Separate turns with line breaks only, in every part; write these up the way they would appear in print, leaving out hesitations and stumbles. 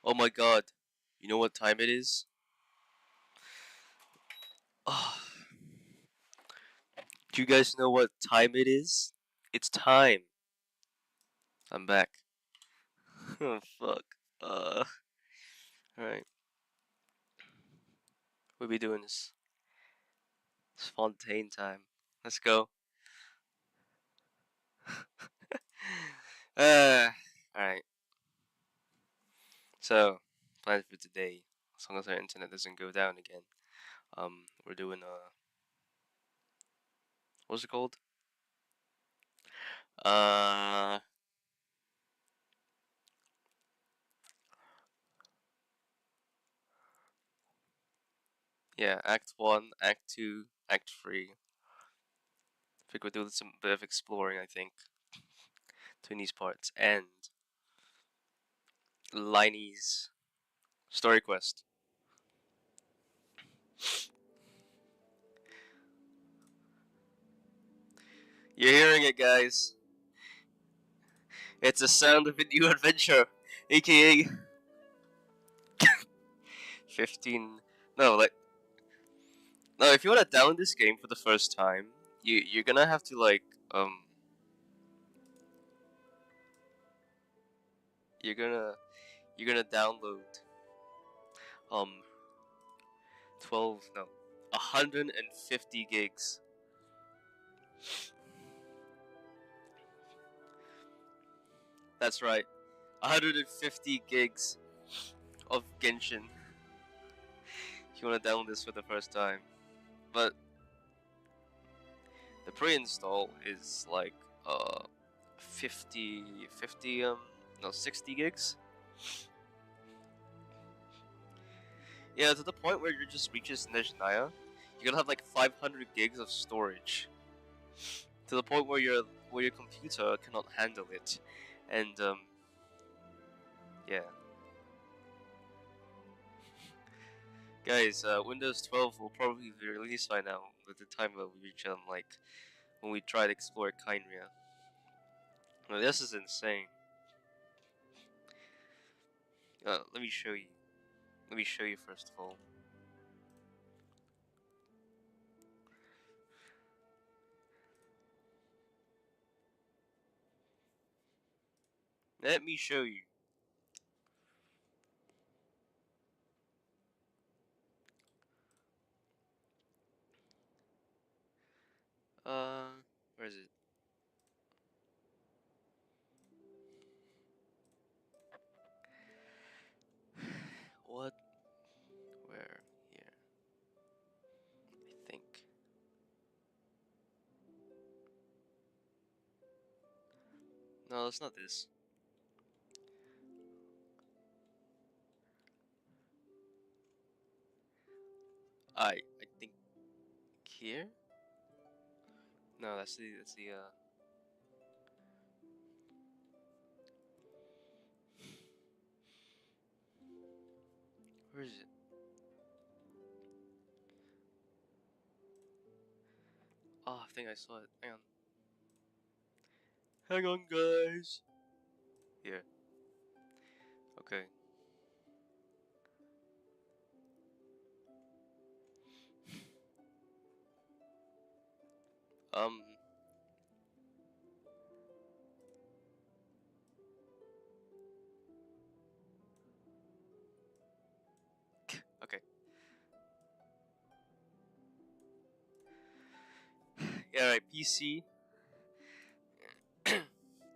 Oh my god. You know what time it is? Oh, do you guys know what time it is? It's time. I'm back. Oh fuck. Alright. We'll be doing this. Fontaine time. Let's go. uh alright. So, plans for today. As long as our internet doesn't go down again. We're doing what's it called? Uh yeah, Act 1, Act 2, Act 3. I think we're doing some bit of exploring, I think, between these parts. And Liney's story quest. You're hearing it, guys. It's the sound of a new adventure, aka 15. No, like no. If you want to download this game for the first time, you're gonna have to like you're gonna download um 12 no 150 gigs. That's right, 150 gigs of Genshin. If you want to download this for the first time, but the pre-install is like 50 50 no 60 gigs. Yeah, to the point where you just reaches Nezhnaya, you're gonna have like 500 gigs of storage. To the point where your computer cannot handle it, and yeah, guys, Windows 12 will probably be released by now. At the time that we reach like when we try to explore Kynria. Well, this is insane. Let me show you. Let me show you first of all. Let me show you. Where is it? What? Where? Here. I think. No, it's not this. I think here. No, that's the. Where is it? Oh, I think I saw it. Hang on. Hang on, guys. Here. Okay. Um. Okay. Yeah, right. PC.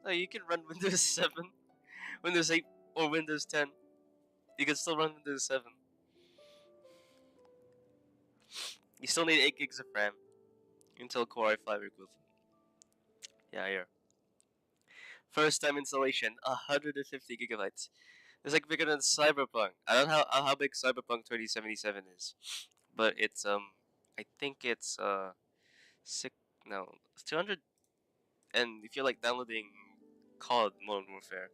Oh, you can run Windows 7, Windows 8, or Windows 10. You can still run Windows 7. You still need 8 gigs of RAM. Intel Core i5 equivalent. Yeah, here. First time installation, 150 gigabytes. It's like bigger than Cyberpunk. I don't know how big Cyberpunk 2077 is, but it's I think it's six no 200. And if you're like downloading COD Modern Warfare,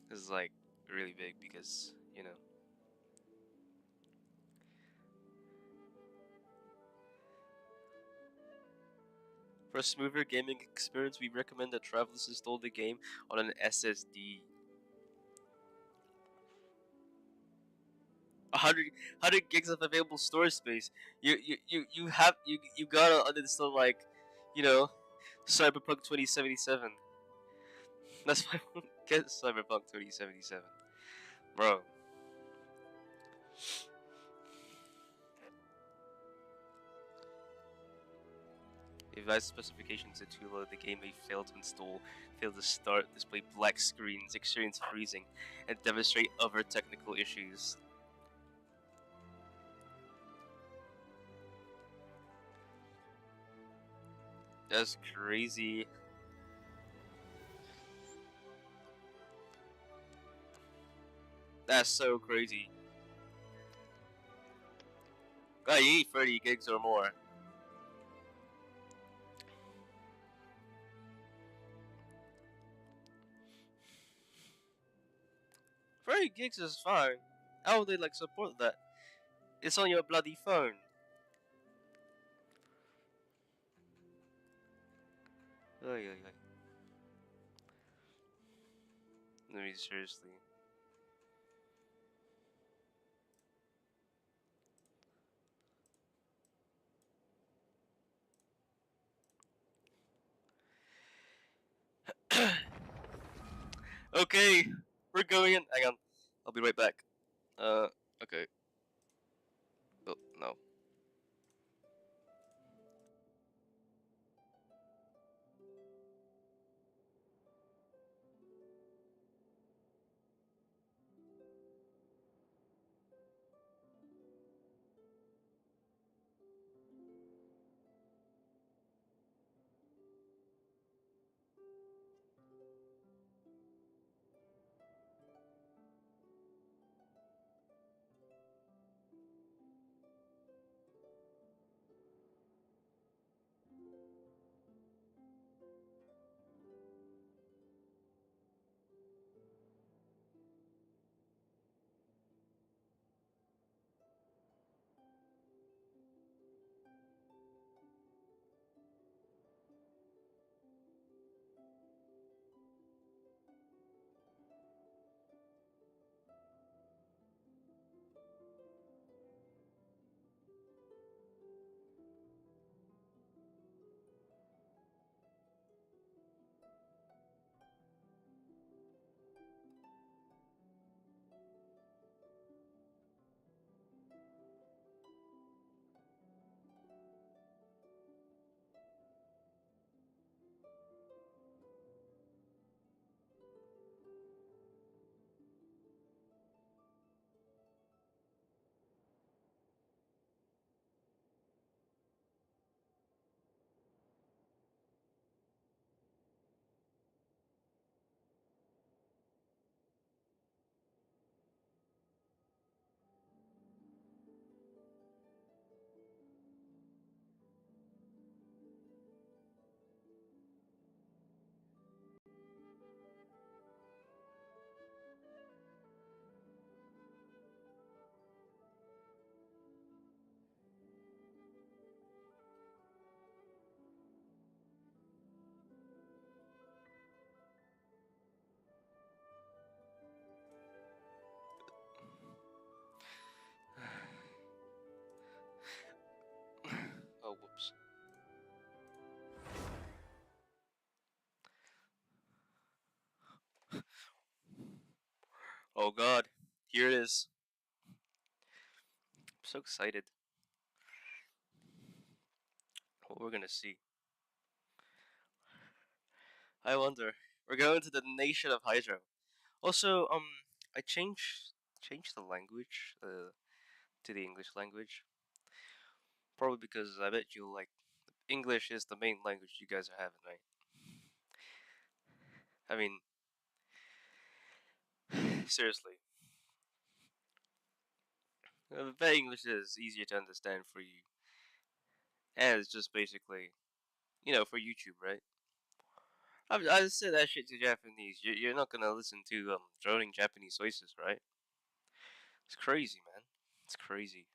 this is like really big because you know. For a smoother gaming experience, we recommend that travelers install the game on an SSD. 100 gigs of available storage space. You gotta uninstall like, you know, Cyberpunk 2077. That's why I won't get Cyberpunk 2077, bro. If that specifications are too low, the game may fail to install, fail to start, display black screens, experience freezing, and demonstrate other technical issues. That's crazy. That's so crazy. Oh, you need 30 gigs or more. 30 gigs is fine. How would they like support that? It's on your bloody phone. Oh yeah, yeah. I mean, seriously. Okay, we're going in. Hang on, I'll be right back. Okay. Oh no. Oh whoops. Oh god. Here it is. I'm so excited. What we're gonna see. I wonder. We're going to the nation of Hydro. Also, I changed the language to the English language. Probably because I bet you like English is the main language you guys are having, right? I mean, seriously. I bet English is easier to understand for you, and it's just basically, for YouTube, right? I said that shit to Japanese. You're not gonna listen to droning Japanese voices, right? It's crazy, man. It's crazy.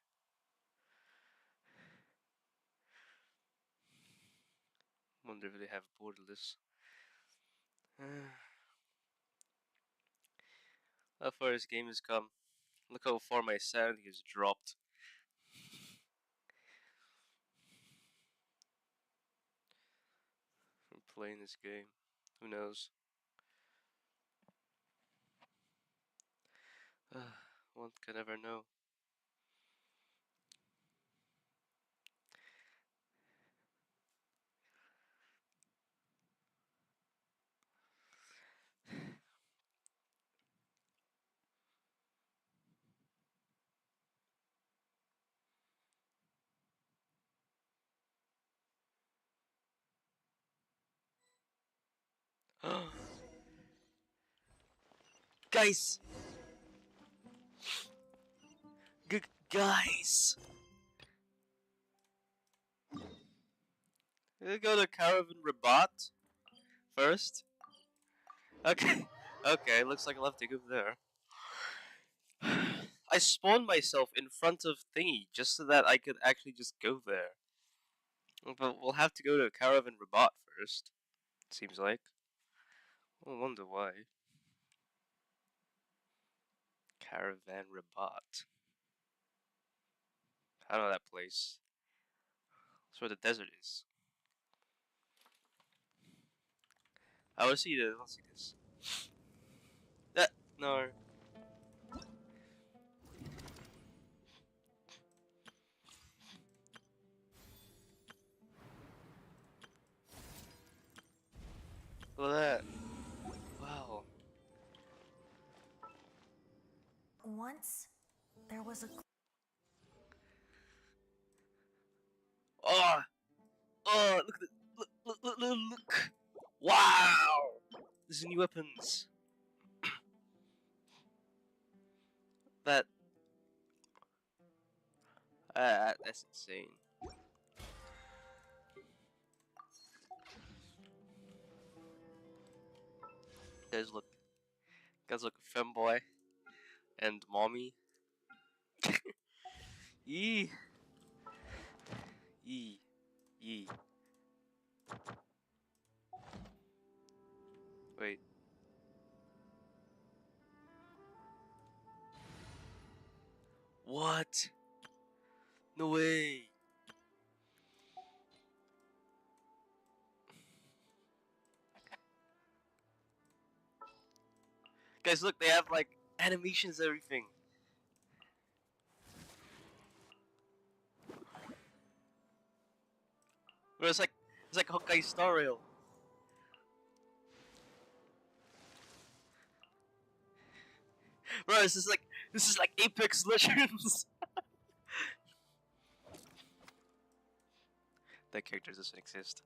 Wonder if they have borderless. How far this game has come. Look how far my sanity has dropped. From playing this game. Who knows? One can never know. Guys! Guys! Go to Caravan Rabat first. Okay. Okay, looks like I'll have to go there. I spawned myself in front of Thingy just so that I could actually just go there. But we'll have to go to Caravan Rabat first, it seems like. I wonder why. Caravan Rabat. I know that place. That's where the desert is. I want to see this. Let's see this. No. Look at that. Wow.
Once, there was a...
Oh! Oh! Look at it. Look! Wow! There's new weapons. That. That's insane. Guys look. Guys look femboy. And mommy. Yee. Yee. Yee. Wait. What? No way. Guys, look, they have like animations and everything. Bro, it's like Hawkeye Star Rail. Bro, this is like Apex Legends. That character doesn't exist.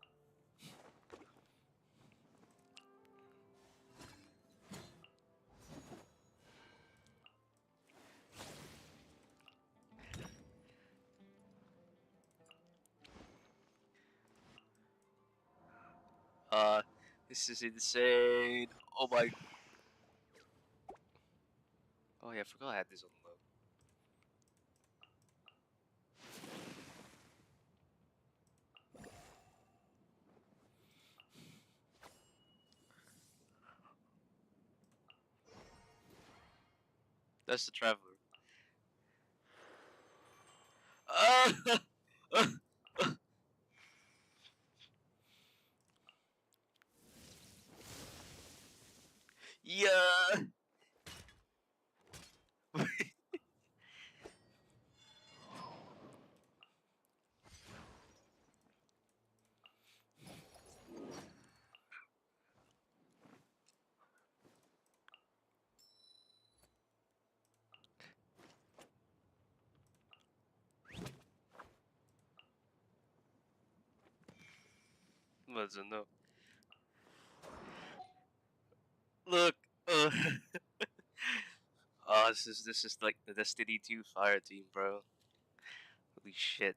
This is insane. Oh my. Oh yeah, I forgot I had this on low. That's the Traveler. Yeah. What's a no? Look. Oh, this is like the Destiny 2 Fire Team, bro. Holy shit.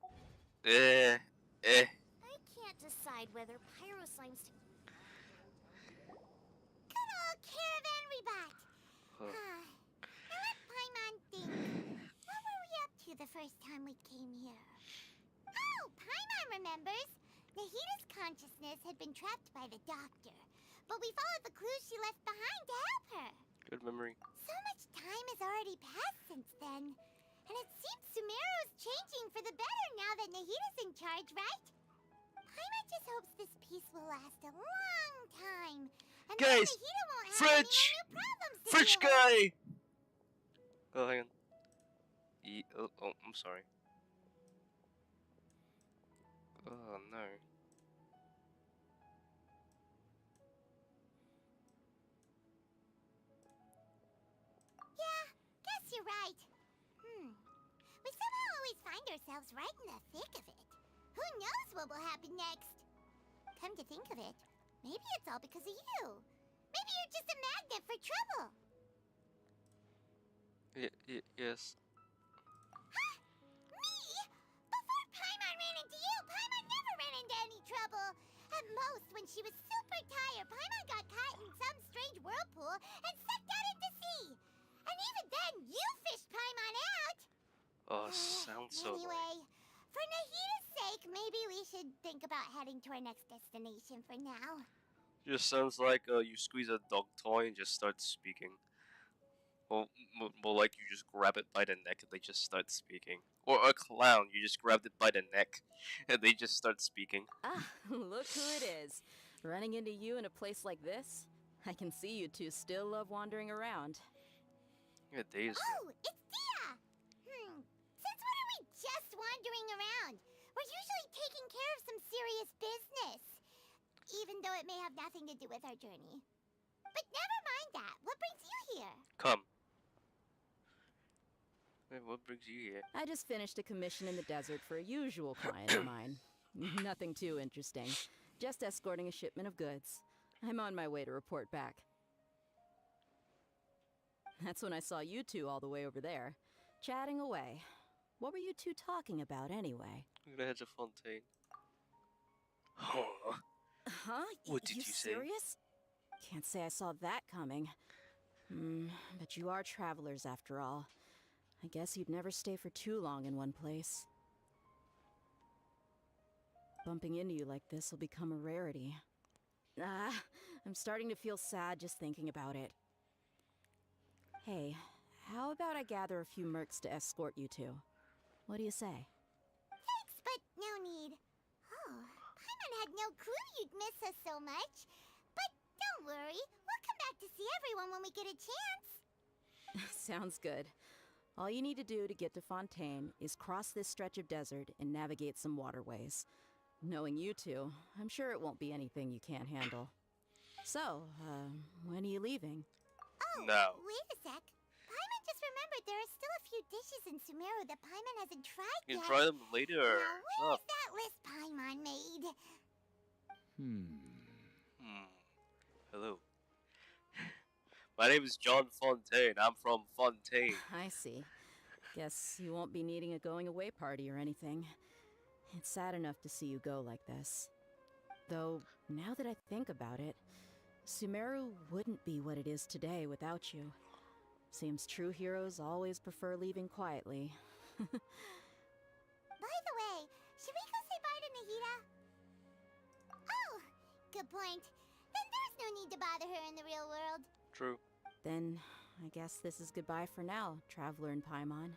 Eh. Eh.
I can't decide whether Pyro Slime's... Good old Caravan Rebat!
Huh.
Now let Paimon think. What were we up to the first time we came here? Oh, Paimon remembers! Nahita's consciousness had been trapped by the doctor, but we followed the clues she left behind to help her.
Good memory.
So much time has already passed since then. And it seems Sumeru's changing for the better now that Nahita's in charge, right? Paimon just hopes this peace will last a long time. And then
Guys!
Nahita won't have any
Fridge!
more new problems to
Fridge
deal with.
guy! Oh, hang on. Oh, I'm sorry. Oh, no.
Yeah, guess you're right. We somehow always find ourselves right in the thick of it. Who knows what will happen next? Come to think of it, maybe it's all because of you. Maybe you're just a magnet for trouble.
Yes.
Me? Before Paimon ran into you, Paimon never ran into any trouble. At most, when she was super tired, Paimon got caught in some strange whirlpool and sucked out into sea. And even then, you fished Paimon out.
Oh, sounds so
Anyway, for Nahita's sake, maybe we should think about heading to our next destination for now.
Just sounds like you squeeze a dog toy and just start speaking. Well, more like you just grab it by the neck and they just start speaking. Or a clown, you just grabbed it by the neck and they just start speaking.
Ah, look who it is. Running into you in a place like this? I can see you two still love wandering around.
Yeah, days.
Oh, it's Dia! Since when are we just wandering around? We're usually taking care of some serious business. Even though it may have nothing to do with our journey. But never mind that. What brings you here?
Come. Wait, what brings you here?
I just finished a commission in the desert for a usual client of mine. Nothing too interesting. Just escorting a shipment of goods. I'm on my way to report back. That's when I saw you two all the way over there, chatting away. What were you two talking about anyway?
I'm gonna head to Fontaine. Huh?
Huh?
What did you say?
Serious? Can't say I saw that coming. But you are travelers after all. I guess you'd never stay for too long in one place. Bumping into you like this will become a rarity. I'm starting to feel sad just thinking about it. Hey, how about I gather a few mercs to escort you two? What do you say?
Thanks, but no need. Oh, Paimon had no clue you'd miss us so much. But don't worry, we'll come back to see everyone when we get a chance.
Sounds good. All you need to do to get to Fontaine is cross this stretch of desert and navigate some waterways. Knowing you two, I'm sure it won't be anything you can't handle. So, when are you leaving?
Oh,
No.
wait a sec. Paimon just remembered there are still a few dishes in Sumeru that Paimon hasn't tried
You
yet.
can try them later.
Now, where's that list Paimon made?
Hello. My name is John Fontaine. I'm from Fontaine.
I see. Guess you won't be needing a going away party or anything. It's sad enough to see you go like this. Though, now that I think about it, Sumeru wouldn't be what it is today without you. Seems true heroes always prefer leaving quietly.
By the way, should we go say bye to Nahita? Oh, good point. Then there's no need to bother her in the real world.
True.
Then, I guess this is goodbye for now, Traveler in Paimon.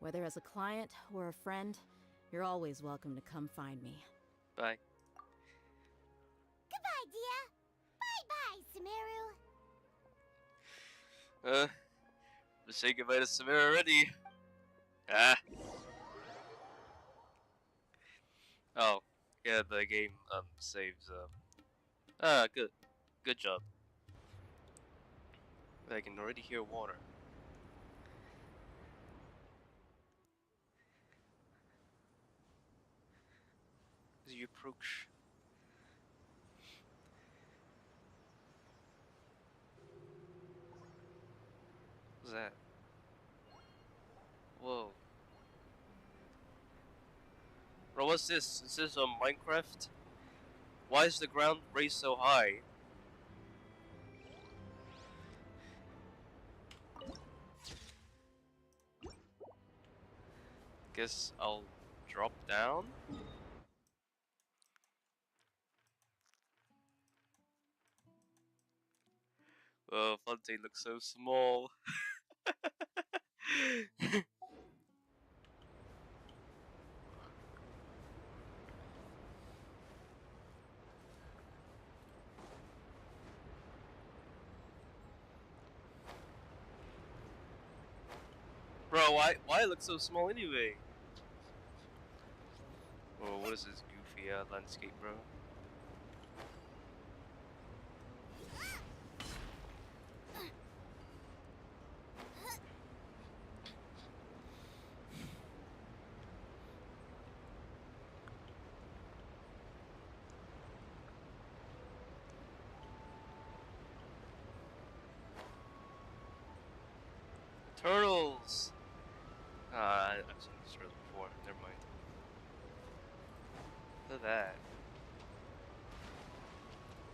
Whether as a client or a friend, you're always welcome to come find me.
Bye.
Goodbye, Dia. Bye-bye, Sumeru.
Let's say goodbye to Samira already. Ah. Oh, yeah, the game saves. Good. Good job. I can already hear water. As you approach. What's that? Whoa. Bro, what's this? Is this Minecraft? Why is the ground raised so high? Guess I'll drop down? Oh, Fontaine looks so small. Bro, why it look so small anyway? Oh, what is this goofy landscape, bro? Turtles! I've seen these turtles before. Never mind. Look at that.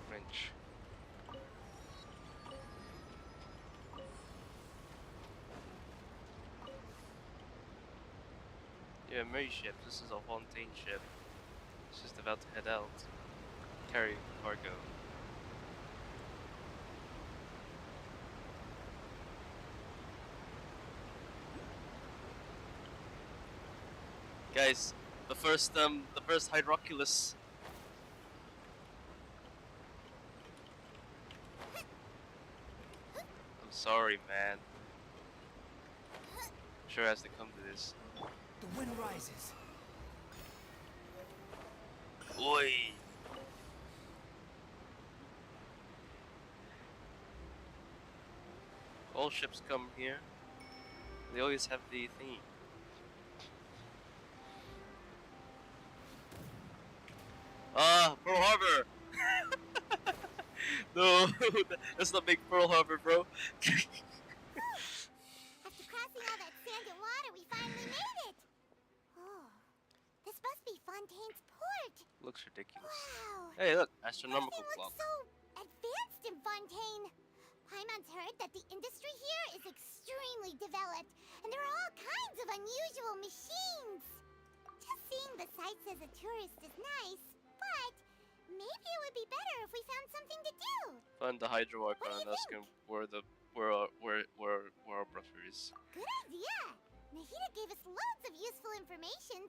French. Yeah, Mary ship. This is a Fontaine ship. It's just about to head out. Carry cargo. Guys, the first hydroculus. I'm sorry, man. Sure has to come to this.
The wind rises.
Oi! All ships come here. They always have the theme. Ah, Pearl Harbor! No, that's not big Pearl Harbor, bro.
After crossing all that sand and water, we finally made it! Oh, this must be Fontaine's port.
Looks ridiculous.
Wow!
Hey, look, astronomical
Everything
clock.
looks so advanced in Fontaine. Paimon's heard that the industry here is extremely developed, and there are all kinds of unusual machines. Just seeing the sights as a tourist is nice, but maybe it would be better if we found something to do.
Find the Hydro
What do
Archon
you
and ask
think?
him where our brother is.
Good idea. Nahida gave us loads of useful information.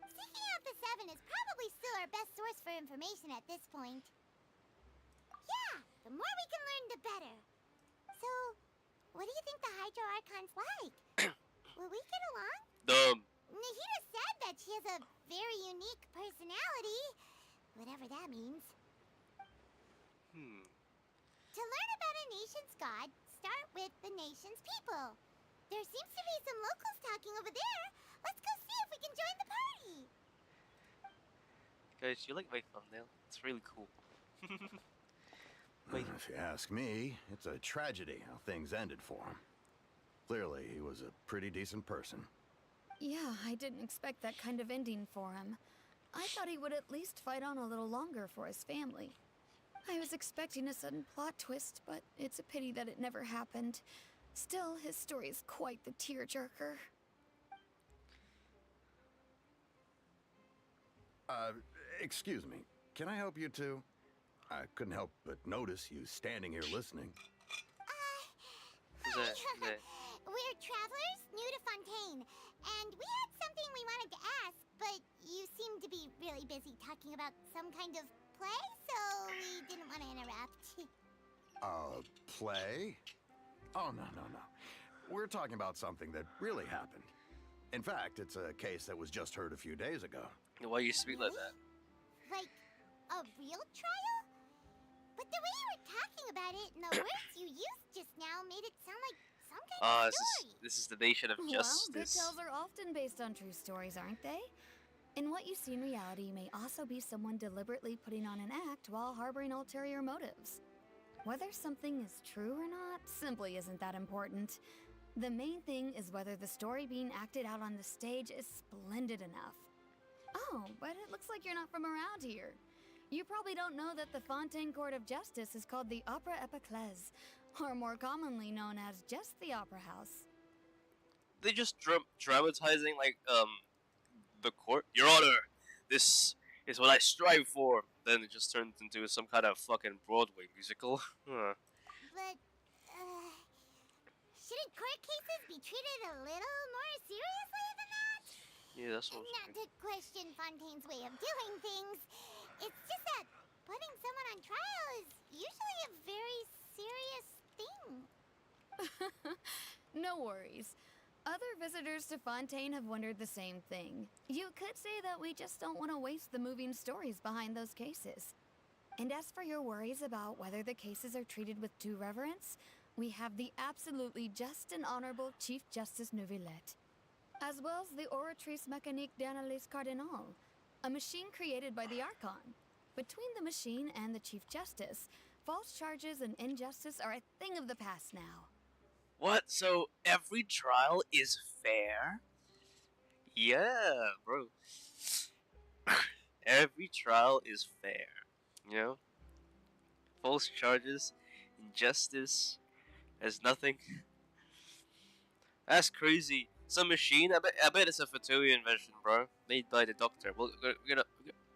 Seeking out the Seven is probably still our best source for information at this point. Yeah, the more we can learn, the better. So, what do you think the Hydro Archon's like? Will we get along?
Dumb.
Nahida said that she has a very unique personality. Whatever that means. To learn about a nation's god, start with the nation's people. There seems to be some locals talking over there. Let's go see if we can join the party.
Guys, you like my thumbnail? It's really cool. Wait.
If you ask me, it's a tragedy how things ended for him. Clearly, he was a pretty decent person.
Yeah, I didn't expect that kind of ending for him. I thought he would at least fight on a little longer for his family. I was expecting a sudden plot twist, but it's a pity that it never happened. Still, his story is quite the tearjerker.
Excuse me. Can I help you two? I couldn't help but notice you standing here listening.
Who's that? Who's that?
We're travelers new to Fontaine, and we had something we wanted to ask, but you seemed to be really busy talking about some kind of play, so we didn't want to interrupt.
Play? Oh, no. We're talking about something that really happened. In fact, it's a case that was just heard a few days ago.
Why you speak like that?
Like, a real trial? But the way you were talking about it and the words you used just now made it sound like some kind of story.
This is the nation of
Well,
justice.
good tales are often based on true stories, aren't they? And what you see in reality may also be someone deliberately putting on an act while harboring ulterior motives. Whether something is true or not simply isn't that important. The main thing is whether the story being acted out on the stage is splendid enough. Oh, but it looks like you're not from around here. You probably don't know that the Fontaine Court of Justice is called the Opera Epiclese, or more commonly known as just the Opera House.
They just dramatizing like the court. Your Honor, this is what I strive for. Then it just turned into some kind of fucking Broadway musical. Huh.
But, shouldn't court cases be treated a little more seriously than that?
Yeah, that's what I was
Not to
thinking.
question Fontaine's way of doing things. It's just that putting someone on trial is usually a very serious thing.
No worries. Other visitors to Fontaine have wondered the same thing. You could say that we just don't want to waste the moving stories behind those cases. And as for your worries about whether the cases are treated with due reverence, we have the absolutely just and honorable Chief Justice Neuvillette, as well as the Oratrice Mécanique d'Analyse Cardinal, a machine created by the Archon. Between the machine and the Chief Justice, false charges and injustice are a thing of the past now.
What? So every trial is fair? Yeah, bro. Every trial is fair. You know? False charges, injustice, there's nothing. That's crazy. Some machine? I bet it's a Fatui invention, bro. Made by the Doctor. We're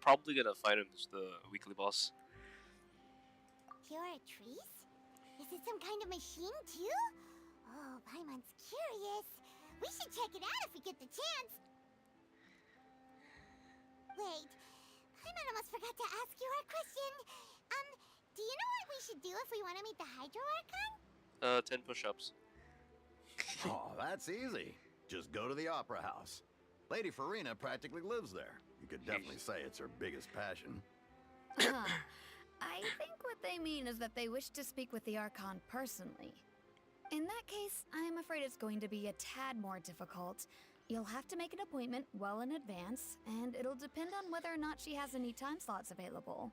probably gonna find him as the weekly boss.
You're a Trees? Is it some kind of machine, too? Oh, Paimon's curious. We should check it out if we get the chance. Wait, Paimon almost forgot to ask you our question. Do you know what we should do if we want to meet the Hydro Archon?
10 push-ups.
Oh, that's easy. Just go to the Opera House. Lady Farina practically lives there. You could definitely say it's her biggest passion.
I think what they mean is that they wish to speak with the Archon personally. In that case, I am afraid it's going to be a tad more difficult. You'll have to make an appointment well in advance, and it'll depend on whether or not she has any time slots available.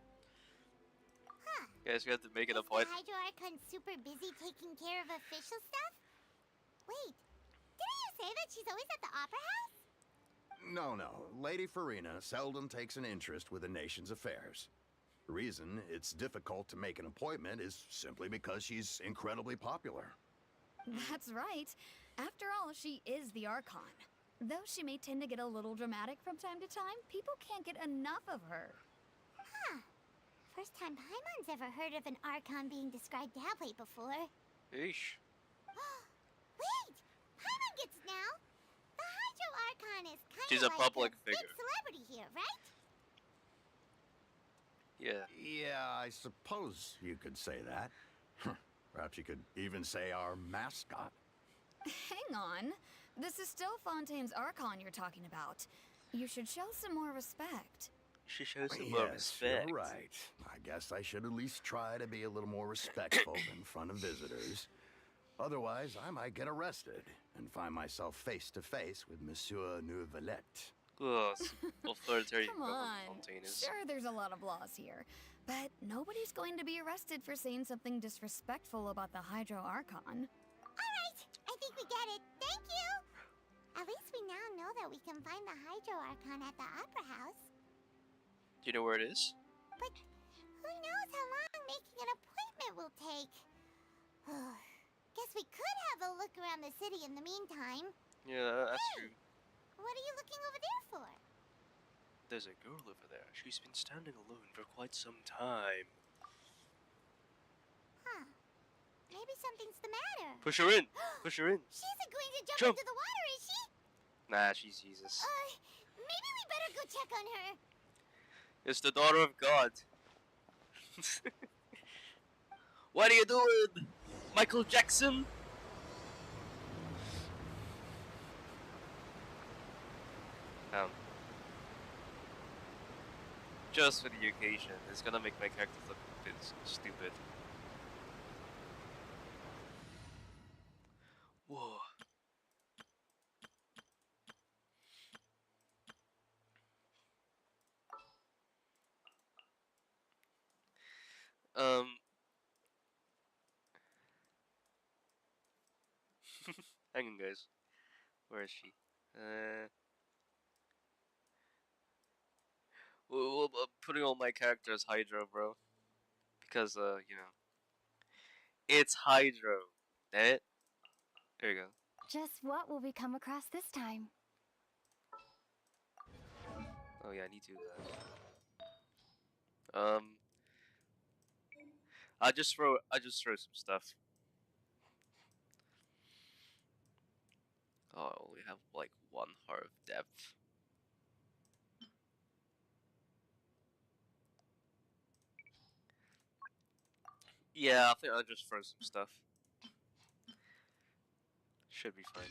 Huh.
Guys, we have to make an
Is the
appointment.
Hydro Archon super busy taking care of official stuff? Wait, didn't you say that she's always at the Opera House?
No. Lady Farina seldom takes an interest with the nation's affairs. The reason it's difficult to make an appointment is simply because she's incredibly popular.
That's right. After all, she is the Archon. Though she may tend to get a little dramatic from time to time, people can't get enough of her.
Huh. First time Paimon's ever heard of an Archon being described that way before.
Eesh.
Wait! Paimon gets now! The Hydro Archon is kind
She's
of
a
like
public
big
figure.
celebrity here, right?
Yeah.
Yeah, I suppose you could say that. Perhaps you could even say our mascot.
Hang on. This is still Fontaine's Archon you're talking about. You should show some more respect.
She shows some more
Yes,
respect.
you're right. I guess I should at least try to be a little more respectful in front of visitors. Otherwise, I might get arrested and find myself face to face with Monsieur Neuvillette.
Ugh, authoritarian
Come
government
on.
Fontaine is.
Sure, there's a lot of laws here, but nobody's going to be arrested for saying something disrespectful about the Hydro Archon.
Alright, I think we get it. Thank you! At least we now know that we can find the Hydro Archon at the Opera House.
Do you know where it is?
But who knows how long making an appointment will take? Guess we could have a look around the city in the meantime.
Yeah, that's
Hey!
true.
What are you looking over there for?
There's a girl over there. She's been standing alone for quite some time.
Huh. Maybe something's the matter.
Push her in! Push her in!
She isn't going to jump
Jump.
into the water, is she?
Nah, she's Jesus.
Maybe we better go check on her.
It's the daughter of God. What are you doing? Michael Jackson? Just for the occasion. It's gonna make my character look a bit stupid. Whoa. Um. Hang on, guys. Where is she? Putting all my characters Hydro, bro. Because, you know. It's Hydro. Damn it. There you go.
Just what will we come across this time?
Oh, yeah, I need to, Um, I just throw some stuff. Oh, I only have like 1 heart of depth. Yeah, I think I'll just throw some stuff. Should be fine.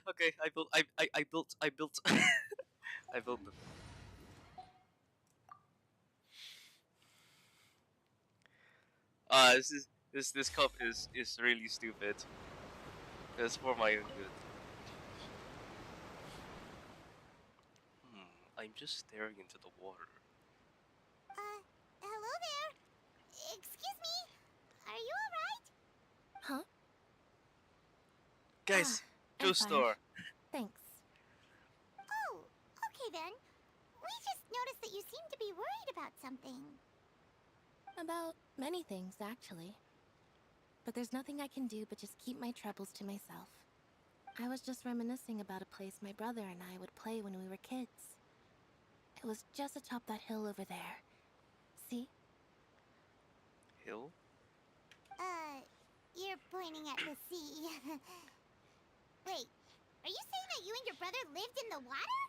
Okay, I built, I built them. This cup is really stupid. It's for my own good. I'm just staring into the water.
Hello there. Excuse me. Are you alright?
Huh?
Guys,
I'm
ghost
fine.
store.
Thanks.
Oh, okay then. We just noticed that you seem to be worried about something.
About many things, actually. But there's nothing I can do but just keep my troubles to myself. I was just reminiscing about a place my brother and I would play when we were kids. It was just atop that hill over there. See?
Hill?
You're pointing at the sea. Wait, are you saying that you and your brother lived in the water?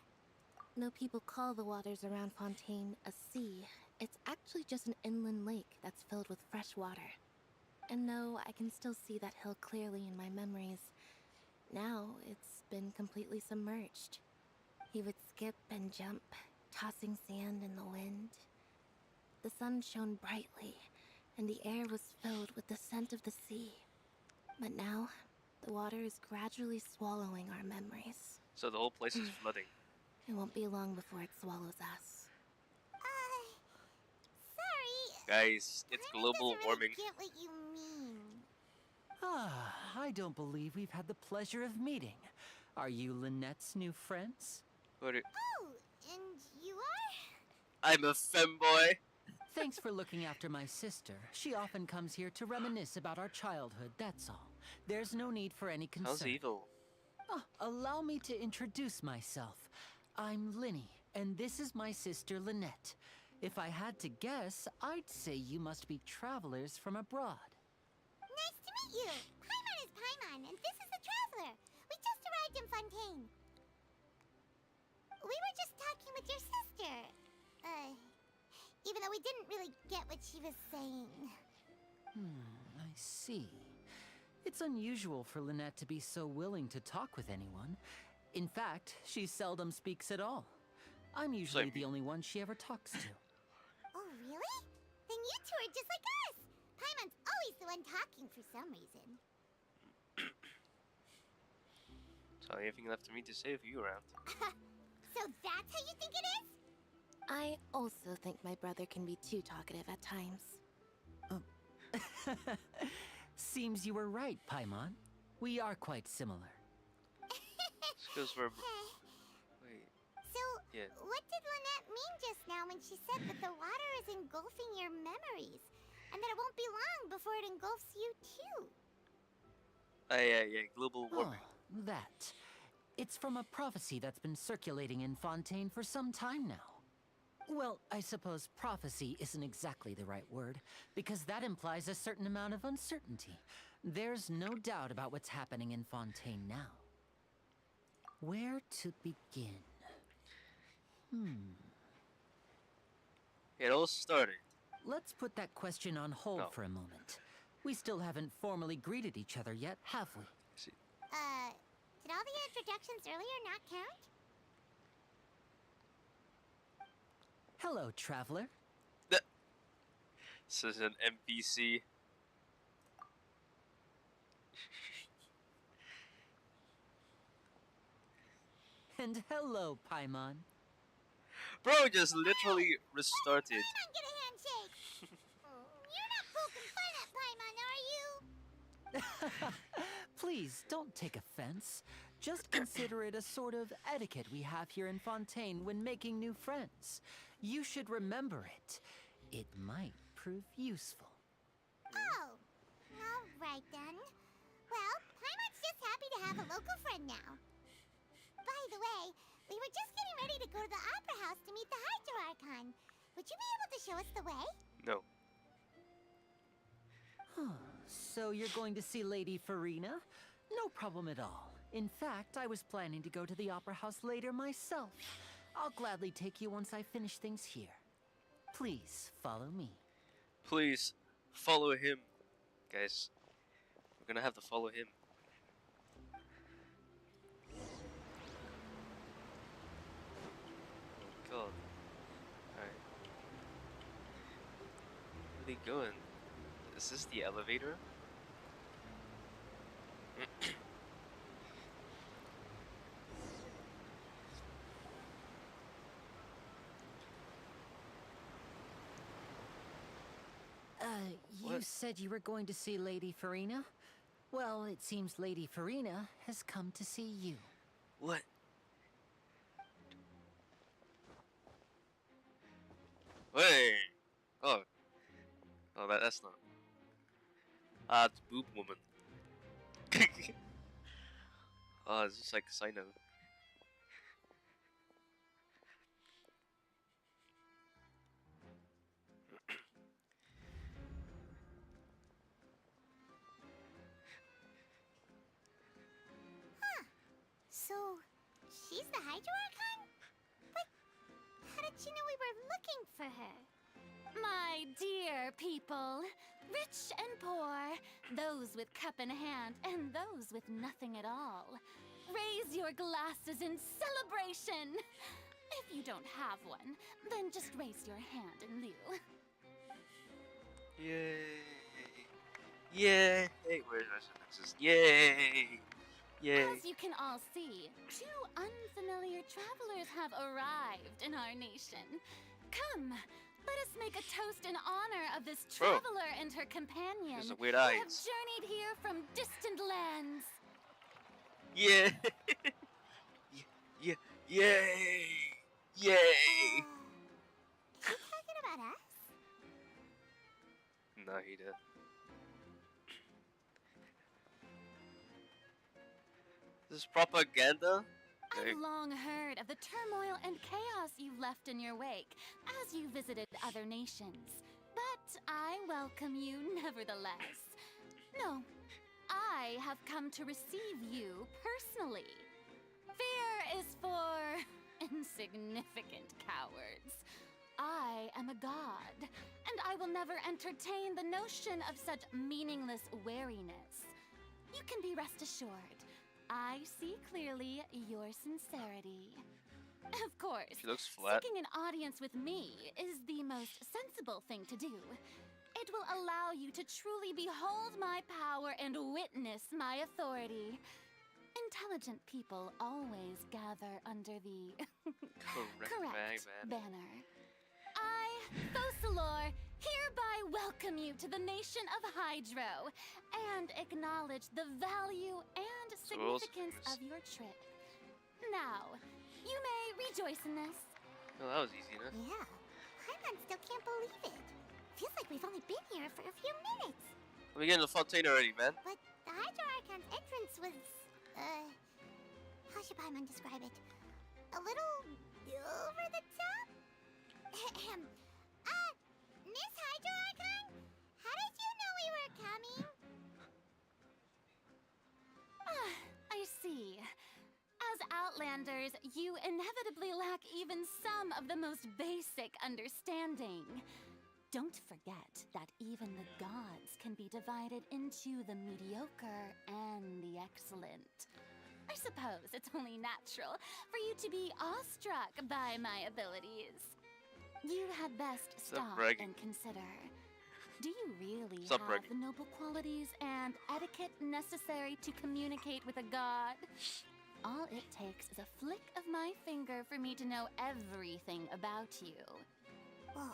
No people call the waters around Fontaine a sea. It's actually just an inland lake that's filled with fresh water. And no, I can still see that hill clearly in my memories. Now, it's been completely submerged. He would skip and jump, tossing sand in the wind. The sun shone brightly, and the air was filled with the scent of the sea. But now, the water is gradually swallowing our memories.
So the whole place is flooding.
It won't be long before it swallows us.
Sorry.
Guys, it's
Paimon
global
doesn't
warming.
really get what you mean.
Ah, I don't believe we've had the pleasure of meeting. Are you Lynette's new friends?
What are-
Oh, and you are?
I'm a femboy.
Thanks for looking after my sister. She often comes here to reminisce about our childhood, that's all. There's no need for any concern.
Sounds evil.
Oh, allow me to introduce myself. I'm Linny, and this is my sister Lynette. If I had to guess, I'd say you must be travelers from abroad.
Nice to meet you. Paimon is Paimon, and this is the Traveler. We just arrived in Fontaine. We were just talking with your sister. Even though we didn't really get what she was saying.
I see. It's unusual for Lynette to be so willing to talk with anyone. In fact, she seldom speaks at all. I'm usually the only one she ever talks to.
Oh, really? Then you two are just like us. Paimon's always the one talking for some reason.
So anything left for me to say if you around?
So that's how you think it is?
I also think my brother can be too talkative at times.
Seems you were right, Paimon. We are quite similar.
Because we're... Wait.
So,
Yeah.
what did Lynette mean just now when she said that the water is engulfing your memories? And that it won't be long before it engulfs you too?
Yeah, global warming.
Oh, that. It's from a prophecy that's been circulating in Fontaine for some time now. Well, I suppose prophecy isn't exactly the right word, because that implies a certain amount of uncertainty. There's no doubt about what's happening in Fontaine now. Where to begin?
It all started.
Let's put that question on hold
No.
for a moment. We still haven't formally greeted each other yet, have we?
See,
Did all the introductions earlier not count?
Hello, traveler.
this is an NPC.
And hello, Paimon.
Bro just literally restarted.
Paimon, get a handshake! You're not poking fun at Paimon, are you?
Please, don't take offense. Just consider it a sort of etiquette we have here in Fontaine when making new friends. You should remember it. It might prove useful.
Oh, alright then. Well, Paimon's just happy to have a local friend now. By the way, we were just getting ready to go to the Opera House to meet the Hydro Archon. Would you be able to show us the way?
No.
So you're going to see Lady Farina? No problem at all. In fact, I was planning to go to the Opera House later myself. I'll gladly take you once I finish things here. Please, follow me.
Please follow him, guys. We're gonna have to follow him. Oh god. Alright. Where are they going? Is this the elevator?
You
What?
said you were going to see Lady Farina? Well, it seems Lady Farina has come to see you.
What? Wait. Oh. Oh, that's not. Ah, it's Boob Woman. Oh, it's just like Sino.
So, she's the Hydro Archon? But how did she know we were looking for her?
My dear people, rich and poor, those with cup in hand and those with nothing at all, raise your glasses in celebration. If you don't have one, then just raise your hand in lieu.
Yay! Yay! Where's my sentences? Yay! Yay!
As you can all see, two unfamiliar travelers have arrived in our nation. Come, let us make a toast in honor of this
Bro.
traveler and her companion
Those are weird
who have
eyes.
journeyed here from distant lands.
Yeah! Yeah! Yay! Yay!
Is he talking about us?
No, he did. This is propaganda?
I've long heard of the turmoil and chaos you've left in your wake as you visited other nations. But I welcome you nevertheless. No, I have come to receive you personally. Fear is for insignificant cowards. I am a god, and I will never entertain the notion of such meaningless wariness. You can be rest assured, I see clearly your sincerity. Of course,
She looks flat.
seeking an audience with me is the most sensible thing to do. It will allow you to truly behold my power and witness my authority. Intelligent people always gather under the correct banner. I, Focalor, hereby welcome you to the nation of Hydro and acknowledge the value and significance of your trip. Now, you may rejoice in this.
Oh, that was easy enough.
Yeah, Paimon still can't believe it. Feels like we've only been here for a few minutes.
Let me get in the Fontaine already, man.
But the Hydro Archon's entrance was, how should Paimon describe it? A little over the top? Miss Hydro Archon? How did you know we were coming?
I see. As
Outlanders, you inevitably lack even some of the most basic understanding. Don't forget that even the gods can be divided into the mediocre and the excellent. I suppose it's only natural for you to be awestruck by my abilities. You had best stop
bragging.
and consider. Do you really
Stop
have
bragging.
the noble qualities and etiquette necessary to communicate with a god? All it takes is a flick of my finger for me to know everything about you.
Whoa.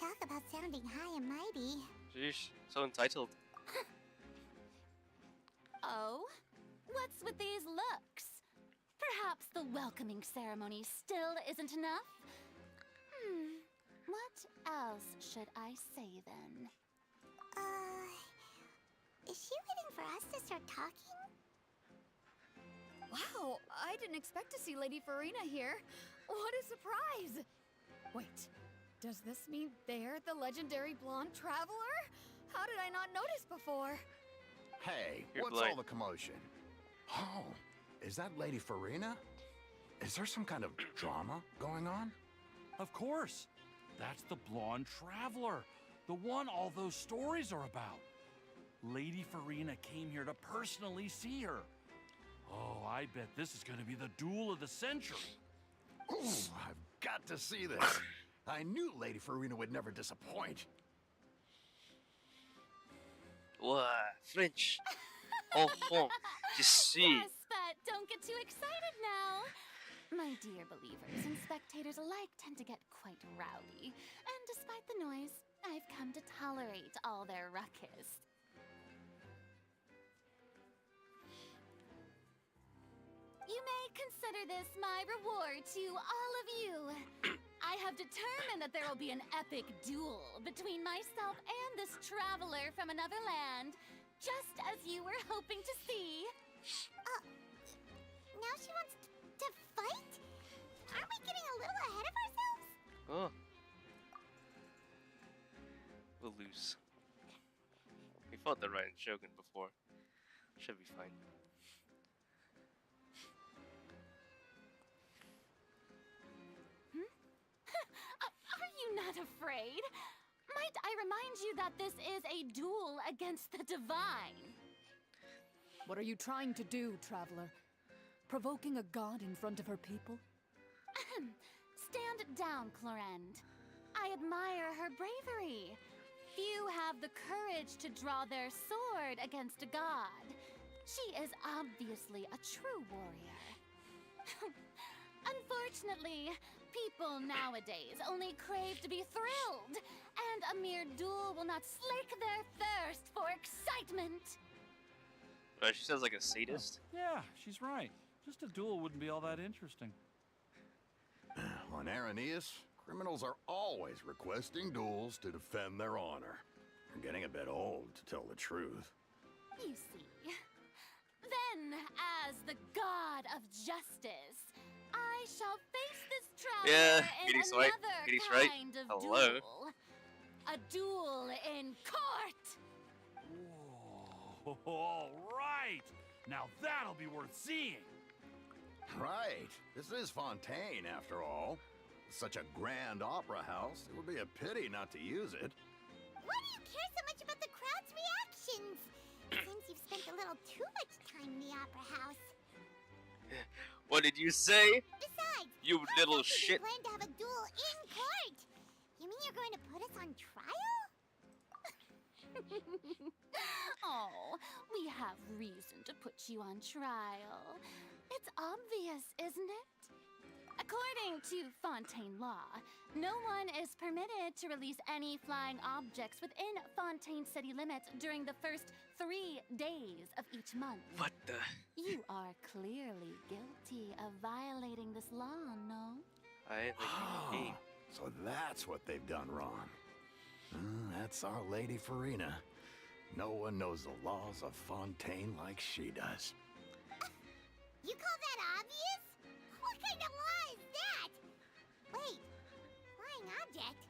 Talk about sounding high and mighty.
Sheesh, so entitled.
Oh? What's with these looks? Perhaps the welcoming ceremony still isn't enough? What else should I say then?
Is she waiting for us to start talking?
Wow, I didn't expect to see Lady Farina here. What a surprise! Wait, does this mean they're the legendary blonde traveler? How did I not notice before?
Hey,
You're
what's
blind.
all the commotion? Oh, is that Lady Farina? Is there some kind of drama going on?
Of course. That's the blonde traveler. The one all those stories are about. Lady Farina came here to personally see her. Oh, I bet this is going to be the duel of the century.
Ooh, I've got to see this. I knew Lady Farina would never disappoint.
Wow, French. Oh, je suis.
Yes, but don't get too excited now. My dear believers and spectators alike tend to get quite rowdy, and despite the noise, I've come to tolerate all their ruckus. You may consider this my reward to all of you. I have determined that there will be an epic duel between myself and this traveler from another land, just as you were hoping to see.
Now she wants to fight? Aren't we getting a little ahead of ourselves?
Oh. We'll lose. We fought the Ryan Shogun before. Should be fine.
Are you not afraid? Might I remind you that this is a duel against the divine?
What are you trying to do, traveler? Provoking a god in front of her people?
Stand down, Clorend. I admire her bravery. Few have the courage to draw their sword against a god. She is obviously a true warrior. Unfortunately, people nowadays only crave to be thrilled, and a mere duel will not slake their thirst for excitement.
Right, she sounds like a sadist.
Yeah, she's right. Just a duel wouldn't be all that interesting.
On Araneus, criminals are always requesting duels to defend their honor. They're getting a bit old, to tell the truth.
You see. Then, as the god of justice, I shall face this traveler in
Petey's
another
right. Petey's right.
kind of
Hello.
duel. A duel in court!
Whoa, all right. Now that'll be worth seeing.
Right. This is Fontaine, after all. Such a grand opera house, it would be a pity not to use it.
Why do you care so much about the crowd's reactions? Seems you've spent a little too much time in the opera house.
What did you say?
Besides,
You
how
little
exactly do you
shit.
plan to have a duel in court? You mean you're going to put us on trial?
Oh, we have reason to put you on trial. It's obvious, isn't it? According to Fontaine law, no one is permitted to release any flying objects within Fontaine city limits during the first 3 days of each month.
What the?
You are clearly guilty of violating this law, no?
I think he.
So that's what they've done wrong. That's our Lady Farina. No one knows the laws of Fontaine like she does.
You call that obvious? What kind of law is that? Wait, flying object?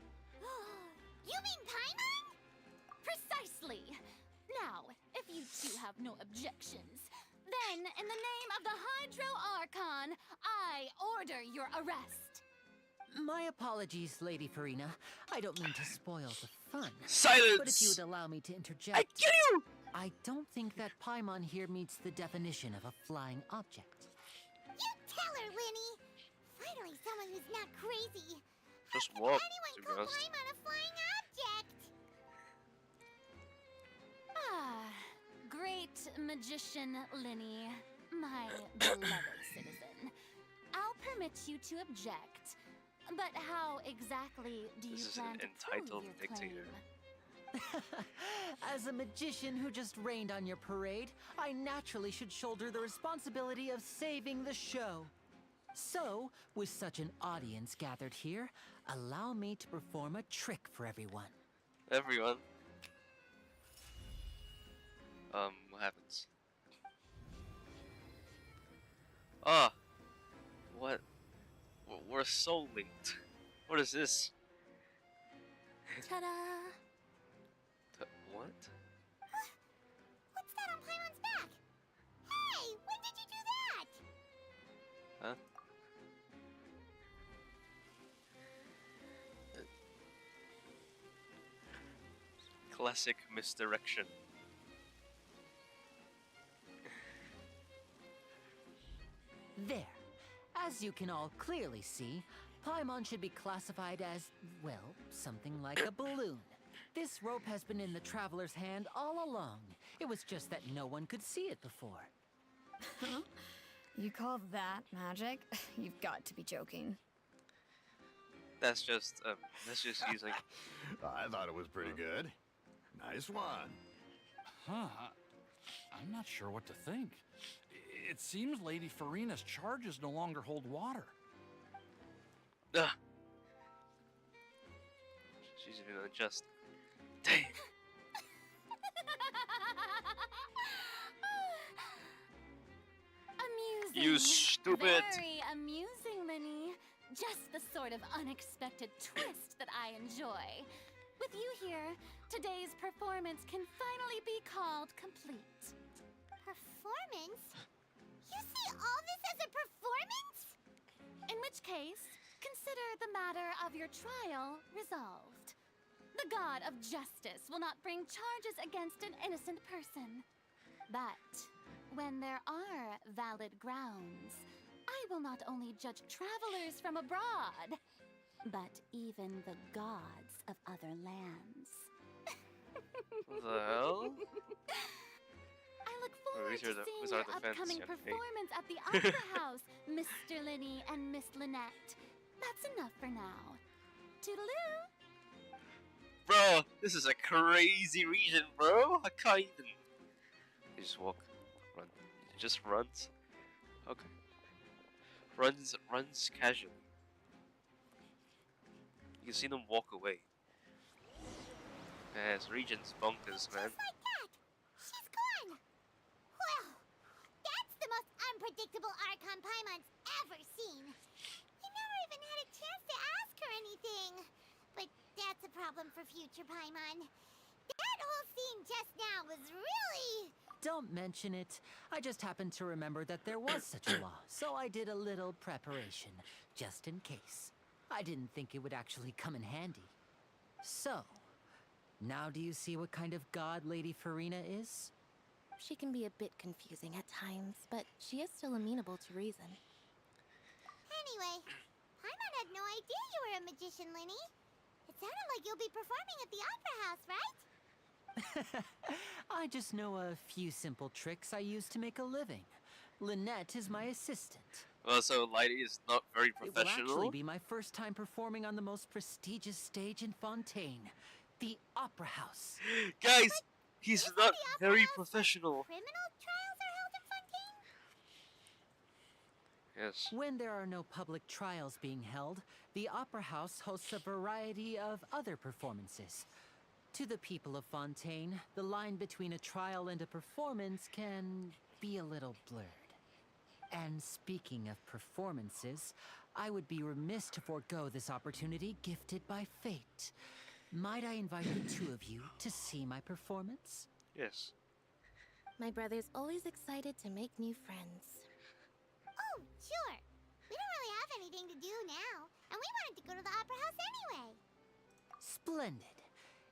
You mean Paimon?
Precisely! Now, if you two have no objections, then in the name of the Hydro Archon I order your arrest.
My apologies, Lady Farina. I don't mean to spoil the fun.
Silence!
But if you would allow me to interject...
I kill you!
I don't think that Paimon here meets the definition of a flying object.
You tell her, Linny! Finally someone who's not crazy.
Just
How
walk,
can anyone
to be
call
honest.
Paimon a flying object?
Ah, great magician Linny, my beloved citizen. I'll permit you to object, but how exactly do you
This is
plan
an
to prove
entitled
your
dictator.
claim?
As a magician who just rained on your parade, I naturally should shoulder the responsibility of saving the show. So, with such an audience gathered here, allow me to perform a trick for everyone.
Everyone. What happens? Ah! What? We're so linked. What is this?
Ta-da!
What?
What's that on Paimon's back? Hey, when did you do that?
Huh? Classic misdirection.
There. As you can all clearly see, Paimon should be classified as, well, something like a balloon. This rope has been in the traveler's hand all along. It was just that no one could see it before.
Huh? You call that magic? You've got to be joking.
That's just using.
I thought it was pretty good. Nice one.
Huh. I'm not sure what to think. It seems Lady Farina's charges no longer hold water.
Ugh. She's even unjust. Dang.
Amusing.
You stupid.
Very amusing, Linny. Just the sort of unexpected twist that I enjoy. With you here, today's performance can finally be called complete.
Performance? You see all this as a performance?
In which case, consider the matter of your trial resolved. The god of justice will not bring charges against an innocent person. But when there are valid grounds, I will not only judge travelers from abroad, but even the gods of other lands.
What the hell?
I look forward
these
to
are the-
seeing
these
your
are the fans,
upcoming
yeah, okay.
performance at the Opera House, Mr. Linny and Miss Lynette. That's enough for now. Toodaloo!
Bro, this is a crazy region, bro. I can't even. You just walk, run. It just runs. Okay. Runs casually. You can see them walk away. Yeah, this region's bonkers, man.
Just like that. She's gone. Well, that's the most unpredictable Archon Paimon's ever seen. We never even had a chance to ask her anything. But that's a problem for future Paimon. That whole scene just now was really...
Don't mention it. I just happened to remember that there was such a law, so I did a little preparation, just in case. I didn't think it would actually come in handy. So, now do you see what kind of god Lady Farina is?
She can be a bit confusing at times, but she is still amenable to reason.
Anyway, Paimon had no idea you were a magician, Linny. It sounded like you'll be performing at the Opera House, right?
I just know a few simple tricks I use to make a living. Lynette is my assistant.
Well, so Lighty is not very
It will
professional.
actually be my first time performing on the most prestigious stage in Fontaine, the Opera House.
Guys, he's
Isn't
not
the Opera
very
House
professional.
Criminal trials are held in Fontaine?
Yes.
When there are no public trials being held, the Opera House hosts a variety of other performances. To the people of Fontaine, the line between a trial and a performance can be a little blurred. And speaking of performances, I would be remiss to forego this opportunity gifted by fate. Might I invite the two of you to see my performance?
Yes.
My brother's always excited to make new friends.
Oh, sure. We don't now, and we wanted to go to the opera house anyway.
Splendid.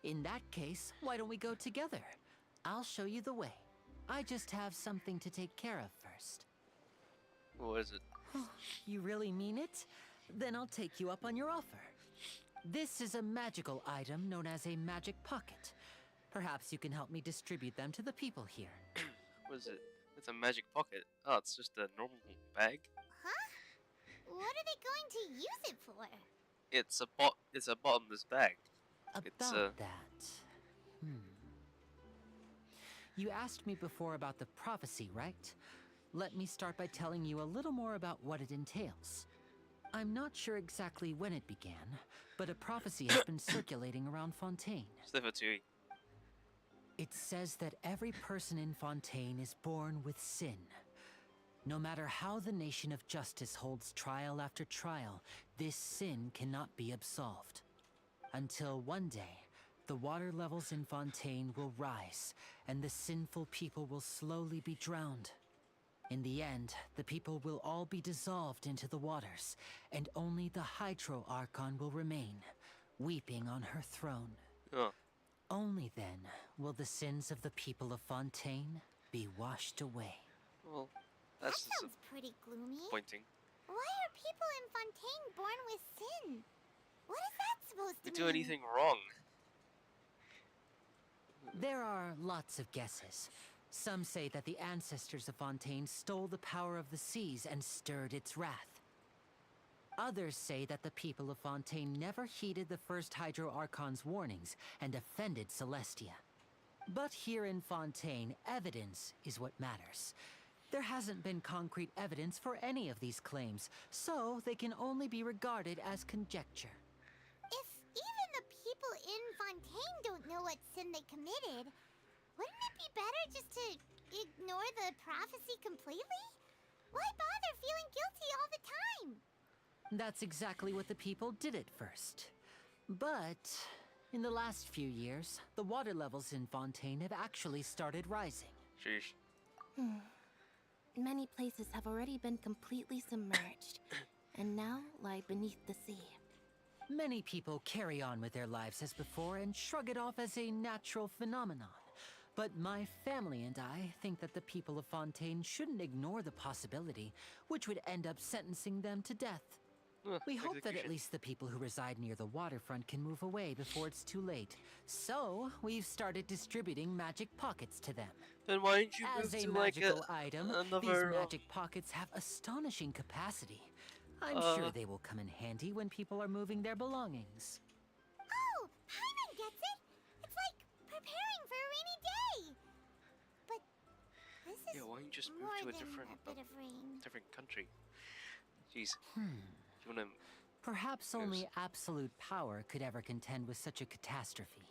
In that case, why don't we go together? I'll show you the way. I just have something to take care of first.
What is it?
You really mean it? Then I'll take you up on your offer. This is a magical item known as a magic pocket. Perhaps you can help me distribute them to the people here.
What is it? It's a magic pocket. Oh, it's just a normal bag.
Huh? What are they going to use it for?
It's a bottomless bag.
About that. You asked me before about the prophecy, right? Let me start by telling you a little more about what it entails. I'm not sure exactly when it began, but a prophecy has been circulating around Fontaine. It says that every person in Fontaine is born with sin. No matter how the nation of justice holds trial after trial, this sin cannot be absolved. Until one day, the water levels in Fontaine will rise, and the sinful people will slowly be drowned. In the end, the people will all be dissolved into the waters, and only the Hydro Archon will remain, weeping on her throne.
Oh.
Only then will the sins of the people of Fontaine be washed away.
Well,
That
that's
sounds pretty gloomy.
disappointing.
Why are people in Fontaine born with sin? What is that supposed to
They
mean?
do anything wrong.
There are lots of guesses. Some say that the ancestors of Fontaine stole the power of the seas and stirred its wrath. Others say that the people of Fontaine never heeded the first Hydro Archon's warnings and offended Celestia. But here in Fontaine, evidence is what matters. There hasn't been concrete evidence for any of these claims, so they can only be regarded as conjecture.
If even the people in Fontaine don't know what sin they committed, wouldn't it be better just to ignore the prophecy completely? Why bother feeling guilty all the time?
That's exactly what the people did at first. But in the last few years, the water levels in Fontaine have actually started rising.
Sheesh.
Many places have already been completely submerged, and now lie beneath the sea.
Many people carry on with their lives as before and shrug it off as a natural phenomenon. But my family and I think that the people of Fontaine shouldn't ignore the possibility, which would end up sentencing them to death. We hope that at least the people who reside near the waterfront can move away before it's too late. So, we've started distributing magic pockets to them.
Then why didn't you move
As a
to like
magical item,
another?
these magic pockets have astonishing capacity. I'm sure they will come in handy when people are moving their belongings.
Oh, Paimon gets it! It's like preparing for a rainy day! But this is
Yeah, why don't you just move
more
to a
than
different
a bit of rain.
different country? Jeez. You wanna?
Perhaps only absolute power could ever contend with such a catastrophe.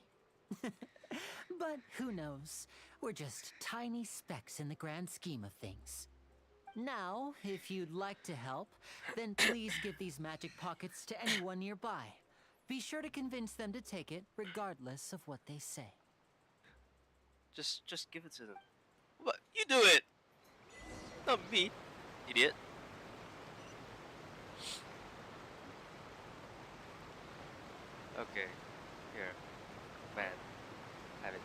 But who knows? We're just tiny specks in the grand scheme of things. Now, if you'd like to help, then please give these magic pockets to anyone nearby. Be sure to convince them to take it, regardless of what they say.
Just give it to them. What? You do it! Not me, idiot. Okay. Here. Man. Have it.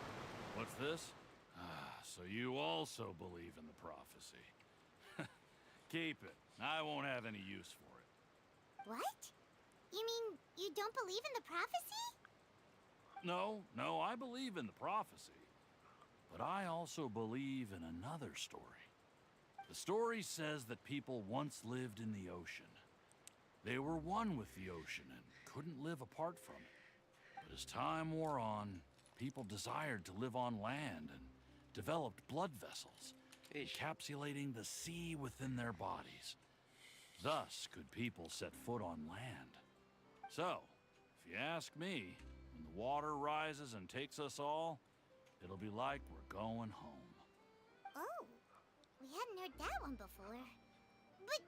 What's this? So you also believe in the prophecy. Keep it. I won't have any use for it.
What? You mean you don't believe in the prophecy?
No, I believe in the prophecy. But I also believe in another story. The story says that people once lived in the ocean. They were one with the ocean and couldn't live apart from it. But as time wore on, people desired to live on land and developed blood vessels, encapsulating the sea within their bodies. Thus could people set foot on land. So, if you ask me, when the water rises and takes us all, it'll be like we're going home.
Oh, we hadn't heard that one before. But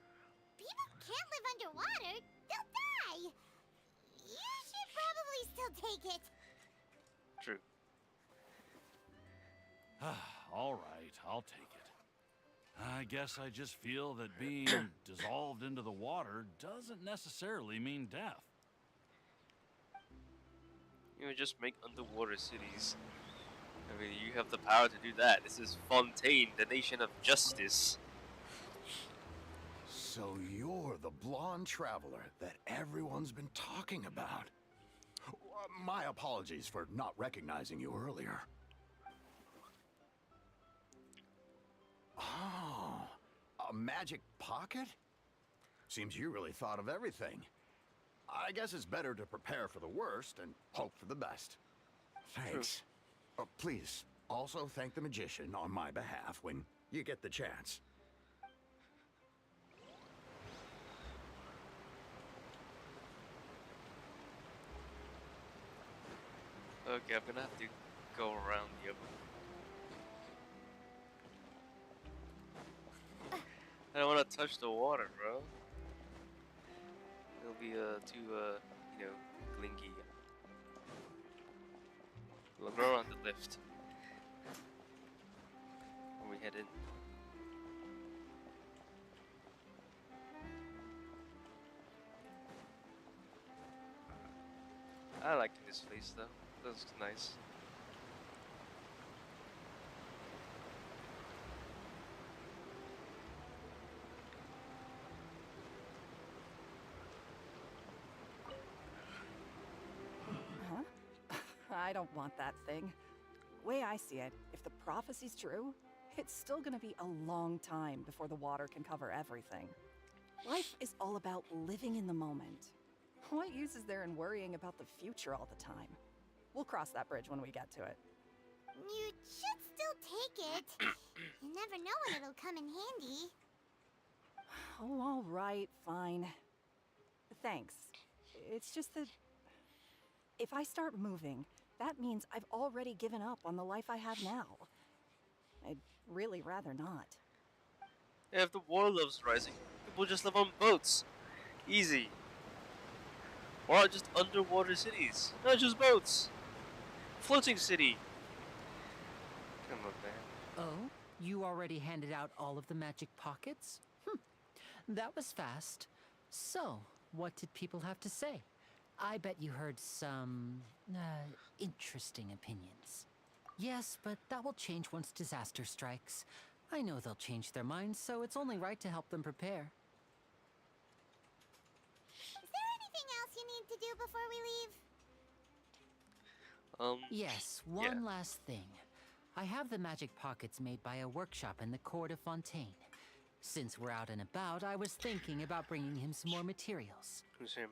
people can't live underwater. They'll die. You should probably still take it.
True.
All right, I'll take it. I guess I just feel that being dissolved into the water doesn't necessarily mean death.
You know, just make underwater cities. I mean, you have the power to do that. This is Fontaine, the nation of justice.
So you're the blonde traveler that everyone's been talking about. My apologies for not recognizing you earlier. Oh, a magic pocket? Seems you really thought of everything. I guess it's better to prepare for the worst and hope for the best. Thanks. Please, also thank the magician on my behalf when you get the chance.
Okay, I'm gonna have to go around the other. I don't want to touch the water, bro. It'll be too you know, clingy. We'll go around the lift when we head in. I like this place though. Looks nice.
Huh? I don't want that thing. Way I see it, if the prophecy's true, it's still gonna be a long time before the water can cover everything. Life is all about living in the moment. What use is there in worrying about the future all the time? We'll cross that bridge when we get to it.
You should still take it. You never know when it'll come in handy.
Oh, all right, fine. Thanks. It's just that if I start moving, that means I've already given up on the life I have now. I'd really rather not.
Yeah, if the water level's rising, people just live on boats. Easy. Or just underwater cities. Not just boats. Floating city. Come on, man.
Oh, you already handed out all of the magic pockets? That was fast. So, what did people have to say? I bet you heard some, interesting opinions. Yes, but that will change once disaster strikes. I know they'll change their minds, so it's only right to help them prepare.
Is there anything else you need to do before we leave?
Yes, one last thing. I have the magic pockets made by a workshop in the court of Fontaine. Since we're out and about, I was thinking about bringing him some more materials.
Who's him?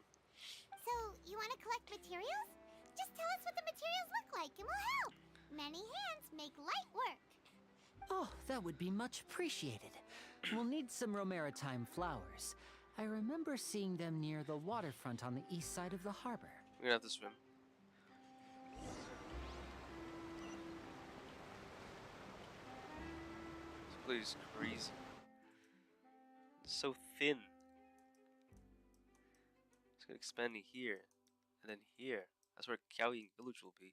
So, you want to collect materials? Just tell us what the materials look like and we'll help. Many hands make light work.
Oh, that would be much appreciated. We'll need some Romaritime flowers. I remember seeing them near the waterfront on the east side of the harbor.
We're gonna have to swim. This place is crazy. It's so thin. It's gonna expand in here, and then here. That's where Kaoying village will be.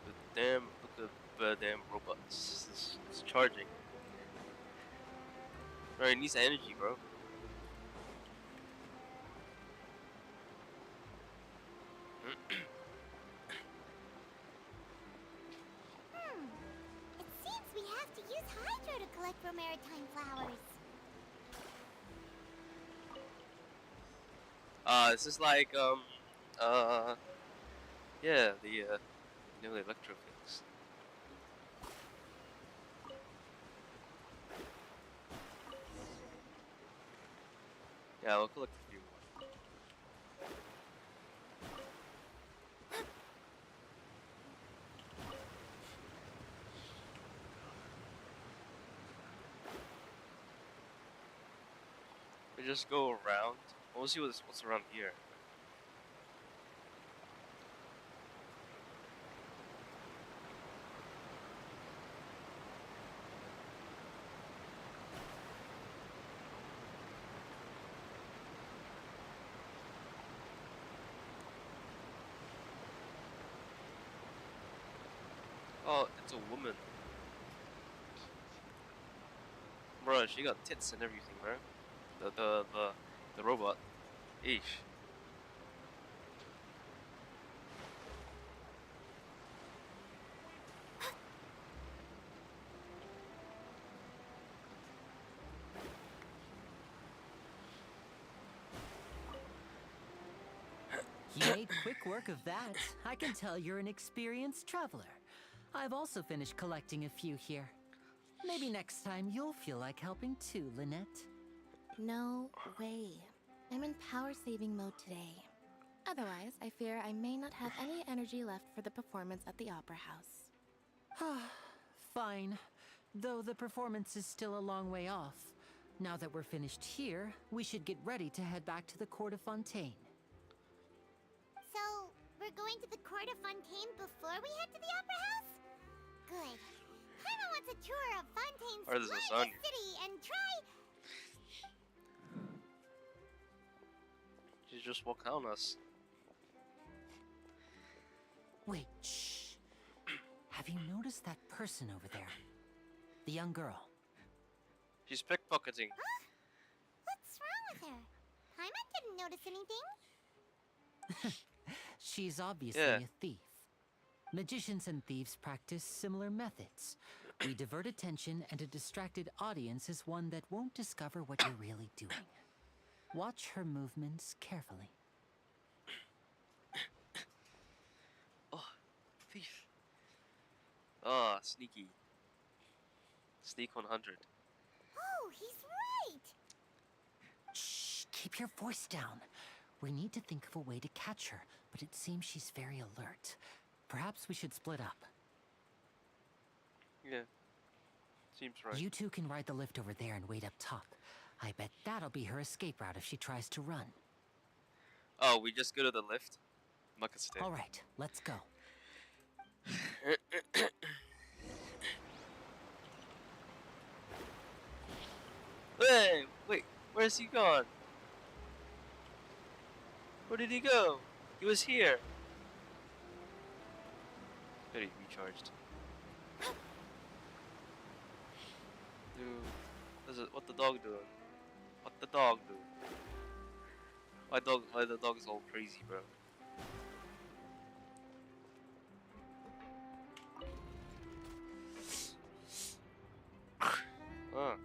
But damn, look at the damn robots. It's charging. Bro, it needs energy, bro.
It seems we have to use Hydro to collect Romaritime flowers.
This is like, yeah, the, you know, the electro things. Yeah, we'll collect a few more. We just go around. We'll see what's around here. Oh, it's a woman. Bro, she got tits and everything, bro. The robot. Eesh.
You made quick work of that. I can tell you're an experienced traveler. I've also finished collecting a few here. Maybe next time you'll feel like helping too, Lynette.
No way. I'm in power saving mode today. Otherwise, I fear I may not have any energy left for the performance at the Opera House.
Fine. Though the performance is still a long way off. Now that we're finished here, we should get ready to head back to the Court of Fontaine.
So, we're going to the Court of Fontaine before we head to the Opera House? Good. Paimon wants a tour of Fontaine's
Or there's a
largest
sun.
city and try...
She just walked on us.
Wait, shh. Have you noticed that person over there? The young girl.
She's pickpocketing.
Huh? What's wrong with her? Paimon didn't notice anything.
She's obviously
Yeah.
a thief. Magicians and thieves practice similar methods. We divert attention, and a distracted audience is one that won't discover what you're really doing. Watch her movements carefully.
Oh, thief. Ah, sneaky. Sneak 100.
Oh, he's right!
Shh, keep your voice down. We need to think of a way to catch her, but it seems she's very alert. Perhaps we should split up.
Yeah. Seems right.
You two can ride the lift over there and wait up top. I bet that'll be her escape route if she tries to run.
Oh, we just go to the lift? I'm not gonna stay.
All right, let's go.
Hey, wait, where's he gone? Where did he go? He was here. But he recharged. Dude, what the dog doing? What the dog do? Why the dog is all crazy, bro? Huh.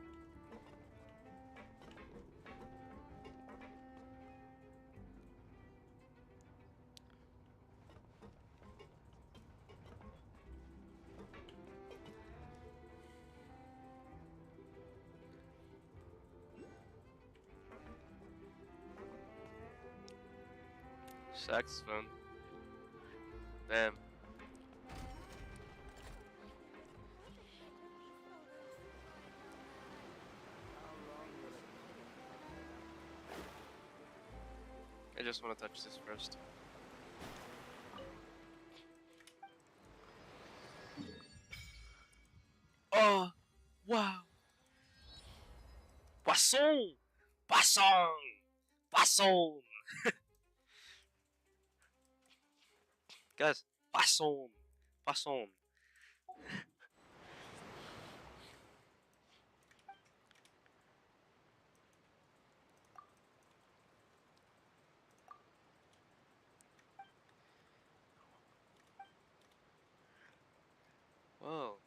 Saxophone. Damn. I just want to touch this first. Oh, wow. Poisson! Poisson! Poisson! Guys, poisson! Poisson! Whoa.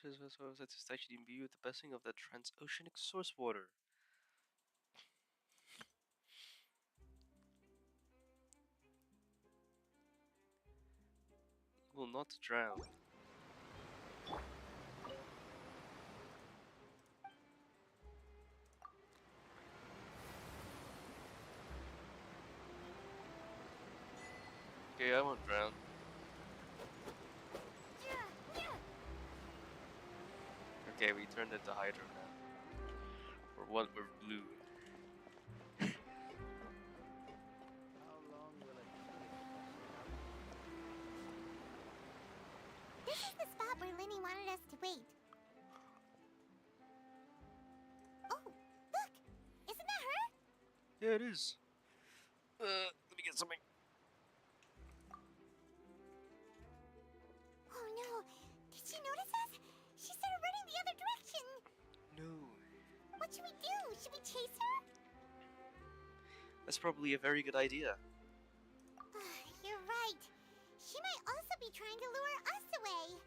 This was to actually imbue with the blessing of the transoceanic source water. You will not drown. Okay, I won't drown. Okay, we turned into Hydro now. We're blue.
This is the spot where Linny wanted us to wait.
Yeah, it is. Let me get something.
Oh no! Did she notice us? She started running the other direction!
No.
What should we do? Should we chase her?
That's probably a very good idea.
You're right. She might also be trying to lure us away.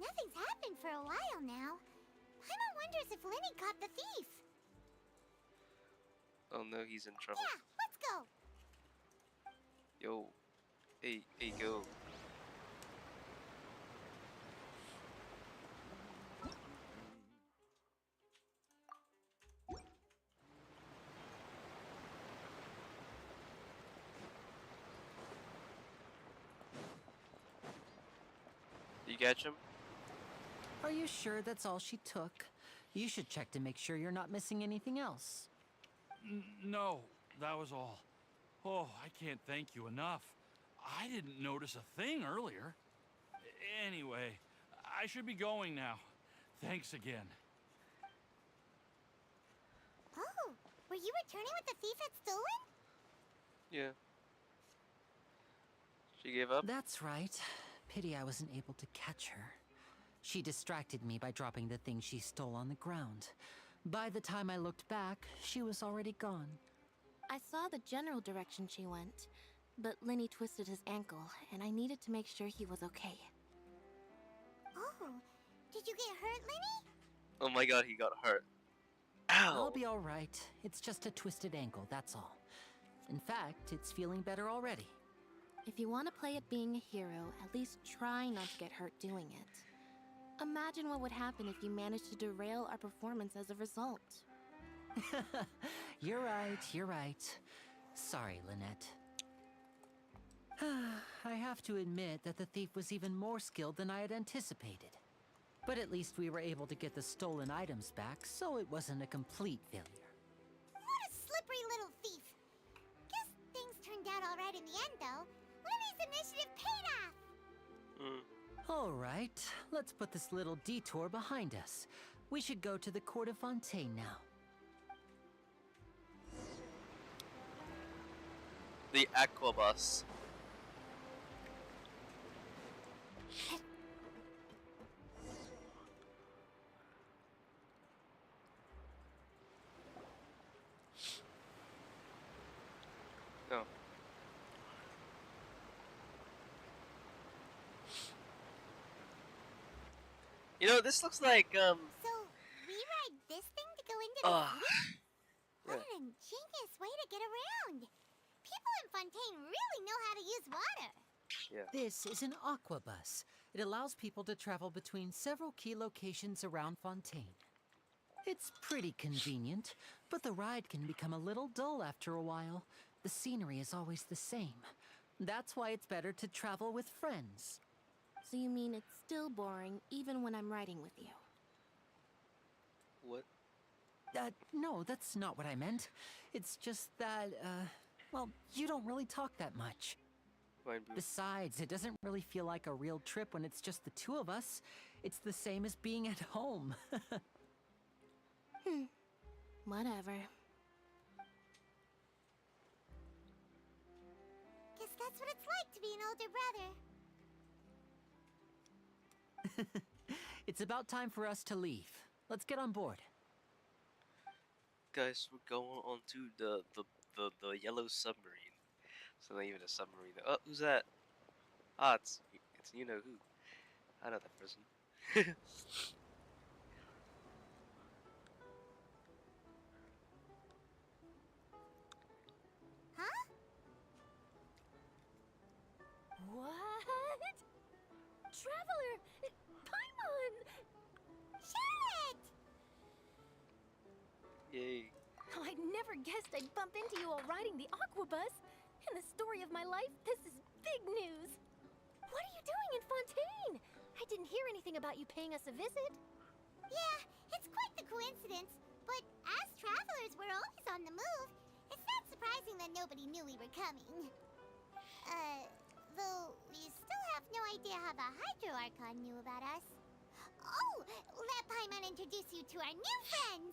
Nothing's happened for a while now. Paimon wonders if Lenny caught the thief.
Oh no, he's in trouble.
Yeah, let's go.
Yo. Hey, go. You catch him?
Are you sure that's all she took? You should check to make sure you're not missing anything else.
No, that was all. Oh, I can't thank you enough. I didn't notice a thing earlier. Anyway, I should be going now. Thanks again.
Oh, were you returning what the thief had stolen?
Yeah. She gave up?
That's right. Pity I wasn't able to catch her. She distracted me by dropping the thing she stole on the ground. By the time I looked back, she was already gone.
I saw the general direction she went, but Lenny twisted his ankle, and I needed to make sure he was okay.
Oh, did you get hurt, Lenny?
Oh my god, he got hurt. Ow!
I'll be alright. It's just a twisted ankle, that's all. In fact, it's feeling better already.
If you want to play at being a hero, at least try not to get hurt doing it. Imagine what would happen if you managed to derail our performance as a result.
You're right. Sorry, Lynette. I have to admit that the thief was even more skilled than I had anticipated. But at least we were able to get the stolen items back, so it wasn't a complete failure.
What a slippery little thief. Guess things turned out all right in the end, though. Lenny's initiative paid off.
All right, let's put this little detour behind us. We should go to the Court of Fontaine now.
The Aquabus. Oh. You know, this looks like,
So, we ride this thing to go into the city? What
yeah.
an ingenious way to get around. People in Fontaine really know how to use water.
Yeah.
This is an aquabus. It allows people to travel between several key locations around Fontaine. It's pretty convenient, but the ride can become a little dull after a while. The scenery is always the same. That's why it's better to travel with friends.
So you mean it's still boring even when I'm riding with you?
What?
No, that's not what I meant. It's just that, well, you don't really talk that much.
Fine, boo.
Besides, it doesn't really feel like a real trip when it's just the two of us. It's the same as being at home.
Whatever.
Guess that's what it's like to be an older brother.
It's about time for us to leave. Let's get on board.
Guys, we're going on to the yellow submarine. It's not even a submarine. Oh, who's that? Ah, it's you know who. I know that person.
Huh?
What? Traveler! Paimon!
Charlotte!
Yay.
Oh, I'd never guessed I'd bump into you while riding the Aquabus. In the story of my life, this is big news. What are you doing in Fontaine? I didn't hear anything about you paying us a visit.
Yeah, it's quite the coincidence. But as travelers, we're always on the move. It's not surprising that nobody knew we were coming. Though we still have no idea how the Hydro Archon knew about us. Oh, that Paimon introduce you to our new friends.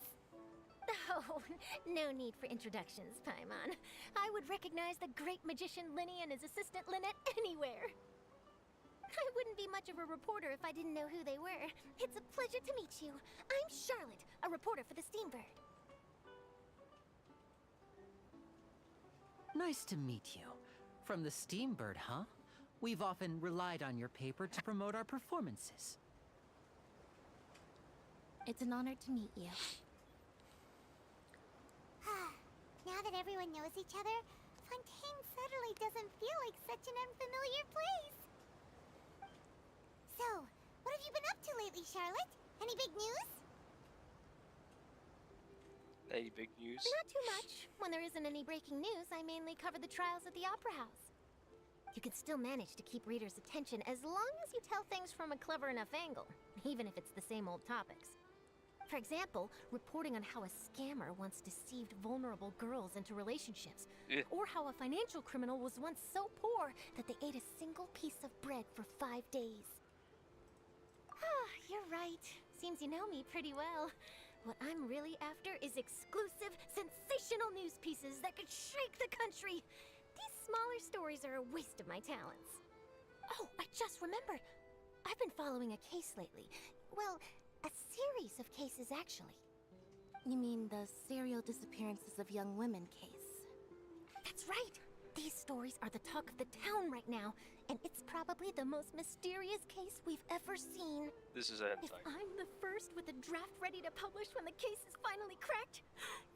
Oh, no need for introductions, Paimon. I would recognize the great magician Linny and his assistant Lynette anywhere. I wouldn't be much of a reporter if I didn't know who they were. It's a pleasure to meet you. I'm Charlotte, a reporter for the Steambird.
Nice to meet you. From the Steambird, huh? We've often relied on your paper to promote our performances.
It's an honor to meet you.
Now that everyone knows each other, Fontaine suddenly doesn't feel like such an unfamiliar place. So, what have you been up to lately, Charlotte? Any big news?
Any big news?
Not too much. When there isn't any breaking news, I mainly cover the trials at the Opera House. You can still manage to keep readers' attention as long as you tell things from a clever enough angle, even if it's the same old topics. For example, reporting on how a scammer once deceived vulnerable girls into relationships, or how a financial criminal was once so poor that they ate a single piece of bread for 5 days. Ah, you're right. Seems you know me pretty well. What I'm really after is exclusive, sensational news pieces that could shake the country. These smaller stories are a waste of my talents. Oh, I just remembered. I've been following a case lately. Well, a series of cases, actually.
You mean the serial disappearances of young women case?
That's right. These stories are the talk of the town right now, and it's probably the most mysterious case we've ever seen.
This is an
If
time.
I'm the first with a draft ready to publish when the case is finally cracked,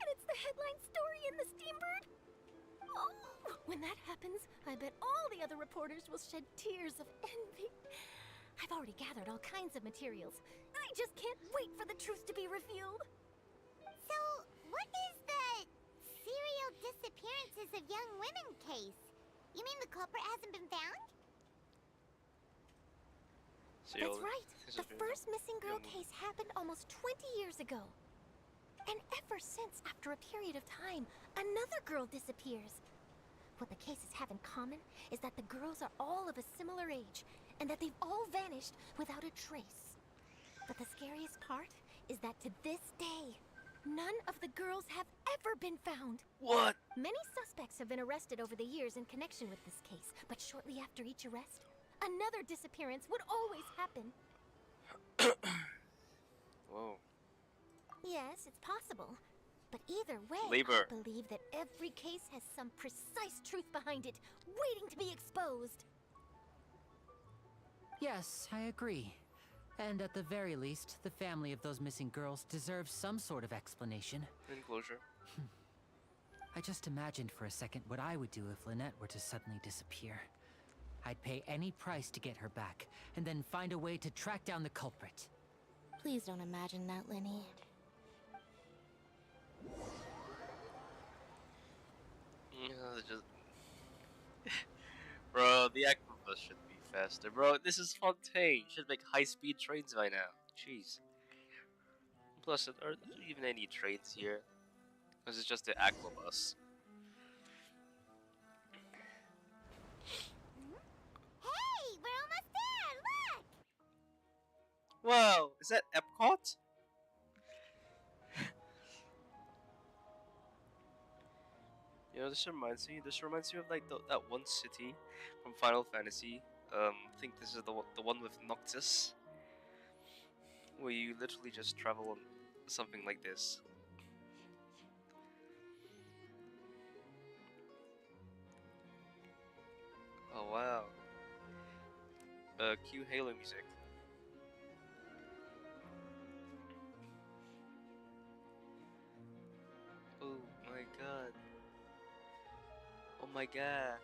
and it's the headline story in the Steambird, oh, when that happens, I bet all the other reporters will shed tears of envy. I've already gathered all kinds of materials. I just can't wait for the truth to be revealed.
So, what is the serial disappearances of young women case? You mean the culprit hasn't been found?
That's right. The first missing girl case happened almost 20 years ago. And ever since, after a period of time, another girl disappears. What the cases have in common is that the girls are all of a similar age, and that they've all vanished without a trace. But the scariest part is that to this day, none of the girls have ever been found.
What?
Many suspects have been arrested over the years in connection with this case, but shortly after each arrest, another disappearance would always happen.
Whoa.
Yes, it's possible. But either way,
Labor.
I believe that every case has some precise truth behind it, waiting to be exposed.
Yes, I agree. And at the very least, the family of those missing girls deserves some sort of explanation.
Enclosure.
I just imagined for a second what I would do if Lynette were to suddenly disappear. I'd pay any price to get her back, and then find a way to track down the culprit.
Please don't imagine that, Linny.
Just... Bro, the Aquabus should be faster. Bro, this is Fontaine. Should make high-speed trains by now. Jeez. Plus, are there even any trains here? This is just the Aquabus.
Hey, we're almost there, look!
Whoa, is that Epcot? You know, this reminds me of like that one city from Final Fantasy. I think this is the one with Noctis, where you literally just travel on something like this. Oh wow. Cue Halo music. Oh my god. Oh my god.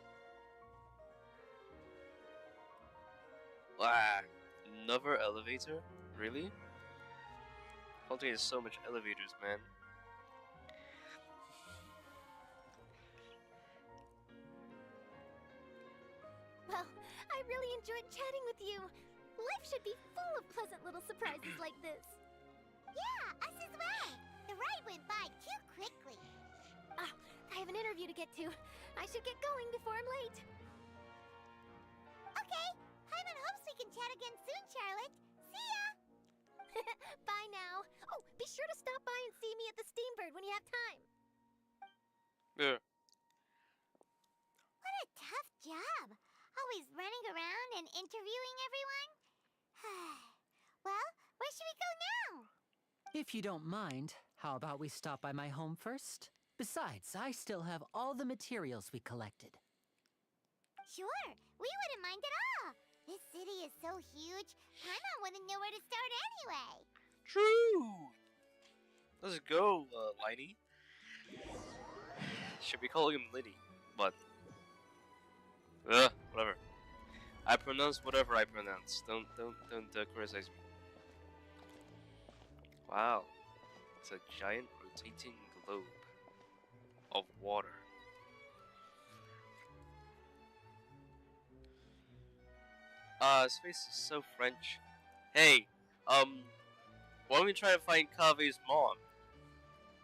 Wow. Another elevator? Really? Fontaine has so much elevators, man.
Well, I really enjoyed chatting with you. Life should be full of pleasant little surprises like this.
Yeah, us as well. The ride went by too quickly.
Ah, I have an interview to get to. I should get going before I'm late.
Okay, Paimon hopes we can chat again soon, Charlotte. See ya!
Bye now. sure to stop by and see me at the Steambird when you have time.
Yeah.
What a tough job. Always running around and interviewing everyone. Well, where should we go now?
If you don't mind, how about we stop by my home first? Besides, I still have all the materials we collected.
Sure, we wouldn't mind at all. This city is so huge, Paimon wouldn't know where to start anyway.
True. Let's go, Liney. Should be calling him Liddy, but whatever. I pronounce whatever I pronounce. Don't criticize me. Wow, it's a giant rotating globe of water. His face is so French. Hey, why don't we try to find Kave's mom?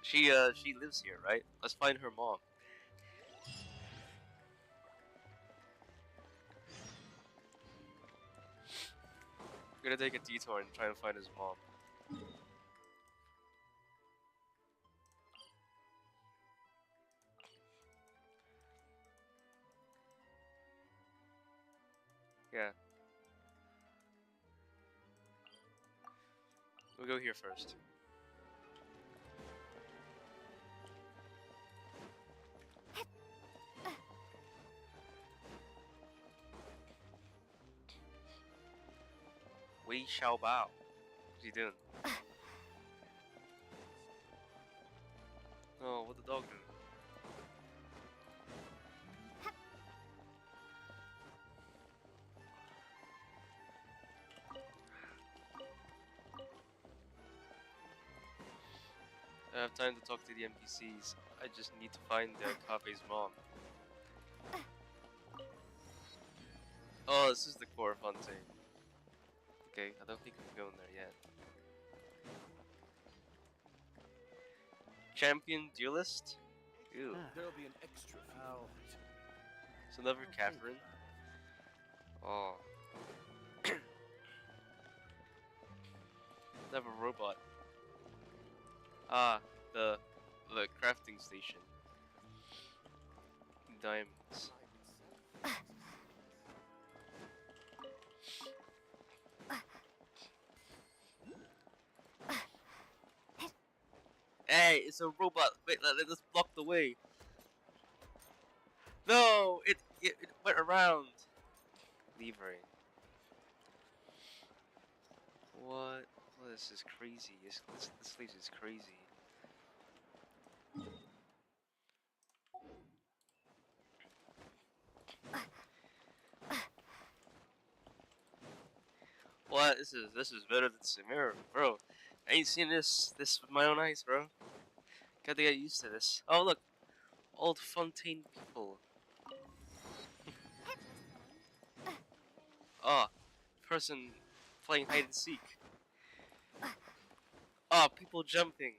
She lives here, right? Let's find her mom. We're gonna take a detour and try to find his mom. Yeah. We'll go here first. Wei Xiao Bao. What's he doing? Oh, what the dog doing? I have time to talk to the NPCs. I just need to find Kafe's mom. Oh, this is the core Fontaine. Okay, I don't think we've gone there yet. Champion duelist? Ew.
There'll be an extra fee.
It's another Catherine. Oh. Another robot. Ah, the crafting station. Diamonds. Hey, it's a robot. Wait, let us block the way. No, it went around. Lever. What? Oh, this is crazy. This place is crazy. What? This is better than Samira, bro. I ain't seen this with my own eyes, bro. Gotta get used to this. Oh look, old Fontaine people. Oh, person playing hide and seek. Oh, people jumping.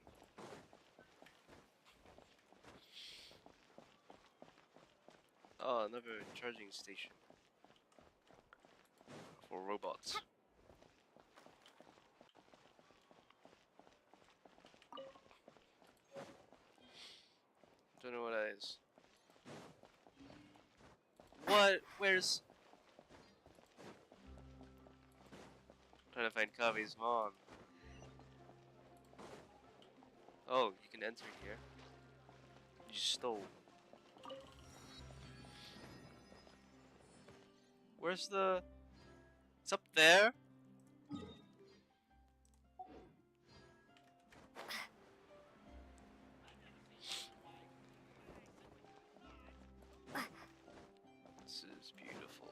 Oh, another charging station for robots. Don't know what that is. What? Where's? Trying to find Kave's mom. Oh, you can enter here. You stole. Where's the? It's up there. This is beautiful.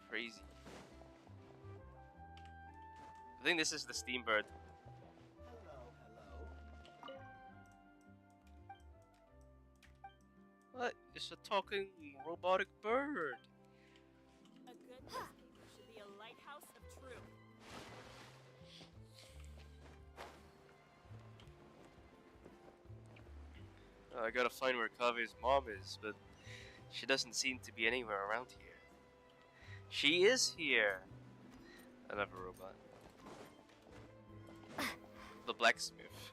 Crazy. I think this is the Steambird. What? It's a talking robotic bird.
A good newspaper should be a lighthouse of truth.
I gotta find where Kave's mom is, but she doesn't seem to be anywhere around here. She is here! Another robot. The blacksmith.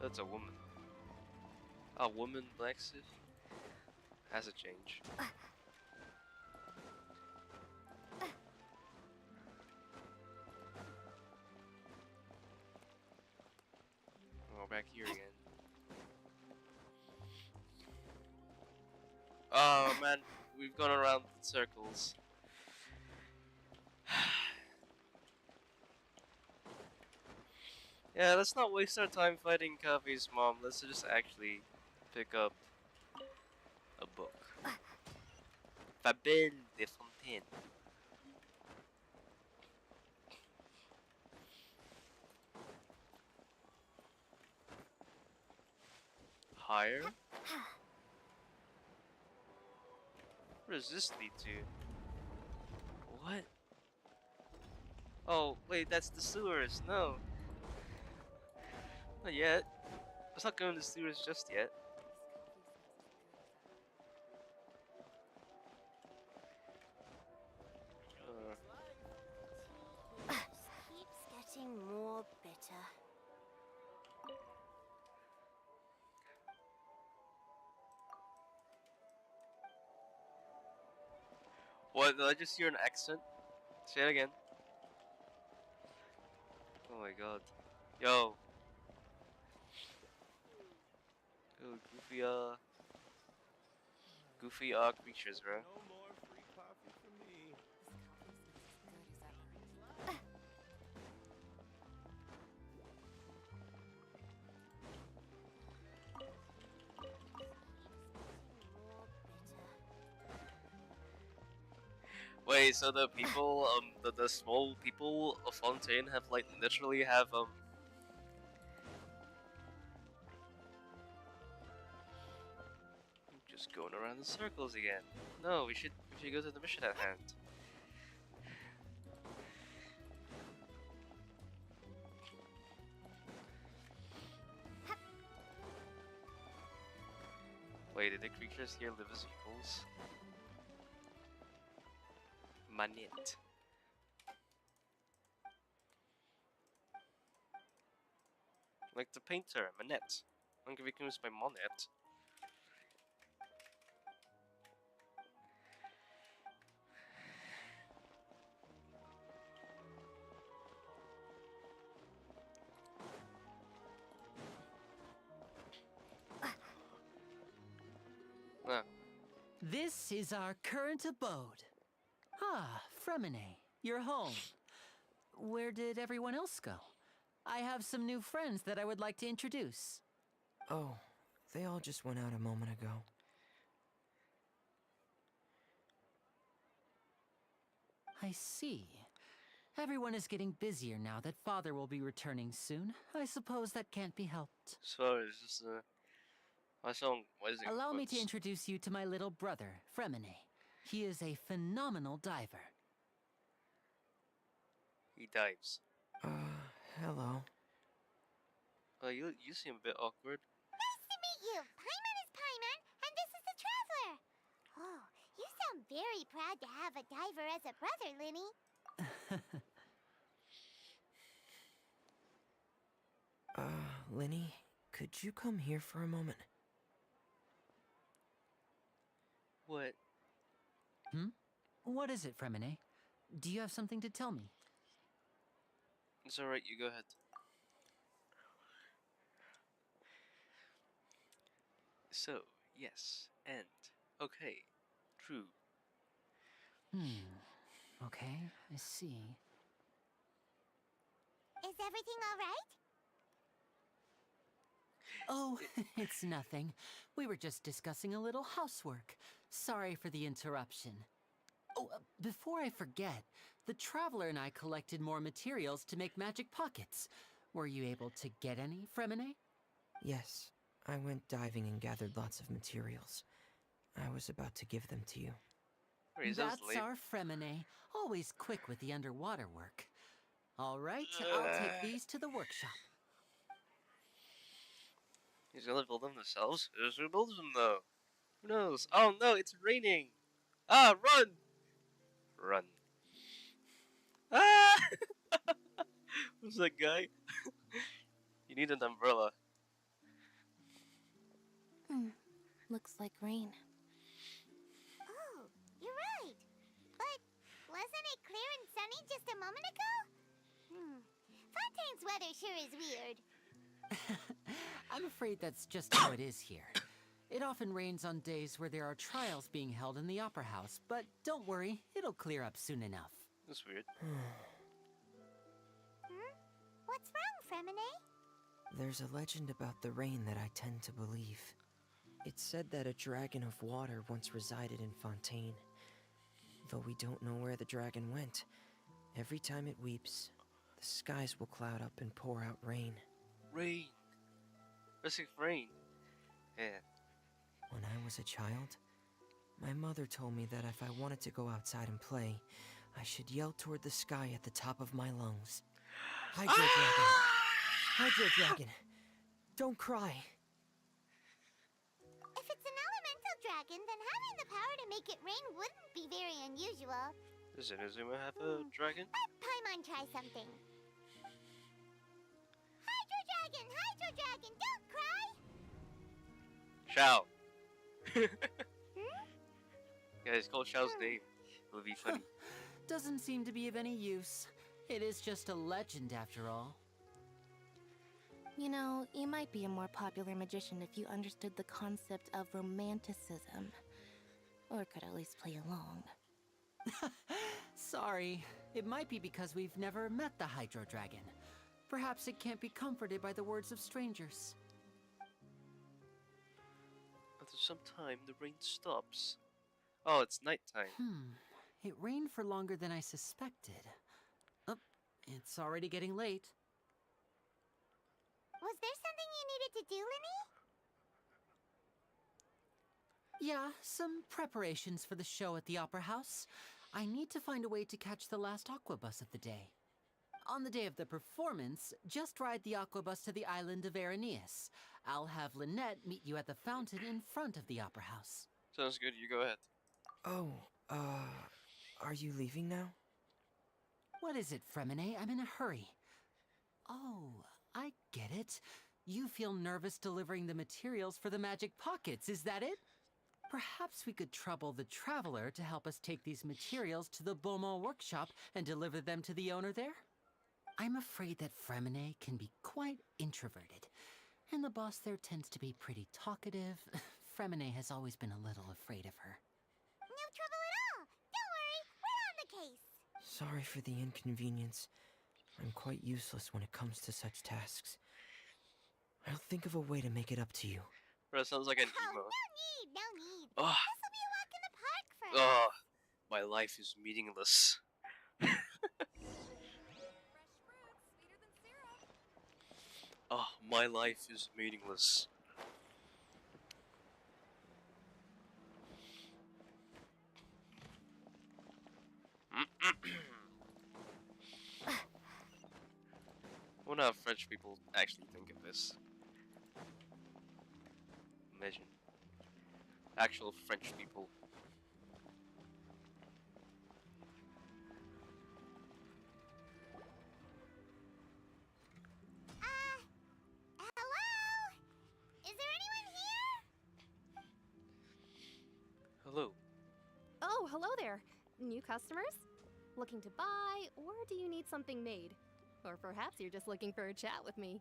That's a woman. A woman blacksmith? Has a change. Oh, back here again. Oh man, we've gone around in circles. Yeah, let's not waste our time fighting Kavi's mom. Let's just actually pick up a book. Fabel de Fontaine. Higher? Where does this lead to? What? Oh, wait, that's the sewers. No. Not yet. Let's not go in the sewers just yet.
Keeps getting more bitter.
What? Did I just hear an accent? Say it again. Oh my god. Yo. Yo, goofy creatures, bro.
No more free coffee for me.
Wait, so the people, the small people of Fontaine have, like, literally have, just going around in circles again. No, we should go to the mission at hand. Wait, did the creatures here live as equals? Manette. Like the painter, Manette. I'm gonna be confused by Monette.
This is our current abode. Ah, Fremine, you're home. Where did everyone else go? I have some new friends that I would like to introduce.
Oh, they all just went out a moment ago.
I see. Everyone is getting busier now that Father will be returning soon. I suppose that can't be helped.
So it's just my song. What is it?
Allow me to introduce you to my little brother, Fremine. He is a phenomenal diver.
He dives.
Hello.
You seem a bit awkward.
Nice to meet you. Paimon is Paimon, and this is the Traveler. Oh, you sound very proud to have a diver as a brother, Linny.
Linny, could you come here for a moment?
What?
What is it, Fremine? Do you have something to tell me?
It's alright, you go ahead. So, yes, and, okay, true.
Okay, I see.
Is everything all right?
Oh, it's nothing. We were just discussing a little housework. Sorry for the interruption. Oh, before I forget, the Traveler and I collected more materials to make magic pockets. Were you able to get any, Fremine?
Yes, I went diving and gathered lots of materials. I was about to give them to you.
That's our Fremine, always quick with the underwater work. All right, I'll take these to the workshop.
He's gonna build them themselves? Who builds them though? Who knows? Oh no, it's raining! Ah, run! Run. Ah! Who's that guy? You need an umbrella.
Looks like rain.
Oh, you're right. But wasn't it clear and sunny just a moment ago? Fontaine's weather sure is weird.
I'm afraid that's just how it is here. It often rains on days where there are trials being held in the Opera House, but don't worry, it'll clear up soon enough.
That's weird.
What's wrong, Fremine?
There's a legend about the rain that I tend to believe. It's said that a dragon of water once resided in Fontaine. Though we don't know where the dragon went, every time it weeps, the skies will cloud up and pour out rain.
Rain. Basic rain. Yeah.
When I was a child, my mother told me that if I wanted to go outside and play, I should yell toward the sky at the top of my lungs. Hydro Dragon! Hydro Dragon! Don't cry!
If it's an elemental dragon, then having the power to make it rain wouldn't be very unusual.
Does Inazuma have a dragon?
Let Paimon try something. Hydro Dragon, don't cry!
Shao. Yeah, it's called Shao's name. It would be funny.
Doesn't seem to be of any use. It is just a legend after all.
You know, you might be a more popular magician if you understood the concept of romanticism. Or could at least play along.
Sorry, it might be because we've never met the Hydro Dragon. Perhaps it can't be comforted by the words of strangers.
After some time, the rain stops. Oh, it's nighttime.
It rained for longer than I suspected. Oh, it's already getting late.
Was there something you needed to do, Linny?
Yeah, some preparations for the show at the Opera House. I need to find a way to catch the last aqua bus of the day. On the day of the performance, just ride the aqua bus to the island of Araneus. I'll have Lynette meet you at the fountain in front of the Opera House.
Sounds good, you go ahead.
Oh, are you leaving now?
What is it, Fremine? I'm in a hurry. Oh, I get it. You feel nervous delivering the materials for the magic pockets, is that it? Perhaps we could trouble the Traveler to help us take these materials to the Beaumont workshop and deliver them to the owner there? I'm afraid that Fremine can be quite introverted, and the boss there tends to be pretty talkative. Fremine has always been a little afraid of her.
No trouble at all. Don't worry, we're on the case.
Sorry for the inconvenience. I'm quite useless when it comes to such tasks. I'll think of a way to make it up to you.
Bro, sounds like an
Oh,
emo.
no need.
Oh,
This'll be a walk in the park for us.
oh, my life is meaningless. Oh, my life is meaningless. I wonder how French people actually think of this. Imagine. Actual French people.
Hello? Is there anyone here?
Hello.
Oh, hello there. New customers? Looking to buy, or do you need something made? Or perhaps you're just looking for a chat with me.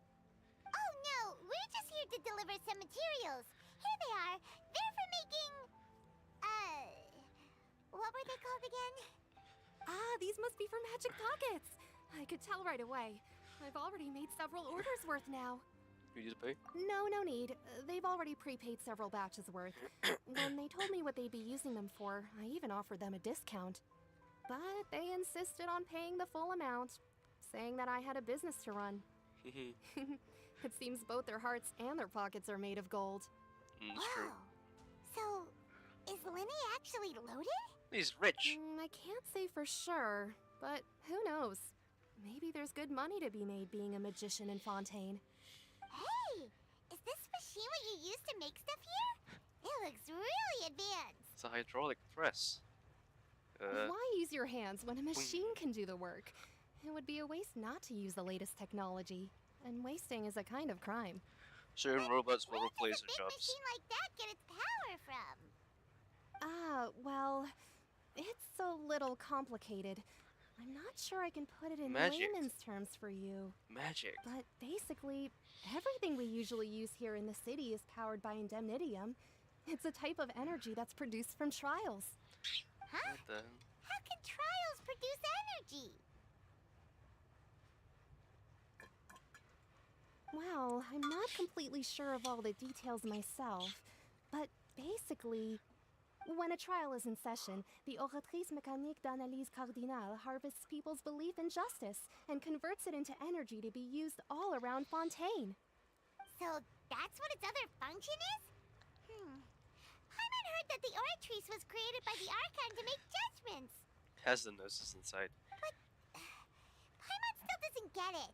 Oh no, we're just here to deliver some materials. Here they are. They're for making... what were they called again?
Ah, these must be for magic pockets. I could tell right away. I've already made several orders worth now.
You need to pay?
No need. They've already prepaid several batches worth. When they told me what they'd be using them for, I even offered them a discount. But they insisted on paying the full amount, saying that I had a business to run. It seems both their hearts and their pockets are made of gold.
It's true.
So, is Linny actually loaded?
He's rich.
I can't say for sure, but who knows? Maybe there's good money to be made being a magician in Fontaine.
Hey, is this machine what you use to make stuff here? It looks really advanced.
It's a hydraulic press.
Why use your hands when a machine can do the work? It would be a waste not to use the latest technology, and wasting is a kind of crime.
Certain robots will replace
Big
their jobs.
machine like that get its power from?
Well, it's a little complicated. I'm not sure I can put it in
Magic.
layman's terms for you.
Magic.
But basically, everything we usually use here in the city is powered by indemnitium. It's a type of energy that's produced from trials.
Huh?
What the?
How can trials produce energy?
Well, I'm not completely sure of all the details myself, but basically, when a trial is in session, the Oratrice Mécanique d'Analyse Cardinale harvests people's belief in justice and converts it into energy to be used all around Fontaine.
So that's what its other function is? Paimon heard that the Oratrice was created by the Archon to make judgments.
Has the gnosis inside.
But Paimon still doesn't get it.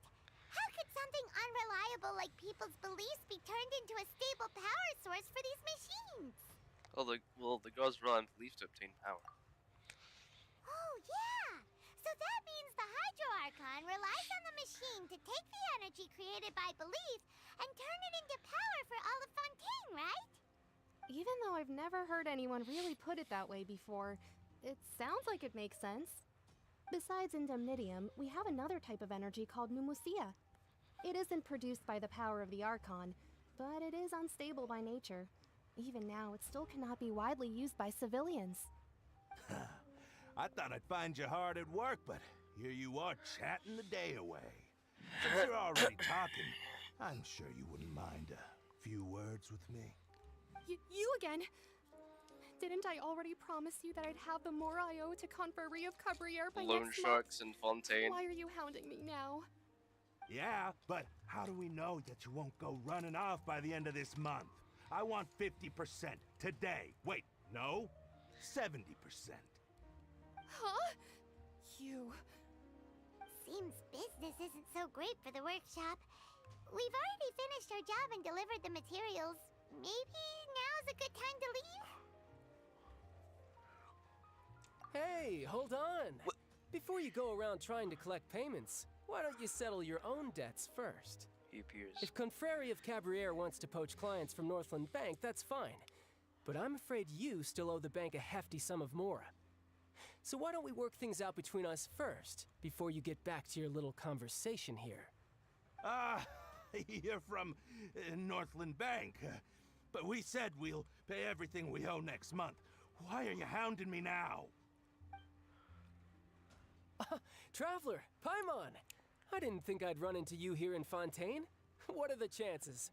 How could something unreliable like people's beliefs be turned into a stable power source for these machines?
Well, the gods rely on belief to obtain power.
Oh, yeah! So that means the Hydro Archon relies on the machine to take the energy created by belief and turn it into power for all of Fontaine, right?
Even though I've never heard anyone really put it that way before, it sounds like it makes sense. Besides indemnitium, we have another type of energy called pneumosia. It isn't produced by the power of the Archon, but it is unstable by nature. Even now, it still cannot be widely used by civilians.
I thought I'd find you hard at work, but here you are chatting the day away. Since you're already talking, I'm sure you wouldn't mind a few words with me.
You again? Didn't I already promise you that I'd have the more I owe to Conferee of Cabriere by
Loan
next
sharks and
month?
Fontaine.
Why are you hounding me now?
Yeah, but how do we know that you won't go running off by the end of this month? I want 50% today. Wait, no, 70%.
Huh? You...
Seems business isn't so great for the workshop. We've already finished our job and delivered the materials. Maybe now's a good time to leave?
Hey, hold on. Before you go around trying to collect payments, why don't you settle your own debts first?
He appears.
If Confrere of Cabriere wants to poach clients from Northland Bank, that's fine. But I'm afraid you still owe the bank a hefty sum of mora. So why don't we work things out between us first, before you get back to your little conversation here?
You're from Northland Bank. But we said we'll pay everything we owe next month. Why are you hounding me now?
Traveler, Paimon! I didn't think I'd run into you here in Fontaine. What are the chances?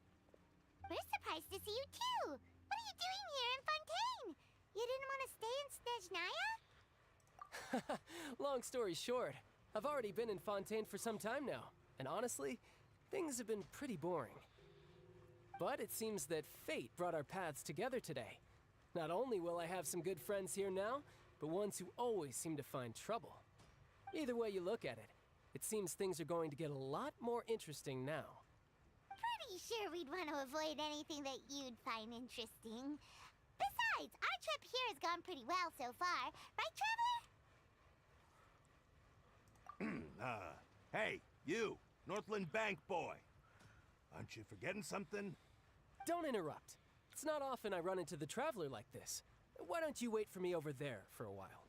We're surprised to see you too. What are you doing here in Fontaine? You didn't want to stay in Snezhnaya?
Long story short, I've already been in Fontaine for some time now, and honestly, things have been pretty boring. But it seems that fate brought our paths together today. Not only will I have some good friends here now, but ones who always seem to find trouble. Either way you look at it, it seems things are going to get a lot more interesting now.
Pretty sure we'd want to avoid anything that you'd find interesting. Besides, our trip here has gone pretty well so far. Right, Traveler?
Hey, you, Northland Bank boy. Aren't you forgetting something?
Don't interrupt. It's not often I run into the Traveler like this. Why don't you wait for me over there for a while?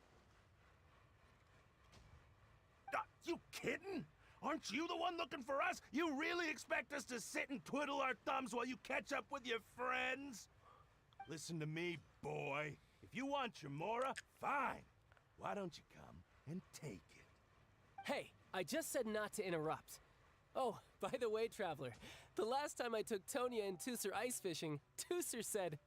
You kidding? Aren't you the one looking for us? You really expect us to sit and twiddle our thumbs while you catch up with your friends? Listen to me, boy. If you want your mora, fine. Why don't you come and take it?
Hey, I just said not to interrupt. Oh, by the way, Traveler, the last time I took Tonya and Tusser ice fishing, Tusser said...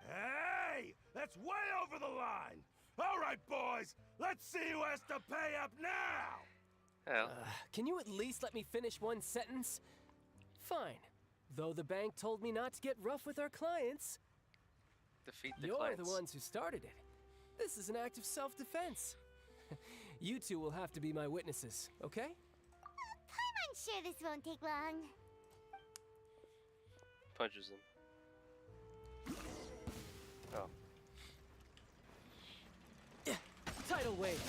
Hey! That's way over the line! All right, boys, let's see who has to pay up now!
Hell.
Can you at least let me finish one sentence? Fine. Though the bank told me not to get rough with our clients.
Defeat the
You're
clients.
the ones who started it. This is an act of self-defense. You two will have to be my witnesses, okay?
I'm sure this won't take long.
Punches him. Oh.
Tidal wave.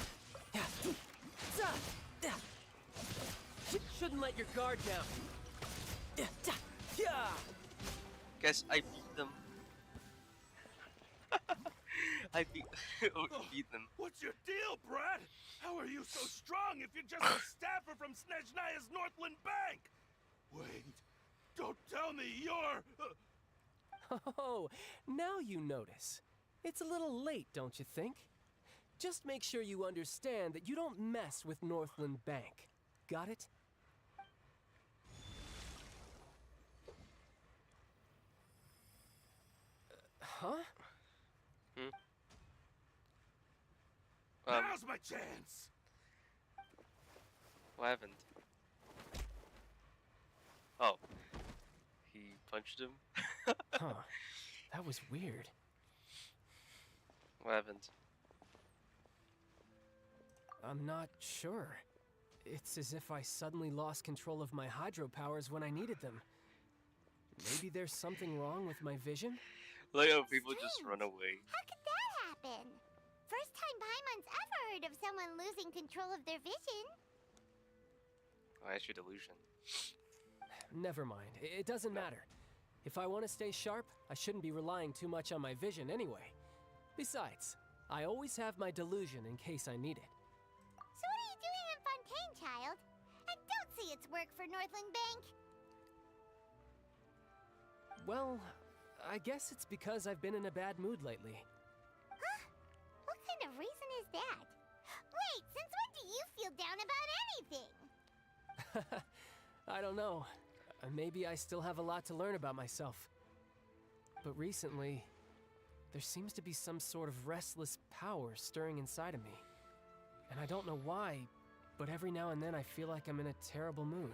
shouldn't let your guard down.
Guys, I beat them. I beat beat them.
What's your deal, Brad? How are you so strong if you're just a staffer from Snezhnaya's Northland Bank? Wait, don't tell me you're...
Oh, now you notice. It's a little late, don't you think? Just make sure you understand that you don't mess with Northland Bank. Got it? Huh?
Now's my chance!
What happened? Oh. He punched him?
Huh. That was weird.
What happened?
I'm not sure. It's as if I suddenly lost control of my hydro powers when I needed them. Maybe there's something wrong with my vision?
Like how people just run away.
How could that happen? First time Paimon's ever heard of someone losing control of their vision.
Oh, that's your delusion.
Never mind. It doesn't matter. If I want to stay sharp, I shouldn't be relying too much on my vision anyway. Besides, I always have my delusion in case I need it.
So what are you doing in Fontaine, child? And don't say it's work for Northland Bank.
Well, I guess it's because I've been in a bad mood lately.
Huh? What kind of reason is that? Wait, since when do you feel down about anything?
I don't know. Maybe I still have a lot to learn about myself. But recently, there seems to be some sort of restless power stirring inside of me. And I don't know why, but every now and then I feel like I'm in a terrible mood.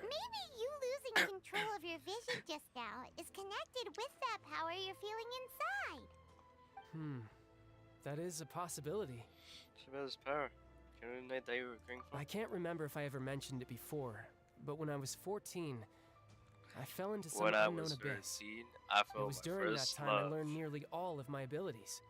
Maybe you losing control of your vision just now is connected with that power you're feeling inside.
That is a possibility.
Shiba's power. Can you remember that you were going for?
I can't remember if I ever mentioned it before, but when I was 14, I fell into some
When I
unknown
was
abyss.
13, I
It
felt
was
my
during that
first
time I
love.
learned nearly all of my abilities.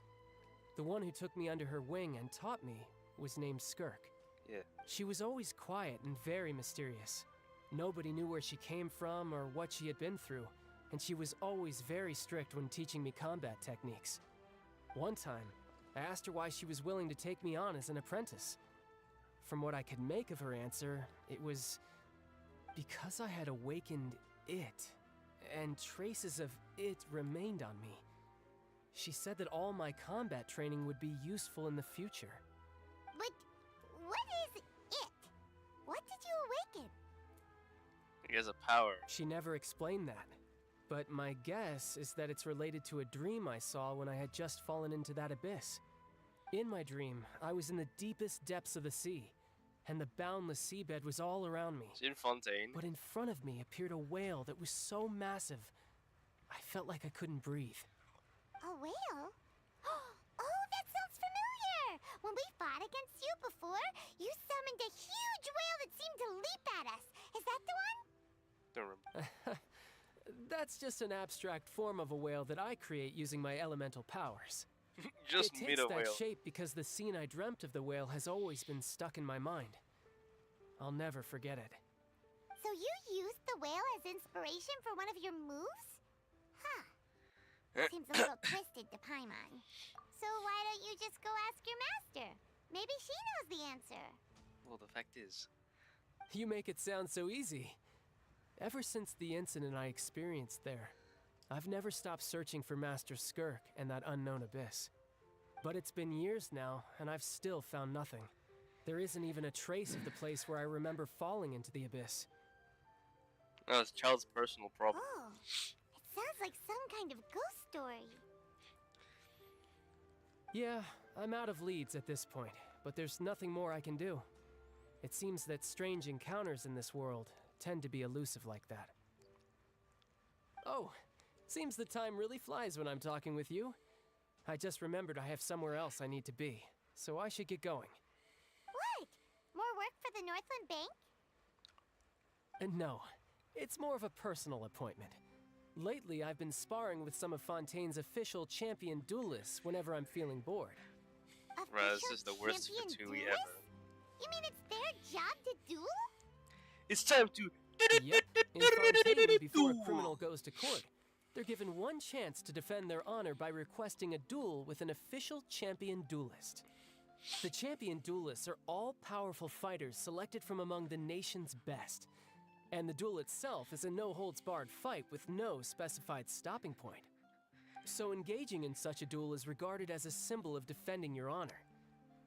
The one who took me under her wing and taught me was named Skirk.
Yeah.
She was always quiet and very mysterious. Nobody knew where she came from or what she had been through, and she was always very strict when teaching me combat techniques. One time, I asked her why she was willing to take me on as an apprentice. From what I could make of her answer, it was because I had awakened it, and traces of it remained on me. She said that all my combat training would be useful in the future.
But what is it? What did you awaken?
He has a power.
She never explained that, but my guess is that it's related to a dream I saw when I had just fallen into that abyss. In my dream, I was in the deepest depths of the sea, and the boundless seabed was all around me.
It's in Fontaine.
But in front of me appeared a whale that was so massive, I felt like I couldn't breathe.
A whale? Oh, that sounds familiar! When we fought against you before, you summoned a huge whale that seemed to leap at us. Is that the one?
Don't remember.
That's just an abstract form of a whale that I create using my elemental powers.
Just
it
meet
takes
a
that
whale.
shape because the scene I dreamt of the whale has always been stuck in my mind. I'll never forget it.
So you used the whale as inspiration for one of your moves? Huh. Seems a little twisted to Paimon. So why don't you just go ask your master? Maybe she knows the answer.
Well, the fact is,
You make it sound so easy. Ever since the incident I experienced there, I've never stopped searching for Master Skirk and that unknown abyss. But it's been years now, and I've still found nothing. There isn't even a trace of the place where I remember falling into the abyss.
no, it's child's personal problem.
Oh, it sounds like some kind of ghost story.
Yeah, I'm out of leads at this point, but there's nothing more I can do. It seems that strange encounters in this world tend to be elusive like that. Oh, seems the time really flies when I'm talking with you. I just remembered I have somewhere else I need to be, so I should get going.
What? More work for the Northland Bank?
No, it's more of a personal appointment. Lately, I've been sparring with some of Fontaine's official champion duelists whenever I'm feeling bored.
Right, this is the worst
Champion
Fatui
duelist?
ever.
You mean it's their job to duel?
It's time to.
Yep. In Fontaine, before a criminal goes to court, they're given one chance to defend their honor by requesting a duel with an official champion duelist. The champion duelists are all-powerful fighters selected from among the nation's best. And the duel itself is a no-holds-barred fight with no specified stopping point. So engaging in such a duel is regarded as a symbol of defending your honor.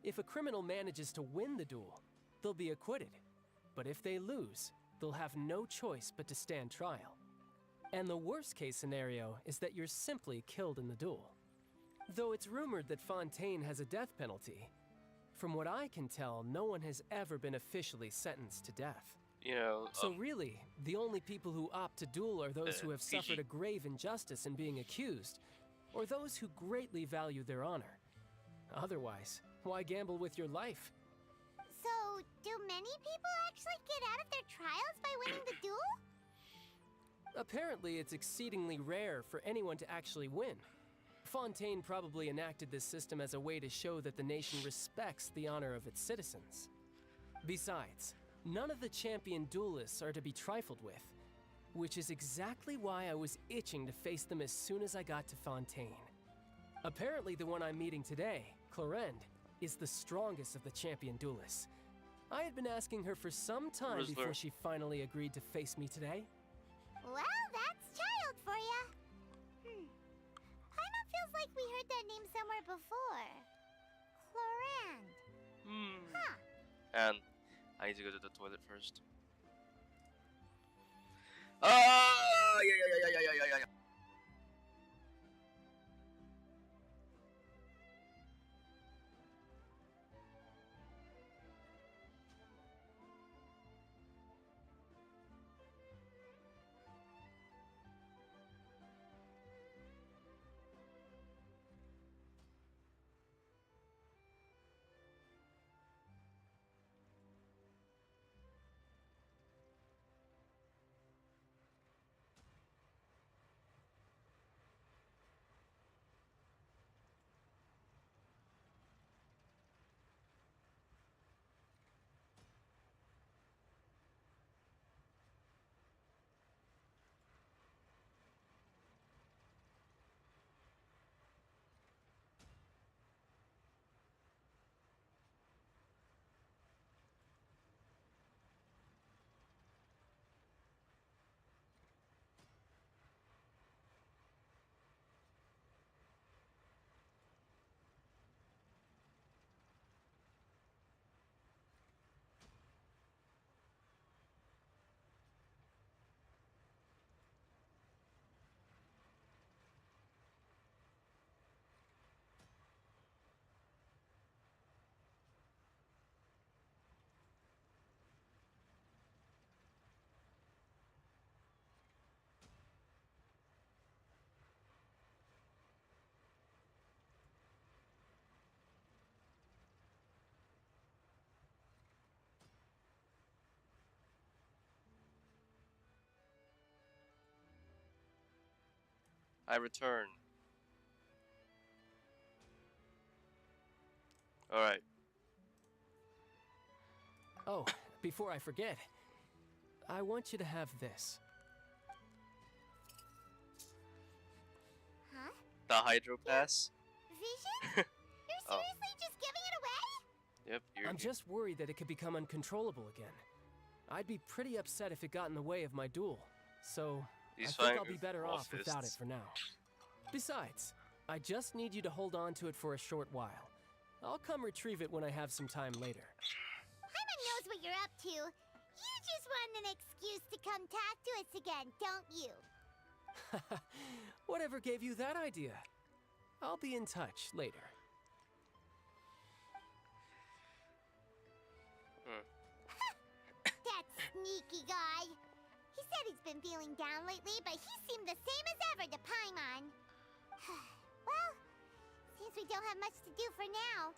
If a criminal manages to win the duel, they'll be acquitted. But if they lose, they'll have no choice but to stand trial. And the worst-case scenario is that you're simply killed in the duel. Though it's rumored that Fontaine has a death penalty, from what I can tell, no one has ever been officially sentenced to death.
You know.
So really, the only people who opt to duel are those who have suffered a grave injustice in being accused, or those who greatly value their honor. Otherwise, why gamble with your life?
So, do many people actually get out of their trials by winning the duel?
Apparently, it's exceedingly rare for anyone to actually win. Fontaine probably enacted this system as a way to show that the nation respects the honor of its citizens. Besides, none of the champion duelists are to be trifled with, which is exactly why I was itching to face them as soon as I got to Fontaine. Apparently, the one I'm meeting today, Clorinde, is the strongest of the champion duelists. I had been asking her for some time before she finally agreed to face me today.
Well, that's child for ya. Paimon feels like we heard that name somewhere before. Clorinde. Huh.
And I need to go to the toilet first. Yeah. I return. Alright.
Oh, before I forget, I want you to have this.
Huh?
The Hydro Pass?
Vision? You're seriously just giving it away?
Yep,
I'm just worried that it could become uncontrollable again. I'd be pretty upset if it got in the way of my duel, so I think I'll be better off without it for now. Besides, I just need you to hold on to it for a short while. I'll come retrieve it when I have some time later.
Paimon knows what you're up to. You just want an excuse to come talk to us again, don't you?
Whatever gave you that idea? I'll be in touch later.
That sneaky guy. He said he's been feeling down lately, but he seemed the same as ever to Paimon. Well, since we don't have much to do for now,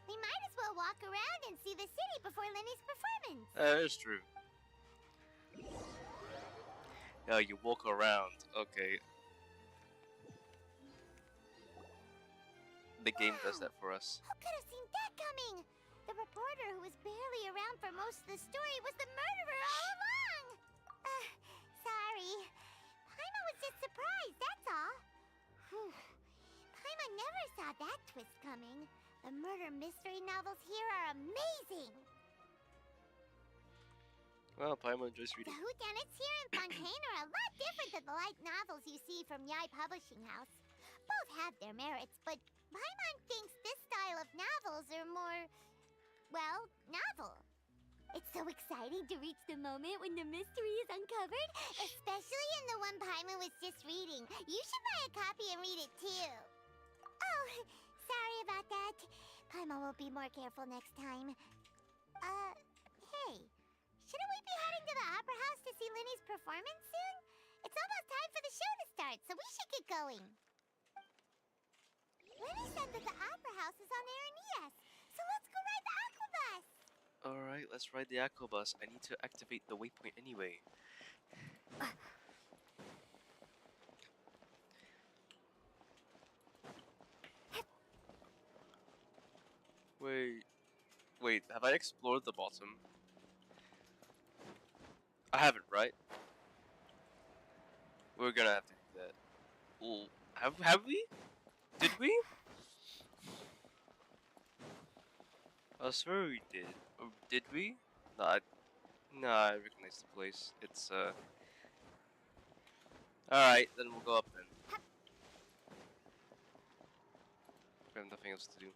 we might as well walk around and see the city before Lenny's performance.
That is true. Yeah, you walk around. Okay. The game does that for us.
Who could have seen that coming? The reporter who was barely around for most of the story was the murderer all along! Sorry. Paimon was just surprised, that's all. Whew. Paimon never saw that twist coming. The murder mystery novels here are amazing!
Well, Paimon enjoys
The
reading.
whodunits here in Fontaine are a lot different than the light novels you see from Yai Publishing House. Both have their merits, but Paimon thinks this style of novels are more, well, novel. It's so exciting to reach the moment when the mystery is uncovered, especially in the one Paimon was just reading. You should buy a copy and read it too. Oh, sorry about that. Paimon will be more careful next time. Hey. Shouldn't we be heading to the Opera House to see Linny's performance soon? It's almost time for the show to start, so we should get going. Linny said that the Opera House is on air in ES, so let's go ride the Aqua Bus.
Alright, let's ride the Aqua Bus. I need to activate the waypoint anyway. Wait, have I explored the bottom? I haven't, right? We're gonna have to do that. Ooh, have we? Did we? I swear we did. Or did we? Nah, I recognize the place. It's Alright, then we'll go up then. We have nothing else to do.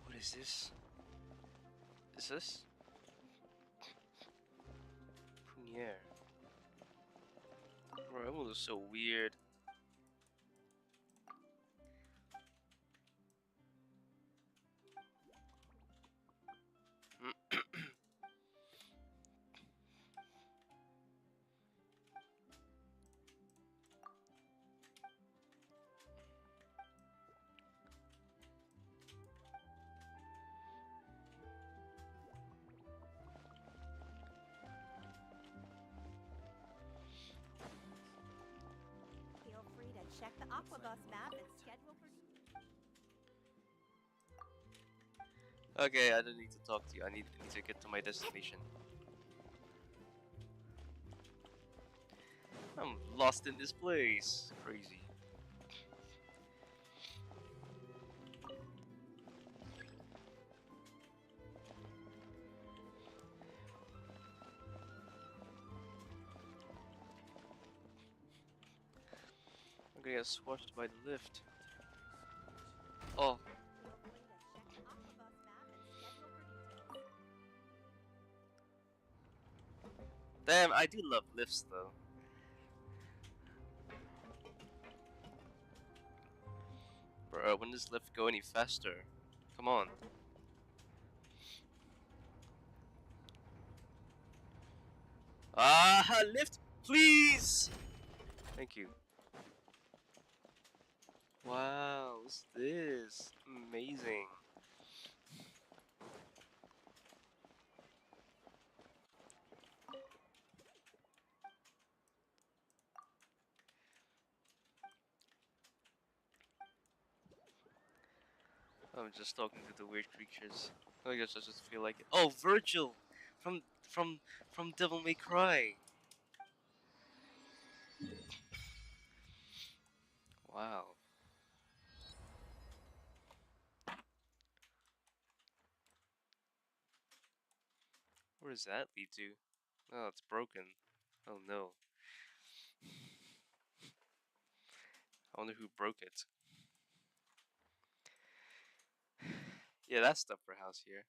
What is this? Is this? Prunier. Bro, that one looks so weird.
Feel free to check the Aquabus map and schedule for...
Okay, I don't need to talk to you. I need to get to my destination. I'm lost in this place. Crazy. I'm gonna get squashed by the lift. Oh. Damn, I do love lifts though. Bro, when does lift go any faster? Come on. Ah, lift, please! Thank you. Wow, what's this? Amazing. I'm just talking to the weird creatures. I guess I just feel like it. Oh, Virgil, from from Devil May Cry. Wow. Where does that lead to? Oh, it's broken. Oh no. I wonder who broke it. Yeah, that's the upper house here.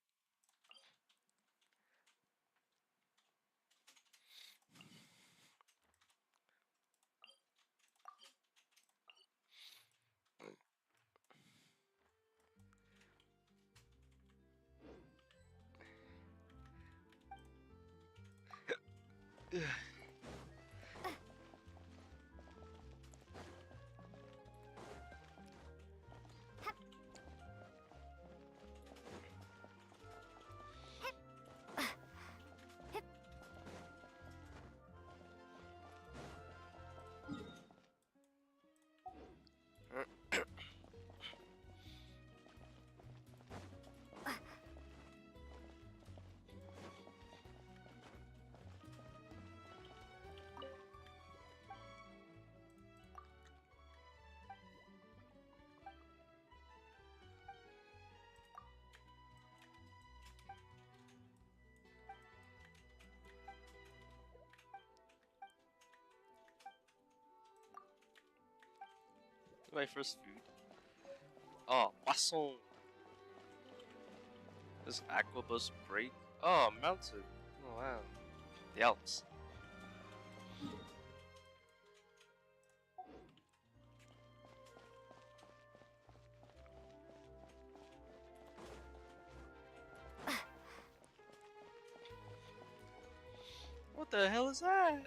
My first food. Oh, poisson. This aquabus break. Oh, mountain. Oh wow. The Alps. What the hell is that?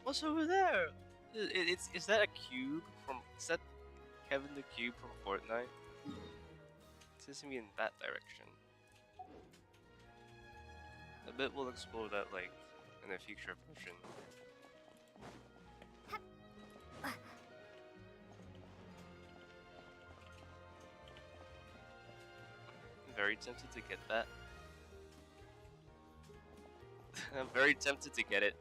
What's over there? Is that a cube from? Is that Kevin the Cube from Fortnite? It seems to be in that direction. I bet we'll explore that like in a future version. I'm very tempted to get that. I'm very tempted to get it.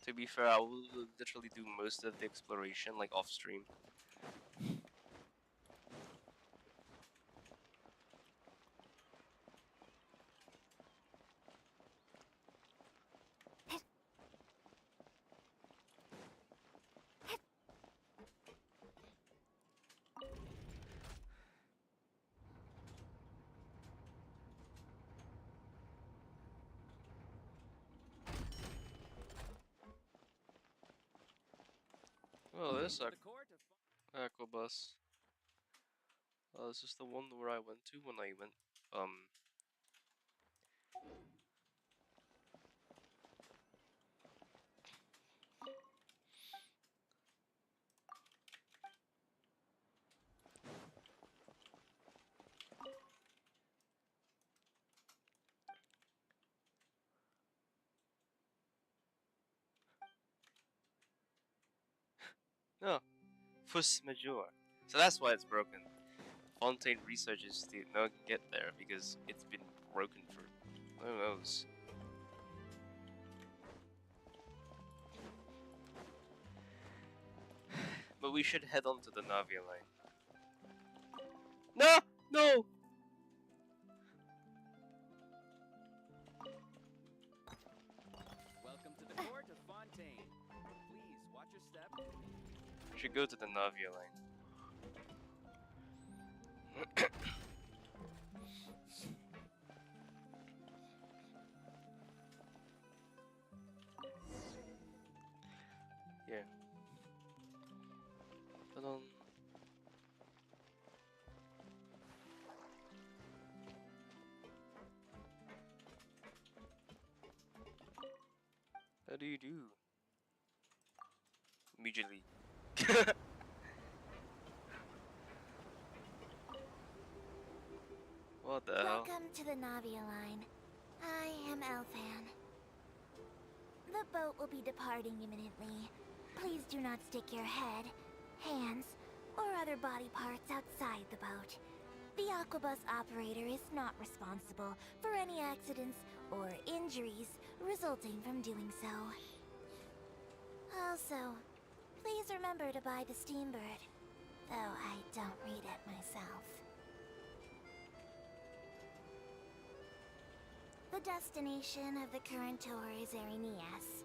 To be fair, I will literally do most of the exploration like off stream. Oh, this aquabus. Oh, this is the one where I went to when I went. No, Fus Major. So that's why it's broken. Fontaine researchers did not get there because it's been broken for who knows. But we should head on to the Navia line. No! No!
Welcome to the court of Fontaine. Please watch your step.
We should go to the Navia line. Yeah. But how do you do? Immediately. What the hell?
Welcome to the Navia line. I am Elfan. The boat will be departing imminently. Please do not stick your head, hands, or other body parts outside the boat. The Aquabus operator is not responsible for any accidents or injuries resulting from doing so. Also, please remember to buy the Steambird, though I don't read it myself. The destination of the current tour is Arenias.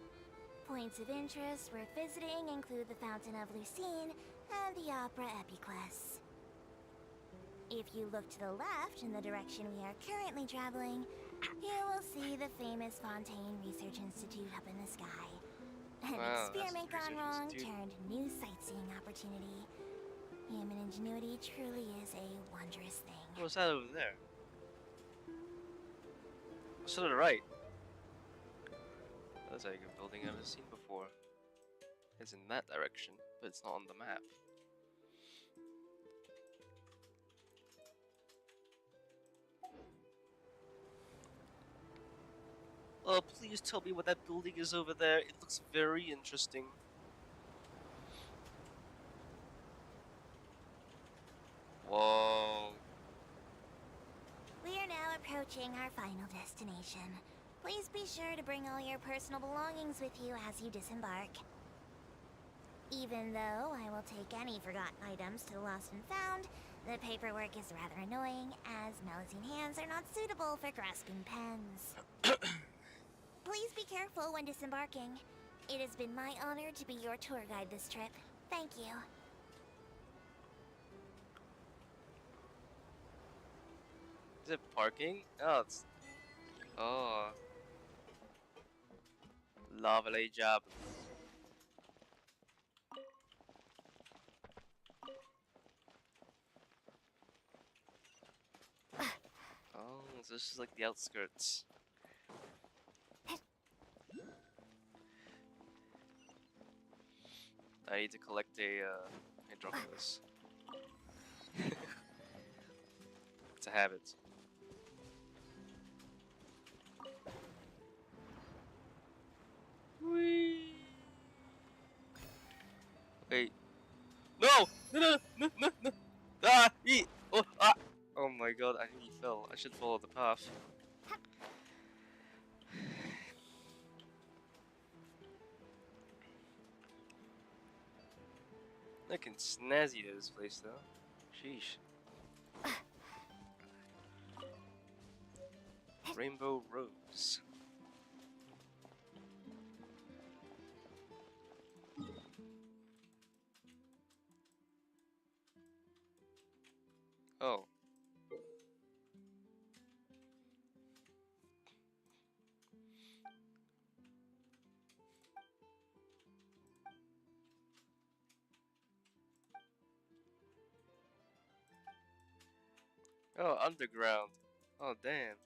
Points of interest worth visiting include the Fountain of Lucine and the Opera Epiclese. If you look to the left in the direction we are currently traveling, you will see the famous Fontaine Research Institute up in the sky. An
Wow,
experiment
that's the
gone wrong
Research Institute.
turned new sightseeing opportunity. Human ingenuity truly is a wondrous thing.
What's that over there? What's to the right? That's like a building I've never seen before. It's in that direction, but it's not on the map. Oh, please tell me what that building is over there. It looks very interesting. Whoa.
We are now approaching our final destination. Please be sure to bring all your personal belongings with you as you disembark. Even though I will take any forgotten items to the lost and found, the paperwork is rather annoying, as Melusine hands are not suitable for grasping pens. Please be careful when disembarking. It has been my honor to be your tour guide this trip. Thank you.
Is it parking? Oh, it's... Oh. Lovely job. Oh, so this is like the outskirts. I need to collect a hydroculus. It's a habit. Whee! Wait. No! No! No! No! No! No! Ah! Eat! Oh! Ah! Oh my god! I think he fell. I should follow the path. Looking snazzy to this place, though. Sheesh. Rainbow Rose. Oh. Oh, underground. Oh, damn.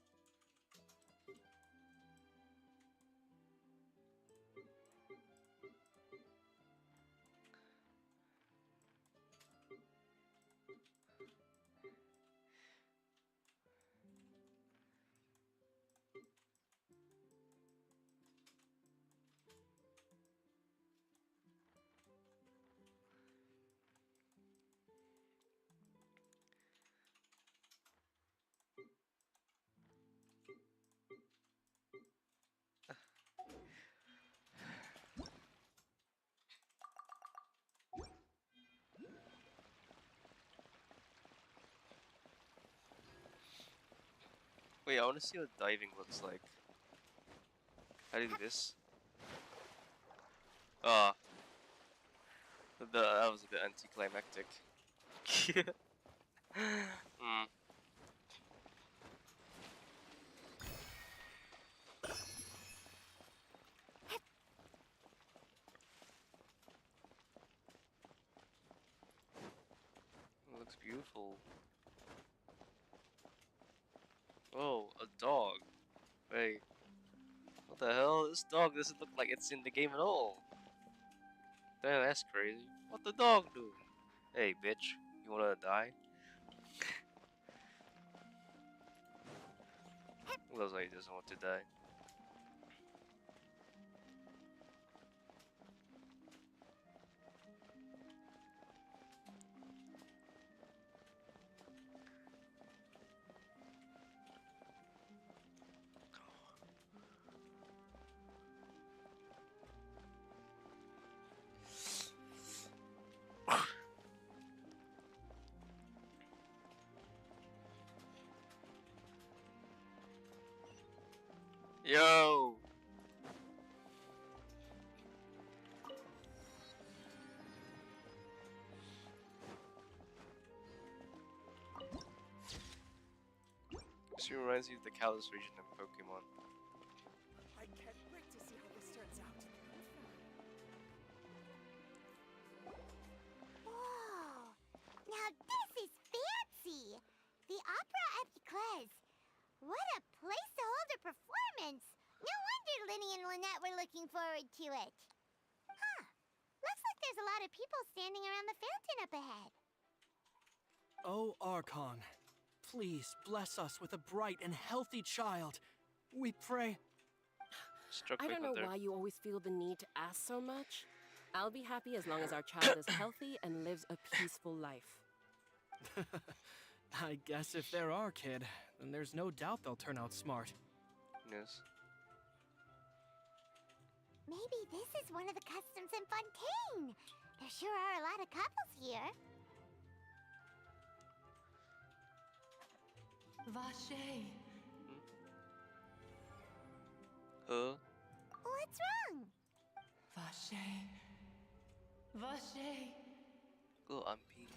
Wait, I want to see what diving looks like. How do you do this? Ah, that was a bit anticlimactic. Hmm. It looks beautiful. Oh, a dog. Wait, what the hell? This dog doesn't look like it's in the game at all. Damn, that's crazy. What the dog do? Hey, bitch, you wanna die? Looks like he doesn't want to die. Yo! This reminds me of the Kalos region in Pokemon.
I can't wait to see how this turns out.
Whoa! Now this is fancy! The Opera Epiclese. What a place to hold a performance! No wonder Linny and Lynette were looking forward to it. Huh. Looks like there's a lot of people standing around the fountain up ahead.
Oh, Archon, please bless us with a bright and healthy child. We pray.
Struck
I
by
don't know
thunder.
why you always feel the need to ask so much. I'll be happy as long as our child is healthy and lives a peaceful life.
I guess if they're our kid, then there's no doubt they'll turn out smart.
Yes.
Maybe this is one of the customs in Fontaine. There sure are a lot of couples here.
Vache.
Huh?
What's wrong?
Vache. Vache.
Oh, I'm being.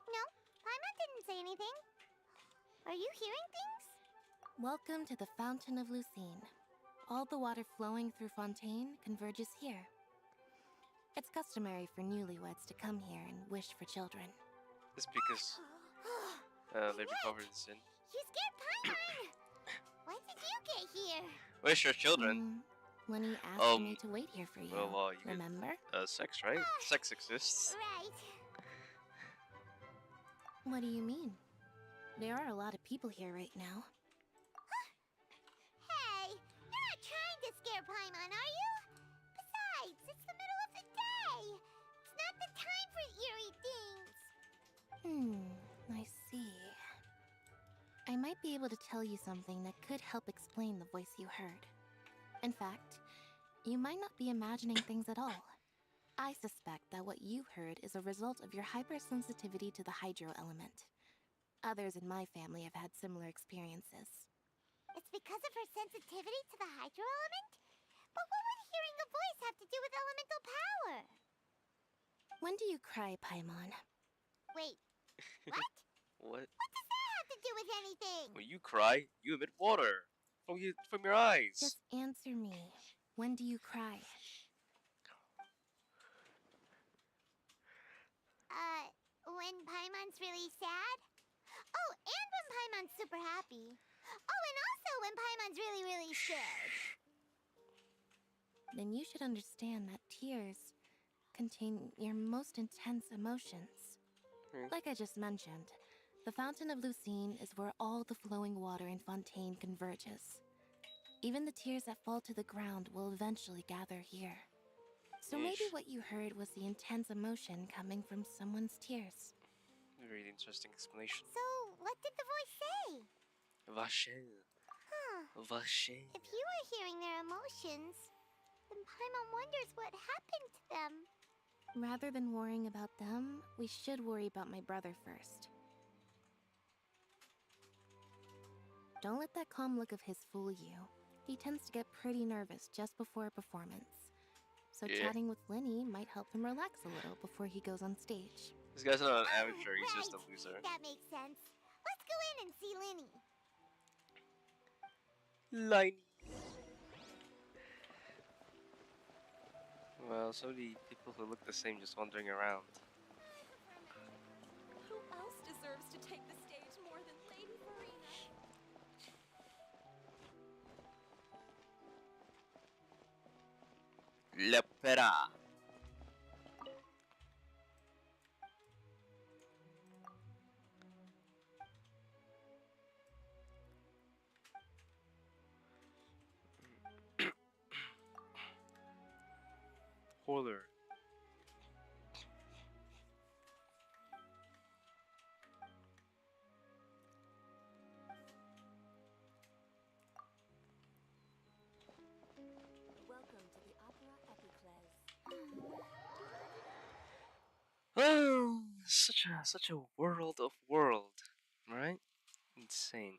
No, Paimon didn't say anything. Are you hearing things?
Welcome to the Fountain of Lucine. All the water flowing through Fontaine converges here. It's customary for newlyweds to come here and wish for children.
It's because they've been covered in sin.
You scared Paimon! When did you get here?
Wish your children.
When he asked me to wait here for you,
Well, you
remember?
Sex, right? Sex exists.
Right.
What do you mean? There are a lot of people here right now.
Hey, you're not trying to scare Paimon, are you? Besides, it's the middle of the day. It's not the time for eerie things.
I see. I might be able to tell you something that could help explain the voice you heard. In fact, you might not be imagining things at all. I suspect that what you heard is a result of your hypersensitivity to the hydro element. Others in my family have had similar experiences.
It's because of her sensitivity to the hydro element? But what would hearing a voice have to do with elemental power?
When do you cry, Paimon?
Wait, what?
What?
What does that have to do with anything?
When you cry, you emit water from your eyes.
Just answer me. When do you cry?
When Paimon's really sad? Oh, and when Paimon's super happy. Oh, and also when Paimon's really, really scared.
Then you should understand that tears contain your most intense emotions. Like I just mentioned, the Fountain of Lucine is where all the flowing water in Fontaine converges. Even the tears that fall to the ground will eventually gather here. So maybe what you heard was the intense emotion coming from someone's tears.
Very interesting explanation.
So, what did the voice say?
Vache. Vache.
If you were hearing their emotions, then Paimon wonders what happened to them.
Rather than worrying about them, we should worry about my brother first. Don't let that calm look of his fool you. He tends to get pretty nervous just before a performance. So chatting with Linny might help him relax a little before he goes on stage.
This guy's not an amateur, he's just a loser.
That makes sense. Let's go in and see Linny.
Liney. Well, so many people who look the same just wandering around.
Who else deserves to take the stage more than Lady Farina?
Lepera. Holler.
Welcome to the Opera Epiclese.
Oh, such a world of world, right? Insane.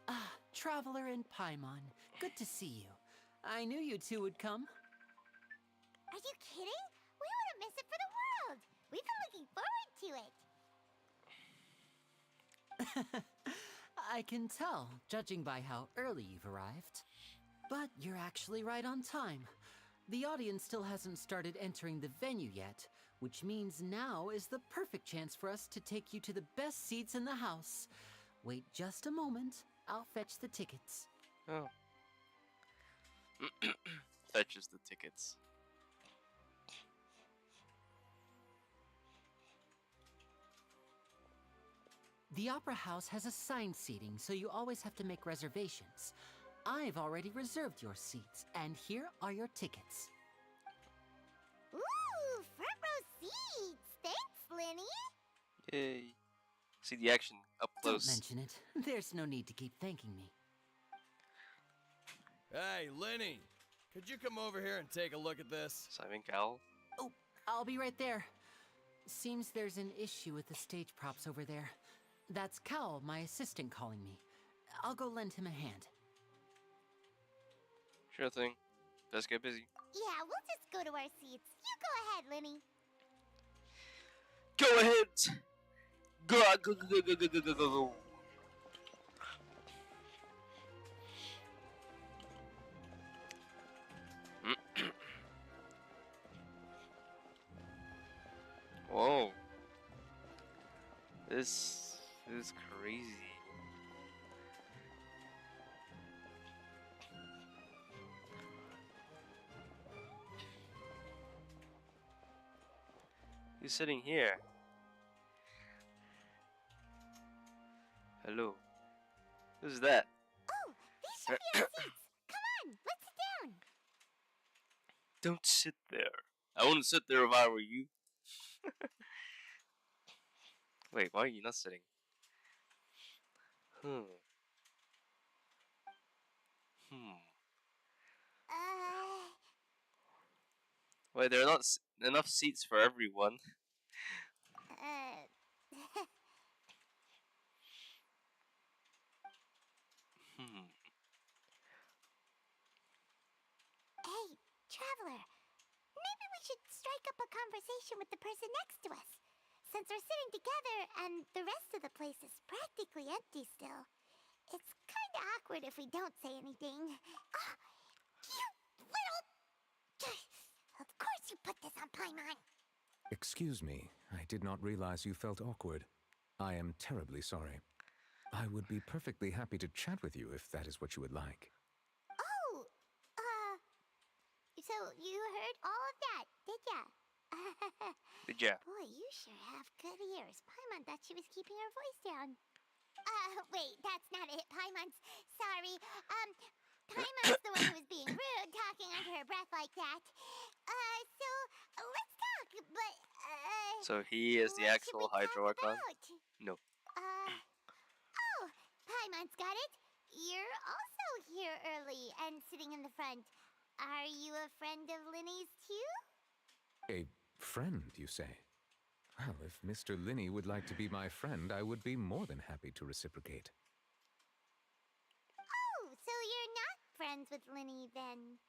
Ah, Traveler and Paimon. Good to see you. I knew you two would come.
Are you kidding? We wouldn't miss it for the world. We've been looking forward to it.
I can tell, judging by how early you've arrived. But you're actually right on time. The audience still hasn't started entering the venue yet, which means now is the perfect chance for us to take you to the best seats in the house. Wait just a moment. I'll fetch the tickets.
Oh. Fetches the tickets.
The Opera House has assigned seating, so you always have to make reservations. I've already reserved your seats, and here are your tickets.
Ooh, front row seats. Thanks, Linny?
Yay. See the action up
Don't
close.
mention it. There's no need to keep thanking me.
Hey, Lenny! Could you come over here and take a look at this?
Simon Cowell?
Oh, I'll be right there. Seems there's an issue with the stage props over there. That's Cal, my assistant, calling me. I'll go lend him a hand.
Sure thing. Let's get busy.
Yeah, we'll just go to our seats. You go ahead, Linny.
Go ahead! Go, go, go, go, go, go, go, go. Whoa. This is crazy. He's sitting here. Hello. Who's that?
Oh, these should be our seats. Come on, let's sit down.
Don't sit there. I wouldn't sit there if I were you. Wait, why are you not sitting? Hmm. Wait, there are not enough seats for everyone. Hmm.
Hey, Traveler. Maybe we should strike up a conversation with the person next to us. Since we're sitting together and the rest of the place is practically empty still, it's kind of awkward if we don't say anything. Oh, you little... Of course you put this on Paimon.
Excuse me, I did not realize you felt awkward. I am terribly sorry. I would be perfectly happy to chat with you if that is what you would like.
Oh, so you heard all of that, did ya?
Did ya?
Boy, you sure have good ears. Paimon thought she was keeping her voice down. Wait, that's not it. Paimon's sorry. Paimon's the one who was being rude, talking under her breath like that. So let's talk, but
So he is the actual Hydro Archon? No.
Oh, Paimon's got it. You're also here early and sitting in the front. Are you a friend of Linny's too?
A friend, you say? Well, if Mr. Linny would like to be my friend, I would be more than happy to reciprocate.
Oh, so you're not friends with Linny then?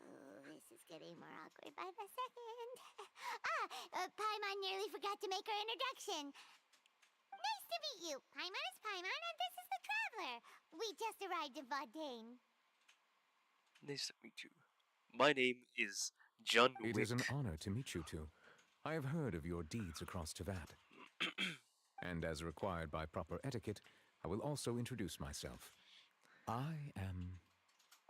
Oh, this is getting more awkward by the second. Paimon nearly forgot to make her introduction. Nice to meet you. Paimon is Paimon, and this is the Traveler. We just arrived in Fontaine.
Nice to meet you. My name is John Wick.
It is an honor to meet you two. I have heard of your deeds across Tevat. And as required by proper etiquette, I will also introduce myself. I am...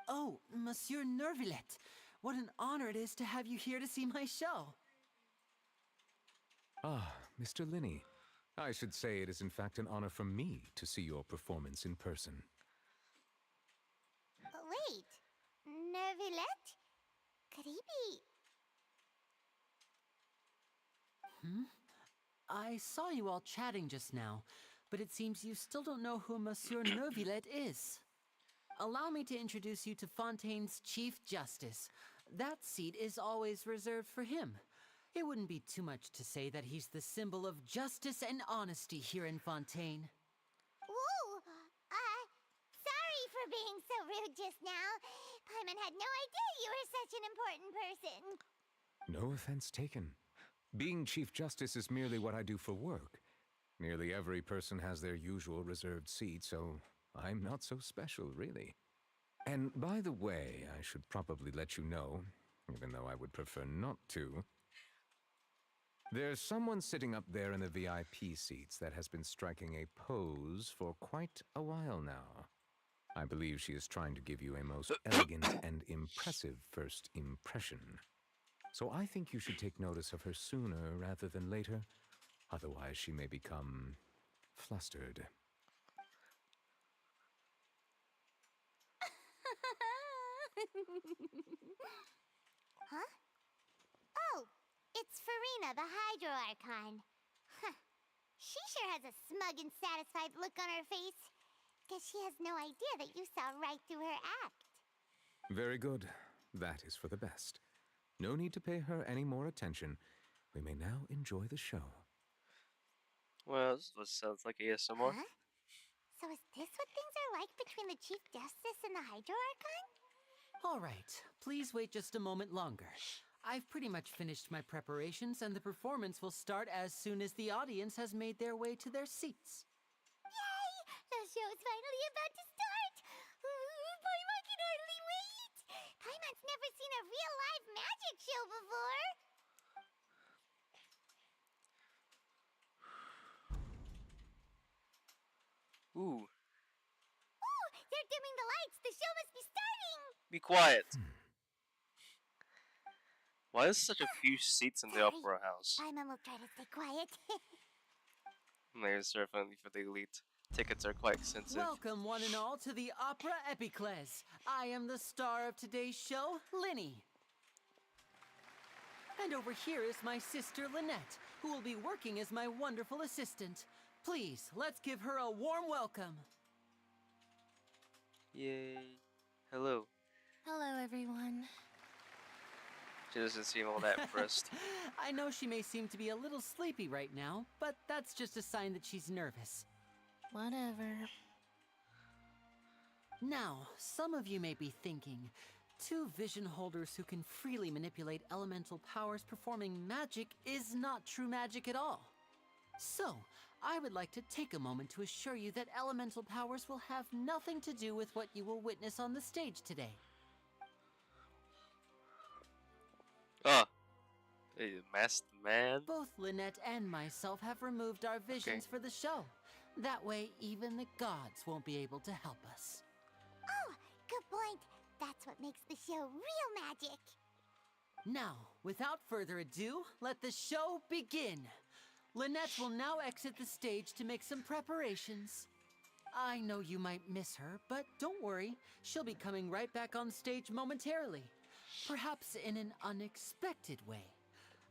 Oh, Monsieur Nervillet. What an honor it is to have you here to see my show.
Ah, Mr. Linny. I should say it is in fact an honor for me to see your performance in person.
Wait, Nervillet? Could he be...
I saw you all chatting just now, but it seems you still don't know who Monsieur Nervillet is. Allow me to introduce you to Fontaine's Chief Justice. That seat is always reserved for him. It wouldn't be too much to say that he's the symbol of justice and honesty here in Fontaine.
Whoa! Sorry for being so rude just now. Paimon had no idea you were such an important person.
No offense taken. Being Chief Justice is merely what I do for work. Nearly every person has their usual reserved seat, so I'm not so special, really. And by the way, I should probably let you know, even though I would prefer not to, there's someone sitting up there in the VIP seats that has been striking a pose for quite a while now. I believe she is trying to give you a most elegant and impressive first impression. So I think you should take notice of her sooner rather than later. Otherwise, she may become flustered.
Huh? Oh, It's Farina, the Hydro Archon. Huh. She sure has a smug and satisfied look on her face. Guess she has no idea that you saw right through her act.
Very good. That is for the best. No need to pay her any more attention. We may now enjoy the show.
Well, this sounds like ASMR.
Huh? So is this what things are like between the Chief Justice and the Hydro Archon?
All right, please wait just a moment longer. I've pretty much finished my preparations, and the performance will start as soon as the audience has made their way to their seats.
Yay! The show's finally about to start! Paimon can hardly wait! Paimon's never seen a real live magic show before!
Ooh,
Ooh! They're dimming the lights! The show must be starting!
be quiet. Why is such a few seats in the opera house?
Paimon will try to stay quiet.
There's definitely for the elite. Tickets are quite expensive.
Welcome, one and all, to the Opera Epicles. I am the star of today's show, Linny. And over here is my sister, Lynette, who will be working as my wonderful assistant. Please, let's give her a warm welcome.
Yay. Hello.
Hello, everyone.
She doesn't seem all that impressed.
I know she may seem to be a little sleepy right now, but that's just a sign that she's nervous.
Whatever.
Now, some of you may be thinking, two vision holders who can freely manipulate elemental powers performing magic is not true magic at all. So, I would like to take a moment to assure you that elemental powers will have nothing to do with what you will witness on the stage today.
Ah, a masked man?
Both Lynette and myself have removed our visions for the show. That way, even the gods won't be able to help us.
Oh, good point. That's what makes the show real magic.
Now, without further ado, let the show begin. Lynette will now exit the stage to make some preparations. I know you might miss her, but don't worry. She'll be coming right back on stage momentarily. Perhaps in an unexpected way.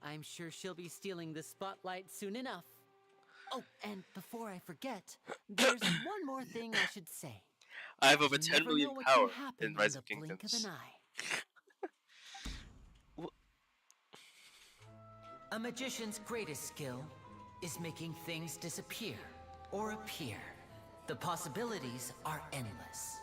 I'm sure she'll be stealing the spotlight soon enough. Oh, and before I forget, there's one more thing I should say.
I have over
You
10
never
million
know what
power
can happen
in Rise of
the blink of
Kingdoms.
an eye. A magician's greatest skill is making things disappear or appear. The possibilities are endless.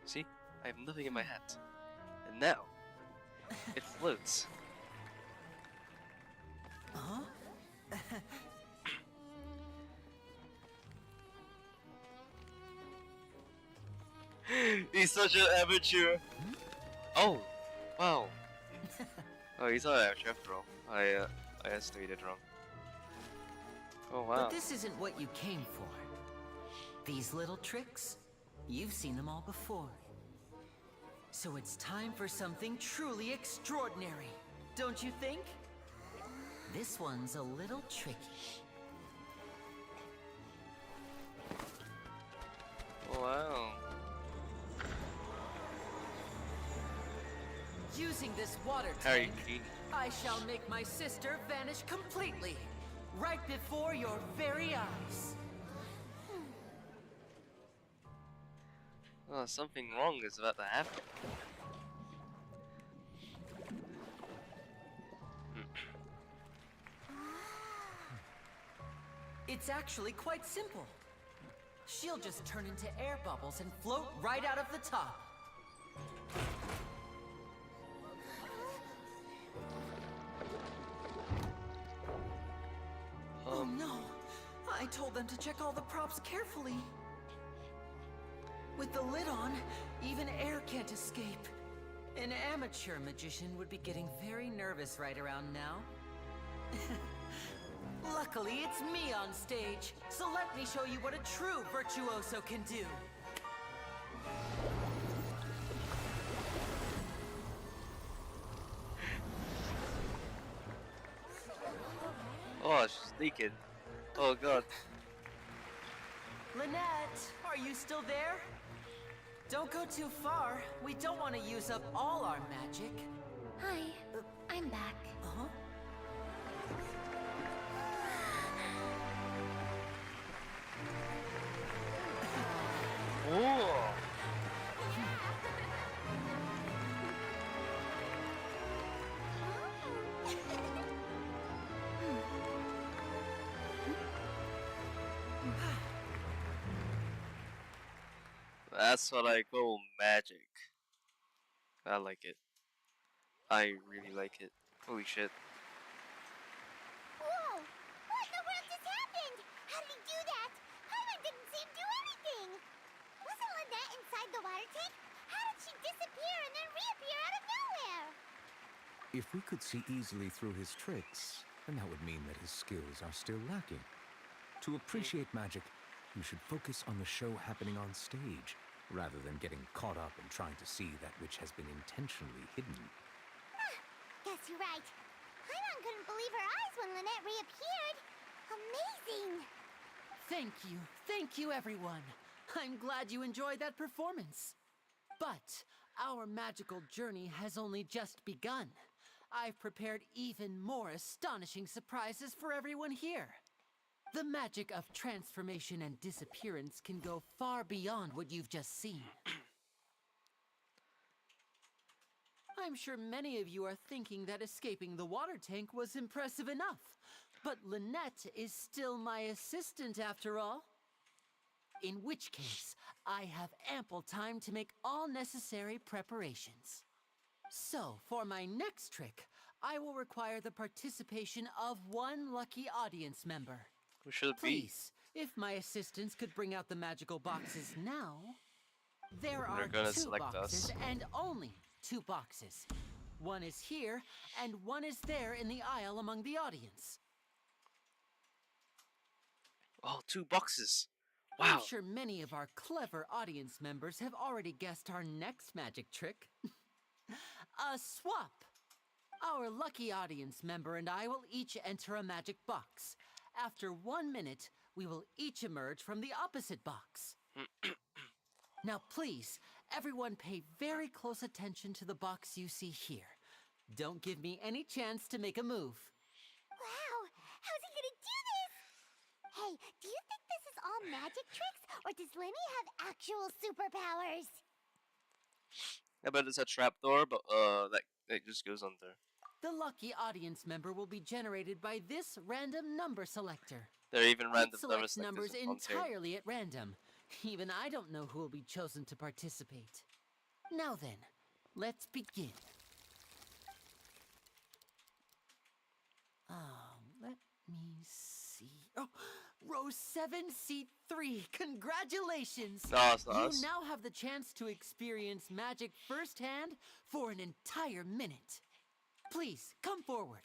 See? I have nothing in my hat. And now, it floats.
Huh?
He's such an amateur. Oh, wow. Oh, he's not an amateur after all. I estimated wrong. Oh wow.
But this isn't what you came for. These little tricks, you've seen them all before. So it's time for something truly extraordinary, don't you think? This one's a little tricky.
Wow.
Using this water
Harry
tank,
Key.
I shall make my sister vanish completely, right before your very eyes.
Oh, something wrong is about to happen.
It's actually quite simple. She'll just turn into air bubbles and float right out of the top. Oh no! I told them to check all the props carefully. With the lid on, even air can't escape. An amateur magician would be getting very nervous right around now. Luckily, it's me on stage, so let me show you what a true virtuoso can do.
Oh, she's naked. Oh god.
Lynette, are you still there? Don't go too far. We don't want to use up all our magic.
Hi, I'm back.
Uh-huh.
Oh. That's what I call magic. I like it. I really like it. Holy shit.
Whoa! What in the world just happened? How did he do that? Paimon didn't see him do anything! Wasn't Lynette inside the water tank? How did she disappear and then reappear out of nowhere?
If we could see easily through his tricks, then that would mean that his skills are still lacking. To appreciate magic, you should focus on the show happening on stage, rather than getting caught up in trying to see that which has been intentionally hidden.
Guess you're right. Paimon couldn't believe her eyes when Lynette reappeared. Amazing!
Thank you, everyone. I'm glad you enjoyed that performance. But our magical journey has only just begun. I've prepared even more astonishing surprises for everyone here. The magic of transformation and disappearance can go far beyond what you've just seen. I'm sure many of you are thinking that escaping the water tank was impressive enough. But Lynette is still my assistant after all. In which case, I have ample time to make all necessary preparations. So, for my next trick, I will require the participation of one lucky audience member.
Who should it be?
Please, if my assistants could bring out the magical boxes now. There are
They're gonna
2
select
boxes
us.
and only 2 boxes. One is here, and one is there in the aisle among the audience.
Oh, 2 boxes.
I'm
Wow.
sure many of our clever audience members have already guessed our next magic trick. A swap. Our lucky audience member and I will each enter a magic box. After 1 minute, we will each emerge from the opposite box. Now please, everyone pay very close attention to the box you see here. Don't give me any chance to make a move.
Wow! How's he gonna do this? Hey, do you think this is all magic tricks, or does Lenny have actual superpowers?
I bet it's a trapdoor, but that just goes under.
The lucky audience member will be generated by this random number selector.
There are even
It
random
selects
numbers
numbers entirely at random. Even I don't know who will be chosen to participate. Now then, let's begin. Let me see. Oh, row 7, seat 3. Congratulations!
No, it's not
You
us.
now have the chance to experience magic firsthand for an entire minute. Please, come forward.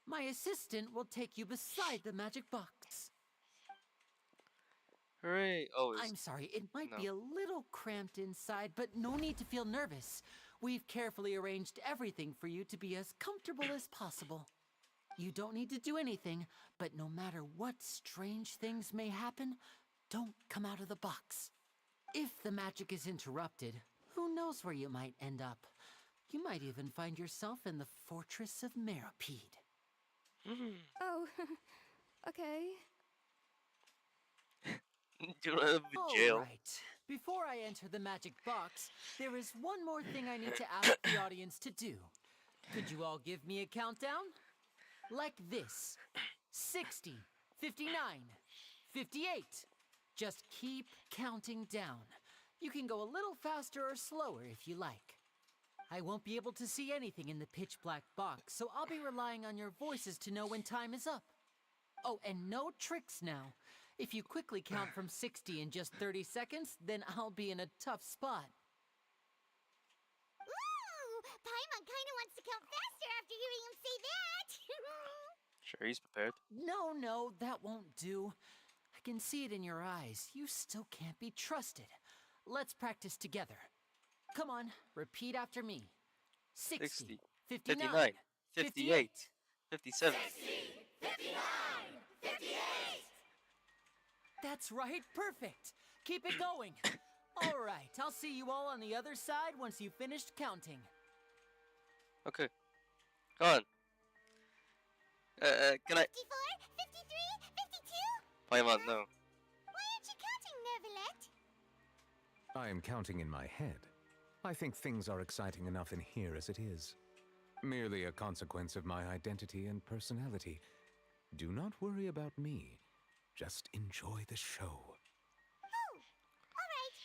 My assistant will take you beside the magic box.
Hooray! Oh,
I'm sorry, it might
no.
be a little cramped inside, but no need to feel nervous. We've carefully arranged everything for you to be as comfortable as possible. You don't need to do anything, but no matter what strange things may happen, don't come out of the box. If the magic is interrupted, who knows where you might end up? You might even find yourself in the Fortress of Meropide.
Oh, okay.
You're out of jail.
All right. Before I enter the magic box, there is one more thing I need to ask the audience to do. Could you all give me a countdown? Like this. 60, 59, 58. Just keep counting down. You can go a little faster or slower if you like. I won't be able to see anything in the pitch black box, so I'll be relying on your voices to know when time is up. Oh, and no tricks now. If you quickly count from 60 in just 30 seconds, then I'll be in a tough spot.
Ooh! Paimon kinda wants to count faster after hearing him say that!
Sure, he's prepared.
No, that won't do. I can see it in your eyes. You still can't be trusted. Let's practice together. Come on, repeat after me. 60, 59,
58, 57.
59! 58!
That's right, perfect. Keep it going. All right, I'll see you all on the other side once you've finished counting.
Okay. Come on. Can I?
54, 53, 52?
Paimon, no.
Why aren't you counting, Nervalet?
I am counting in my head. I think things are exciting enough in here as it is. Merely a consequence of my identity and personality. Do not worry about me. Just enjoy the show.
Oh, alright.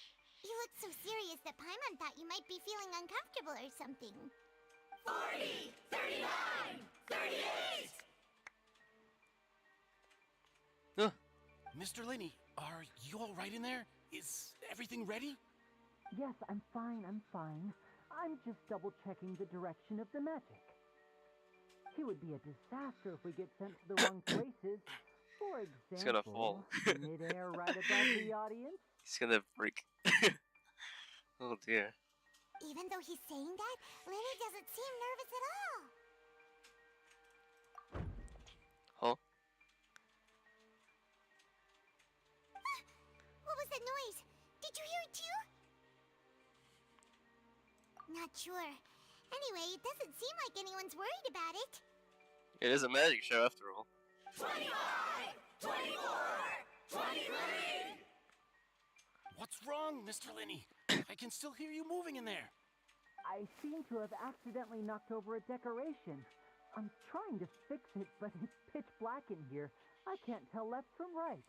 You look so serious that Paimon thought you might be feeling uncomfortable or something. 40, 39, 38!
Mr. Linney, are you all right in there? Is everything ready?
Yes, I'm fine, I'm just double-checking the direction of the magic. It would be a disaster if we get sent to the wrong places. For example,
He's gonna fall.
Mid-air right above the audience.
He's gonna break. Oh dear.
Even though he's saying that, Lenny doesn't seem nervous at all.
Huh?
What was that noise? Did you hear it too? Not sure. Anyway, it doesn't seem like anyone's worried about it.
It is a magic show after all.
25! 24! 23!
What's wrong, Mr. Linney? I can still hear you moving in there.
I seem to have accidentally knocked over a decoration. I'm trying to fix it, but it's pitch black in here. I can't tell left from right.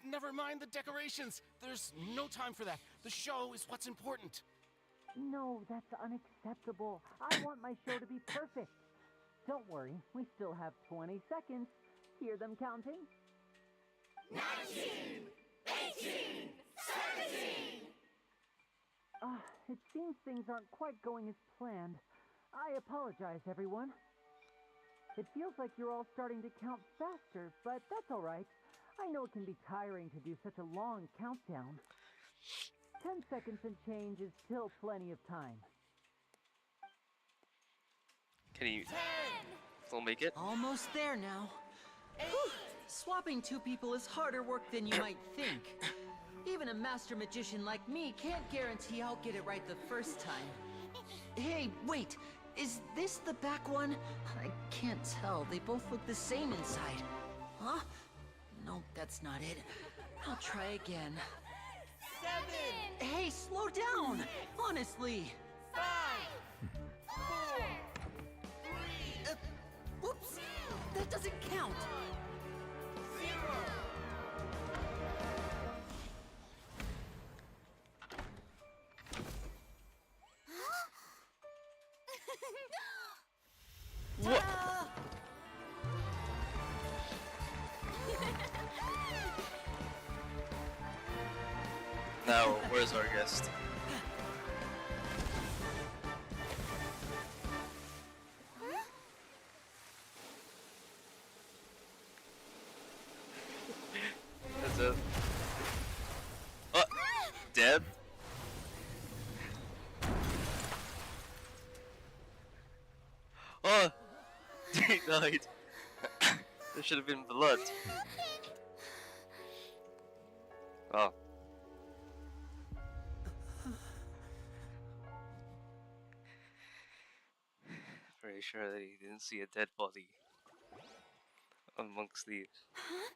Never mind the decorations. There's no time for that. The show is what's important.
No, that's unacceptable. I want my show to be perfect. Don't worry, we still have 20 seconds. Hear them counting?
19! 18! 17!
It seems things aren't quite going as planned. I apologize, everyone. It feels like you're all starting to count faster, but that's all right. I know it can be tiring to do such a long countdown. 10 seconds and change is still plenty of time.
Can you still make it?
Almost there now. Whew. Swapping two people is harder work than you might think. Even a master magician like me can't guarantee I'll get it right the first time. Hey, wait! Is this the back one? I can't tell. They both look the same inside. Huh? No, that's not it. I'll try again.
7!
Hey, slow down! Honestly!
5! 4! 3!
Whoops! That doesn't count!
0!
What? Now, where's our guest? That's it. Oh, dead? Oh, he died. There should have been blood. Oh. Pretty sure that he didn't see a dead body amongst the.
Huh?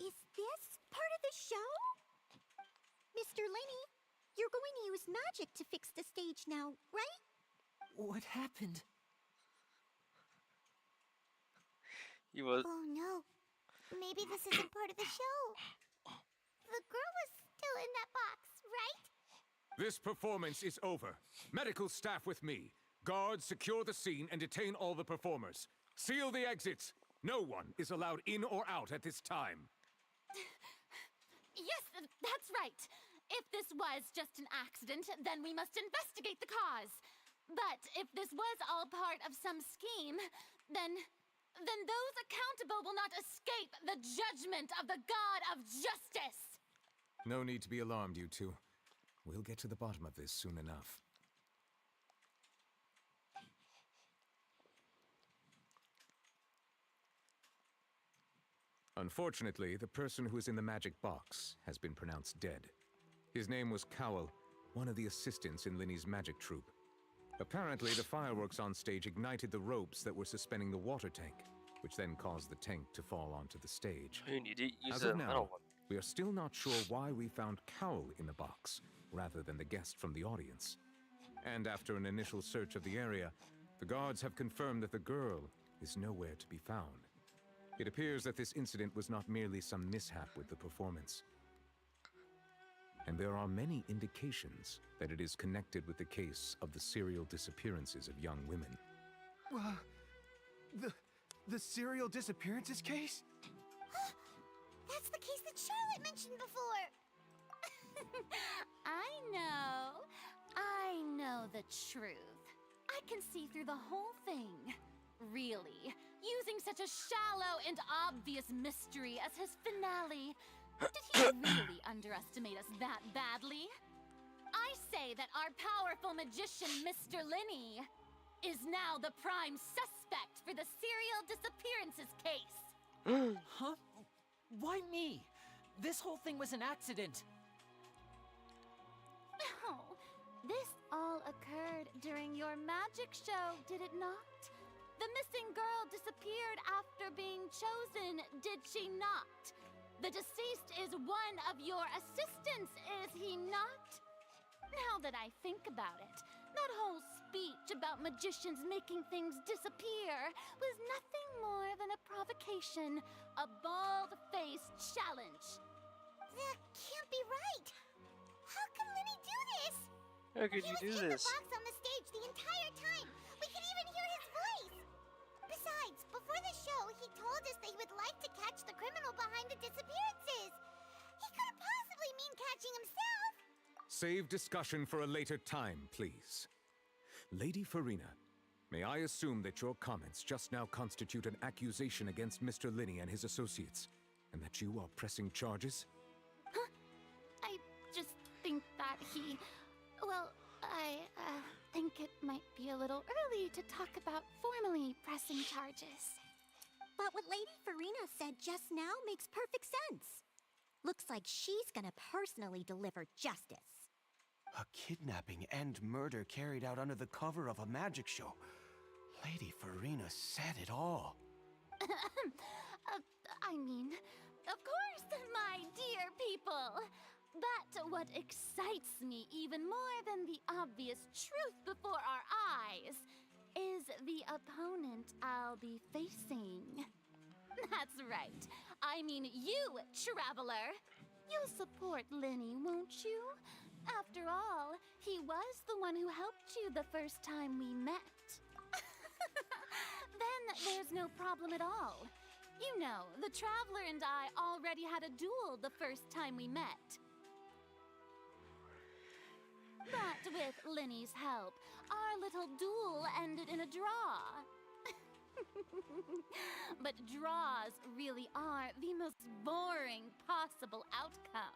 Is this part of the show? Mr. Linney, you're going to use magic to fix the stage now, right?
What happened?
He was.
Oh no. Maybe this isn't part of the show. The girl was still in that box, right?
This performance is over. Medical staff with me. Guards, secure the scene and detain all the performers. Seal the exits. No one is allowed in or out at this time.
Yes, that's right. If this was just an accident, then we must investigate the cause. But if this was all part of some scheme, then those accountable will not escape the judgment of the God of Justice.
No need to be alarmed, you two. We'll get to the bottom of this soon enough. Unfortunately, the person who is in the magic box has been pronounced dead. His name was Cowell, one of the assistants in Linny's magic troupe. Apparently, the fireworks on stage ignited the ropes that were suspending the water tank, which then caused the tank to fall onto the stage.
You need to use
As
a
of
metal
now,
one.
we are still not sure why we found Cowell in the box, rather than the guest from the audience. And after an initial search of the area, the guards have confirmed that the girl is nowhere to be found. It appears that this incident was not merely some mishap with the performance. And there are many indications that it is connected with the case of the serial disappearances of young women.
The serial disappearances case?
That's the case that Charlotte mentioned before.
I know the truth. I can see through the whole thing. Really, using such a shallow and obvious mystery as his finale. Did he really underestimate us that badly? I say that our powerful magician, Mr. Linny, is now the prime suspect for the serial disappearances case.
Huh? Why me? This whole thing was an accident.
Oh, this all occurred during your magic show, did it not? The missing girl disappeared after being chosen, did she not? The deceased is one of your assistants, is he not? Now that I think about it, that whole speech about magicians making things disappear was nothing more than a provocation, a bald-faced challenge.
That can't be right. How can Linny do this?
How could you do
He was in
this?
the box on the stage the entire time. We could even hear his voice. Besides, before the show, he told us that he would like to catch the criminal behind the disappearances. He couldn't possibly mean catching himself.
Save discussion for a later time, please. Lady Farina, may I assume that your comments just now constitute an accusation against Mr. Linny and his associates, and that you are pressing charges?
Huh? I just think that he... Well, I think it might be a little early to talk about formally pressing charges.
But what Lady Farina said just now makes perfect sense. Looks like she's gonna personally deliver justice.
A kidnapping and murder carried out under the cover of a magic show. Lady Farina said it all.
I mean, of course, my dear people. But what excites me even more than the obvious truth before our eyes is the opponent I'll be facing. That's right. I mean you, Traveler. You'll support Linny, won't you? After all, he was the one who helped you the first time we met. Then there's no problem at all. You know, the Traveler and I already had a duel the first time we met. But with Linny's help, our little duel ended in a draw. But draws really are the most boring possible outcome.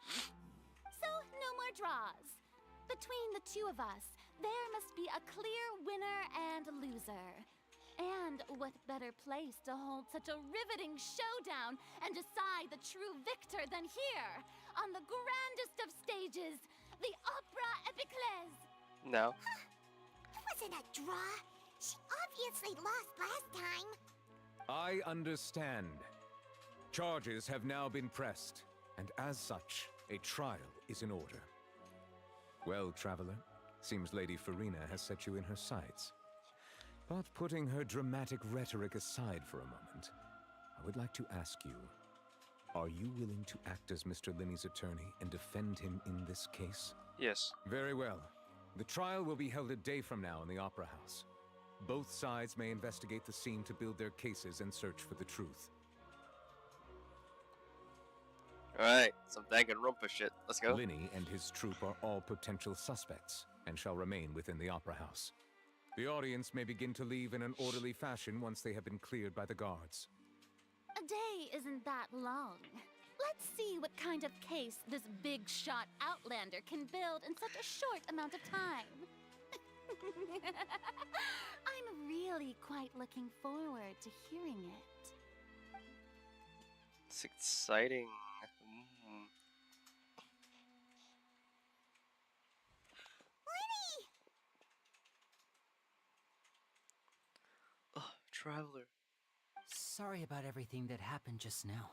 So, no more draws. Between the two of us, there must be a clear winner and loser. And what better place to hold such a riveting showdown and decide the true victor than here, on the grandest of stages, the Opera Epiclese.
No.
It wasn't a draw. She obviously lost last time.
I understand. Charges have now been pressed, and as such, a trial is in order. Well, Traveler, seems Lady Farina has set you in her sights. But putting her dramatic rhetoric aside for a moment, I would like to ask you, are you willing to act as Mr. Linny's attorney and defend him in this case?
Yes.
Very well. The trial will be held a day from now in the Opera House. Both sides may investigate the scene to build their cases and search for the truth.
Alright, some Danganronpa shit. Let's go.
Linny and his troupe are all potential suspects and shall remain within the Opera House. The audience may begin to leave in an orderly fashion once they have been cleared by the guards.
A day isn't that long. Let's see what kind of case this big shot Outlander can build in such a short amount of time. I'm really quite looking forward to hearing it.
It's exciting. Traveler.
Sorry about everything that happened just now.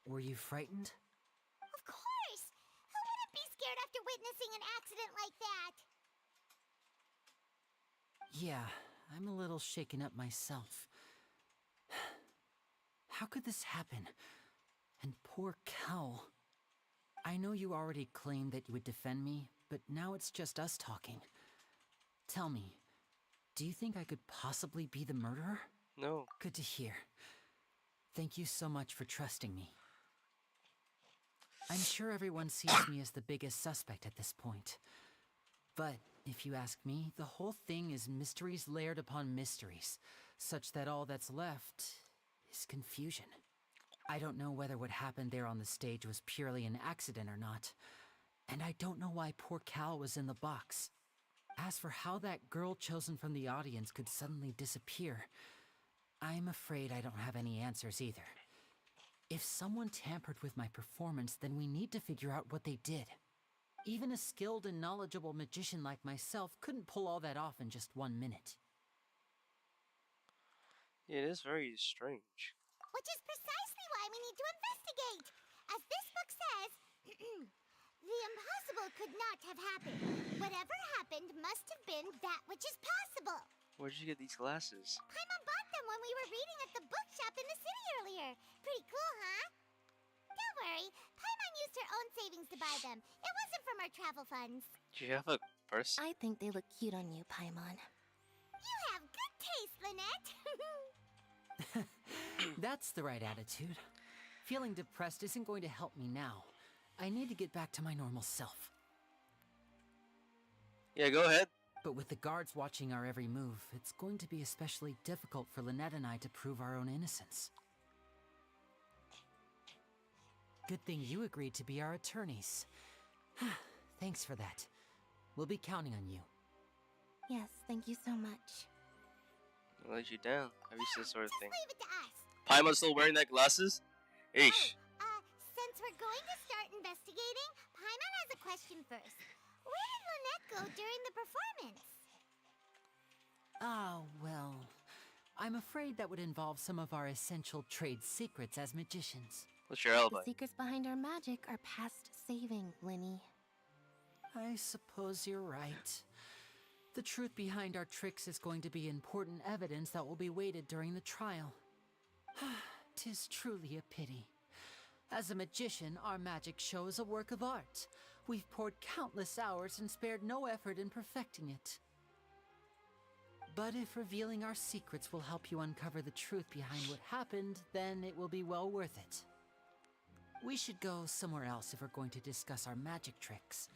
Were you frightened?
Of course! Who wouldn't be scared after witnessing an accident like that?
Yeah, I'm a little shaken up myself. How could this happen? And poor Cal. I know you already claimed that you would defend me, but now it's just us talking. Tell me, do you think I could possibly be the murderer?
No.
Good to hear. Thank you so much for trusting me. I'm sure everyone sees me as the biggest suspect at this point. But if you ask me, the whole thing is mysteries layered upon mysteries, such that all that's left is confusion. I don't know whether what happened there on the stage was purely an accident or not, and I don't know why poor Cal was in the box. As for how that girl chosen from the audience could suddenly disappear, I'm afraid I don't have any answers either. If someone tampered with my performance, then we need to figure out what they did. Even a skilled and knowledgeable magician like myself couldn't pull all that off in just 1 minute.
Yeah, it is very strange.
Which is precisely why we need to investigate. As this book says, the impossible could not have happened. Whatever happened must have been that which is possible.
Where'd you get these glasses?
Paimon bought them when we were reading at the bookshop in the city earlier. Pretty cool, huh? Don't worry, Paimon used her own savings to buy them. It wasn't from our travel funds.
Do you have a purse?
I think they look cute on you, Paimon.
You have good taste, Lynette.
That's the right attitude. Feeling depressed isn't going to help me now. I need to get back to my normal self.
Yeah, go ahead.
But with the guards watching our every move, it's going to be especially difficult for Lynette and I to prove our own innocence. Good thing you agreed to be our attorneys. Thanks for that. We'll be counting on you.
Yes, thank you so much.
I'll let you down. I'm used to this sort of thing.
Leave it to us.
Paimon's still wearing that glasses? Eesh.
Since we're going to start investigating, Paimon has a question first. Where did Lynette go during the performance?
Ah, well, I'm afraid that would involve some of our essential trade secrets as magicians.
What's your alibi?
The secrets behind our magic are past saving, Linny.
I suppose you're right. The truth behind our tricks is going to be important evidence that will be weighted during the trial. 'Tis truly a pity. As a magician, our magic show is a work of art. We've poured countless hours and spared no effort in perfecting it. But if revealing our secrets will help you uncover the truth behind what happened, then it will be well worth it. We should go somewhere else if we're going to discuss our magic tricks.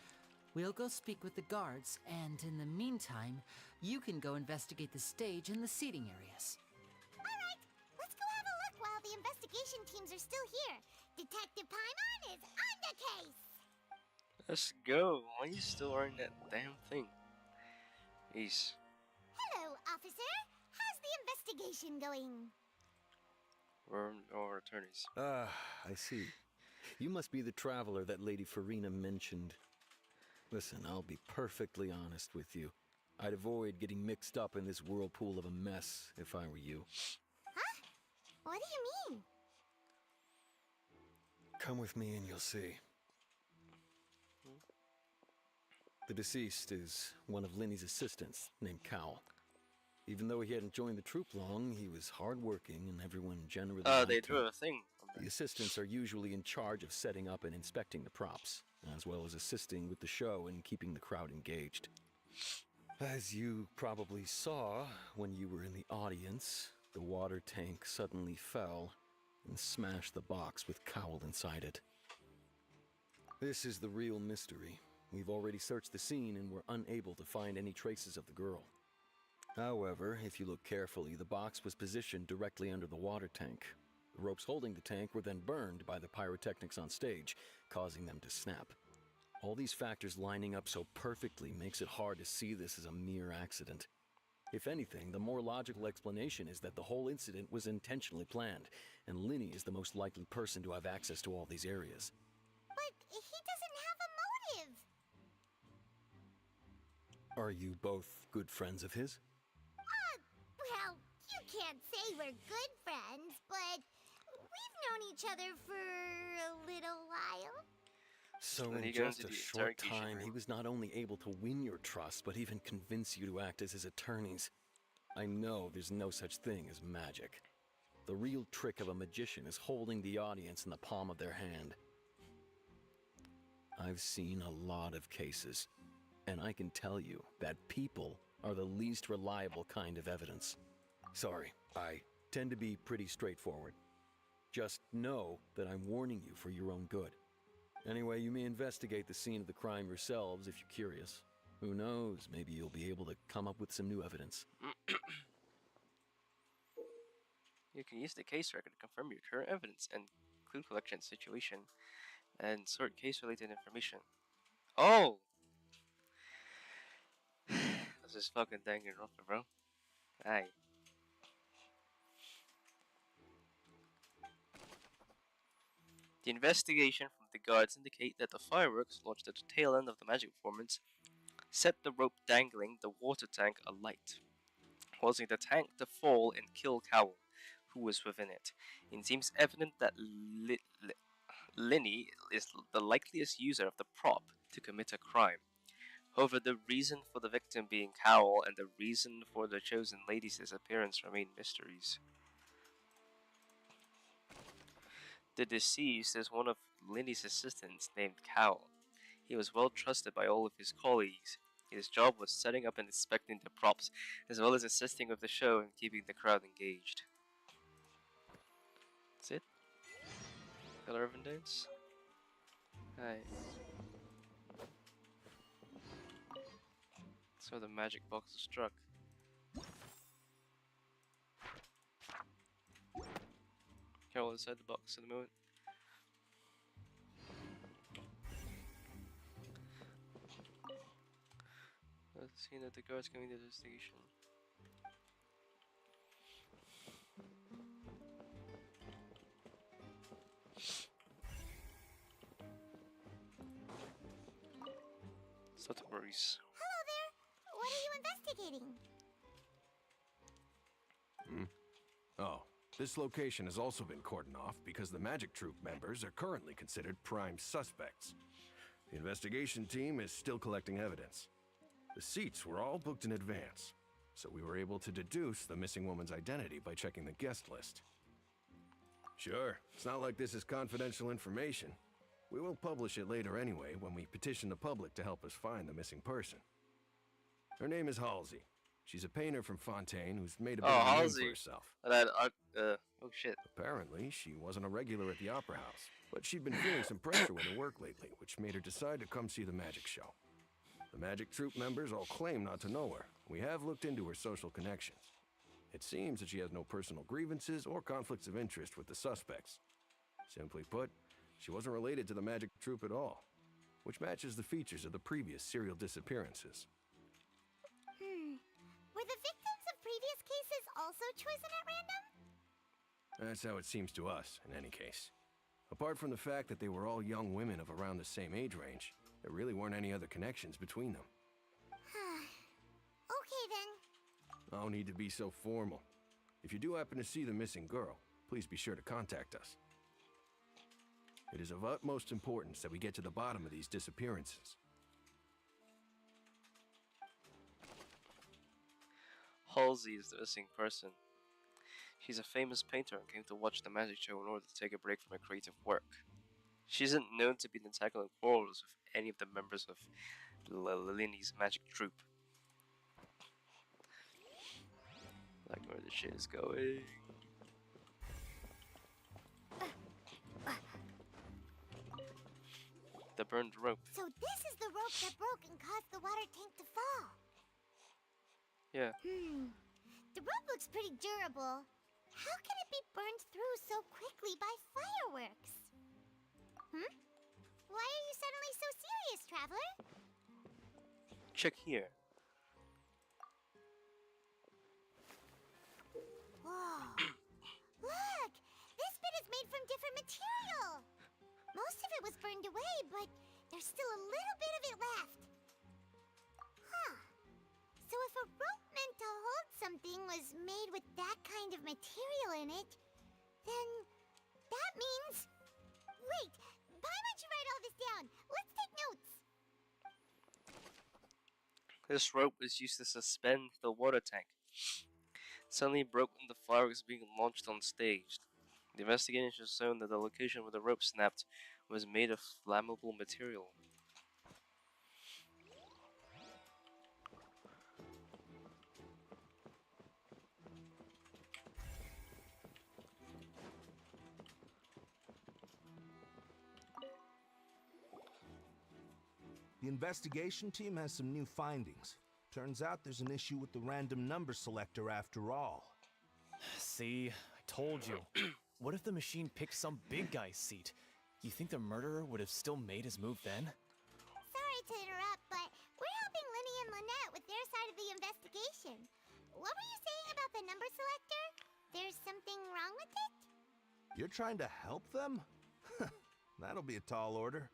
We'll go speak with the guards, and in the meantime, you can go investigate the stage and the seating areas.
Alright, let's go have a look while the investigation teams are still here. Detective Paimon is on the case!
Let's go. Why are you still wearing that damn thing? Jeez.
Hello, officer. How's the investigation going?
We're our attorneys.
Ah, I see. You must be the traveler that Lady Farina mentioned. Listen, I'll be perfectly honest with you. I'd avoid getting mixed up in this whirlpool of a mess if I were you.
Huh? What do you mean?
Come with me and you'll see. The deceased is one of Linny's assistants, named Cal. Even though he hadn't joined the troupe long, he was hardworking and everyone generally liked
they
him.
drew a thing.
The assistants are usually in charge of setting up and inspecting the props, as well as assisting with the show and keeping the crowd engaged. As you probably saw when you were in the audience, the water tank suddenly fell and smashed the box with Cowl inside it. This is the real mystery. We've already searched the scene and were unable to find any traces of the girl. However, if you look carefully, the box was positioned directly under the water tank. The ropes holding the tank were then burned by the pyrotechnics on stage, causing them to snap. All these factors lining up so perfectly makes it hard to see this as a mere accident. If anything, the more logical explanation is that the whole incident was intentionally planned, and Linny is the most likely person to have access to all these areas.
But he doesn't have a motive.
Are you both good friends of his?
Well, you can't we were good friends, but we've known each other for a little while.
So
then
in
you go
just
into
a
the
short
interrogation
time,
room.
he was not only able to win your trust, but even convince you to act as his attorneys. I know there's no such thing as magic. The real trick of a magician is holding the audience in the palm of their hand. I've seen a lot of cases, and I can tell you that people are the least reliable kind of evidence. Sorry, I tend to be pretty straightforward. Just know that I'm warning you for your own good. Anyway, you may investigate the scene of the crime yourselves if you're curious. Who knows, maybe you'll be able to come up with some new evidence.
You can use the case record to confirm your current evidence and clue collection situation and sort case-related information. Oh! This is fucking Danganronpa, bro. Aye. The investigation from the guards indicate that the fireworks launched at the tail end of the magic performance set the rope dangling the water tank alight, causing the tank to fall and kill Cowell, who was within it. It seems evident that Linny is the likeliest user of the prop to commit a crime. However, the reason for the victim being Cowell and the reason for the chosen lady's disappearance remain mysteries. The deceased is one of Lindy's assistants named Cowell. He was well trusted by all of his colleagues. His job was setting up and inspecting the props, as well as assisting with the show and keeping the crowd engaged. That's it? Color of Dance? Hi. So the magic box is struck. Carol inside the box at the moment. Let's see that the guards coming to the station. Satoris.
Hello there. What are you investigating?
Oh, this location has also been cordoned off because the Magic Troop members are currently considered prime suspects. The investigation team is still collecting evidence. The seats were all booked in advance, so we were able to deduce the missing woman's identity by checking the guest list. Sure, it's not like this is confidential information. We will publish it later anyway when we petition the public to help us find the missing person. Her name is Halsey. She's a painter from Fontaine who's made a bit of a name for herself.
Oh shit.
Apparently, she wasn't a regular at the Opera House, but she'd been feeling some pressure with her work lately, which made her decide to come see the magic show. The Magic Troop members all claim not to know her. We have looked into her social connections. It seems that she has no personal grievances or conflicts of interest with the suspects. Simply put, she wasn't related to the Magic Troop at all, which matches the features of the previous serial disappearances.
Were the victims of previous cases also chosen at random?
That's how it seems to us, in any case. Apart from the fact that they were all young women of around the same age range, there really weren't any other connections between them.
Okay then.
No need to be so formal. If you do happen to see the missing girl, please be sure to contact us. It is of utmost importance that we get to the bottom of these disappearances.
Halsey is the missing person. She's a famous painter and came to watch the magic show in order to take a break from her creative work. She isn't known to be entangling quarrels with any of the members of Lili's magic troupe. Like where the shit is going. The burned rope.
So this is the rope that broke and caused the water tank to fall.
Yeah.
The rope looks pretty durable. How can it be burned through so quickly by fireworks? Why are you suddenly so serious, Traveler?
Check here.
Whoa. Look! This bit is made from different material. Most of it was burned away, but there's still a little bit of it left. So if a rope meant to hold something was made with that kind of material, in it, then that means... Wait, why don't you write all this down? Let's take notes.
This rope was used to suspend the water tank. Suddenly broke when the fire was being launched on stage. The investigation has shown that the location where the rope snapped was made of flammable material.
The investigation team has some new findings. Turns out there's an issue with the random number selector after all.
See, I told you. What if the machine picked some big guy's seat? You think the murderer would have still made his move then?
Sorry to interrupt, but we're helping Linny and Lynette with their side of the investigation. What were you saying about the number selector? There's something wrong with it?
You're trying to help them? That'll be a tall order.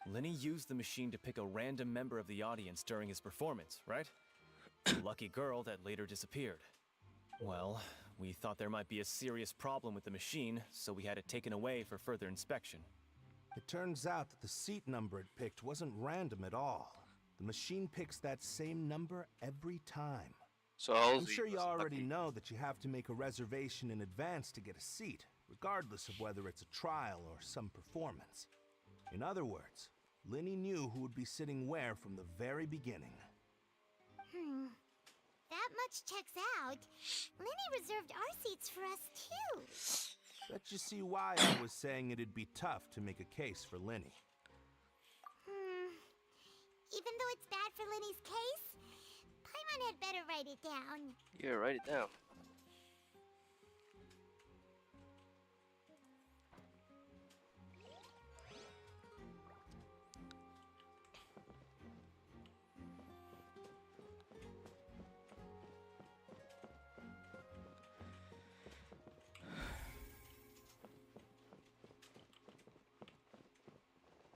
Linny used the machine to pick a random member of the audience during his performance, right? A lucky girl that later disappeared. Well, we thought there might be a serious problem with the machine, so we had it taken away for further inspection.
It turns out that the seat number it picked wasn't random at all. The machine picks that same number every time.
So
I'm sure you already know that you have to make a reservation in advance to get a seat, regardless of whether it's a trial or some performance. In other words, Linny knew who would be sitting where from the very beginning.
That much checks out. Linny reserved our seats for us, too.
Bet you see why I was saying it'd be tough to make a case for Linny.
Even though it's bad for Linny's case, Paimon had better write it down.
Yeah, write it down.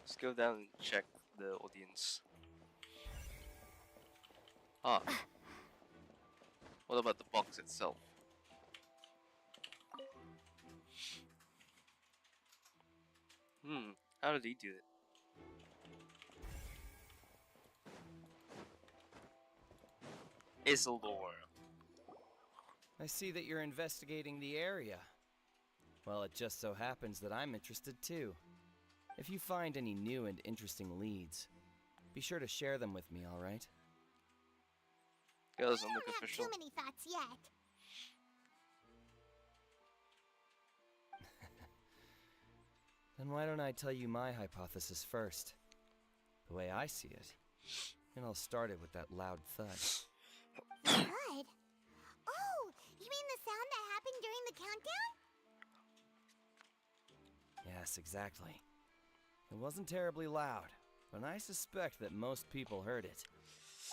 Let's go down and check the audience. Ah. What about the box itself? How did he do it? Isildur.
I see that you're investigating the area. Well, it just so happens that I'm interested too. If you find any new and interesting leads, be sure to share them with me, alright?
Doesn't
I
look
don't have
official.
too many thoughts yet.
Then why don't I tell you my hypothesis first? The way I see it, it all started with that loud thud.
Thud? Oh, you mean the sound that happened during the countdown?
Yes, exactly. It wasn't terribly loud, but I suspect that most people heard it.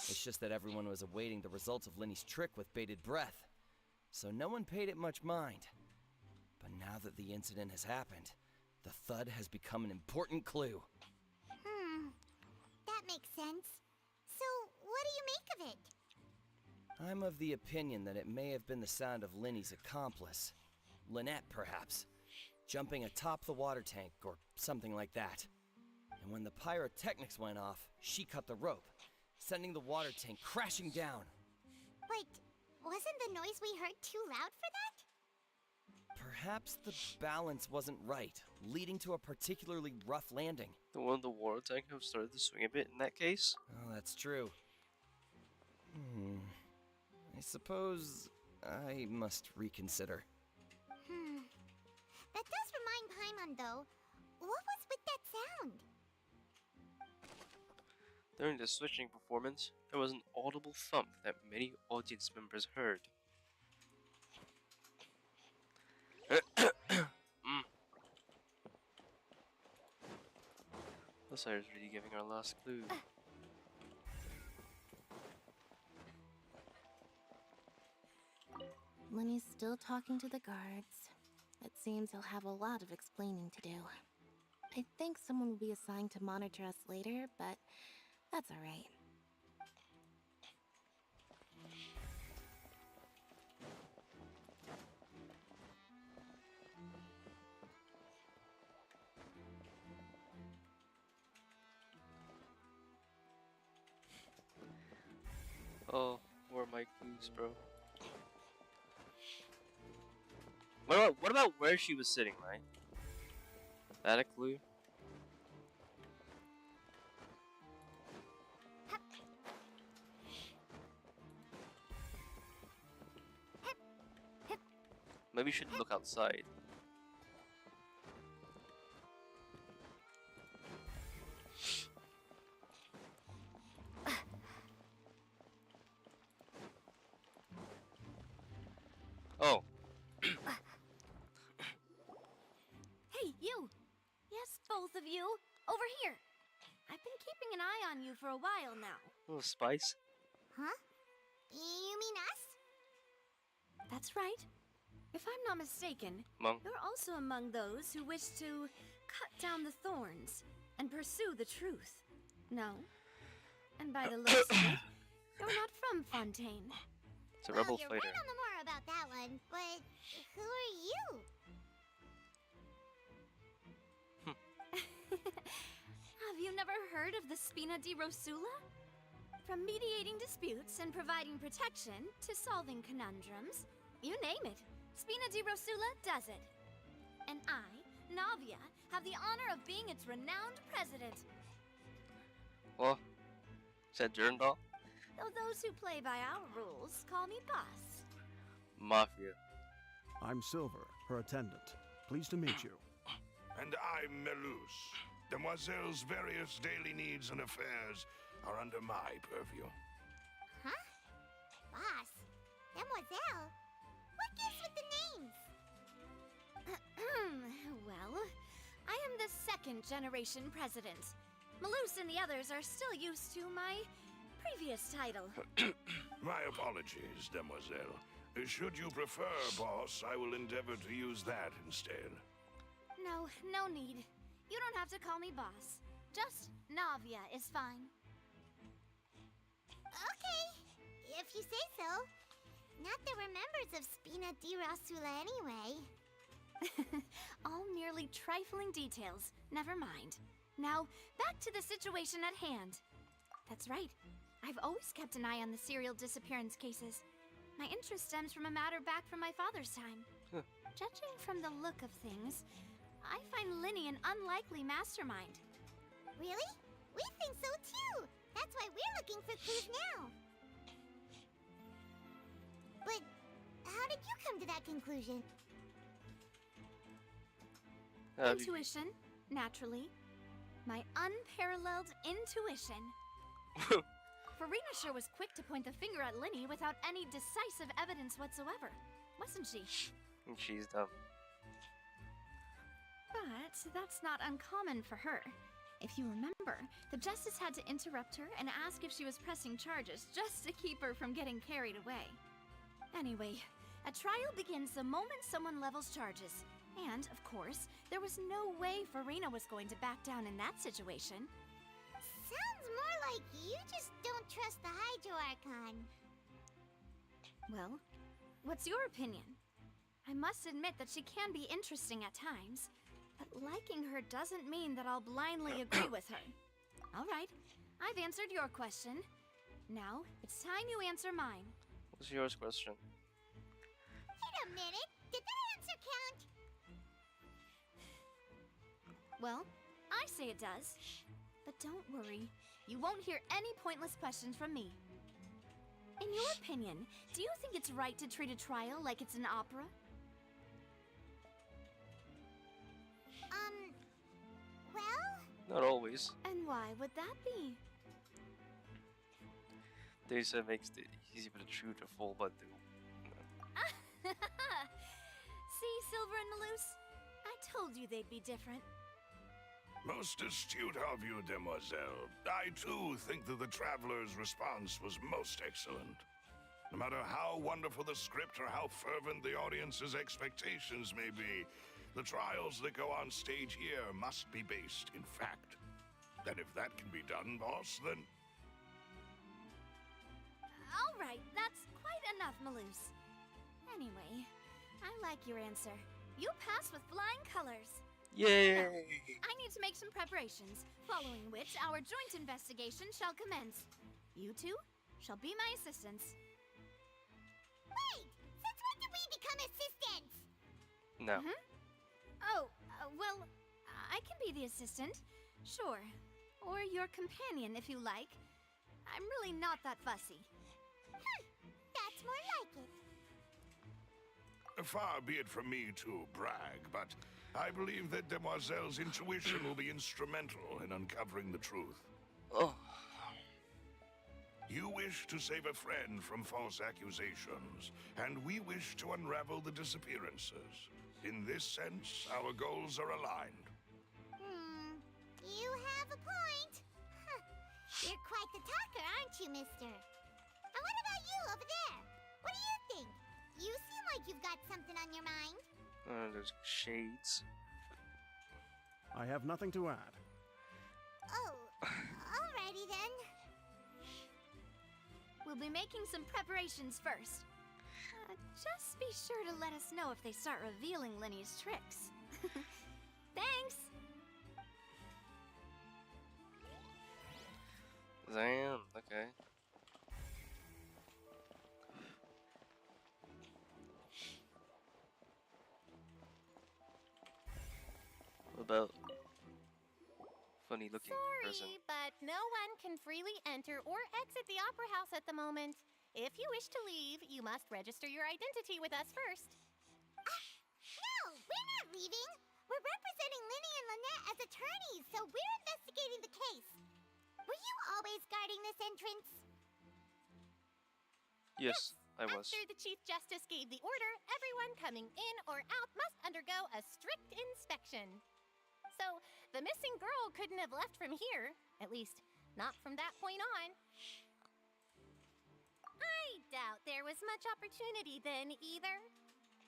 It's just that everyone was awaiting the results of Linny's trick with bated breath, so no one paid it much mind. But now that the incident has happened, the thud has become an important clue.
That makes sense. So, what do you make of it?
I'm of the opinion that it may have been the sound of Linny's accomplice. Lynette, perhaps. Jumping atop the water tank, or something like that. And when the pyrotechnics went off, she cut the rope, sending the water tank crashing down.
But wasn't the noise we heard too loud for that?
Perhaps the balance wasn't right, leading to a particularly rough landing.
The one the water tank have started to swing a bit in that case?
Oh, that's true. I suppose I must reconsider.
That does remind Paimon, though. What was with that sound?
During the switching performance, there was an audible thump that many audience members heard. This is really giving our last clue.
Linny's still talking to the guards. It seems he'll have a lot of explaining to do. I think someone will be assigned to monitor us later, but that's alright.
Oh, where are my clues, bro? What about where she was sitting, right? Is that a clue? Maybe we should look outside. Oh.
Hey, you! Yes, both of you! Over here! I've been keeping an eye on you for a while now.
Oh, spice.
Huh? You mean us?
That's right. If I'm not mistaken,
Monk.
you're also among those who wish to cut down the thorns and pursue the truth. No? And by the looks of it, you're not from Fontaine.
It's a rebel
you're
fighter.
right on the more about that one, but who are you?
Have you never heard of the Spina di Rosula? From mediating disputes and providing protection to solving conundrums, you name it, Spina di Rosula does it. And I, Navia, have the honor of being its renowned president.
What? Is that Durandal?
Though those who play by our rules call me boss.
Mafia.
I'm Silver, her attendant. Pleased to meet you.
And I'm Melus. Demoiselle's various daily needs and affairs are under my purview.
Huh? Boss? Demoiselle? What gives with the names?
Well, I am the second generation president. Malus and the others are still used to my previous title.
My apologies, Demoiselle. Should you prefer, boss, I will endeavor to use that instead.
No need. You don't have to call me boss. Just Navia is fine.
Okay, if you say so. Not that we're members of Spina di Rosula anyway.
All merely trifling details. Never mind. Now, back to the situation at hand. That's right. I've always kept an eye on the serial disappearance cases. My interest stems from a matter back from my father's time.
Huh.
Judging from the look of things, I find Linny an unlikely mastermind.
Really? We think so too. That's why we're looking for clues now. But how did you come to that conclusion?
Intuition, naturally. My unparalleled intuition. Farina sure was quick to point the finger at Linny without any decisive evidence whatsoever, wasn't she?
She's dumb.
But that's not uncommon for her. If you remember, the justice had to interrupt her and ask if she was pressing charges just to keep her from getting carried away. Anyway, a trial begins the moment someone levels charges. And, of course, there was no way Farina was going to back down in that situation.
Sounds more like you just don't trust the Hydro-Archon.
Well, what's your opinion? I must admit that she can be interesting at times, but liking her doesn't mean that I'll blindly agree with her. All right, I've answered your question. Now, it's time you answer mine.
What's yours question?
Wait a minute, did that answer count?
Well, I say it does. But don't worry, you won't hear any pointless questions from me. In your opinion, do you think it's right to treat a trial like it's an opera?
Well?
Not always.
And why would that be?
This makes it easy for the true to fall, but
See, Silver and Malus? I told you they'd be different.
Most astute of you, Demoiselle. I, too, think that the Traveler's response was most excellent. No matter how wonderful the script or how fervent the audience's expectations may be, the trials that go on stage here must be based in fact. And if that can be done, boss, then...
All right, that's quite enough, Malus. Anyway, I like your answer. You passed with flying colors.
Yay!
Now, I need to make some preparations, following which our joint investigation shall commence. You two,
shall be my assistants.
Wait! Since when did we become assistants?
No.
Oh, well, I can be the assistant. Sure. Or your companion, if you like. I'm really not that fussy.
That's more like it.
Far be it from me to brag, but I believe that Demoiselle's intuition will be instrumental in uncovering the truth.
Oh.
You wish to save a friend from false accusations, and we wish to unravel the disappearances. In this sense, our goals are aligned.
You have a point. Huh. You're quite the talker, aren't you, mister? And what about you over there? What do you think? You seem like you've got something on your mind.
There's shades.
I have nothing to add.
Oh, alrighty then.
We'll be making some preparations first. Just be sure to let us know if they start revealing Linny's tricks. Thanks!
Damn, okay. What about funny looking person?
Sorry, but no one can freely enter or exit the Opera House at the moment. If you wish to leave, you must register your identity with us first.
No, we're not leaving. We're representing Linny and Lynette as attorneys, so we're investigating the case. Were you always guarding this entrance?
Yes, I was.
After the Chief Justice gave the order, everyone coming in or out must undergo a strict inspection. So, the missing girl couldn't have left from here. At least, not from that point on. I doubt there was much opportunity then, either.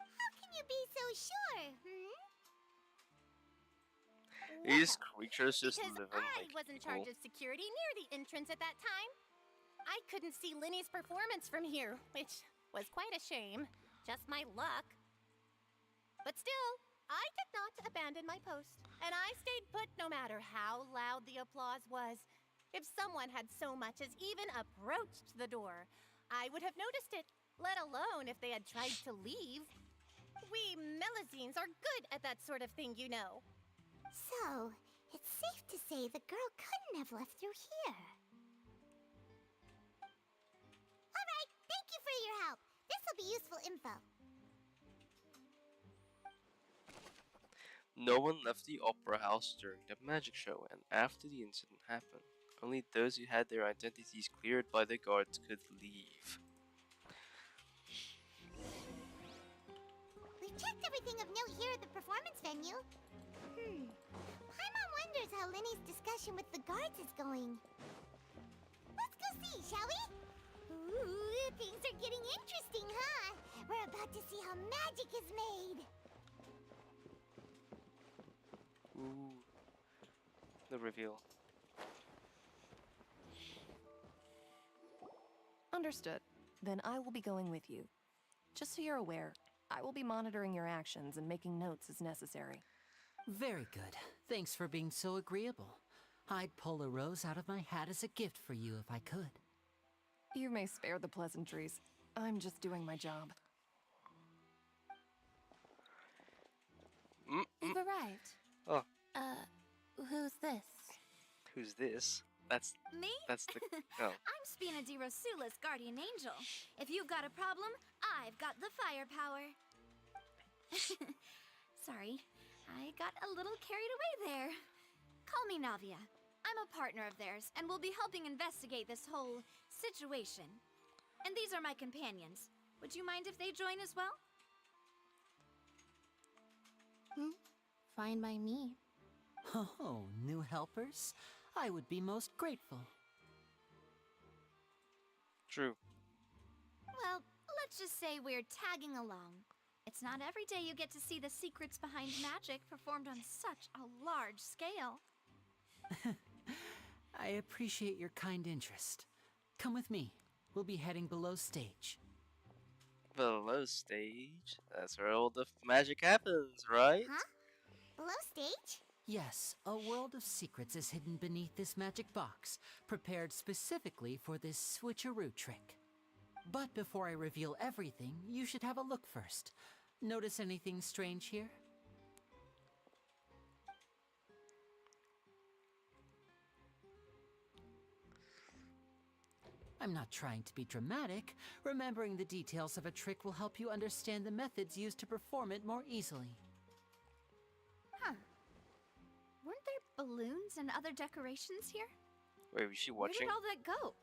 How can you be so sure,
These creatures just
Because
live in
I
like
was in charge
people.
of security near the entrance at that time. I couldn't see Linny's performance from here, which was quite a shame. Just my luck. But still, I did not abandon my post, and I stayed put no matter how loud the applause was. If someone had so much as even approached the door, I would have noticed it, let alone if they had tried to leave. We Melazines are good at that sort of thing, you know.
So, it's safe to say the girl couldn't have left through here. Alright, thank you for your help. This'll be useful info.
No one left the opera house during the magic show and after the incident happened. Only those who had their identities cleared by the guards could leave.
We've checked everything of note here at the performance venue. Paimon wonders how Linny's discussion with the guards is going. Let's go see, shall we? Ooh, things are getting interesting, huh? We're about to see how magic is made.
Ooh. The reveal.
Understood. Then I will be going with you. Just so you're aware, I will be monitoring your actions and making notes as necessary.
Very good. Thanks for being so agreeable. I'd pull a rose out of my hat as a gift for you if I could.
You may spare the pleasantries. I'm just doing my job.
You've arrived.
Oh,
Who's this?
who's this? That's
Me?
That's the. Oh.
I'm Spina di Rosula's guardian angel. If you've got a problem, I've got the firepower. Sorry, I got a little carried away there. Call me Navia. I'm a partner of theirs, and will be helping investigate this whole situation. And these are my companions. Would you mind if they join as well?
Fine by me.
Oh, new helpers? I would be most grateful.
True.
Well, let's just say we're tagging along. It's not every day you get to see the secrets behind magic performed on such a large scale.
I appreciate your kind interest. Come with me. We'll be heading below stage.
Below stage? That's where all the magic happens, right?
Huh? Below stage?
Yes, a world of secrets is hidden beneath this magic box, prepared specifically for this switcheroo trick. But before I reveal everything, you should have a look first. Notice anything strange here? I'm not trying to be dramatic. Remembering the details of a trick will help you understand the methods used to perform it more easily.
Huh. Weren't there balloons and other decorations here?
Wait, was she
Where
watching?
did all that go?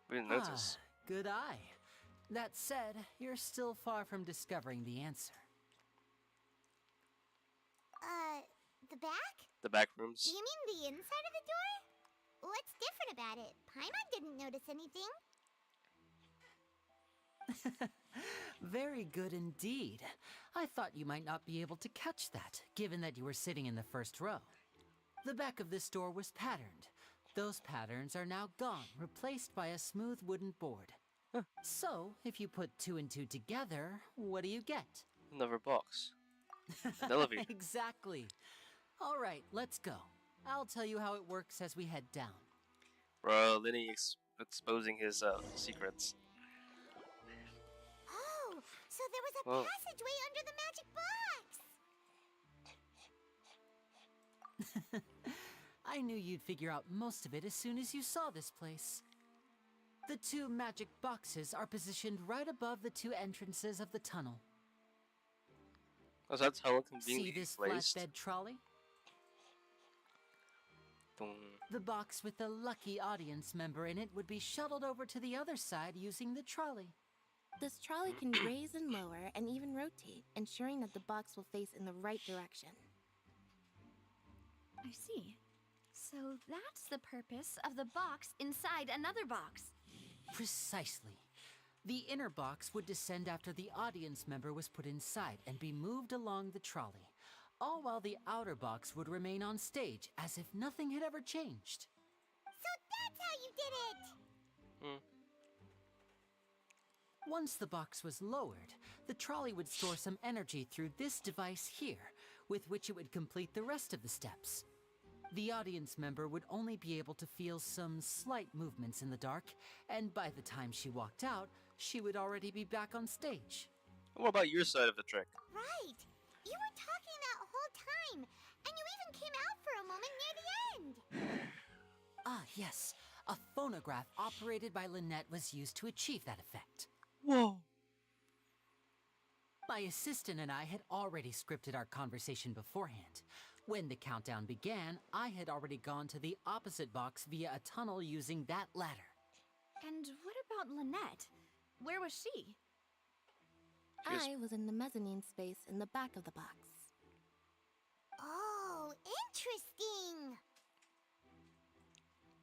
We didn't notice.
Good eye. That said, you're still far from discovering the answer.
The back?
The back rooms.
You mean the inside of the door? What's different about it? Paimon didn't notice anything.
Very good indeed. I thought you might not be able to catch that, given that you were sitting in the first row. The back of this door was patterned. Those patterns are now gone, replaced by a smooth wooden board. So, if you put 2 and 2 together, what do you get?
Another box. An elevator.
Exactly. All right, let's go. I'll tell you how it works as we head down.
Bro, Lenny exposing his secrets.
Oh, so there was a
Whoa.
passageway under the magic box.
I knew you'd figure out most of it as soon as you saw this place. The 2 magic boxes are positioned right above the 2 entrances of the tunnel.
Oh, so that's how
See
conveniently
this
placed.
flatbed trolley?
Dun.
The box with the lucky audience member in it would be shuttled over to the other side using the trolley.
This trolley can raise and lower and even rotate, ensuring that the box will face in the right direction.
I see. So that's the purpose of the box inside another box.
Precisely. The inner box would descend after the audience member was put inside and be moved along the trolley, all while the outer box would remain on stage as if nothing had ever changed.
So that's how you did it!
Once the box was lowered, the trolley would store some energy through this device here, with which it would complete the rest of the steps. The audience member would only be able to feel some slight movements in the dark, and by the time she walked out, she would already be back on stage.
What about your side of the trick?
Right. You were talking that whole time, and you even came out for a moment near the end.
Ah, yes. A phonograph operated by Lynette was used to achieve that effect.
Whoa.
My assistant and I had already scripted our conversation beforehand. When the countdown began, I had already gone to the opposite box via a tunnel using that ladder.
And what about Lynette? Where was she?
I was in the mezzanine space in the back of the box.
Oh, interesting.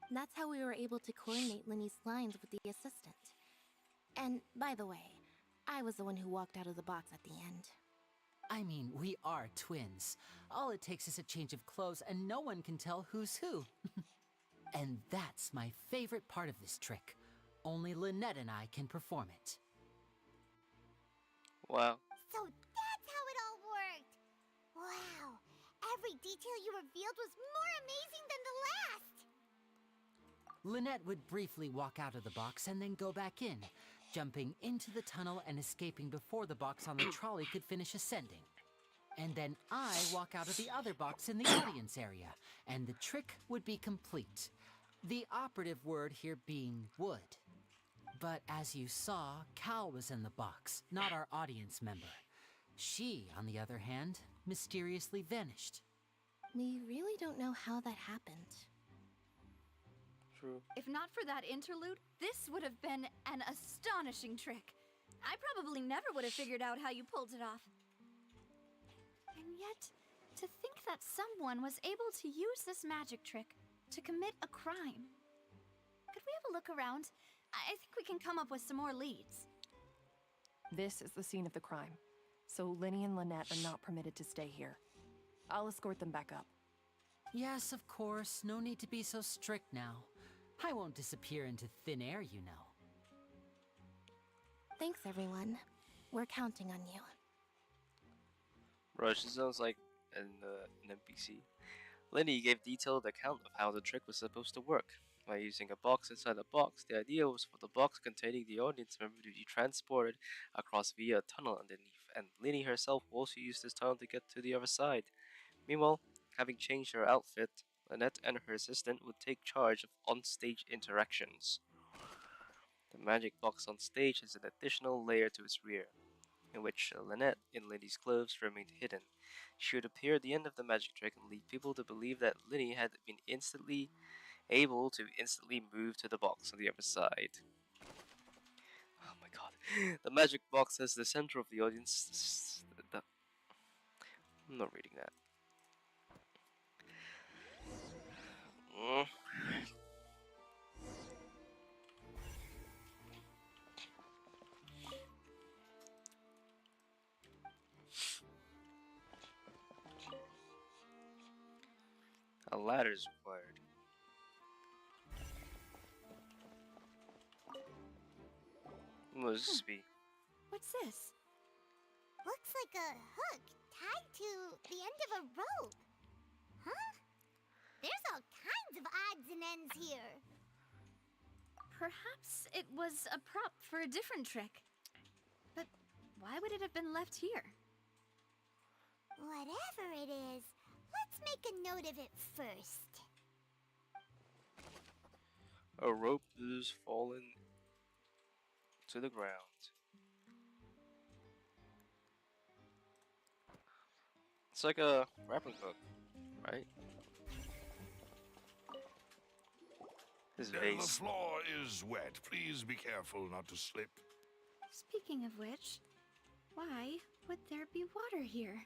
That's how we were able to coordinate Linny's lines with the assistant. And, by the way, I was the one who walked out of the box at the end.
I mean, we are twins. All it takes is a change of clothes and no one can tell who's who. And that's my favorite part of this trick. Only Lynette and I can perform it.
Wow.
So that's how it all worked. Wow. Every detail you revealed was more amazing than the last.
Lynette would briefly walk out of the box and then go back in, jumping into the tunnel and escaping before the box on the trolley could finish ascending. And then I walk out of the other box in the audience area, and the trick would be complete. The operative word here being would. But as you saw, Cal was in the box, not our audience member. She, on the other hand, mysteriously vanished.
We really don't know how that happened.
True.
If not for that interlude, this would have been an astonishing trick. I probably never would have figured out how you pulled it off. And yet, to think that someone was able to use this magic trick to commit a crime. Could we have a look around? I think we can come up with some more leads.
This is the scene of the crime, so Linny and Lynette are not permitted to stay here. I'll escort them back up.
Yes, of course. No need to be so strict now. I won't disappear into thin air, you know.
Thanks, everyone. We're counting on you.
Bro, she sounds like an NPC. Lenny gave detailed account of how the trick was supposed to work. By using a box inside a box, the idea was for the box containing the audience member to be transported across via a tunnel underneath, and Lenny herself also used this tunnel to get to the other side. Meanwhile, having changed her outfit, Lynette and her assistant would take charge of on-stage interactions. The magic box on stage is an additional layer to its rear, in which Lynette, in Lenny's clothes, remained hidden. She would appear at the end of the magic trick and lead people to believe that Lenny had been able to instantly move to the box on the other side. Oh my god. The magic box is the center of the audience. I'm not reading that. A ladder is required. What must this be?
What's this? Looks like a hook tied to the end of a rope. Huh? There's all kinds of odds and ends here.
Perhaps it was a prop for a different trick. But why would it have been left here?
Whatever it is, let's make a note of it first.
A rope is fallen to the ground. It's like a grappling hook, right? This
The
vase.
floor is wet. Please be careful not to slip.
Speaking of which, why would there be water here?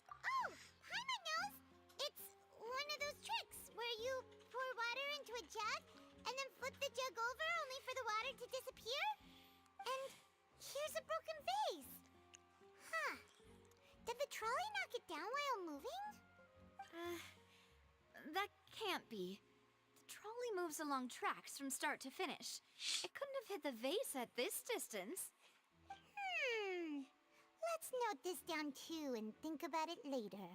Oh, hi, my nose! It's one of those tricks where you pour water into a jug and then flip the jug over only for the water to disappear. And here's a broken vase. Huh. Did the trolley knock it down while moving?
That can't be. The trolley moves along tracks from start to finish. It couldn't have hit the vase at this distance.
Let's note this down too and think about it later.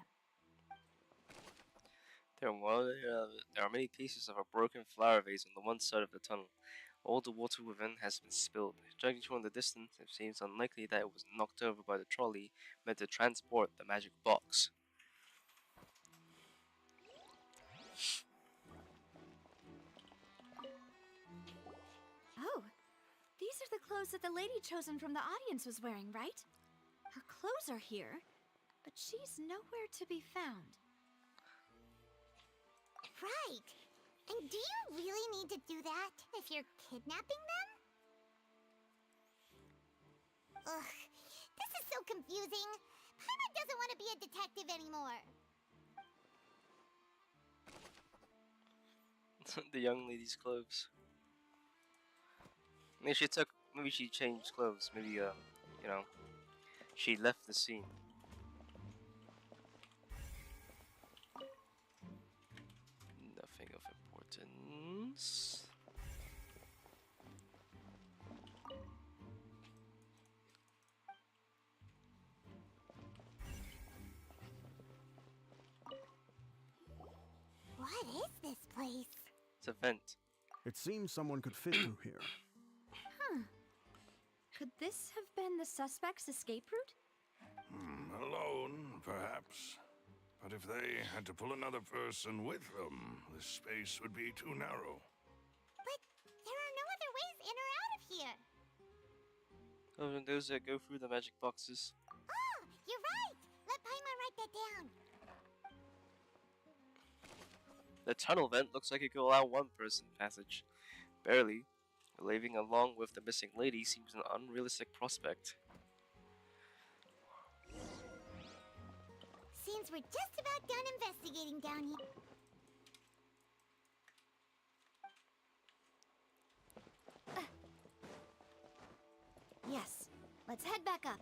There are many pieces of a broken flower vase on the one side of the tunnel. All the water within has been spilled. Judging from the distance, it seems unlikely that it was knocked over by the trolley meant to transport the magic box.
Oh, these are the clothes that the lady chosen from the audience was wearing, right? Her clothes are here, but she's nowhere to be found.
Right. And do you really need to do that if you're kidnapping them? Ugh, this is so confusing. Paimon doesn't want to be a detective anymore.
The young lady's clothes. Maybe she changed clothes. Maybe, she left the scene. Nothing of importance.
What is this place?
It's a vent.
It seems someone could fit through here.
Huh. Could this have been the suspect's escape route?
Alone, perhaps. But if they had to pull another person with them, the space would be too narrow.
But there are no other ways in or out of here.
Oh, and those that go through the magic boxes.
Oh, you're right. Let Paimon write that down.
The tunnel vent looks like it could allow one person passage. Barely. Leaving along with the missing lady seems an unrealistic prospect.
Seems we're just about done investigating down here.
Yes. Let's head back up.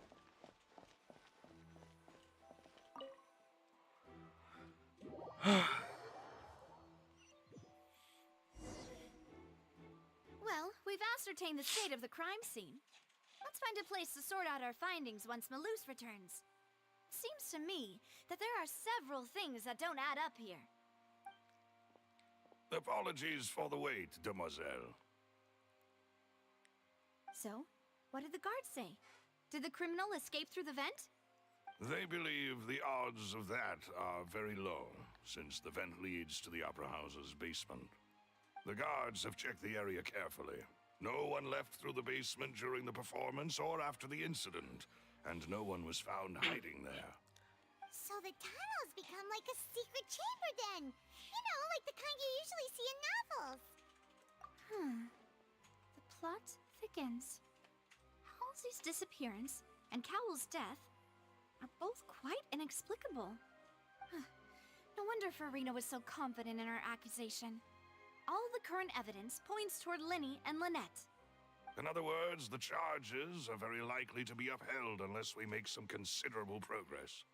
Well, we've ascertained the state of the crime scene. Let's find a place to sort out our findings once Malus returns. seems to me that there are several things that don't add up here.
Apologies for the wait, demoiselle.
So, what did the guards say? Did the criminal escape through the vent?
They believe the odds of that are very low, since the vent leads to the Opera House's basement. The guards have checked the area carefully. No one left through the basement during the performance or after the incident, and no one was found hiding there.
So the tunnels become like a secret chamber then. You know, like the kind you usually see in novels.
The plot thickens. Halsey's disappearance and Cowell's death are both quite inexplicable. No wonder Farina was so confident in her accusation. All the current evidence points toward Linny and Lynette.
In other words, the charges are very likely to be upheld unless we make some considerable progress.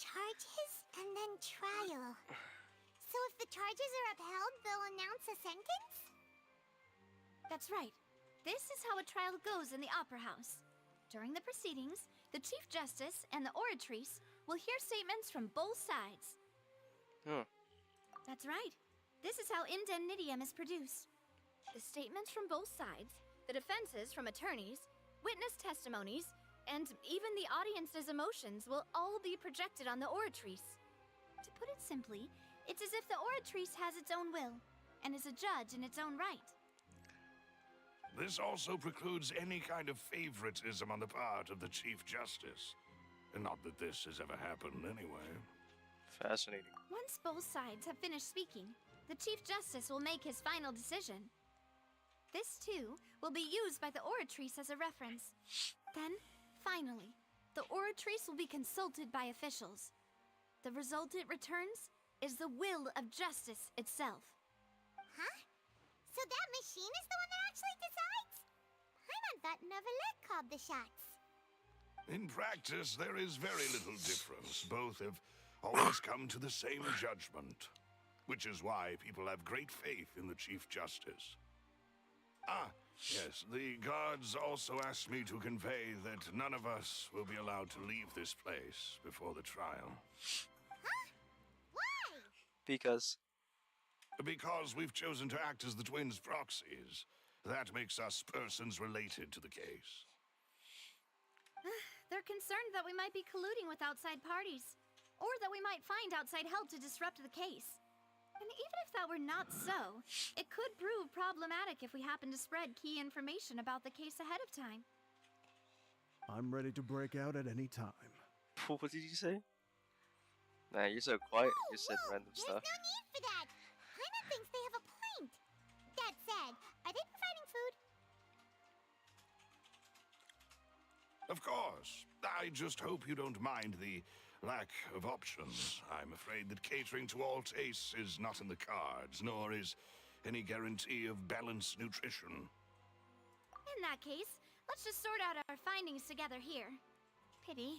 Charges and then trial. So if the charges are upheld, they'll announce a sentence?
That's right. This is how a trial goes in the Opera House. During the proceedings, the Chief Justice and the Oratrice will hear statements from both sides. That's right. This is how indemnitium is produced. The statements from both sides, the defenses from attorneys, witness testimonies, and even the audience's emotions will all be projected on the Oratrice. To put it simply, it's as if the Oratrice has its own will, and is a judge in its own right.
This also precludes any kind of favoritism on the part of the Chief Justice. Not that this has ever happened anyway.
Fascinating.
Once both sides have finished speaking, the Chief Justice will make his final decision. This, too, will be used by the Oratrice as a reference. Then, finally, the Oratrice will be consulted by officials. The result it returns is the will of justice itself.
Huh? So that machine is the one that actually decides? Paimon thought Neuvillette called the shots.
In practice, there is very little difference. Both have always come to the same judgment, which is why people have great faith in the Chief Justice. Yes, the guards also asked me to convey that none of us will be allowed to leave this place before the trial.
Huh? Why?
Because
we've chosen to act as the twins' proxies. That makes us persons related to the case.
They're concerned that we might be colluding with outside parties, or that we might find outside help to disrupt the case. And even if that were not so, it could prove problematic if we happen to spread key information about the case ahead of time.
I'm ready to break out at any time.
what did you say? Nah, you're so quiet. You said random stuff.
There's no need for that. Paimon thinks they have a point. That said, are they providing food?
Of course. I just hope you don't mind the lack of options. I'm afraid that catering to all tastes is not in the cards, nor is any guarantee of balanced nutrition.
In that case, let's just sort out our findings together here. Pity.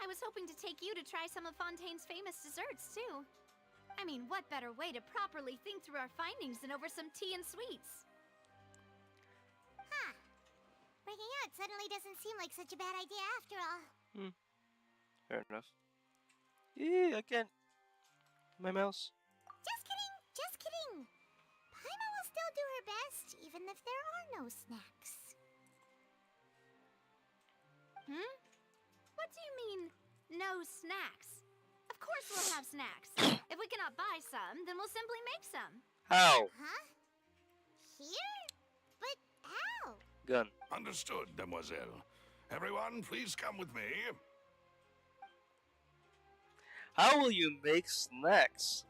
I was hoping to take you to try some of Fontaine's famous desserts, too. I mean, what better way to properly think through our findings than over some tea and sweets?
Huh. Breaking out suddenly doesn't seem like such a bad idea after all.
Fair enough. Again. My mouse.
Just kidding, just kidding. Paimon will still do her best, even if there are no snacks.
What do you mean, no snacks? Of course we'll have snacks. If we cannot buy some, then we'll simply make some.
How?
Huh? Here? But how?
Gun.
Understood, demoiselle. Everyone, please come with me.
How will you make snacks?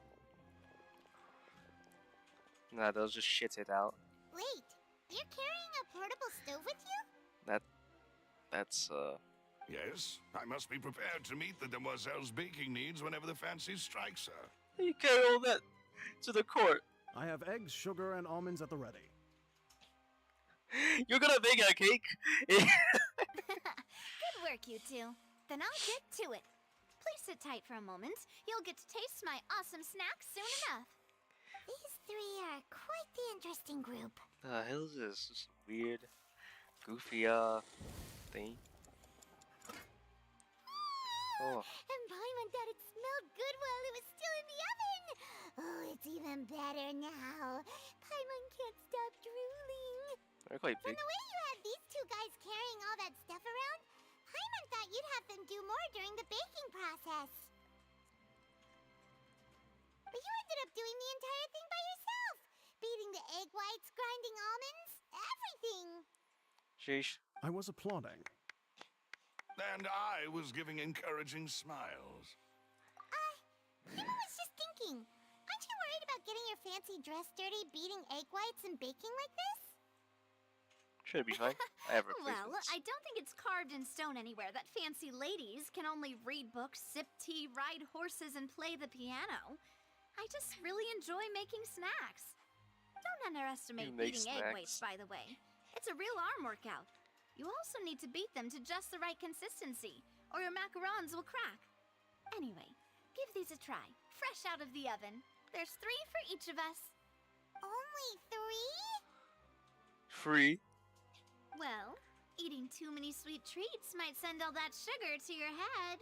Nah, they'll just shit it out.
Wait, you're carrying a portable stove with you?
That's
Yes, I must be prepared to meet the demoiselle's baking needs whenever the fancy strikes her.
You carry all that to the court.
I have eggs, sugar, and almonds at the ready.
You're gonna bake a cake?
Good work, you two. Then I'll get to it. Please sit tight for a moment. You'll get to taste my awesome snacks soon enough.
These three are quite the interesting group.
The hell is this? This weird, goofy, thing. Oh.
And Paimon thought it smelled good while it was still in the oven. Oh, it's even better now. Paimon can't stop drooling.
They're quite
From
big.
the way you had these two guys carrying all that stuff around, Paimon thought you'd have them do more during the baking process. But you ended up doing the entire thing by yourself. Beating the egg whites, grinding almonds, everything.
Sheesh.
I was applauding.
And I was giving encouraging smiles.
Paimon was just thinking, aren't you worried about getting your fancy dress dirty beating egg whites and baking like this?
Should be fine. I have
Well,
replacements.
I don't think it's carved in stone anywhere that fancy ladies can only read books, sip tea, ride horses, and play the piano. I just really enjoy making snacks. Don't underestimate
You make
beating egg
snacks?
whites, by the way. It's a real arm workout. You also need to beat them to just the right consistency, or your macarons will crack. Anyway, give these a try, fresh out of the oven. There's 3 for each of us.
Only 3?
Free.
Well, eating too many sweet treats might send all that sugar to your head.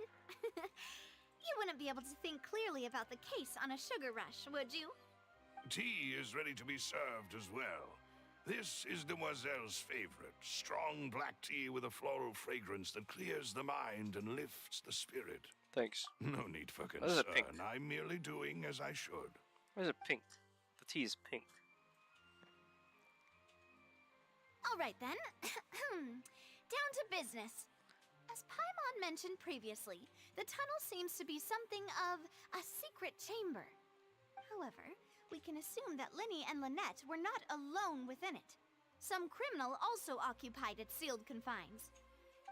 You wouldn't be able to think clearly about the case on a sugar rush, would you?
Tea is ready to be served as well. This is Demoiselle's favorite, strong black tea with a floral fragrance that clears the mind and lifts the spirit.
Thanks.
No need for
Why is it pink?
concern. I'm merely doing as I should.
Why is it pink? The tea is pink.
All right then. Down to business. As Paimon mentioned previously, the tunnel seems to be something of a secret chamber. However, we can assume that Linny and Lynette were not alone within it. Some criminal also occupied its sealed confines.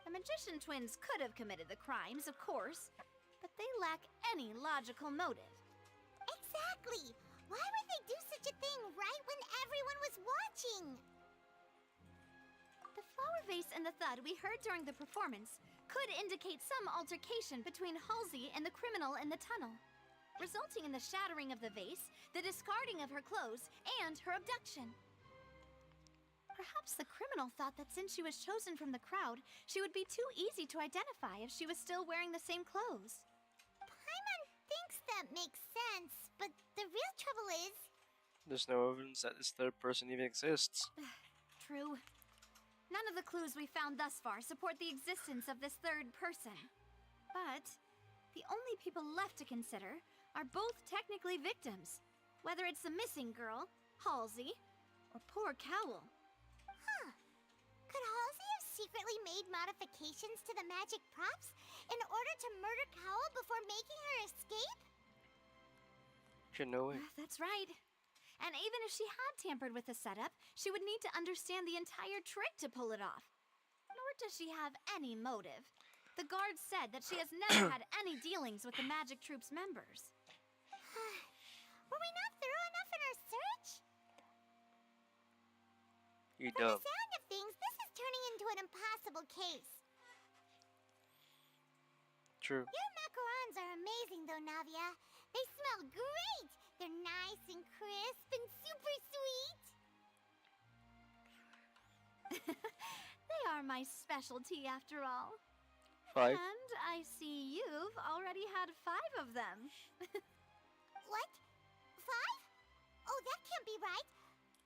The magician twins could have committed the crimes, of course, but they lack any logical motive.
Exactly! Why would they do such a thing right when everyone was watching?
The flower vase and the thud we heard during the performance could indicate some altercation between Halsey and the criminal in the tunnel, resulting in the shattering of the vase, the discarding of her clothes, and her abduction. Perhaps the criminal thought that since she was chosen from the crowd, she would be too easy to identify if she was still wearing the same clothes.
Paimon thinks that makes sense, but the real trouble is...
There's no evidence that this third person even exists.
True. None of the clues we found thus far support the existence of this third person. But the only people left to consider are both technically victims, whether it's the missing girl, Halsey, or poor Cowl.
Huh. Could Halsey have secretly made modifications to the magic props in order to murder Cowl before making her escape?
No way.
That's right. And even if she had tampered with the setup, she would need to understand the entire trick to pull it off. Nor does she have any motive. The guards said that she has never had any dealings with the Magic Troop's members.
Were we not thorough enough in our search?
You
From
dumb.
the sound of things, this is turning into an impossible case.
True.
Your macarons are amazing though, Navia. They smell great! They're nice and crisp and super sweet!
They are my specialty after all.
5.
And I see you've already had 5 of them.
What? 5? Oh, that can't be right.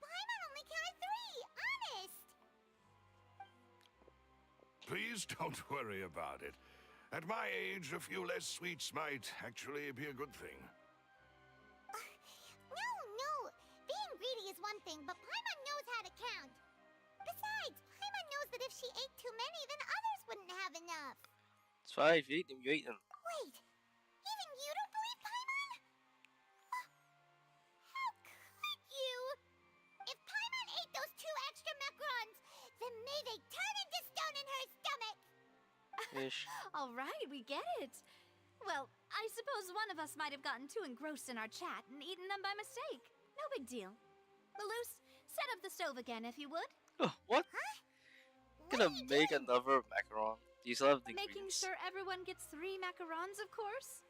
Paimon only counted 3, honest!
Please don't worry about it. At my age, a few less sweets might actually be a good thing.
No. Being greedy is one thing, but Paimon knows how to count. Besides, Paimon knows that if she ate too many, then others wouldn't have enough.
It's 5. You ate them. You ate them.
Wait, even you don't believe Paimon? How could you? If Paimon ate those 2 extra macarons, then may they turn into stone in her stomach!
Ish.
All right, we get it. Well, I suppose one of us might have gotten too engrossed in our chat and eaten them by mistake. No big deal. Lelouch, set up the stove again if you would.
What? Gonna make another macaron. Do you still have the
Making
ingredients?
sure everyone gets 3 macarons, of course.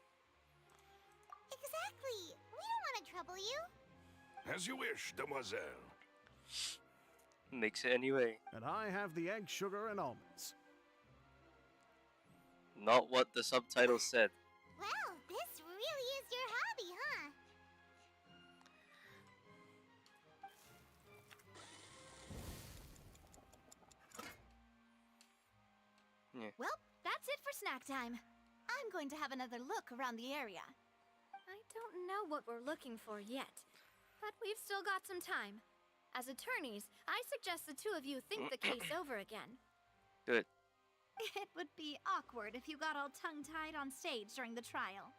Exactly. We don't want to trouble you.
As you wish, demoiselle.
Makes it anyway.
And I have the egg, sugar, and almonds.
Not what the subtitle said.
Well, this really is your hobby, huh?
Yeah.
Well, that's it for snack time. I'm going to have another look around the area.
I don't know what we're looking for yet, but we've still got some time. As attorneys, I suggest the two of you think the case over again.
Good.
It would be awkward if you got all tongue-tied on stage during the trial.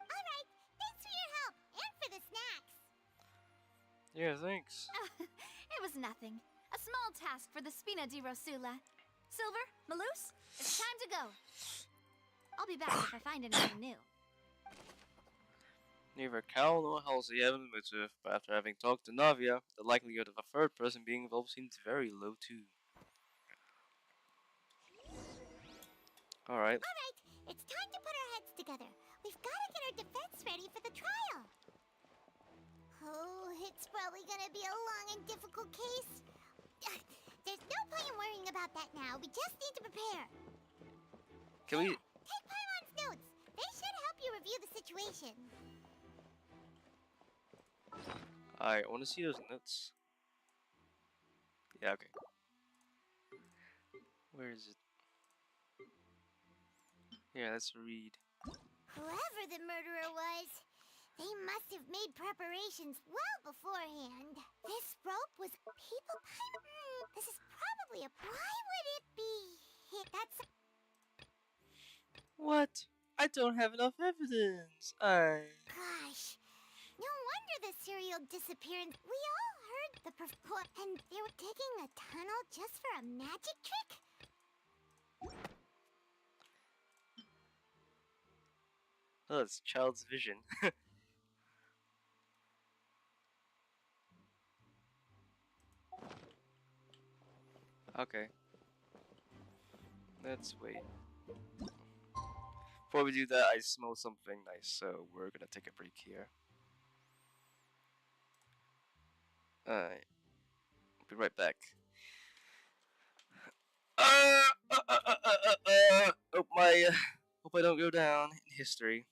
Alright, thanks for your help, and for the snacks.
Yeah, thanks.
It was nothing. A small task for the Spina di Rosula. Silver, Maloose, it's time to go. I'll be back if I find anything new.
Neither Cal nor Halsey have a motive, but after having talked to Navia, the likelihood of a third person being involved seems very low too. Alright.
Alright, it's time to put our heads together. We've got to get our defense ready for the trial. Oh, it's probably gonna be a long and difficult case. There's no point in worrying about that now. We just need to prepare.
Can we...
Take Paimon's notes. They should help you review the situation.
I want to see those notes. Yeah, okay. Where is it? Yeah, let's read.
Whoever the murderer was, they must have made preparations well beforehand. This rope was people... this is probably a... Why would it be hit? That's...
What? I don't have enough evidence.
Gosh. No wonder the serial disappearance... We all heard the report, and they were digging a tunnel just for a magic trick?
Oh, it's child's vision. Okay. Let's wait. Before we do that, I smell something nice, so we're gonna take a break here. Alright. Be right back. Hope I don't go down in history.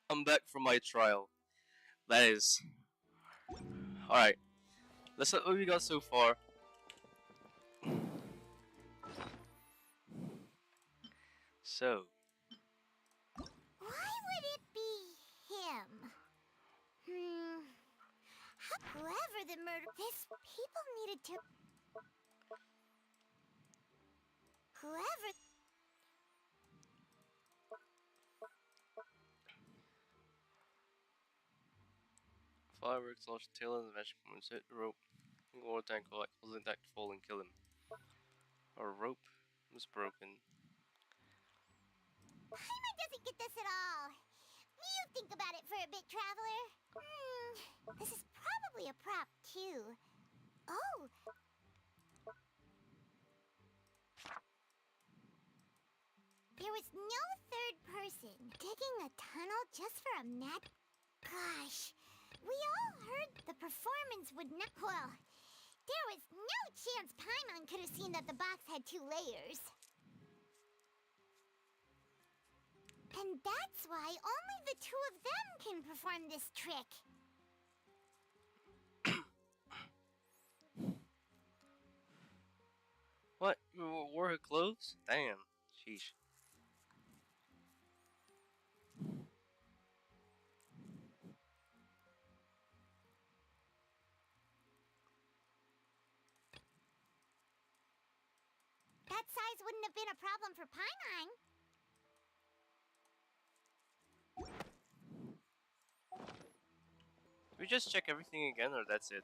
I'm back from my trial. That is. Alright. Let's look what we got so far. So.
Why would it be him? Whoever the murder... This people needed to... Whoever...
Fireworks launched tail and the magic moons hit the rope. Water tank was intact to fall and kill him. Our rope was broken.
Paimon doesn't get this at all. You think about it for a bit, Traveler. This is probably a prop, too. Oh! There was no third person digging a tunnel just for a mad... Gosh, we all heard the performance would not... Well, there was no chance Paimon could have seen that the box had 2 layers. And that's why only the 2 of them can perform this trick.
What? You wore her clothes? Damn. Sheesh.
That size wouldn't have been a problem for Paimon.
Did we just check everything again, or that's it?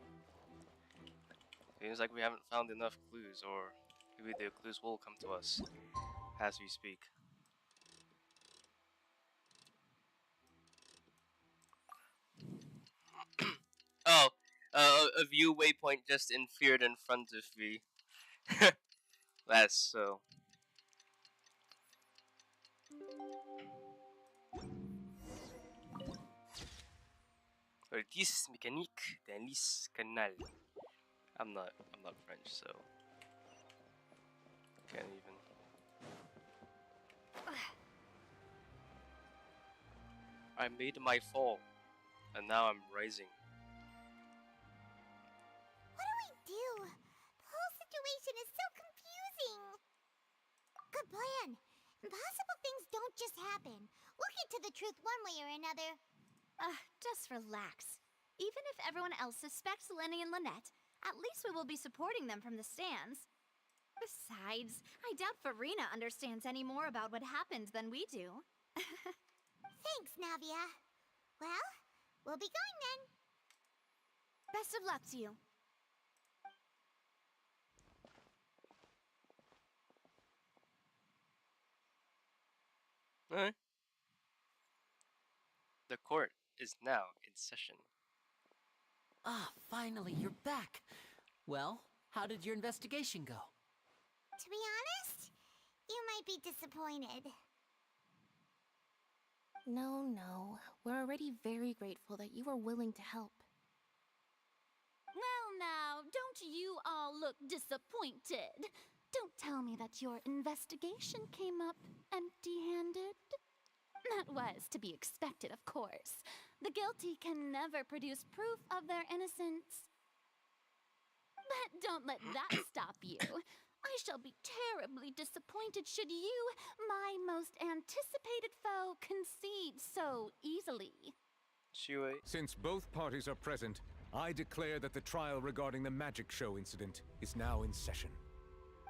Seems like we haven't found enough clues, or maybe the clues will come to us as we speak. Oh, a view waypoint just appeared in front of me. That's so. Artis mécanique d'un lisse canal. I'm not French, so can't even. I made my fall, and now I'm rising.
What do we do? The whole situation is so confusing. Good plan. Impossible things don't just happen. We'll get to the truth one way or another.
Just relax. Even if everyone else suspects Lenny and Lynette, at least we will be supporting them from the stands. Besides, I doubt Farina understands any more about what happened than we do.
Thanks, Navia. Well, we'll be going then.
Best of luck to you.
Alright. The court is now in session.
Ah, finally, you're back. Well, how did your investigation go?
To be honest, you might be disappointed.
No. We're already very grateful that you were willing to help.
Well now, don't you all look disappointed? Don't tell me that your investigation came up empty-handed. That was to be expected, of course. The guilty can never produce proof of their innocence. But don't let that stop you. I shall be terribly disappointed should you, my most anticipated foe, concede so easily.
Since both parties are present, I declare that the trial regarding the magic show incident is now in session.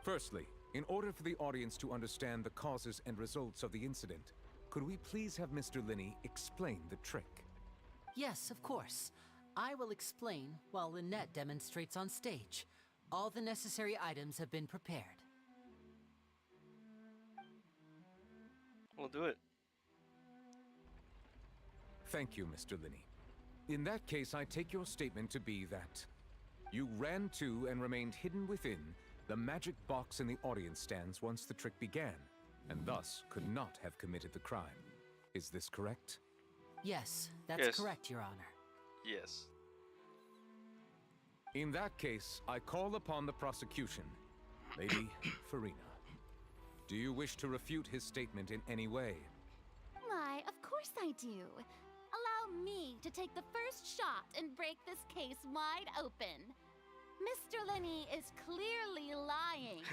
Firstly, in order for the audience to understand the causes and results of the incident, could we please have Mr. Linney explain the trick?
Yes, of course. I will explain while Lynette demonstrates on stage. All the necessary items have been prepared.
We'll do it.
Thank you, Mr. Linney. In that case, I take your statement to be that you ran to and remained hidden within the magic box in the audience stands once the trick began, and thus could not have committed the crime. Is this correct?
Yes, that's correct, Your Honor.
Yes.
In that case, I call upon the prosecution. Lady Farina, do you wish to refute his statement in any way?
Why, of course I do. me to take the first shot and break this case wide open. Mr. Lenny is clearly lying.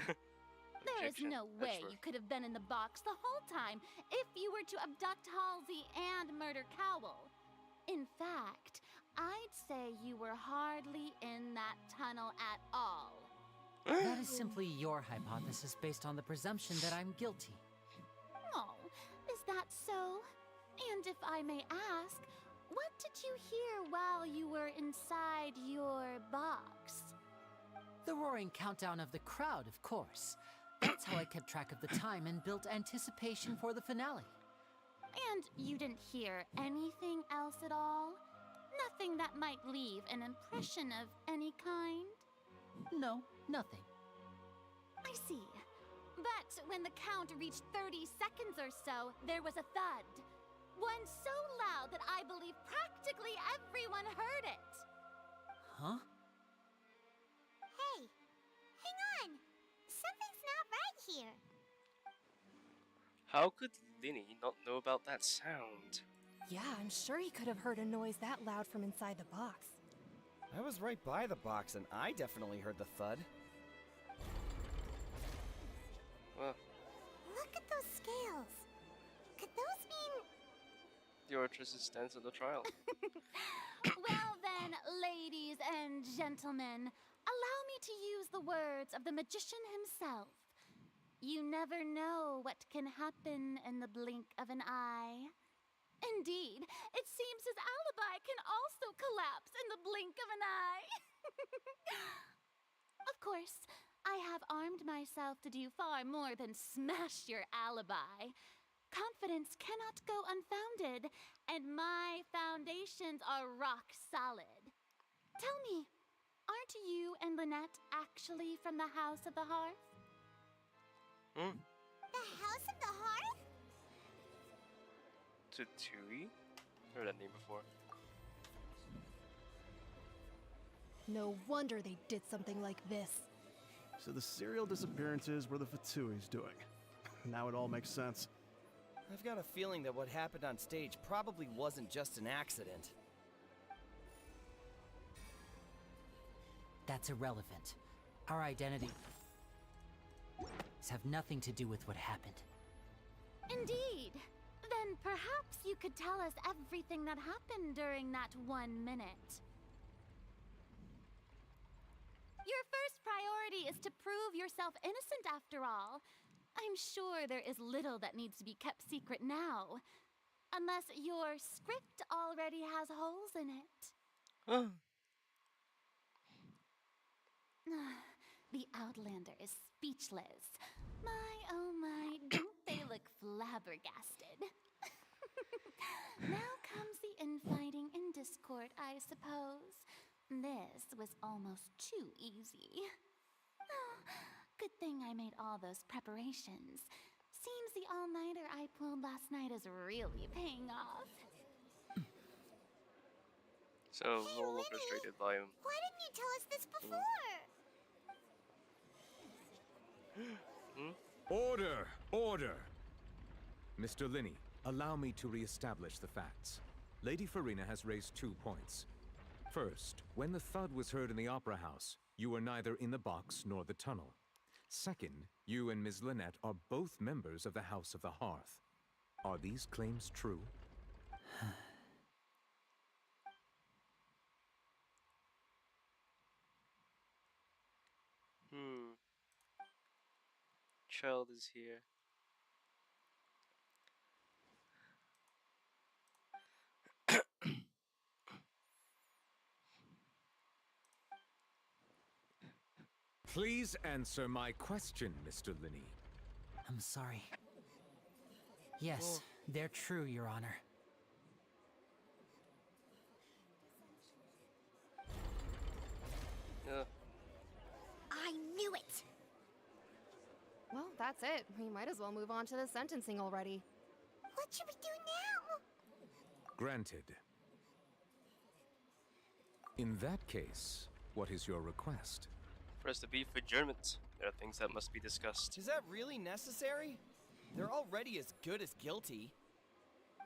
There is
Objection.
no way
Extra.
you could have been in the box the whole time if you were to abduct Halsey and murder Cowell. In fact, I'd say you were hardly in that tunnel at all.
That is simply your hypothesis based on the presumption that I'm guilty.
Oh, is that so? And if I may ask, what did you hear while you were inside your box?
The roaring countdown of the crowd, of course. That's how I kept track of the time and built anticipation for the finale.
And you didn't hear anything else at all? Nothing that might leave an impression of any kind?
No, nothing.
I see. But when the count reached 30 seconds or so, there was a thud. One so loud that I believe practically everyone heard it.
Huh?
Hey, hang on. Something's not right here.
How could Linny not know about that sound?
Yeah, I'm sure he could have heard a noise that loud from inside the box.
I was right by the box and I definitely heard the thud.
Well,
Look at those scales. Could those mean...
the Ortress stands on the trial.
Well then, ladies and gentlemen, allow me to use the words of the magician himself. You never know what can happen in the blink of an eye. Indeed, it seems his alibi can also collapse in the blink of an eye. Of course, I have armed myself to do far more than smash your alibi. Confidence cannot go unfounded, and my foundations are rock solid. Tell me, aren't you and Lynette actually from the House of the Hearth?
Hmm?
The House of the Hearth?
Tutui? Heard that name before.
No wonder they did something like this.
So the serial disappearances were the Fatui's doing. Now it all makes sense.
I've got a feeling that what happened on stage probably wasn't just an accident.
That's irrelevant. Our identities have nothing to do with what happened.
Indeed. Then perhaps you could tell us everything that happened during that 1 minute. Your first priority is to prove yourself innocent after all. I'm sure there is little that needs to be kept secret now. Unless your script already has holes in it. The Outlander is speechless. My, oh my, don't they look flabbergasted? Now comes the infighting and discord, I suppose. This was almost too easy. Oh, good thing I made all those preparations. Seems the all-nighter I pulled last night is really paying off.
So,
Hey,
roll
Linny,
frustrated volume.
why didn't you tell us this before?
Order! Order! Mr. Linny, allow me to re-establish the facts. Lady Farina has raised 2 points. First, when the thud was heard in the Opera House, you were neither in the box nor the tunnel. Second, you and Ms. Lynette are both members of the House of the Hearth. Are these claims true?
Child is here.
Please answer my question, Mr. Linny.
I'm sorry. Yes, they're true, Your Honor.
I knew it!
Well, that's it. We might as well move on to the sentencing already.
What should we do now?
Granted. In that case, what is your request?
For us to be for Germans, there are things that must be discussed.
Is that really necessary? They're already as good as guilty.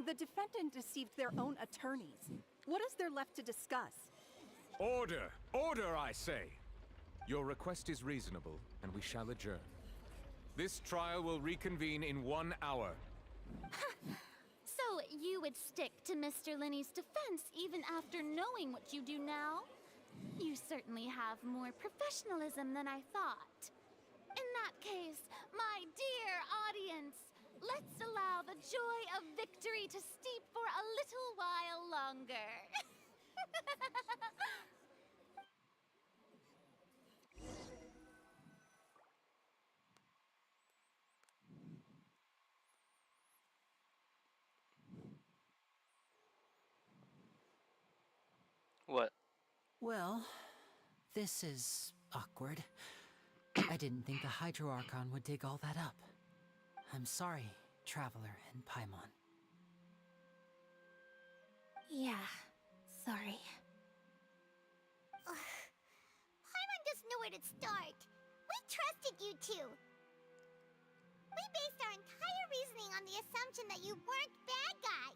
The defendant deceived their own attorneys. What is there left to discuss?
Order! Order, I say! Your request is reasonable, and we shall adjourn. This trial will reconvene in 1 hour.
So you would stick to Mr. Linney's defense even after knowing what you do now? You certainly have more professionalism than I thought. In that case, my dear audience, let's allow the joy of victory to steep for a little while longer.
What?
Well, this is awkward. I didn't think the Hydro Archon would dig all that up. I'm sorry, Traveler and Paimon.
Yeah, sorry.
Paimon doesn't know where to start. We trusted you two. We based our entire reasoning on the assumption that you weren't bad guys.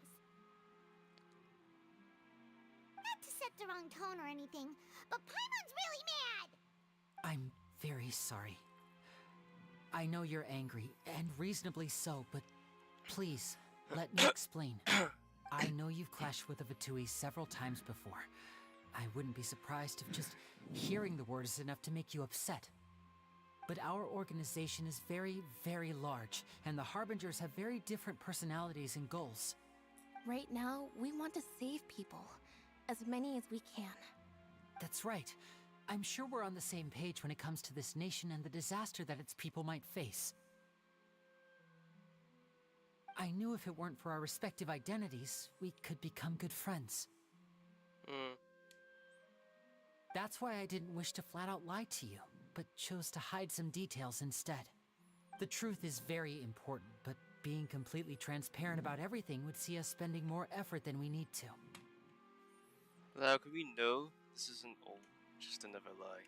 Not to set the wrong tone or anything, but Paimon's really mad!
I'm very sorry. I know you're angry, and reasonably so, but please, let me explain. I know you've clashed with the Vatui several times before. I wouldn't be surprised if just hearing the word is enough to make you upset. But our organization is very, very large, and the Harbingers have very different personalities and goals.
Right now, we want to save people. As many as we can.
That's right. I'm sure we're on the same page when it comes to this nation and the disaster that its people might face. I knew if it weren't for our respective identities, we could become good friends. That's why I didn't wish to flat out lie to you, but chose to hide some details instead. The truth is very important, but being completely transparent about everything would see us spending more effort than we need to.
How can we know this isn't all just another lie?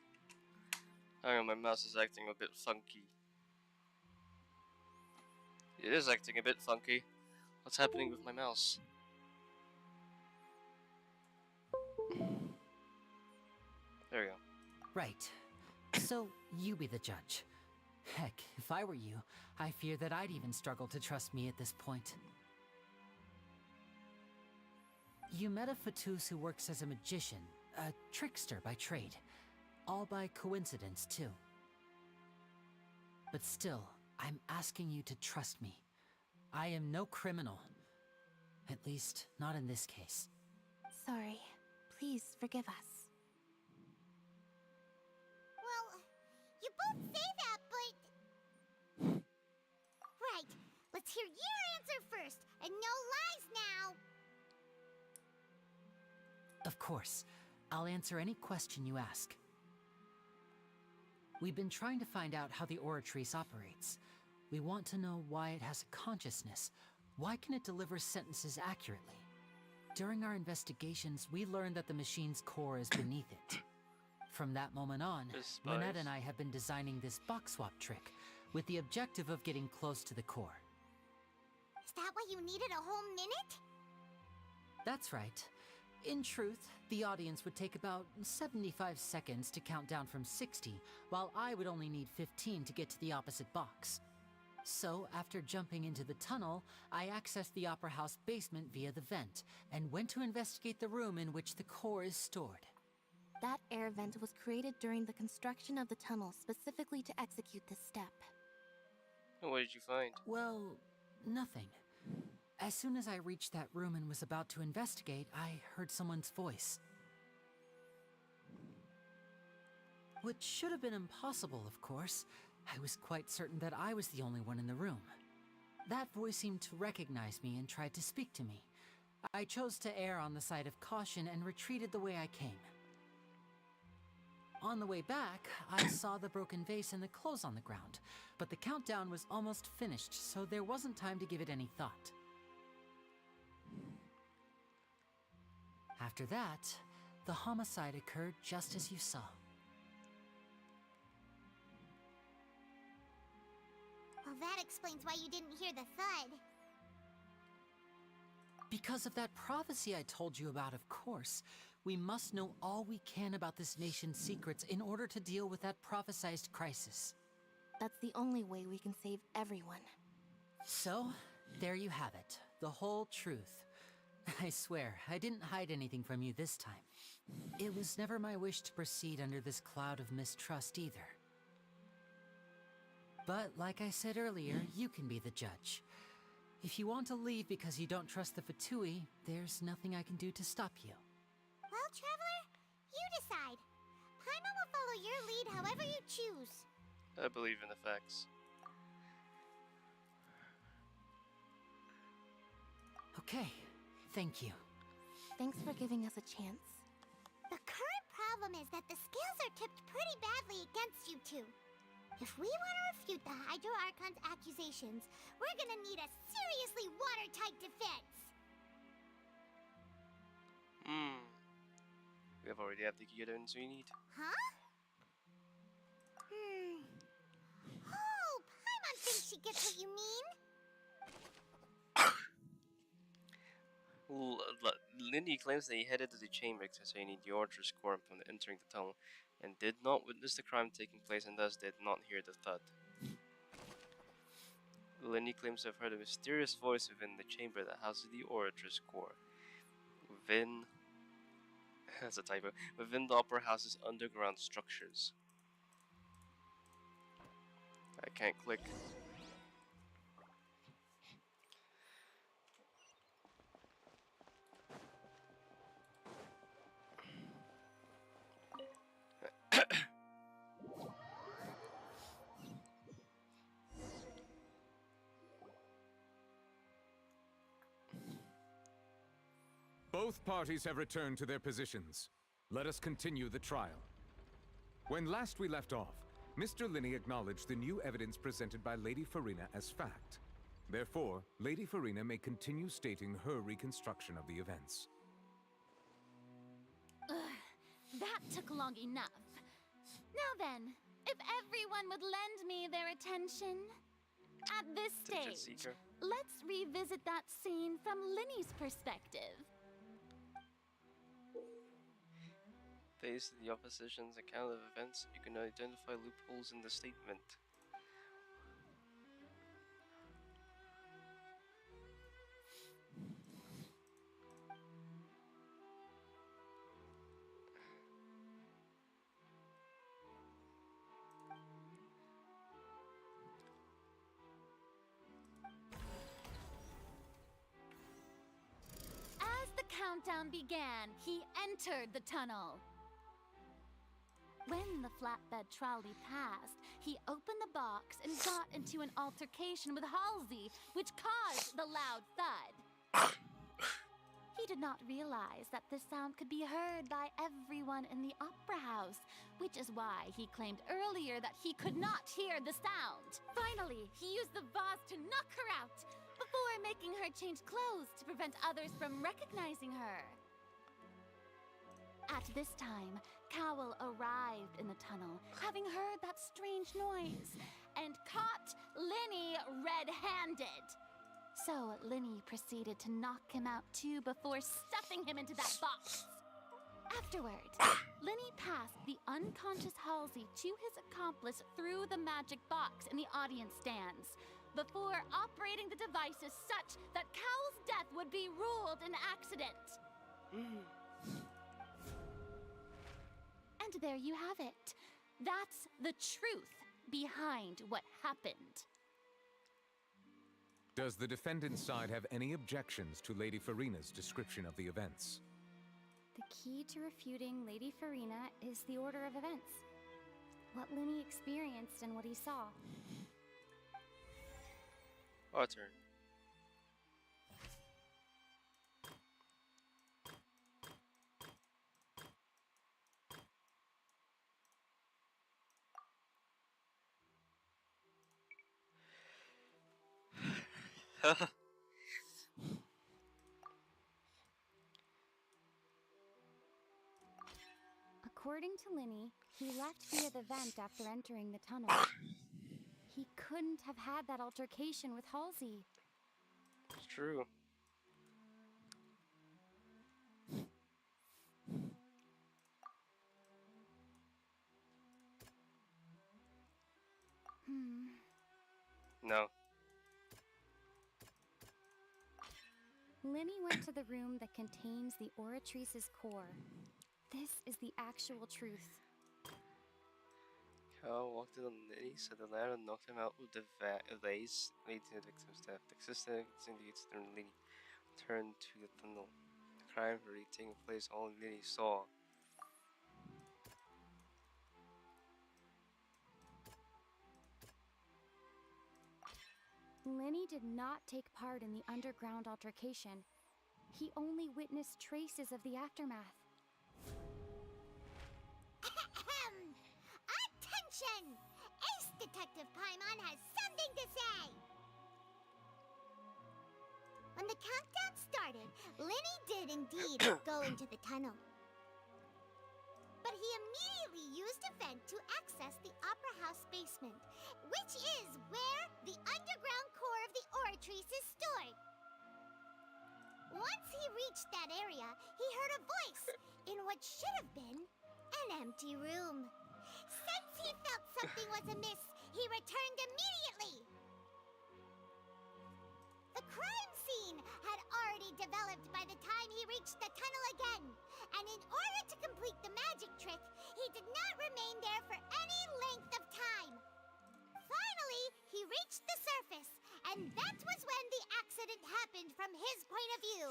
I don't know, my mouse is acting a bit funky. It is acting a bit funky. What's happening with my mouse? There we go.
Right. So, you be the judge. Heck, if I were you, I fear that I'd even struggle to trust me at this point. You met a Fatus who works as a magician, a trickster by trade. All by coincidence, too. But still, I'm asking you to trust me. I am no criminal. At least, not in this case.
Sorry. Please forgive us.
Well, you both say that, but... Right, let's hear your answer first, and no lies now!
Of course. I'll answer any question you ask. We've been trying to find out how the Oratrice operates. We want to know why it has a consciousness. Why can it deliver sentences accurately? During our investigations, we learned that the machine's core is beneath it. From that moment on, Lynette and I have been designing this box swap trick, with the objective of getting close to the core.
Is that why you needed a whole minute?
That's right. In truth, the audience would take about 75 seconds to count down from 60, while I would only need 15 to get to the opposite box. So, after jumping into the tunnel, I accessed the Opera House basement via the vent, and went to investigate the room in which the core is stored.
That air vent was created during the construction of the tunnel specifically to execute this step.
What did you find?
Well, nothing. As soon as I reached that room and was about to investigate, I heard someone's voice. Which should have been impossible, of course. I was quite certain that I was the only one in the room. That voice seemed to recognize me and tried to speak to me. I chose to err on the side of caution and retreated the way I came. On the way back, I saw the broken vase and the clothes on the ground, but the countdown was almost finished, so there wasn't time to give it any thought. After that, the homicide occurred just as you saw.
Well, that explains why you didn't hear the thud.
Because of that prophecy I told you about, of course. We must know all we can about this nation's secrets in order to deal with that prophesized crisis.
That's the only way we can save everyone.
So, there you have it. The whole truth. I swear, I didn't hide anything from you this time. It was never my wish to proceed under this cloud of mistrust either. But, like I said earlier, you can be the judge. If you want to leave because you don't trust the Fatui, there's nothing I can do to stop you.
Well, Traveler, you decide. Paimon will follow your lead however you choose.
I believe in the facts.
Okay, thank you.
Thanks for giving us a chance.
The current problem is that the scales are tipped pretty badly against you two. If we want to refute the Hydro Archon's accusations, we're gonna need a seriously watertight defense.
We have already have the key evidence we need.
Huh? Oh, Paimon thinks she gets what you mean.
Lindy claims that he headed to the chamber ascertaining the Orator's core upon entering the tunnel, and did not witness the crime taking place and thus did not hear the thud. Lindy claims to have heard a mysterious voice within the chamber that houses the Orator's core. That's a typo. Within the Opera House's underground structures. I can't click.
Both parties have returned to their positions. Let us continue the trial. When last we left off, Mr. Linney acknowledged the new evidence presented by Lady Farina as fact. Therefore, Lady Farina may continue stating her reconstruction of the events.
That took long enough. Now then, if everyone would lend me their attention. At this stage, let's revisit that scene from Linny's perspective.
Based on the opposition's account of events, you can identify loopholes in the statement.
As the countdown began, he entered the tunnel. When the flatbed trolley passed, he opened the box and got into an altercation with Halsey, which caused the loud thud. He did not realize that this sound could be heard by everyone in the opera house, which is why he claimed earlier that he could not hear the sound. Finally, he used the vase to knock her out, before making her change clothes to prevent others from recognizing her. At this time, Cowell arrived in the tunnel, having heard that strange noise, and caught Linny red-handed. So Linny proceeded to knock him out too before stuffing him into that box. Afterward, Linny passed the unconscious Halsey to his accomplice through the magic box in the audience stands, before operating the devices such that Cowell's death would be ruled an accident. And there you have it. That's the truth behind what happened.
Does the defendant's side have any objections to Lady Farina's description of the events?
The key to refuting Lady Farina is the order of events. What Linny experienced and what he saw.
Our turn.
According to Linny, he left via the vent after entering the tunnel. He couldn't have had that altercation with Halsey.
It's true. No.
Linny went to the room that contains the Oratrice's core. This is the actual truth.
Cal walked in on Liddy, so the latter knocked him out with the vase, leading to the victim's death. The existence indicates that Liddy turned to the tunnel. The crime had already taken place, only Liddy saw.
Linny did not take part in the underground altercation. He only witnessed traces of the aftermath.
Attention! Ace Detective Paimon has something to say! When the countdown started, Linny did indeed go into the tunnel. But he immediately used a vent to access the Opera House basement, which is where the underground core of the Oratrice is stored. Once he reached that area, he heard a voice in what should have been an empty room. Since he felt something was amiss, he returned immediately. The crime scene had already developed by the time he reached the tunnel again, and in order to complete the magic trick, he did not remain there for any length of time. Finally, he reached the surface, and that was when the accident happened from his point of view.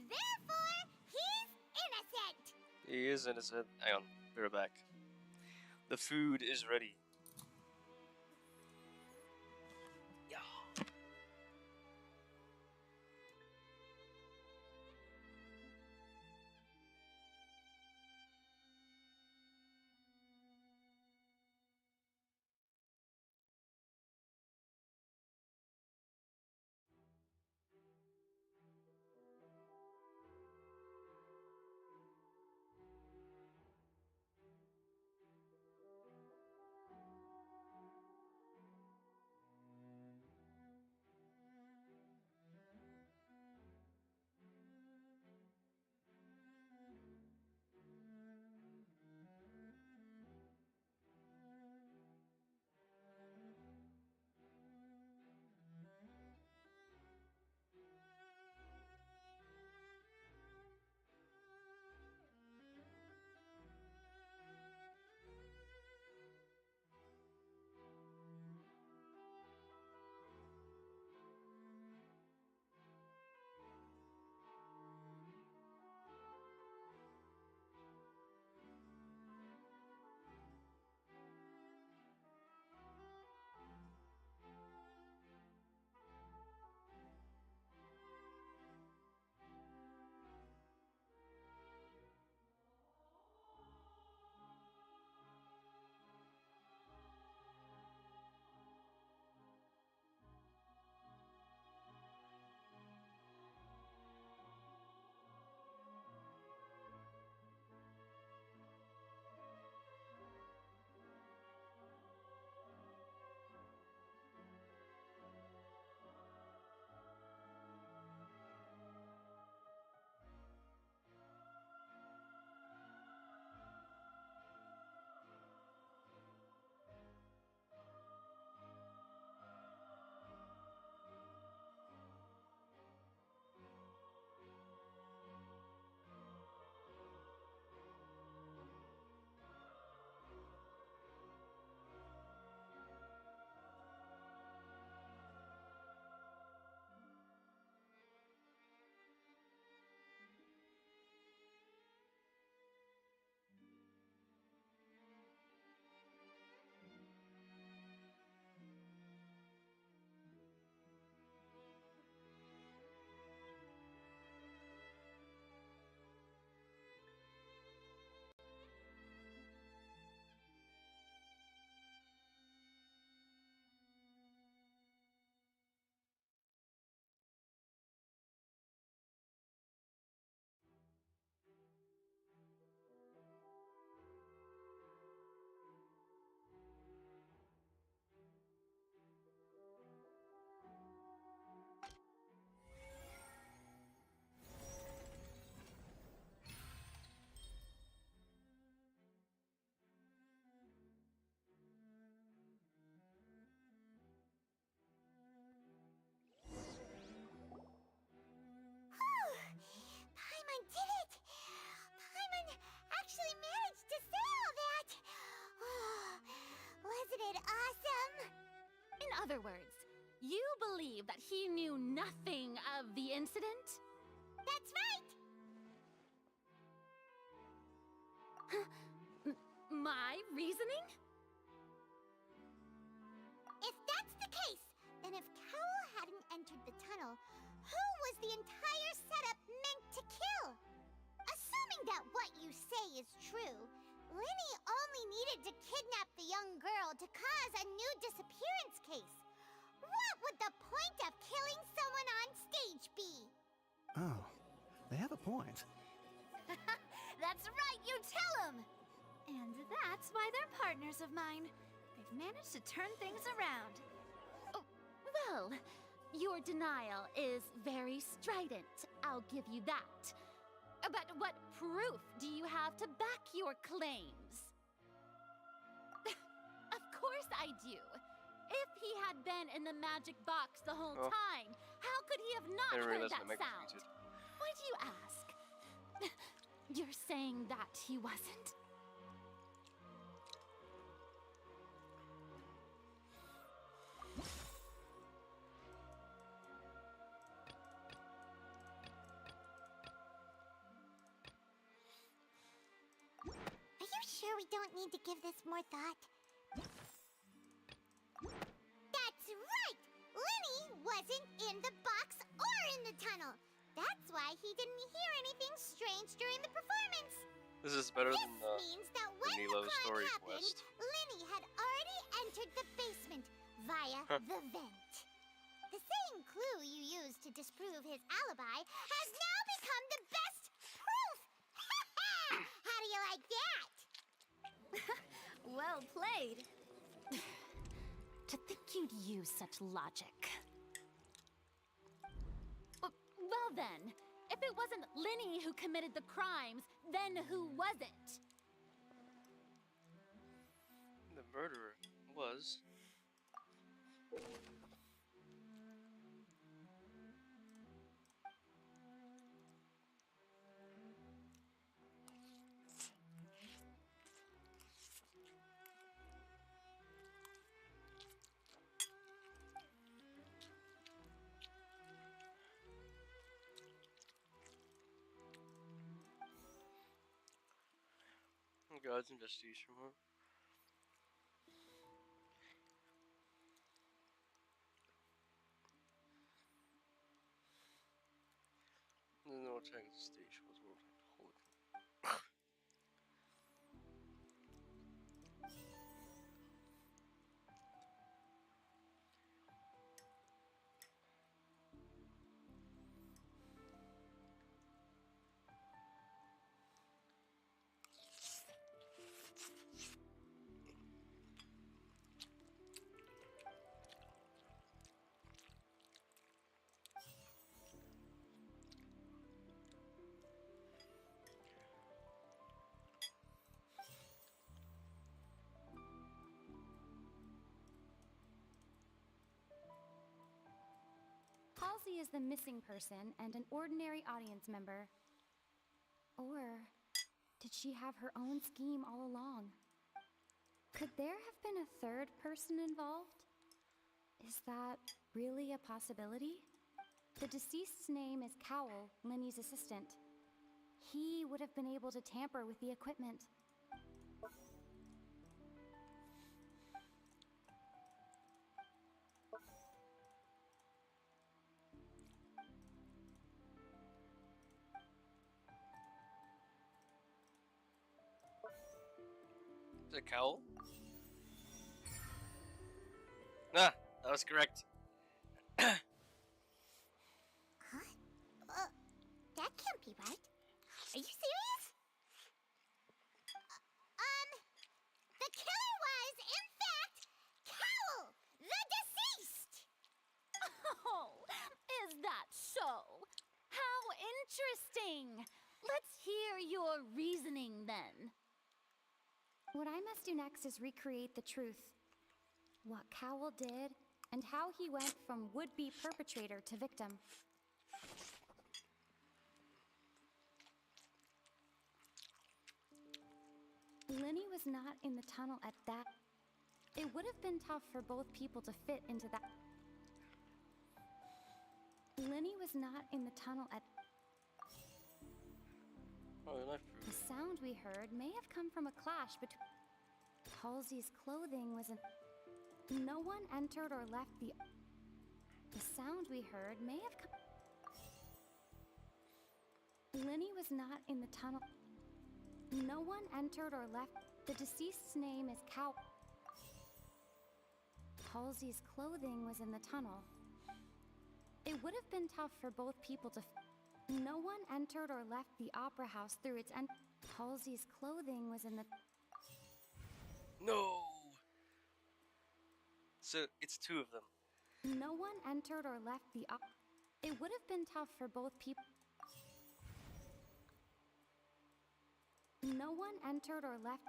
Therefore, he's innocent.
He is innocent. Hang on, be right back. The food is ready.
other words, you believe that he knew nothing of the incident?
That's right!
My reasoning?
If that's the case, then if Cowell hadn't entered the tunnel, who was the entire setup meant to kill? Assuming that what you say is true, Linny only needed to kidnap the young girl to cause a new disappearance case. What would the point of killing someone on stage be?
Oh, they have a point.
That's right, you tell them! And that's why they're partners of mine. They've managed to turn things around.
Oh, well, your denial is very strident, I'll give you that. But what proof do you have to back your claims? Of course I do. If he had been in the magic box the whole time, how could he have not heard that sound? Why do you ask? You're saying that he wasn't?
Are you sure we don't need to give this more thought? That's right! Linny wasn't in the box or in the tunnel. That's why he didn't hear anything strange during the performance.
This is better than
means that when the
Nilo's
crime
story
happened,
quest.
Linny had already entered the basement via the vent. The same clue you used to disprove his alibi has now become the best proof! How do you like that?
Well played.
To think you'd use such logic. Well then, if it wasn't Linny who committed the crimes, then who was it?
The murderer was... God's investigation more. No attack at the station was more holy.
Halsey is the missing person and an ordinary audience member. Or did she have her own scheme all along? Could there have been a third person involved? Is that really a possibility? The deceased's name is Cowell, Linny's assistant. He would have been able to tamper with the equipment.
Is it Cowl? Ah, that was correct.
That can't be right. Are you serious? The killer was, in fact, Cowell, the deceased!
Oh, is that so? How interesting! Let's hear your reasoning then.
What I must do next is recreate the truth. What Cowell did, and how he went from would-be perpetrator to victim. Linny was not in the tunnel at that... It would have been tough for both people to fit into that. Lenny was not in the tunnel at. The sound we heard may have come from a clash between. Halsey's clothing was in. No one entered or left the. The sound we heard may have come. Lenny was not in the tunnel. No one entered or left. The deceased's name is Cow. Halsey's clothing was in the tunnel. It would have been tough for both people to. No one entered or left the opera house through its end. Halsey's clothing was in the.
No. So it's two of them.
No one entered or left the op. It would have been tough for both people. No one entered or left.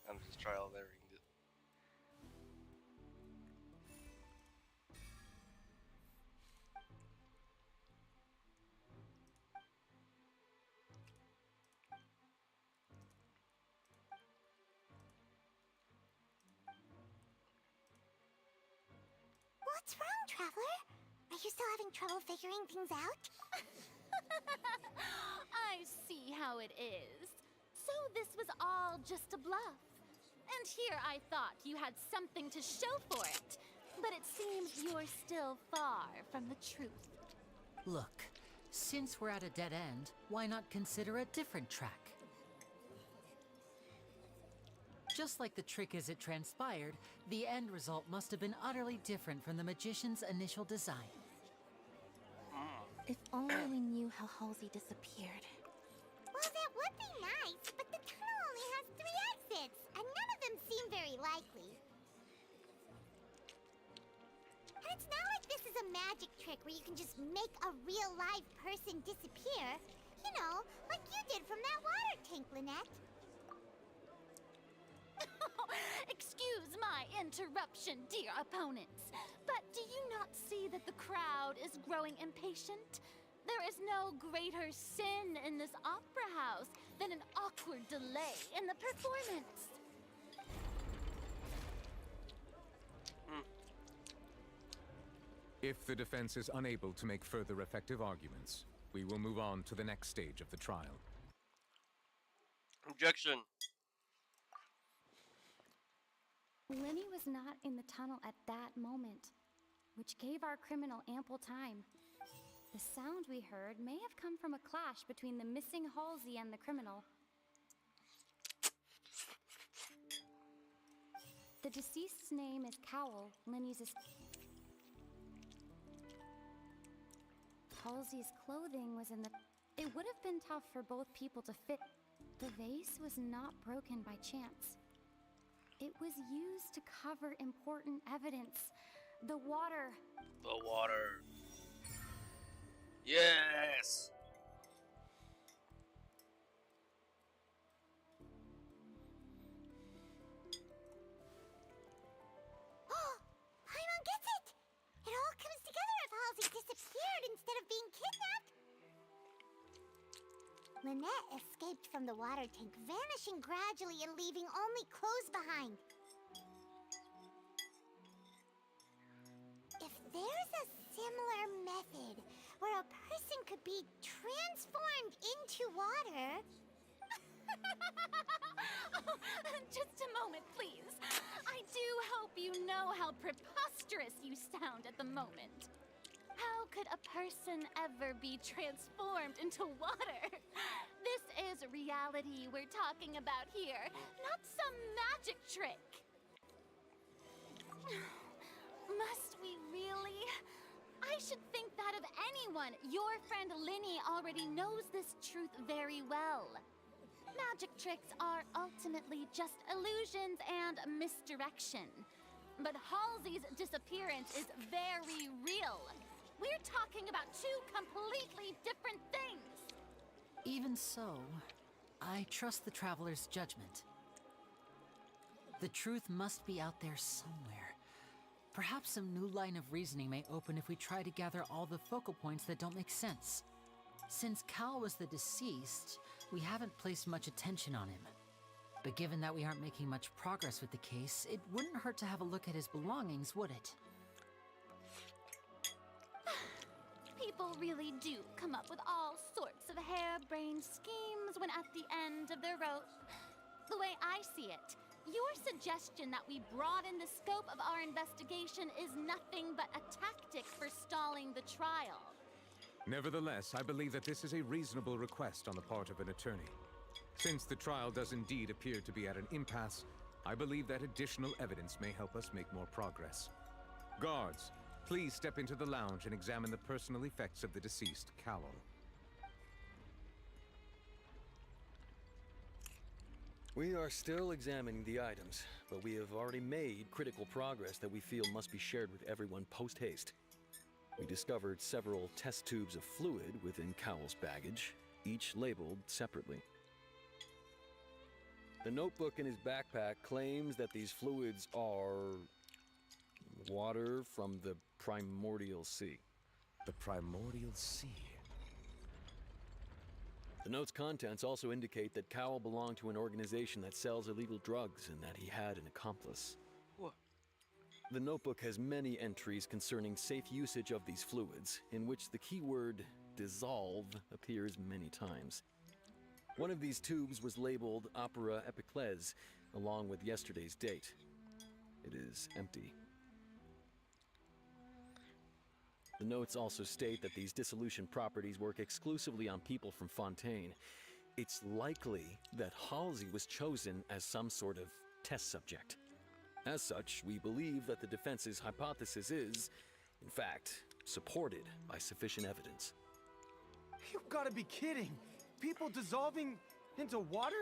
I'm just trial and erroring it.
What's wrong, Traveler? Are you still having trouble figuring things out?
I see how it is. So this was all just a bluff. And here I thought you had something to show for it. But it seems you're still far from the truth.
Look, since we're at a dead end, why not consider a different track? Just like the trick as it transpired, the end result must have been utterly different from the magician's initial design.
If only we knew how Halsey disappeared.
Well, that would be nice, but the tunnel only has 3 exits, and none of them seem very likely. And it's not like this is a magic trick where you can just make a real live person disappear. You know, like you did from that water tank, Lynette.
Excuse my interruption, dear opponents, but do you not see that the crowd is growing impatient? There is no greater sin in this opera house than an awkward delay in the performance.
If the defense is unable to make further effective arguments, we will move on to the next stage of the trial.
Objection.
Lenny was not in the tunnel at that moment, which gave our criminal ample time. The sound we heard may have come from a clash between the missing Halsey and the criminal. The deceased's name is Cowell, Lenny's Halsey's clothing was in the. It would have been tough for both people to fit. The vase was not broken by chance. It was used to cover important evidence. The water.
The water. Yes!
Oh, Paimon gets it! It all comes together if Halsey disappeared instead of being kidnapped. Lynette escaped from the water tank, vanishing gradually and leaving only clothes behind. If there's a similar method where a person could be transformed into water...
Oh, just a moment, please. I do hope you know how preposterous you sound at the moment. How could a person ever be transformed into water? This is reality we're talking about here, not some magic trick. Must we really? I should think that of anyone. Your friend Linny already knows this truth very well. Magic tricks are ultimately just illusions and misdirection. But Halsey's disappearance is very real. We're talking about two completely different things.
Even so, I trust the Traveler's judgment. The truth must be out there somewhere. Perhaps some new line of reasoning may open if we try to gather all the focal points that don't make sense. Since Cal was the deceased, we haven't placed much attention on him. But given that we aren't making much progress with the case, it wouldn't hurt to have a look at his belongings, would it?
People really do come up with all sorts of harebrained schemes when at the end of their rope. The way I see it, your suggestion that we broaden the scope of our investigation is nothing but a tactic for stalling the trial.
Nevertheless, I believe that this is a reasonable request on the part of an attorney. Since the trial does indeed appear to be at an impasse, I believe that additional evidence may help us make more progress. Guards, please step into the lounge and examine the personal effects of the deceased, Cowell.
We are still examining the items, but we have already made critical progress that we feel must be shared with everyone post-haste. We discovered several test tubes of fluid within Cowell's baggage, each labeled separately. The notebook in his backpack claims that these fluids are water from the primordial sea.
The primordial sea?
The note's contents also indicate that Cowell belonged to an organization that sells illegal drugs and that he had an accomplice.
What?
The notebook has many entries concerning safe usage of these fluids, in which the keyword dissolve appears many times. One of these tubes was labeled Opera Epiclese, along with yesterday's date. It is empty. The notes also state that these dissolution properties work exclusively on people from Fontaine. It's likely that Halsey was chosen as some sort of test subject. As such, we believe that the defense's hypothesis is, in fact, supported by sufficient evidence.
You've got to be kidding! People dissolving into water?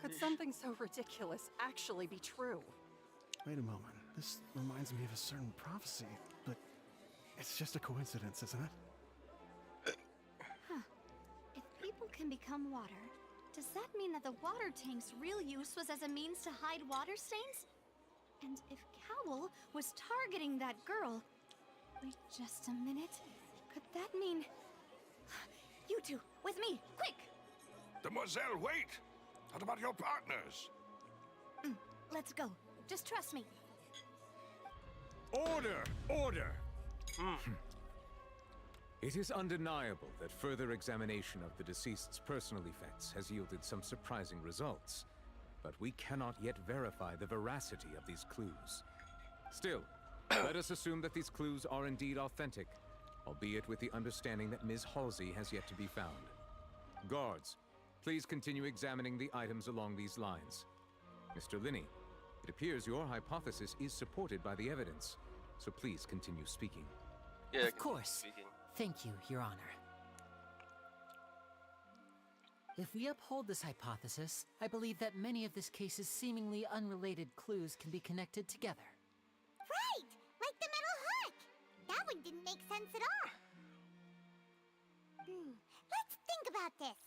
Could something so ridiculous actually be true?
Wait a moment. This reminds me of a certain prophecy, but it's just a coincidence, isn't it?
Huh. If people can become water, does that mean that the water tank's real use was as a means to hide water stains? And if Cowell was targeting that girl... Wait just a minute. Could that mean... You two, with me, quick!
Demoiselle, wait! What about your partners?
Let's go. Just trust me.
Order! Order! It is undeniable that further examination of the deceased's personal effects has yielded some surprising results, but we cannot yet verify the veracity of these clues. Still, let us assume that these clues are indeed authentic, albeit with the understanding that Ms. Halsey has yet to be found. Guards, please continue examining the items along these lines. Mr. Linney, it appears your hypothesis is supported by the evidence, so please continue speaking.
Yeah,
of course. Thank you, Your Honor. If we uphold this hypothesis, I believe that many of this case's seemingly unrelated clues can be connected together.
Right! Like the metal hook! That one didn't make sense at all. Let's think about this.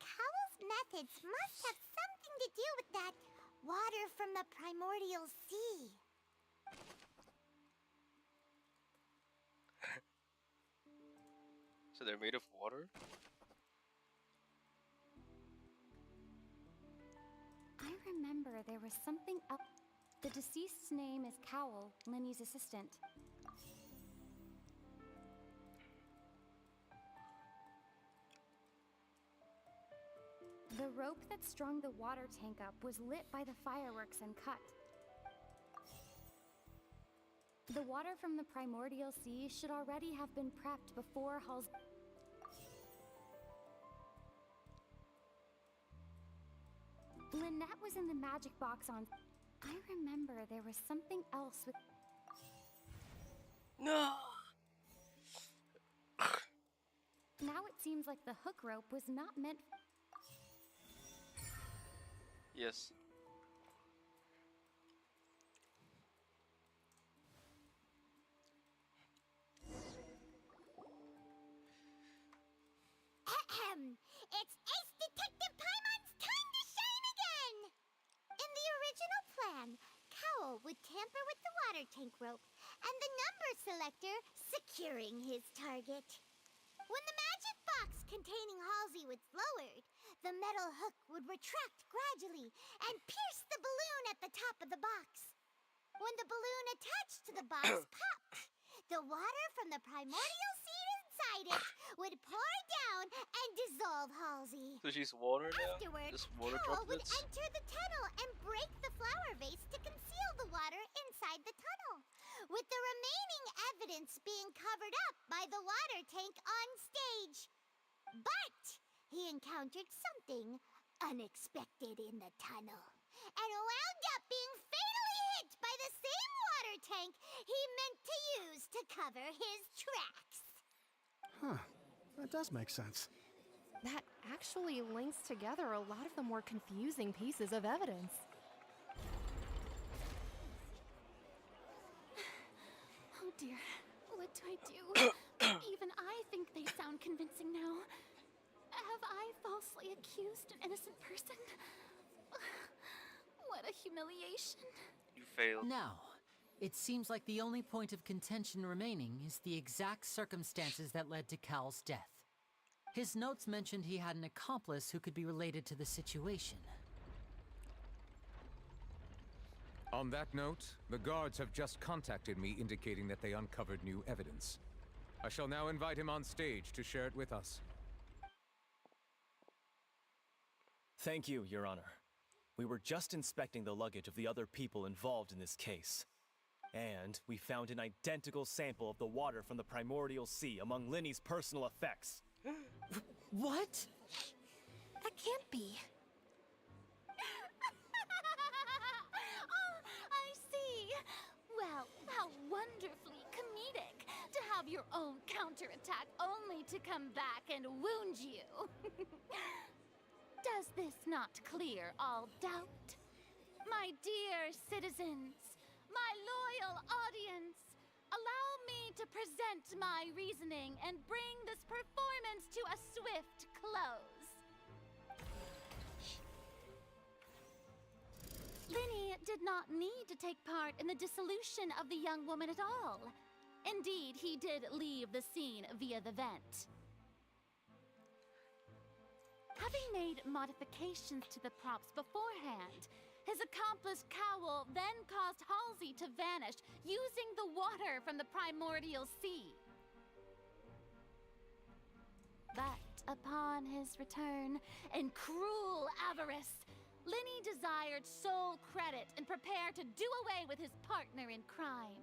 Cowell's methods must have something to do with that water from the primordial sea.
So they're made of water?
I remember there was something else. The deceased's name is Cowell, Lenny's assistant. The rope that strung the water tank up was lit by the fireworks and cut. The water from the primordial sea should already have been prepped before Halsey. Lynette was in the magic box on... I remember there was something else with...
No!
Now it seems like the hook rope was not meant...
Yes.
It's Ace Detective Paimon's time to shine again! In the original plan, Cowell would tamper with the water tank rope and the number selector securing his target. When the magic box containing Halsey was lowered, the metal hook would retract gradually and pierce the balloon at the top of the box. When the balloon attached to the box popped, the water from the primordial seed inside it would pour down and dissolve Halsey.
So she's water now?
Afterward,
Just water
Cal would
droplets?
enter the tunnel and break the flower vase to conceal the water inside the tunnel, with the remaining evidence being covered up by the water tank on stage. But he encountered something unexpected in the tunnel and wound up being fatally hit by the same water tank he meant to use to cover his tracks.
Huh. That does make sense.
That actually links together a lot of the more confusing pieces of evidence.
Oh dear, what do I do? Even I think they sound convincing now. Have I falsely accused an innocent person? What a humiliation.
You failed.
Now, it seems like the only point of contention remaining is the exact circumstances that led to Cal's death. His notes mentioned he had an accomplice who could be related to the situation.
On that note, the guards have just contacted me indicating that they uncovered new evidence. I shall now invite him on stage to share it with us.
Thank you, Your Honor. We were just inspecting the luggage of the other people involved in this case. And we found an identical sample of the water from the primordial sea among Linny's personal effects.
What?
That can't be.
Oh, I see. Well, how wonderfully comedic to have your own counterattack only to come back and wound you. Does this not clear all doubt? My dear citizens, my loyal audience, allow me to present my reasoning and bring this performance to a swift close. Linny did not need to take part in the dissolution of the young woman at all. Indeed, he did leave the scene via the vent. Having made modifications to the props beforehand, his accomplice Cowell then caused Halsey to vanish using the water from the primordial sea. But upon his return, in cruel avarice, Linny desired sole credit and prepared to do away with his partner in crime.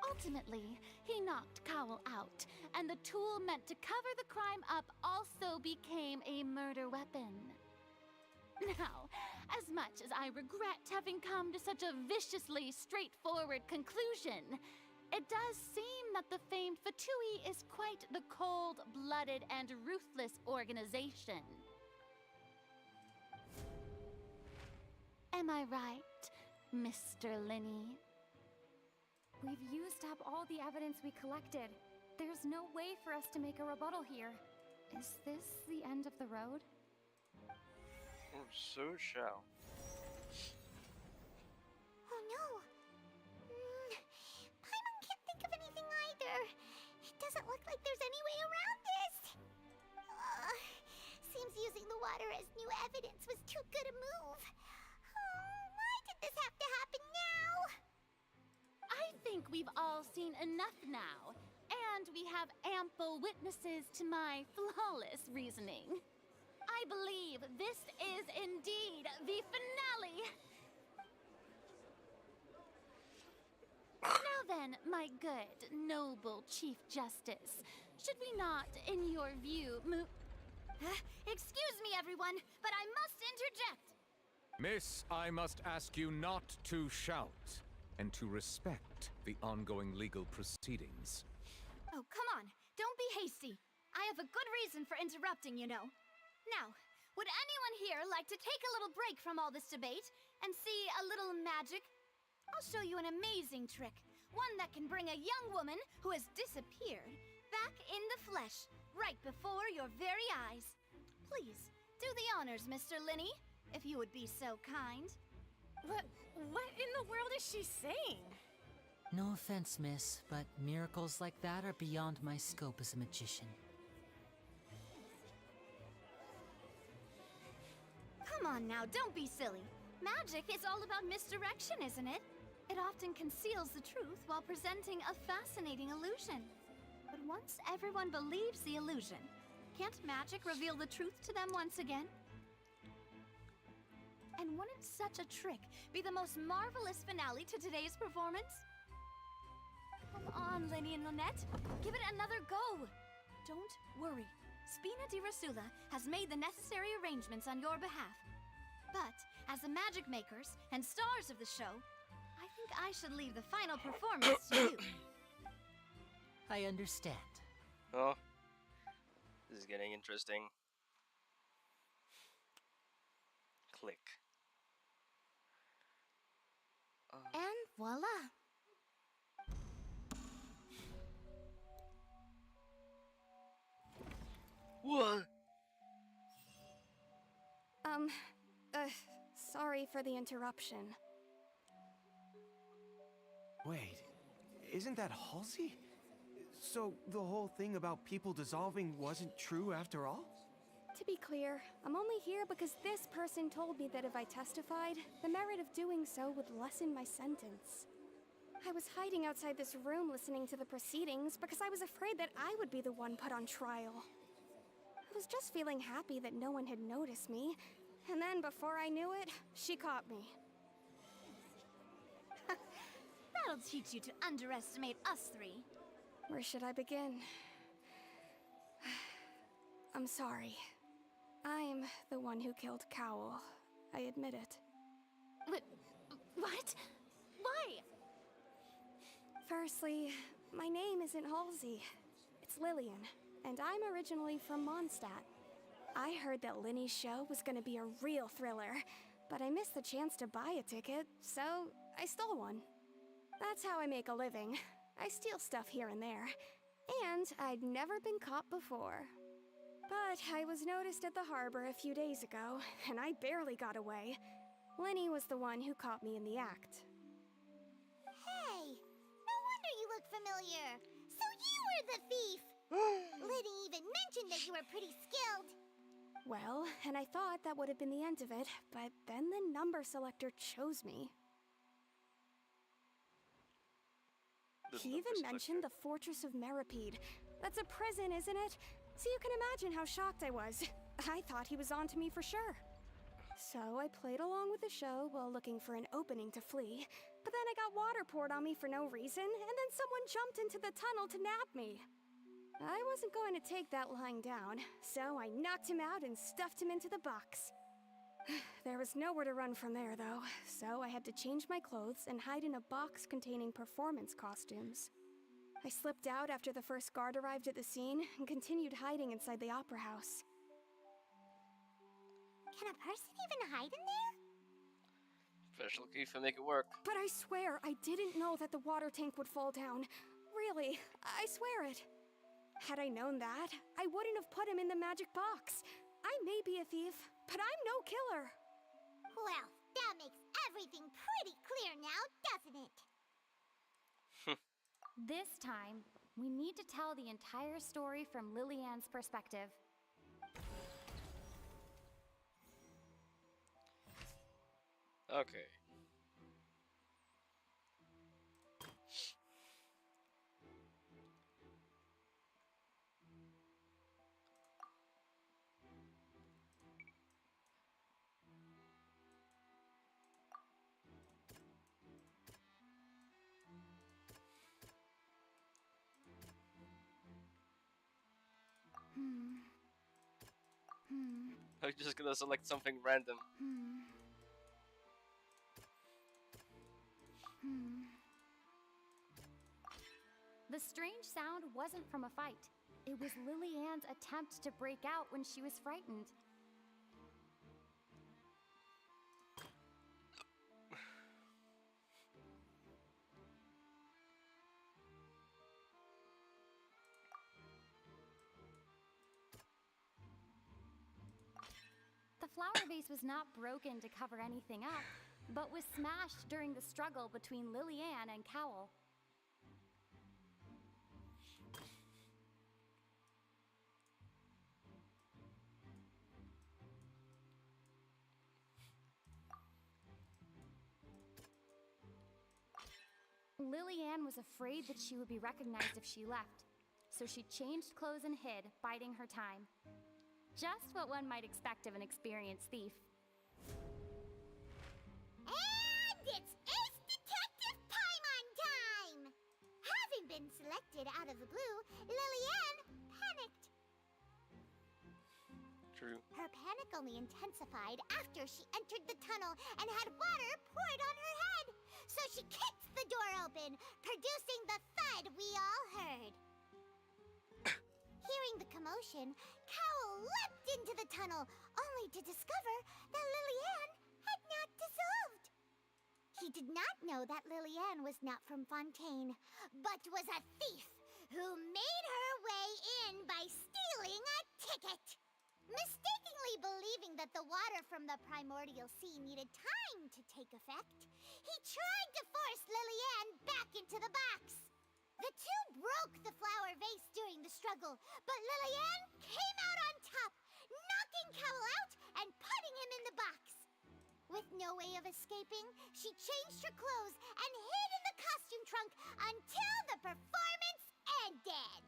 Ultimately, he knocked Cowell out, and the tool meant to cover the crime up also became a murder weapon. Now, as much as I regret having come to such a viciously straightforward conclusion, it does seem that the famed Fatui is quite the cold-blooded and ruthless organization. Am I right, Mr. Linny?
We've used up all the evidence we collected. There's no way for us to make a rebuttal here. Is this the end of the road?
Oh, so shall.
Oh no! Paimon can't think of anything either. It doesn't look like there's any way around this. Seems using the water as new evidence was too good a move. Why did this have to happen now?
I think we've all seen enough now, and we have ample witnesses to my flawless reasoning. I believe this is indeed the finale. Now then, my good, noble Chief Justice, should we not, in your view,
Excuse me, everyone, but I must interject.
Miss, I must ask you not to shout and to respect the ongoing legal proceedings.
Oh, come on. Don't be hasty. I have a good reason for interrupting, you know. Now, would anyone here like to take a little break from all this debate and see a little magic? I'll show you an amazing trick. One that can bring a young woman who has disappeared back in the flesh, right before your very eyes. Please, do the honors, Mr. Linny, if you would be so kind.
What in the world is she saying?
No offense, miss, but miracles like that are beyond my scope as a magician.
on now, don't be silly. Magic is all about misdirection, isn't it? It often conceals the truth while presenting a fascinating illusion. But once everyone believes the illusion, can't magic reveal the truth to them once again? And wouldn't such a trick be the most marvelous finale to today's performance? Come on, Lenny and Lynette. Give it another go. Don't worry. Spina di Rasula has made the necessary arrangements on your behalf. But, as the magic makers and stars of the show, I think I should leave the final performance to you.
I understand.
Oh, this is getting interesting. Click.
And voila.
What?
Sorry for the interruption.
Wait, isn't that Halsey? So the whole thing about people dissolving wasn't true after all?
To be clear, I'm only here because this person told me that if I testified, the merit of doing so would lessen my sentence. I was hiding outside this room listening to the proceedings because I was afraid that I would be the one put on trial. I was just feeling happy that no one had noticed me, and then before I knew it, she caught me.
That'll teach you to underestimate us three.
Where should I begin? I'm sorry. I'm the one who killed Cowell. I admit it.
What? Why?
Firstly, my name isn't Halsey. It's Lillian, and I'm originally from Mondstadt. I heard that Linny's show was gonna be a real thriller, but I missed the chance to buy a ticket, so I stole one. That's how I make a living. I steal stuff here and there, and I'd never been caught before. But I was noticed at the harbor a few days ago, and I barely got away. Linny was the one who caught me in the act.
Hey, no wonder you look familiar. So you were the thief. Liddy even mentioned that you were pretty skilled.
Well, and I thought that would have been the end of it, but then the number selector chose me. He even mentioned the Fortress of Meripede. That's a prison, isn't it? So you can imagine how shocked I was. I thought he was onto me for sure. So I played along with the show while looking for an opening to flee, but then I got water poured on me for no reason, and then someone jumped into the tunnel to nab me. I wasn't going to take that lying down, so I knocked him out and stuffed him into the box. There was nowhere to run from there, though, so I had to change my clothes and hide in a box containing performance costumes. I slipped out after the first guard arrived at the scene and continued hiding inside the opera house.
Can a person even hide in there?
Special key for make it work.
But I swear, I didn't know that the water tank would fall down. Really, I swear it. Had I known that, I wouldn't have put him in the magic box. I may be a thief, but I'm no killer.
Well, that makes everything pretty clear now, doesn't it?
This time, we need to tell the entire story from Lillian's perspective.
Okay. I'm just gonna select something random.
The strange sound wasn't from a fight. It was Lillian's attempt to break out when she was frightened. The flower vase was not broken to cover anything up, but was smashed during the struggle between Lillian and Cowell. Lillian was afraid that she would be recognized if she left, so she changed clothes and hid, biding her time. Just what one might expect of an experienced thief.
And it's Ace Detective time! Having been selected out of the blue, Lillian panicked.
True.
Her panic only intensified after she entered the tunnel and had water poured on her head. So she kicked the door open, producing the thud we all heard. Hearing the commotion, Cowell leapt into the tunnel, only to discover that Lillian had not dissolved. He did not know that Lillian was not from Fontaine, but was a thief who made her way in by stealing a ticket. Mistakenly believing that the water from the primordial sea needed time to take effect, he tried to force Lillian back into the box. The two broke the flower vase during the struggle, but Lillian came out on top, knocking Cowell out and putting him in the box. With no way of escaping, she changed her clothes and hid in the costume trunk until the performance ended.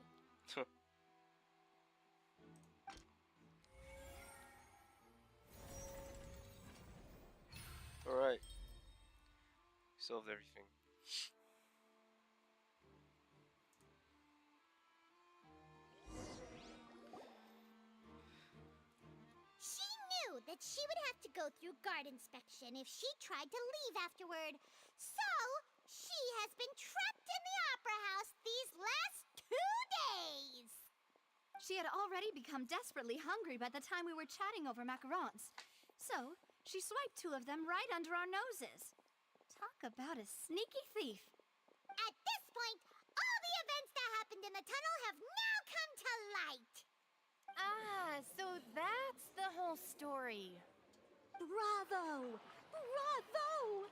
Alright. Solved everything.
She knew that she would have to go through guard inspection if she tried to leave afterward. So, she has been trapped in the Opera House these last 2 days.
She had already become desperately hungry by the time we were chatting over macarons. So, she swiped 2 of them right under our noses. Talk about a sneaky thief.
At this point, all the events that happened in the tunnel have now come to light.
Ah, so that's the whole story.
Bravo! Bravo!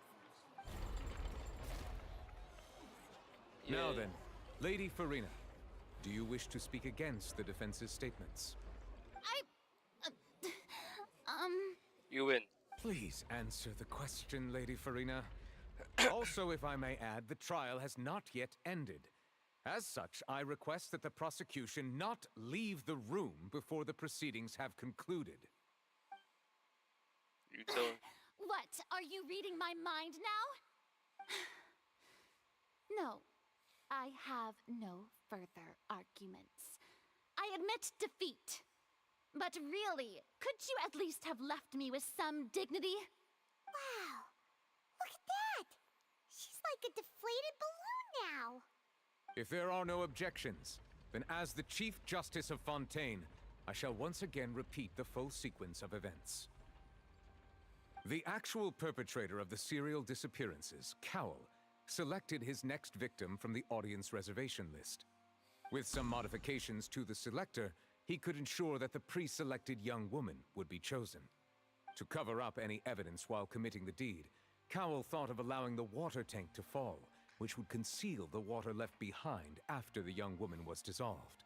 Now then, Lady Farina, do you wish to speak against the defense's statements?
You win.
Please answer the question, Lady Farina. Also, if I may add, the trial has not yet ended. As such, I request that the prosecution not leave the room before the proceedings have concluded.
You tell him.
What? Are you reading my mind now? No. I have no further arguments. I admit defeat. But really, could you at least have left me with some dignity?
Wow, look at that! She's like a deflated balloon now.
If there are no objections, then as the Chief Justice of Fontaine, I shall once again repeat the full sequence of events. The actual perpetrator of the serial disappearances, Cowell, selected his next victim from the audience reservation list. With some modifications to the selector, he could ensure that the pre-selected young woman would be chosen. To cover up any evidence while committing the deed, Cowell thought of allowing the water tank to fall, which would conceal the water left behind after the young woman was dissolved.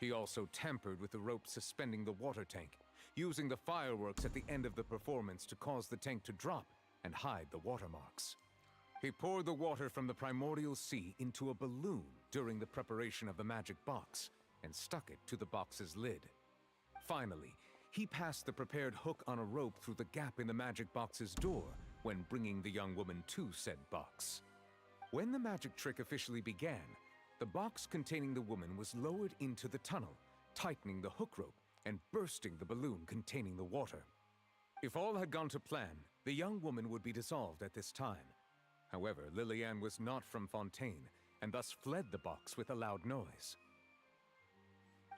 He also tampered with the rope suspending the water tank, using the fireworks at the end of the performance to cause the tank to drop and hide the watermarks. He poured the water from the primordial sea into a balloon during the preparation of the magic box, and stuck it to the box's lid. Finally, he passed the prepared hook on a rope through the gap in the magic box's door when bringing the young woman to said box. When the magic trick officially began, the box containing the woman was lowered into the tunnel, tightening the hook rope and bursting the balloon containing the water. If all had gone to plan, the young woman would be dissolved at this time. However, Lillian was not from Fontaine, and thus fled the box with a loud noise.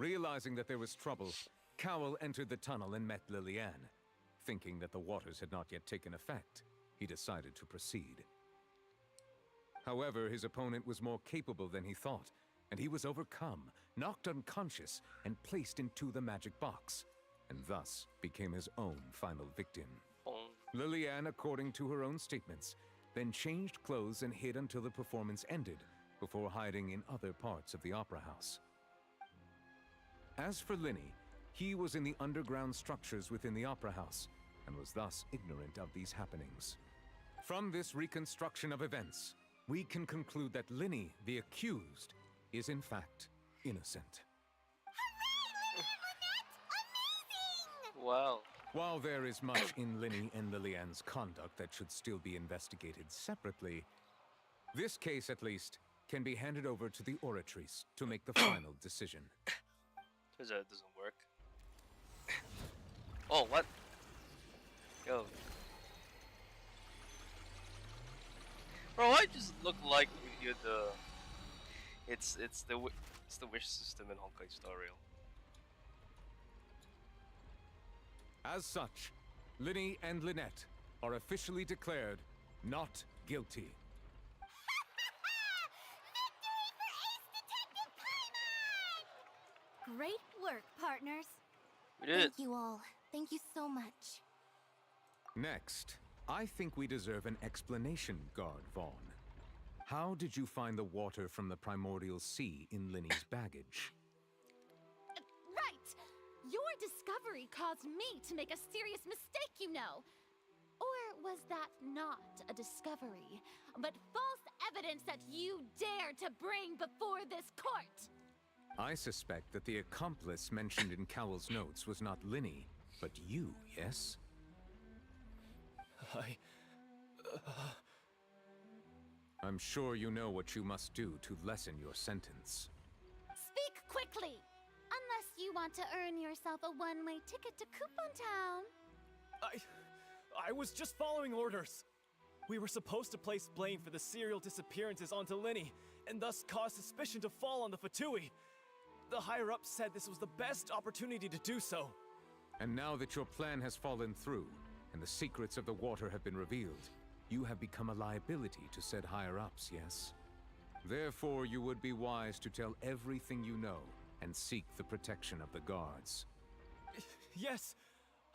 Realizing that there was trouble, Cowell entered the tunnel and met Lillian. Thinking that the waters had not yet taken effect, he decided to proceed. However, his opponent was more capable than he thought, and he was overcome, knocked unconscious, and placed into the magic box, and thus became his own final victim. Lillian, according to her own statements, then changed clothes and hid until the performance ended, before hiding in other parts of the opera house. As for Linny, he was in the underground structures within the opera house, and was thus ignorant of these happenings. From this reconstruction of events, we can conclude that Linny, the accused, is in fact innocent.
Wow.
While there is much in Linny and Lillian's conduct that should still be investigated separately, this case, at least, can be handed over to the Oratrice to make the final decision.
Turns out it doesn't work. Oh, what? Yo. Bro, I just look like you're the... It's the wish system in Honkai Star Rail.
As such, Linny and Lynette are officially declared not guilty.
Great work, partners.
We did it.
Thank you all. Thank you so much.
Next, I think we deserve an explanation, Guard Vaughn. How did you find the water from the primordial sea in Linny's baggage?
Right! Your discovery caused me to make a serious mistake, you know. Or was that not a discovery, but false evidence that you dared to bring before this court?
I suspect that the accomplice mentioned in Cowell's notes was not Linny, but you, yes? I'm sure you know what you must do to lessen your sentence.
Speak quickly! Unless you want to earn yourself a one-way ticket to Coupon Town.
I was just following orders. We were supposed to place blame for the serial disappearances onto Linny, and thus cause suspicion to fall on the Fatui. The higher-ups said this was the best opportunity to do so.
And now that your plan has fallen through, and the secrets of the water have been revealed, you have become a liability to said higher-ups, yes? Therefore, you would be wise to tell everything you know, and seek the protection of the guards.
Yes,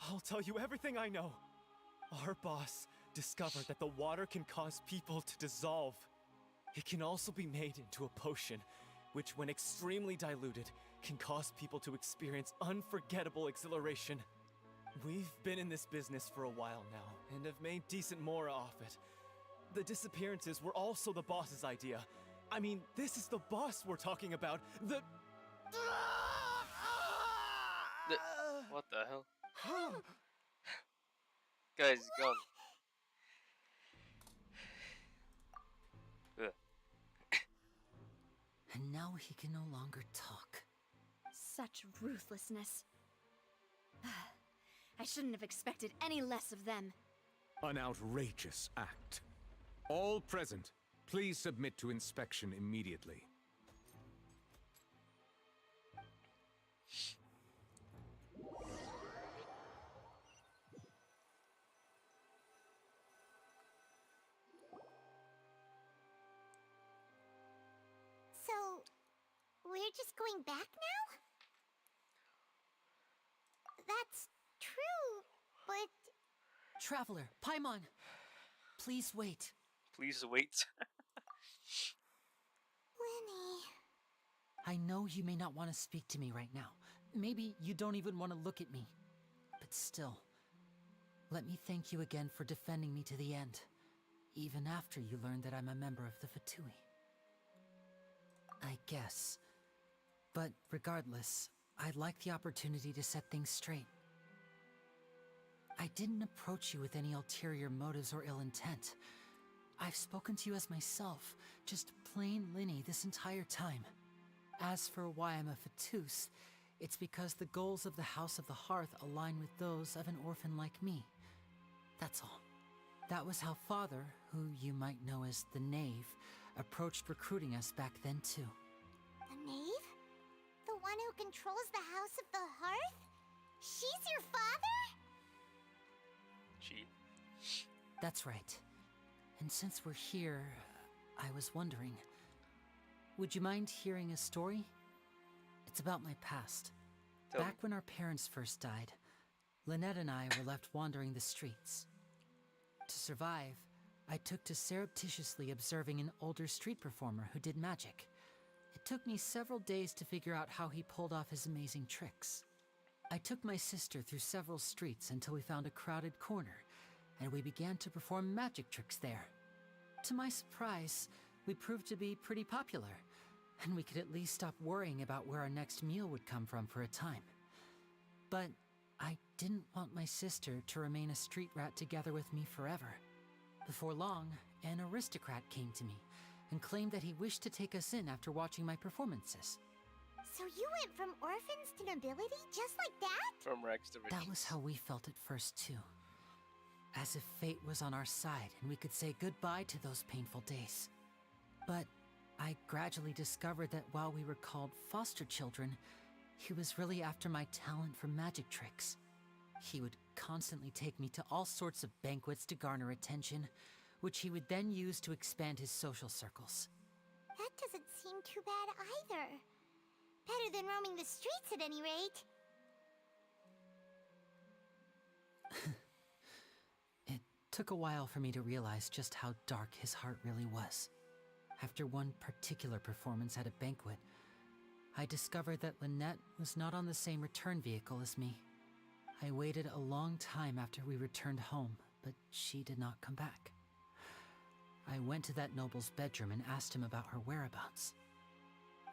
I'll tell you everything I know. Our boss discovered that the water can cause people to dissolve. It can also be made into a potion, which when extremely diluted, can cause people to experience unforgettable exhilaration. We've been in this business for a while now, and have made decent more off it. The disappearances were also the boss's idea. I mean, this is the boss we're talking about.
What the hell? Guys, gone. Ugh.
And now he can no longer talk.
Such ruthlessness. I shouldn't have expected any less of them.
An outrageous act. All present, please submit to inspection immediately.
So, we're just going back now? That's true, but...
Traveler, Paimon, please wait.
Please wait.
Winnie...
I know you may not want to speak to me right now. Maybe you don't even want to look at me. But still, let me thank you again for defending me to the end, even after you learned that I'm a member of the Fatui. I guess. But regardless, I'd like the opportunity to set things straight. I didn't approach you with any ulterior motives or ill intent. I've spoken to you as myself, just plain Linny this entire time. As for why I'm a Fatus, it's because the goals of the House of the Hearth align with those of an orphan like me. That's all. That was how Father, who you might know as the Knave, approached recruiting us back then too.
The Knave? The one who controls the House of the Hearth? She's your father?
She.
That's right. And since we're here, I was wondering, would you mind hearing a story? It's about my past. Back when our parents first died, Lynette and I were left wandering the streets. To survive, I took to surreptitiously observing an older street performer who did magic. It took me several days to figure out how he pulled off his amazing tricks. I took my sister through several streets until we found a crowded corner, and we began to perform magic tricks there. To my surprise, we proved to be pretty popular, and we could at least stop worrying about where our next meal would come from for a time. But I didn't want my sister to remain a street rat together with me forever. Before long, an aristocrat came to me and claimed that he wished to take us in after watching my performances.
So you went from orphans to nobility just like that?
From rags to riches.
That was how we felt at first, too. As if fate was on our side and we could say goodbye to those painful days. But I gradually discovered that while we were called foster children, he was really after my talent for magic tricks. He would constantly take me to all sorts of banquets to garner attention, which he would then use to expand his social circles.
That doesn't seem too bad either. Better than roaming the streets at any rate.
It took a while for me to realize just how dark his heart really was. After one particular performance at a banquet, I discovered that Lynette was not on the same return vehicle as me. I waited a long time after we returned home, but she did not come back. I went to that noble's bedroom and asked him about her whereabouts.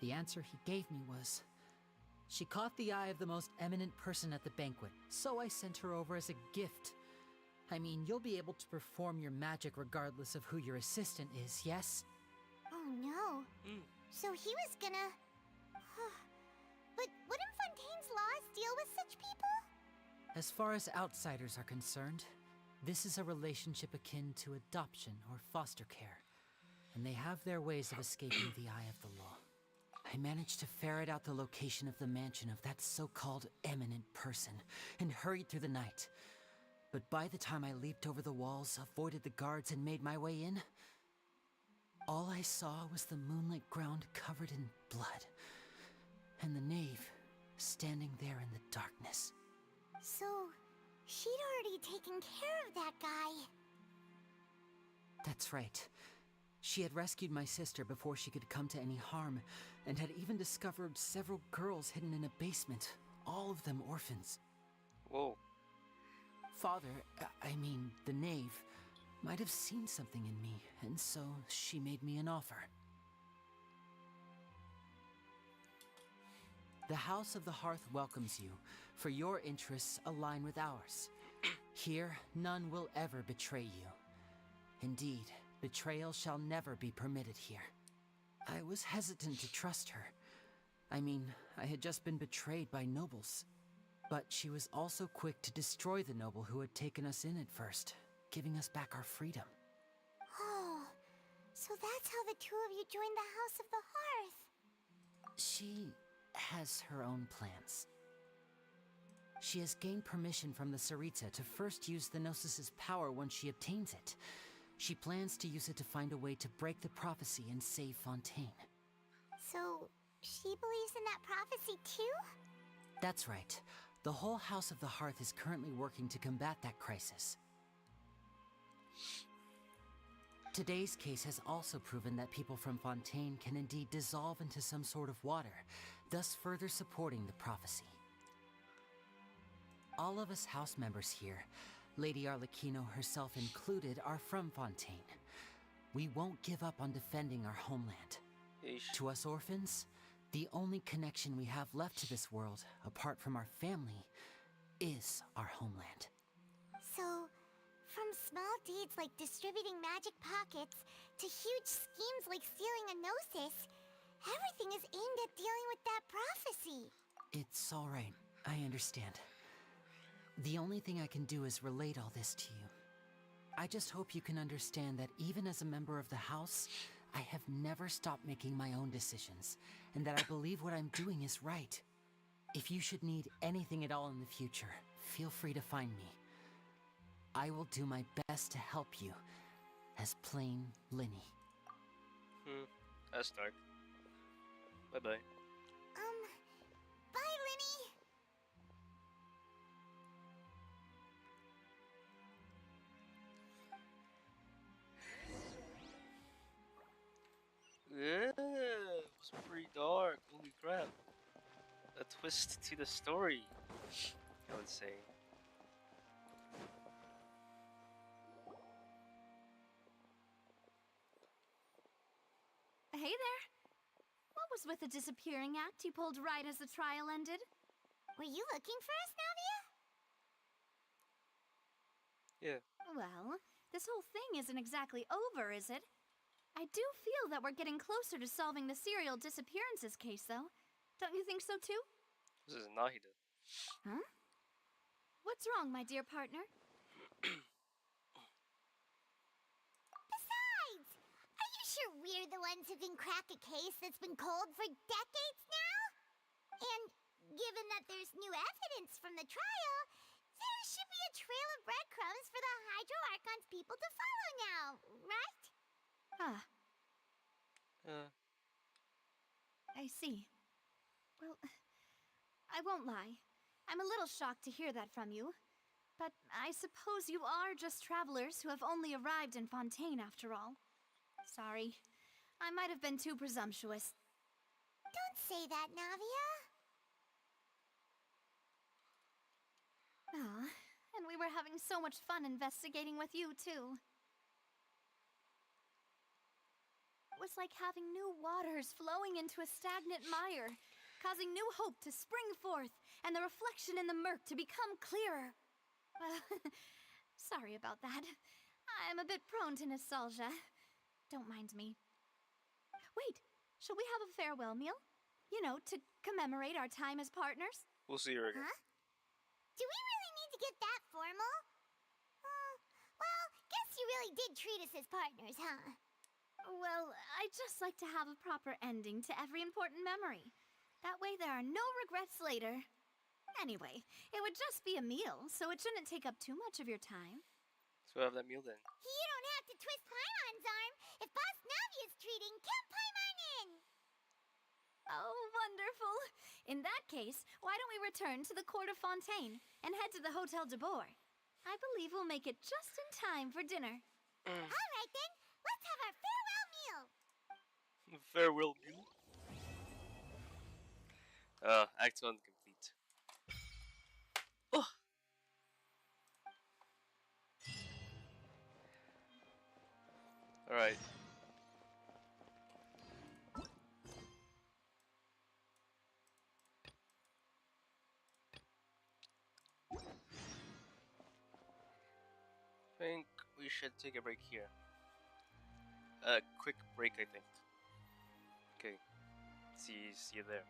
The answer he gave me was, she caught the eye of the most eminent person at the banquet, so I sent her over as a gift. I mean, you'll be able to perform your magic regardless of who your assistant is, yes?
Oh no. So he was gonna... But wouldn't Fontaine's laws deal with such people?
As far as outsiders are concerned, this is a relationship akin to adoption or foster care, and they have their ways of escaping the eye of the law. I managed to ferret out the location of the mansion of that so-called eminent person and hurried through the night. But by the time I leaped over the walls, avoided the guards, and made my way in, all I saw was the moonlit ground covered in blood, and the knave standing there in the darkness.
So, she'd already taken care of that guy.
That's right. She had rescued my sister before she could come to any harm, and had even discovered several girls hidden in a basement, all of them orphans.
Whoa.
Father, I mean, the knave, might have seen something in me, and so she made me an offer. The House of the Hearth welcomes you, for your interests align with ours. Here, none will ever betray you. Indeed, betrayal shall never be permitted here. I was hesitant to trust her. I mean, I had just been betrayed by nobles. But she was also quick to destroy the noble who had taken us in at first, giving us back our freedom.
Oh, so that's how the two of you joined the House of the Hearth.
She has her own plans. She has gained permission from the Tsaritsa to first use the Gnosis' power once she obtains it. She plans to use it to find a way to break the prophecy and save Fontaine.
So, she believes in that prophecy too?
That's right. The whole House of the Hearth is currently working to combat that crisis. Today's case has also proven that people from Fontaine can indeed dissolve into some sort of water, thus further supporting the prophecy. All of us house members here, Lady Arlecchino herself included, are from Fontaine. We won't give up on defending our homeland.
Yeesh.
To us orphans, the only connection we have left to this world, apart from our family, is our homeland.
So, from small deeds like distributing magic pockets to huge schemes like stealing a Gnosis, everything is aimed at dealing with that prophecy.
It's all right. I understand. The only thing I can do is relate all this to you. I just hope you can understand that even as a member of the House, I have never stopped making my own decisions, and that I believe what I'm doing is right. If you should need anything at all in the future, feel free to find me. I will do my best to help you, as plain Linny.
That's dark. Bye-bye.
Bye, Linny!
Yeah, it was pretty dark. Holy crap. A twist to the story, I would say.
hey there. What was with the disappearing act you pulled right as the trial ended?
Were you looking for us, Navia?
Yeah.
Well, this whole thing isn't exactly over, is it? I do feel that we're getting closer to solving the serial disappearances case, though. Don't you think so, too?
This is Nahida.
Huh? What's wrong, my dear partner?
Besides, are you sure we're the ones who can crack a case that's been cold for decades now? And given that there's new evidence from the trial, there should be a trail of breadcrumbs for the Hydro Archon's people to follow now, right?
Ah,
Uh,
I see. Well, I won't lie. I'm a little shocked to hear that from you. But I suppose you are just travelers who have only arrived in Fontaine after all. Sorry. I might have been too presumptuous.
Don't say that, Navia.
Ah, and we were having so much fun investigating with you, too. It was like having new waters flowing into a stagnant mire, causing new hope to spring forth, and the reflection in the murk to become clearer. Well, sorry about that. I'm a bit prone to nostalgia. Don't mind me. Wait, shall we have a farewell meal? You know, to commemorate our time as partners?
we'll see you again.
Huh? Do we really need to get that formal? Well, guess you really did treat us as partners, huh?
Well, I'd just like to have a proper ending to every important memory. That way there are no regrets later. Anyway, it would just be a meal, so it shouldn't take up too much of your time.
So have that meal then.
You don't have to twist Paimon's arm. If Boss Navia's treating, count Paimon in!
Oh, wonderful. In that case, why don't we return to the Court of Fontaine and head to the Hotel de Boer? I believe we'll make it just in time for dinner.
All right, then. Let's have our farewell meal.
Farewell meal. Act 1 complete. Oh. Alright. I think we should take a break here. A quick break, I think. Okay. See you there.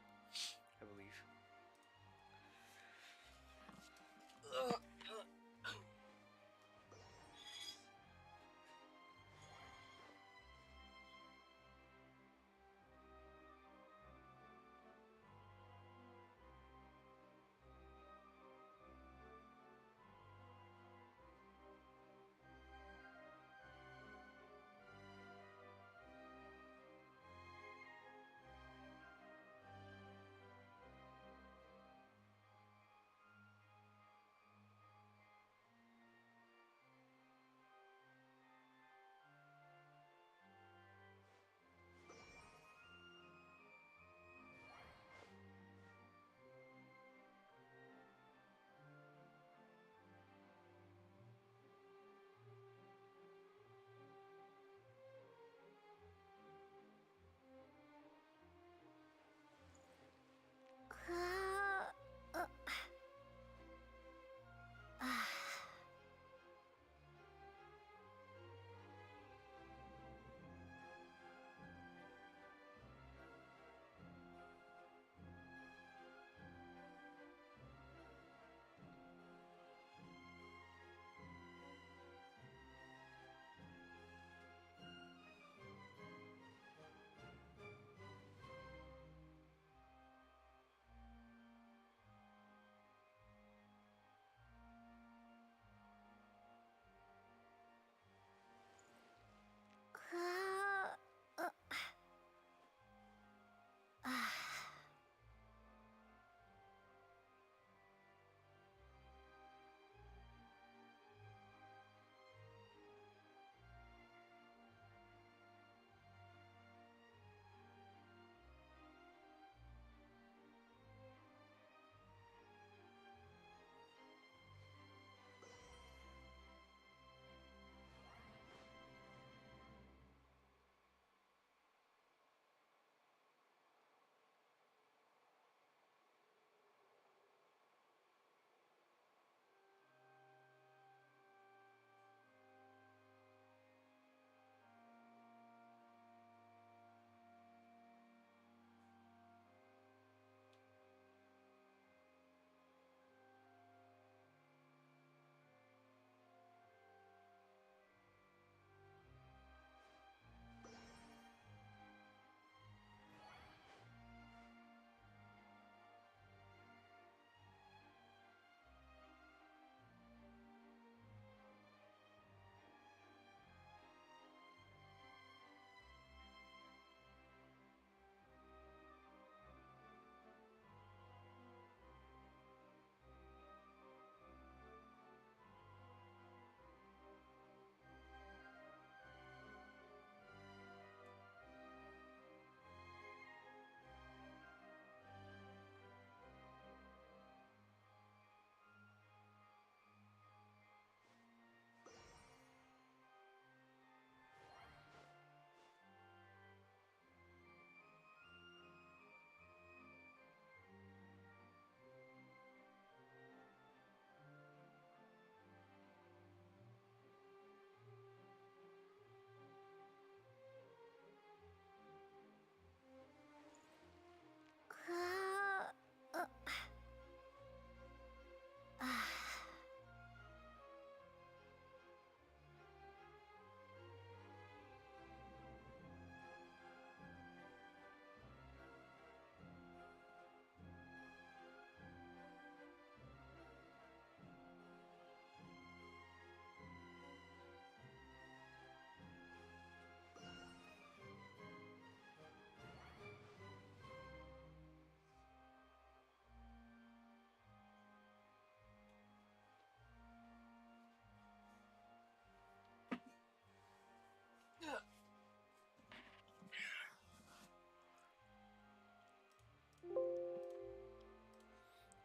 I believe.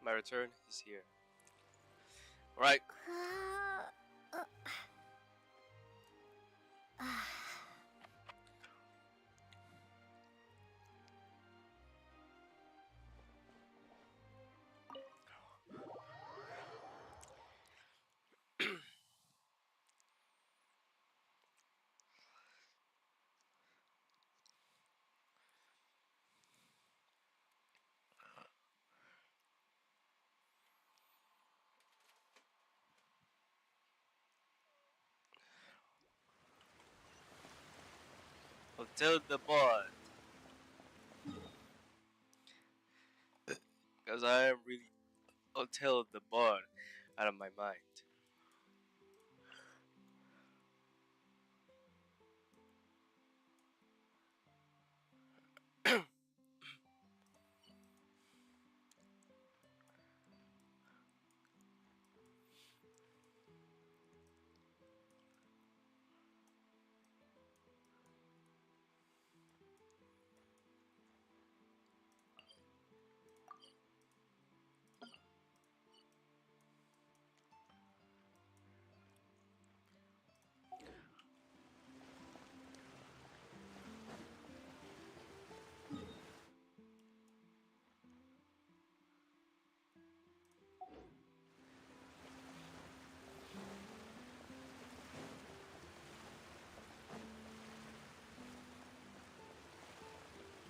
My return is here. Right. Hotel the board. Because I am really Hotel the board out of my mind.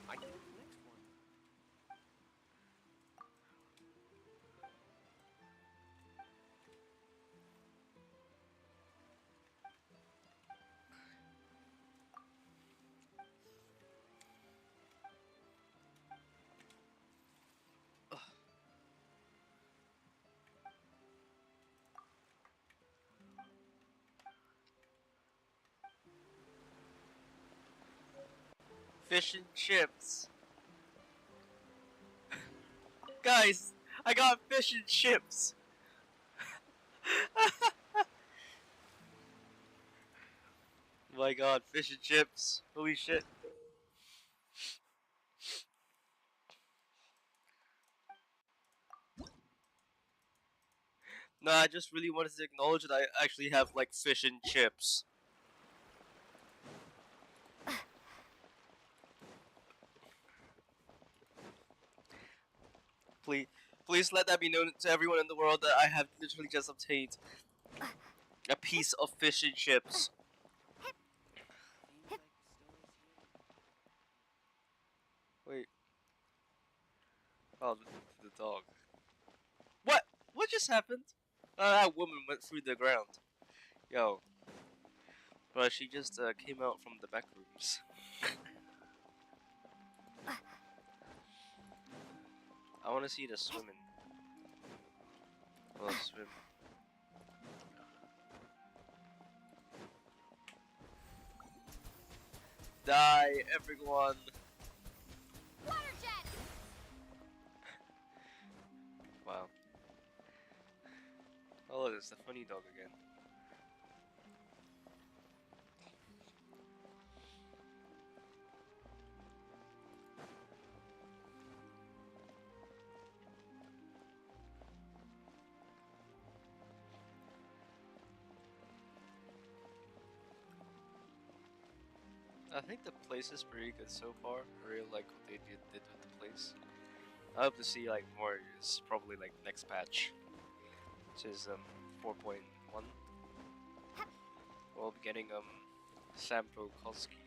I get the next one.
Fish and chips. Guys, I got fish and chips. My god, fish and chips. Holy shit. No, I just really wanted to acknowledge that I actually have like fish and chips. Please, please let that be known to everyone in the world that I have literally just obtained a piece of fish and chips. Wait. Oh, the dog. What? What just happened? That woman went through the ground. Yo. But she just came out from the back rooms. I want to see the swimming. Oh, swim. Die, everyone!
Water jet!
Wow. Oh, look, it's the funny dog again. I think the place is pretty good so far. I really like what they did with the place. I hope to see like more. Is probably like next patch, which is 4.1. We'll be getting Sam Prokowski.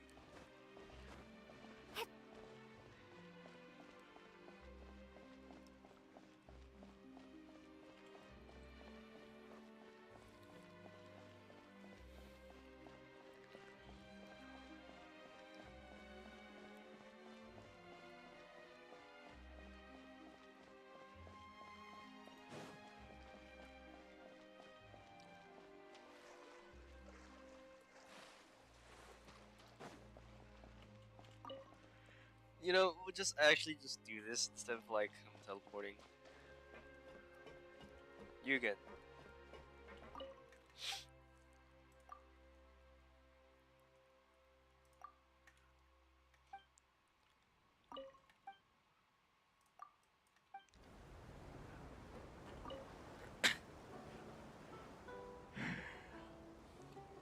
You know, we'll just actually just do this instead of like teleporting. You again.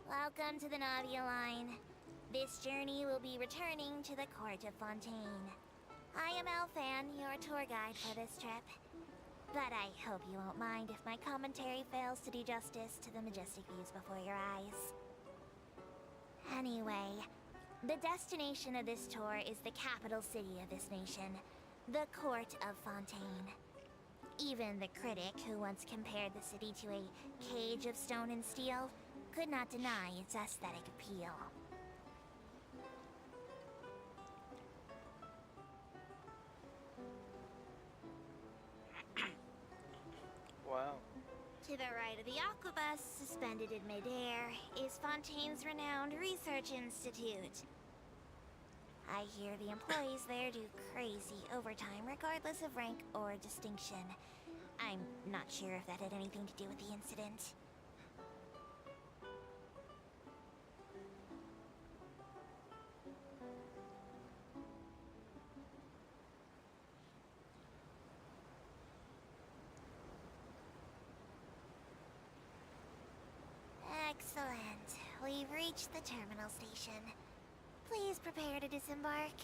Welcome to the Navia line. This journey will be returning to the court of Fontaine. I am Alfan, your tour guide for this trip. But I hope you won't mind if my commentary fails to do justice to the majestic views before your eyes. Anyway, the destination of this tour is the capital city of this nation, the court of Fontaine. Even the critic who once compared the city to a cage of stone and steel could not deny its aesthetic appeal.
Wow.
To the right of the aquabus, suspended in midair, is Fontaine's renowned research institute. I hear the employees there do crazy overtime regardless of rank or distinction. I'm not sure if that had anything to do with the incident. Excellent. We've reached the terminal station. Please prepare to disembark.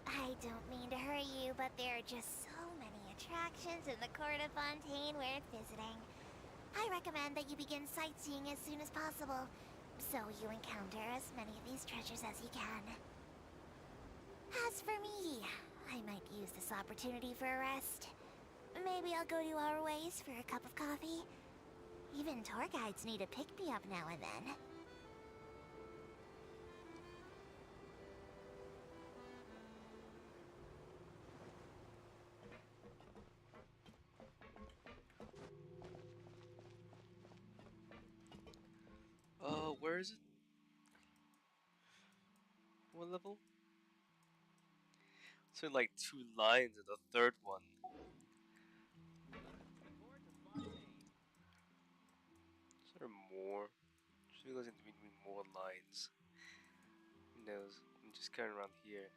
I don't mean to hurry you, but there are just so many attractions in the Court of Fontaine worth visiting. I recommend that you begin sightseeing as soon as possible, so you encounter as many of these treasures as you can. As for me, I might use this opportunity for a rest. Maybe I'll go to our ways for a cup of coffee. Even tour guides need a pick-me-up now and then.
Where is it? What level? So like 2 lines in the third one. Is there more? Just feels like there need more lines. Who knows? I'm just kind of around here.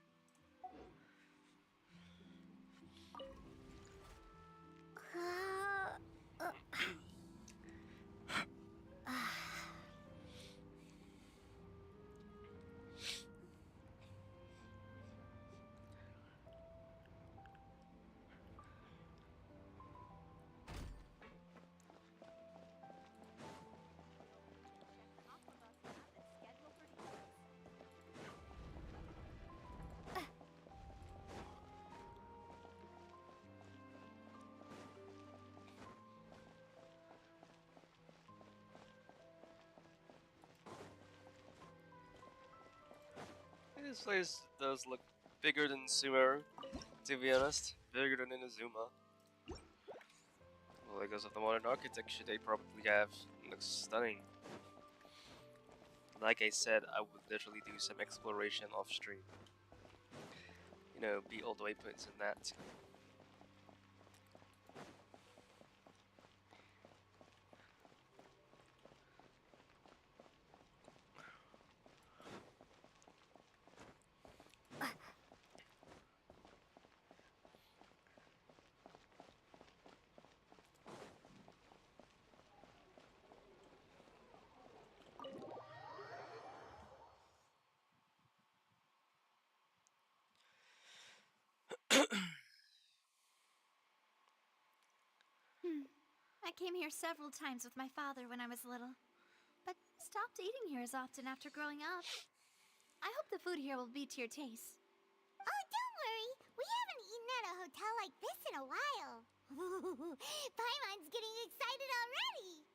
This place does look bigger than Sumeru, to be honest. Bigger than Inazuma. Well, because of the modern architecture they probably have. It looks stunning. Like I said, I would literally do some exploration off stream. You know, be all the waypoints in that.
I came here several times with my father when I was little, but stopped eating here as often after growing up. I hope the food here will be to your taste.
Oh, don't worry. We haven't eaten at a hotel like this in a while. Paimon's getting excited already.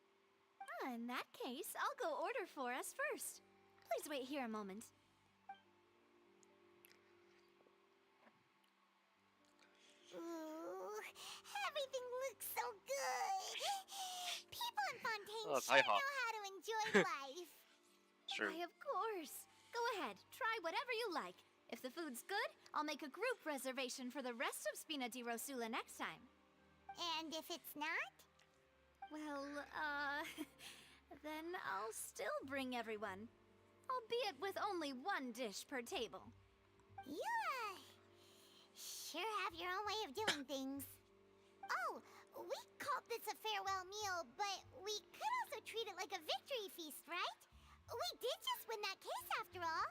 In that case, I'll go order for us first. Please wait here a moment.
Ooh, everything looks so good. People in Fontaine
Oh,
sure
Hop.
know how to enjoy life.
True.
Why, of course. Go ahead, try whatever you like. If the food's good, I'll make a group reservation for the rest of Spina di Rosula next time.
And if it's not?
Well, then I'll still bring everyone. Albeit with only one dish per table.
You, sure have your own way of doing things. Oh, we called this a farewell meal, but we could also treat it like a victory feast, right? We did just win that case after all.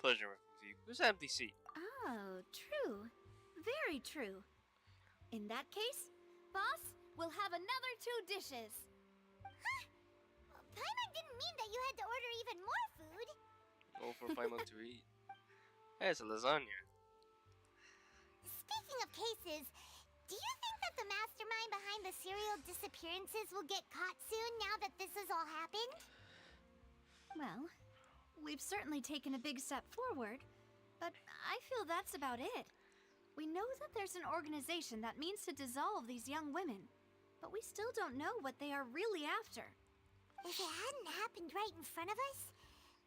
Pleasure working with you. Who's that empty seat?
Oh, true. Very true. In that case, boss, we'll have another 2 dishes.
Huh? Paimon didn't mean that you had to order even more food.
Oh, for Paimon to eat. Hey, it's a lasagna.
Speaking of cases, do you think that the mastermind behind the serial disappearances will get caught soon now that this has all happened?
Well, we've certainly taken a big step forward, but I feel that's about it. We know that there's an organization that means to dissolve these young women, but we still don't know what they are really after.
If it hadn't happened right in front of us,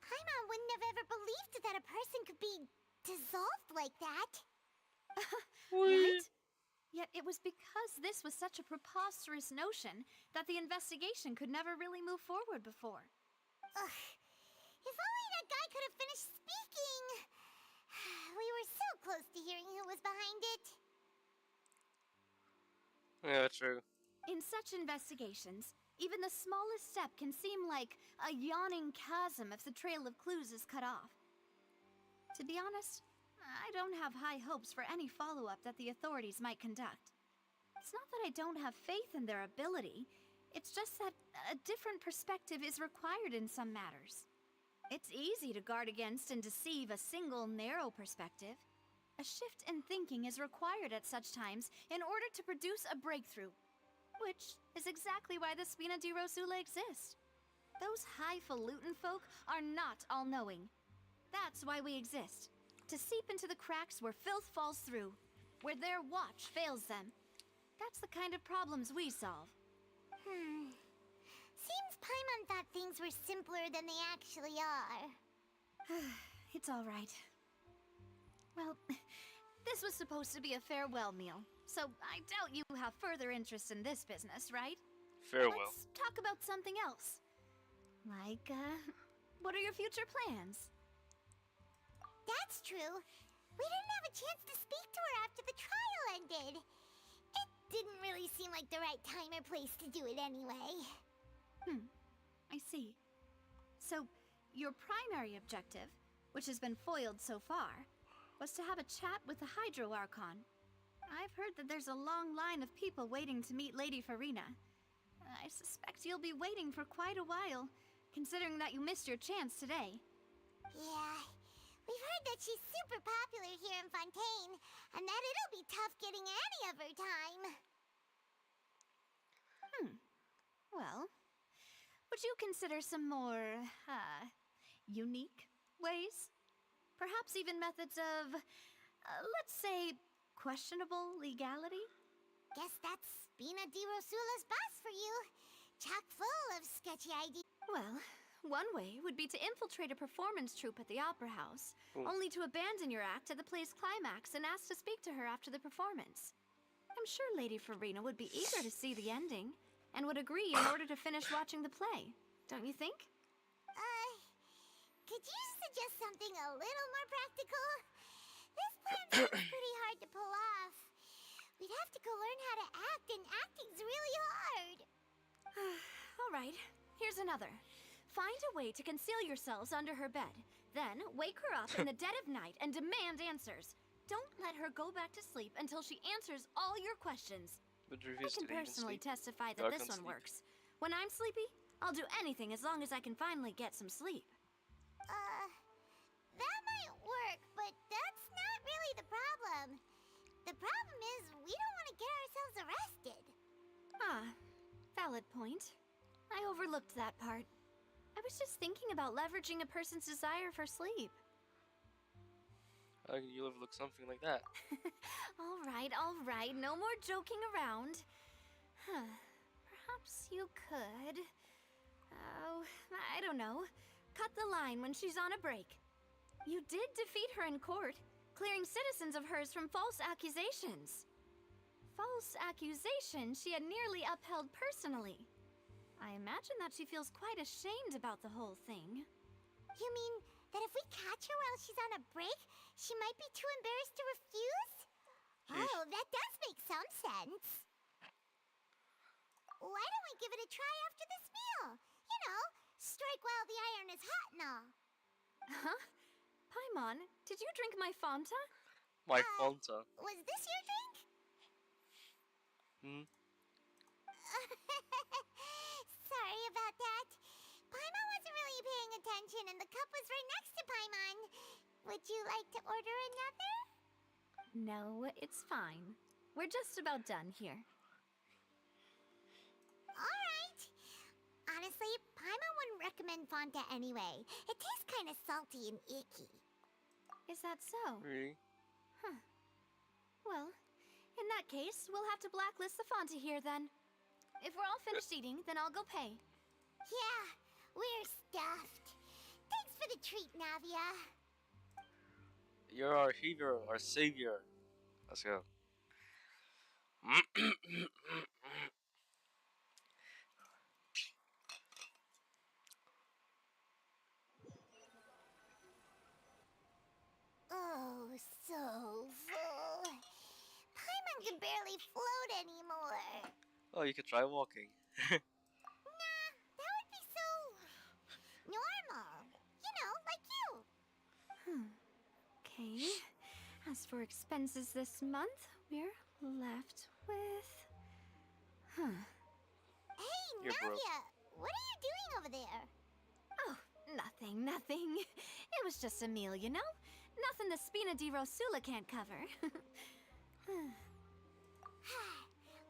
Paimon wouldn't have ever believed that a person could be dissolved like that.
Right? Yet it was because this was such a preposterous notion that the investigation could never really move forward before.
Ugh. If only that guy could have finished speaking. We were so close to hearing who was behind it.
Yeah, true.
In such investigations, even the smallest step can seem like a yawning chasm if the trail of clues is cut off. To be honest, I don't have high hopes for any follow-up that the authorities might conduct. It's not that I don't have faith in their ability, it's just that a different perspective is required in some matters. It's easy to guard against and deceive a single narrow perspective. A shift in thinking is required at such times in order to produce a breakthrough, which is exactly why the Spina di Rosula exist. Those highfalutin folk are not all-knowing. That's why we exist. To seep into the cracks where filth falls through, where their watch fails them. That's the kind of problems we solve.
Seems Paimon thought things were simpler than they actually are.
It's all right. Well, this was supposed to be a farewell meal, so I doubt you have further interest in this business, right?
Farewell.
Let's talk about something else. Like, what are your future plans?
That's true. We didn't have a chance to speak to her after the trial ended. It didn't really seem like the right time or place to do it anyway.
I see. So, your primary objective, which has been foiled so far, was to have a chat with the Hydro Archon. I've heard that there's a long line of people waiting to meet Lady Farina. I suspect you'll be waiting for quite a while, considering that you missed your chance today.
Yeah, we've heard that she's super popular here in Fontaine, and that it'll be tough getting any of her time.
Well, would you consider some more, unique ways? Perhaps even methods of, let's say, questionable legality?
Guess that's Spina di Rosula's boss for you. Chock full of sketchy ideas.
Well, one way would be to infiltrate a performance troupe at the Opera House, only to abandon your act at the play's climax and ask to speak to her after the performance. I'm sure Lady Farina would be eager to see the ending, and would agree in order to finish watching the play, don't you think?
Could you suggest something a little more practical? This plan seems pretty hard to pull off. We'd have to go learn how to act, and acting's really hard.
All right, here's another. Find a way to conceal yourselves under her bed. Then wake her up in the dead of night and demand answers. Don't let her go back to sleep until she answers all your questions. I can personally testify that this one works. When I'm sleepy, I'll do anything as long as I can finally get some sleep.
That might work, but that's not really the problem. The problem is we don't want to get ourselves arrested.
Valid point. I overlooked that part. I was just thinking about leveraging a person's desire for sleep.
How can you overlook something like that?
All right, no more joking around. Perhaps you could... Oh, I don't know. Cut the line when she's on a break. You did defeat her in court, clearing citizens of hers from false accusations. False accusations she had nearly upheld personally. I imagine that she feels quite ashamed about the whole thing.
You mean that if we catch her while she's on a break, she might be too embarrassed to refuse? Oh, that does make some sense. Why don't we give it a try after this meal? You know, strike while the iron is hot and all.
Huh? Paimon, did you drink my Fanta?
My Fanta.
Was this your drink?
Hmm?
Sorry about that. Paimon wasn't really paying attention and the cup was right next to Paimon. Would you like to order another?
No, it's fine. We're just about done here.
Alright. Honestly, Paimon wouldn't recommend Fanta anyway. It tastes kind of salty and icky.
Is that so?
Really?
Huh. Well, in that case, we'll have to blacklist the Fanta here then. If we're all finished eating, then I'll go pay.
Yeah, we're stuffed. Thanks for the treat, Navia.
You're our hero, our savior. Let's go.
Oh, so full. Paimon can barely float anymore.
Oh, you could try walking.
Nah, that would be so normal. You know, like you.
Okay. As for expenses this month, we're left with...
Hey,
You're broke.
Navia, what are you doing over there?
Oh, nothing. It was just a meal, you know? Nothing the Spina di Rosula can't cover.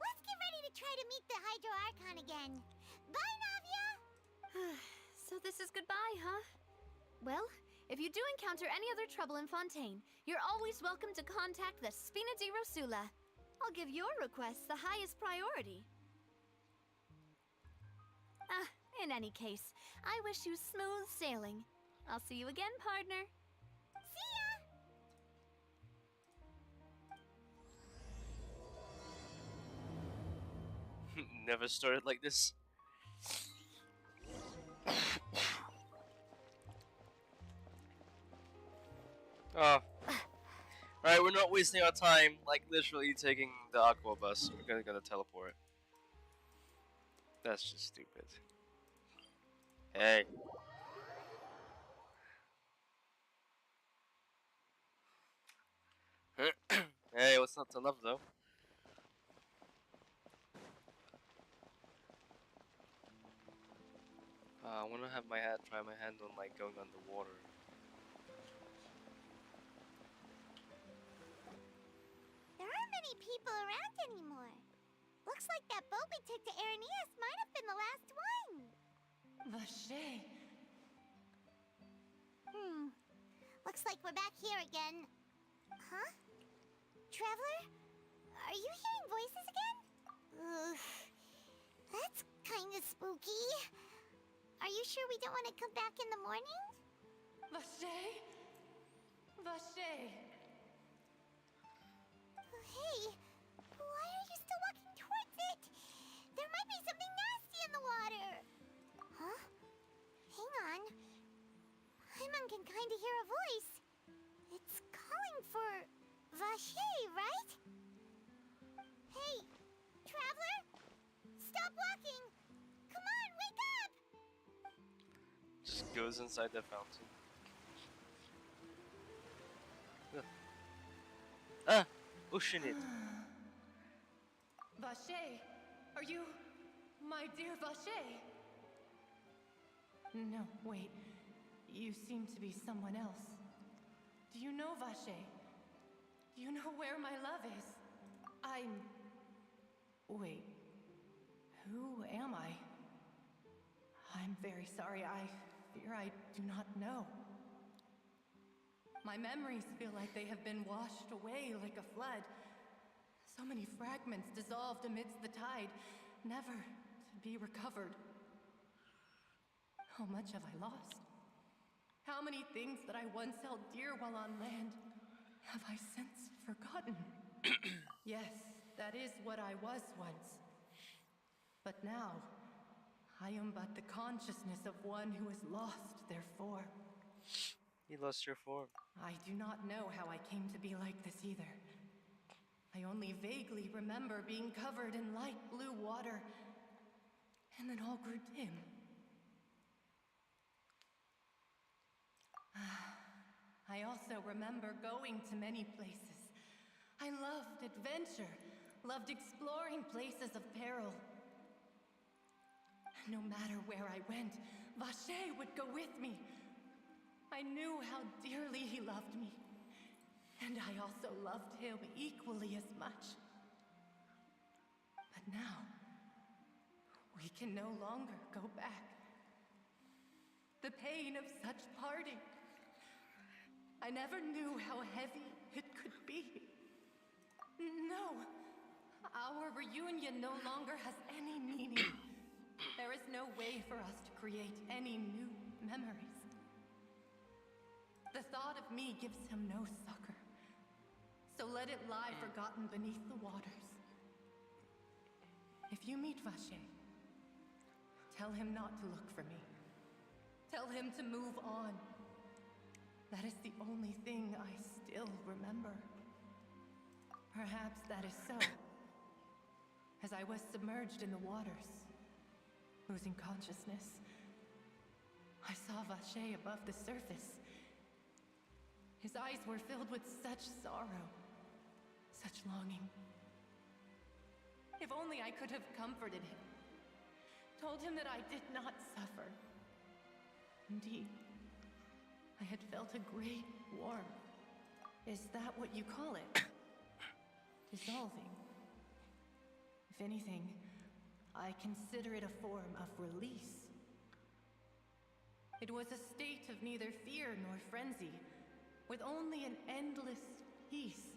Let's get ready to try to meet the Hydro Archon again. Bye, Navia!
So this is goodbye, huh? Well, if you do encounter any other trouble in Fontaine, you're always welcome to contact the Spina di Rosula. I'll give your requests the highest priority. In any case, I wish you smooth sailing. I'll see you again, partner.
See ya!
Never started like this. Oh. Alright, we're not wasting our time, like literally taking the aqua bus. We're gonna teleport. That's just stupid. Hey. Hey, what's not to love though? I wanna have try my hand on like going underwater.
There aren't many people around anymore. Looks like that boat we took to Araneas might have been the last one.
Vache.
Looks like we're back here again. Huh? Traveler? Are you hearing voices again? Ugh. That's kinda spooky. Are you sure we don't want to come back in the morning?
Vache? Vache.
Hey, why are you still walking towards it? There might be something nasty in the water. Huh? Hang on. Paimon can kinda hear a voice. It's calling for Vache, right? Hey, Traveler? Stop walking! Come on, wake up!
Just goes inside the fountain. Ah! Ocean it!
Vache, are you my dear Vache? No, wait. You seem to be someone else. Do you know Vache? Do you know where my love is? Wait. Who am I? I'm very sorry. I fear I do not know. My memories feel like they have been washed away like a flood. So many fragments dissolved amidst the tide, never to be recovered. How much have I lost? How many things that I once held dear while on land Have I since forgotten? Yes, that is what I was once. But now, I am but the consciousness of one who has lost their form.
You lost your form.
I do not know how I came to be like this either. I only vaguely remember being covered in light blue water, and then all grew dim. I also remember going to many places. I loved adventure, loved exploring places of peril. No matter where I went, Vacher would go with me. I knew how dearly he loved me, and I also loved him equally as much. But now, we can no longer go back. The pain of such parting, I never knew how heavy it could be. No, our reunion no longer has any meaning. There is no way for us to create any new memories. The thought of me gives him no succor, so let it lie forgotten beneath the waters. If you meet Vacher, tell him not to look for me. Tell him to move on. That is the only thing I still remember. Perhaps that is so. As I was submerged in the waters, losing consciousness, I saw Vacher above the surface. His eyes were filled with such sorrow, such longing. If only I could have comforted him, told him that I did not suffer. Indeed, I had felt a great warmth. Is that what you call it? Dissolving. If anything, I consider it a form of release. It was a state of neither fear nor frenzy, with only an endless peace,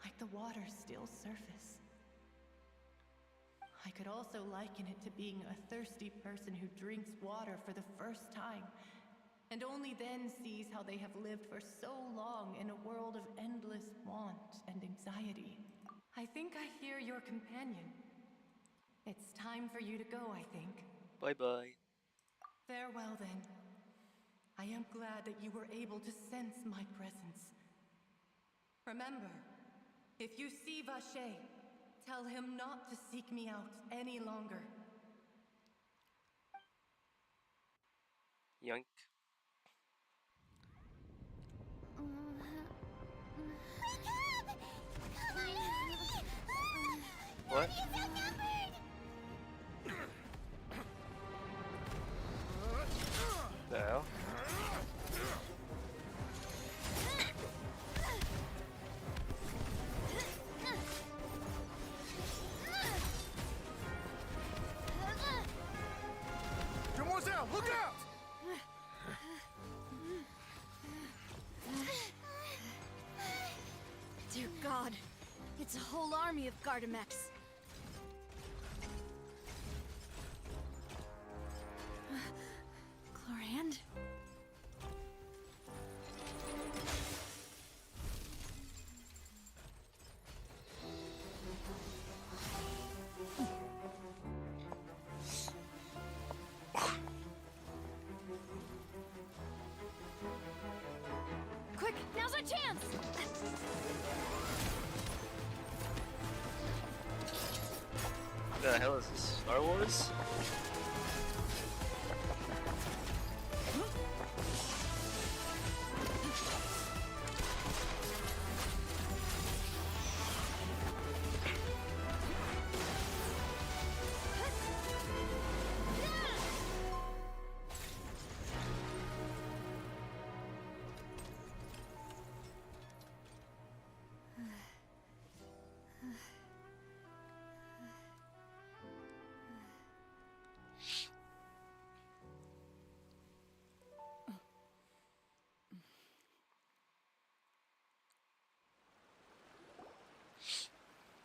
like the water's still surface. I could also liken it to being a thirsty person who drinks water for the first time, and only then sees how they have lived for so long in a world of endless want and anxiety. I think I hear your companion. It's time for you to go, I think.
Bye-bye.
Farewell, then. I am glad that you were able to sense my presence. Remember, if you see Vacher, tell him not to seek me out any longer.
Yoink. What? The hell?
Demoiselle, look out!
Dear God, it's a whole army of Gardamex. Chlorand?
Quick, now's our chance!
What the hell is this? Star Wars?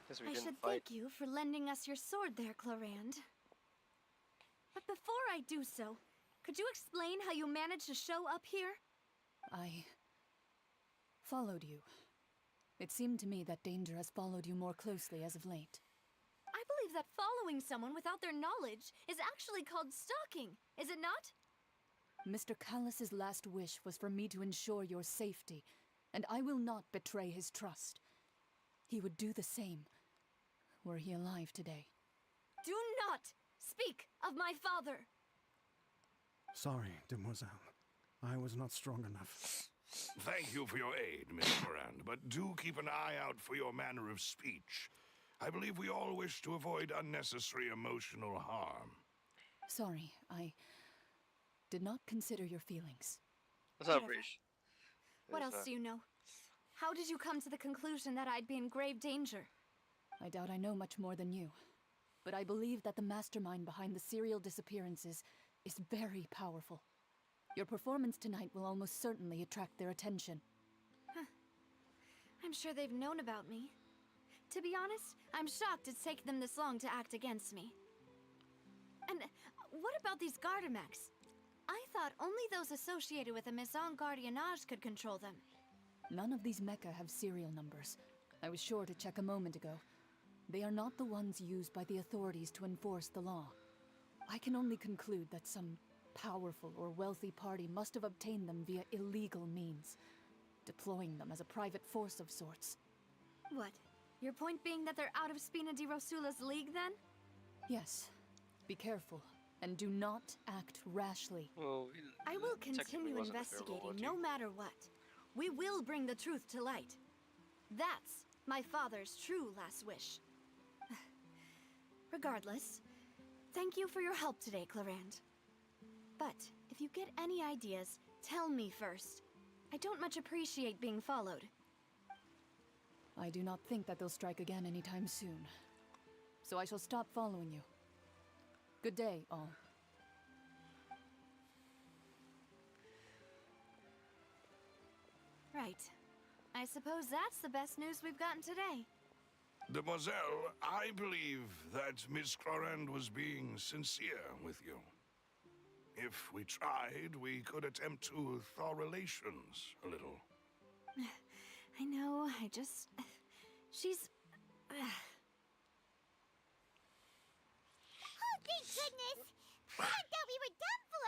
Guess we
I
didn't
should
fight.
thank you for lending us your sword there, Chlorand. But before I do so, could you explain how you managed to show up here?
Followed you. It seemed to me that danger has followed you more closely as of late.
I believe that following someone without their knowledge is actually called stalking, is it not?
Mr. Callus's last wish was for me to ensure your safety, and I will not betray his trust. He would do the same, were he alive today.
Do not speak of my father!
Sorry, demoiselle. I was not strong enough.
Thank you for your aid, Miss Morand, but do keep an eye out for your manner of speech. I believe we all wish to avoid unnecessary emotional harm.
Sorry, I did not consider your feelings.
What's up, Rish?
What else do you know? How did you come to the conclusion that I'd be in grave danger?
I doubt I know much more than you, but I believe that the mastermind behind the serial disappearances is very powerful. Your performance tonight will almost certainly attract their attention.
Huh. I'm sure they've known about me. To be honest, I'm shocked it's taken them this long to act against me. And what about these Gardamex? I thought only those associated with a Maison Gardiennage could control them.
None of these mecha have serial numbers. I was sure to check a moment ago. They are not the ones used by the authorities to enforce the law. I can only conclude that some powerful or wealthy party must have obtained them via illegal means, deploying them as a private force of sorts.
What? Your point being that they're out of Spina di Rosula's league, then?
Yes. Be careful, and do not act rashly.
Well,
I will continue investigating, no matter what. We will bring the truth to light. That's my father's true last wish. Regardless, thank you for your help today, Clarand. But if you get any ideas, tell me first. I don't much appreciate being followed.
I do not think that they'll strike again anytime soon. So I shall stop following you. Good day, all.
Right. I suppose that's the best news we've gotten today.
Demoiselle, I believe that Miss Clarand was being sincere with you. If we tried, we could attempt to thaw relations a little.
I know, she's...
Oh, thank goodness! I thought we were done for!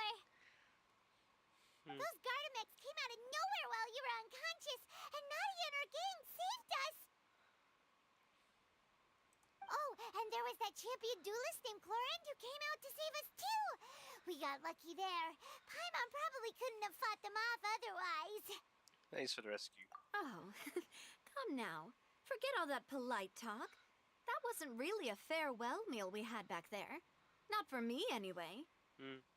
Those Gardamex came out of nowhere while you were unconscious, and Nadia and her gang saved us! Oh, and there was that champion duelist named Clarand who came out to save us too! We got lucky there. Paimon probably couldn't have fought them off otherwise.
Thanks for the rescue.
Oh, come now. Forget all that polite talk. That wasn't really a farewell meal we had back there. Not for me, anyway.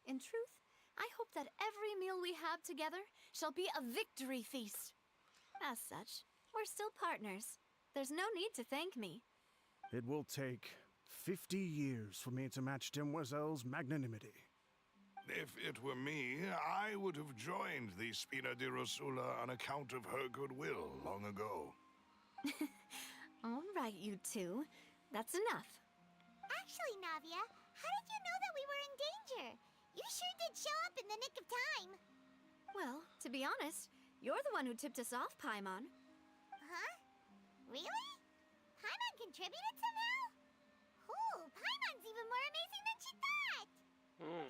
In truth, I hope that every meal we have together shall be a victory feast. As such, we're still partners. There's no need to thank me.
It will take 50 years for me to match Demoiselle's magnanimity.
If it were me, I would have joined the Spina di Rosula on account of her goodwill long ago.
All right, you two. That's enough.
Actually, Navia, how did you know that we were in danger? You sure did show up in the nick of time.
Well, to be honest, you're the one who tipped us off, Paimon.
Huh? Really? Paimon contributed somehow? Ooh, Paimon's even more amazing than she thought!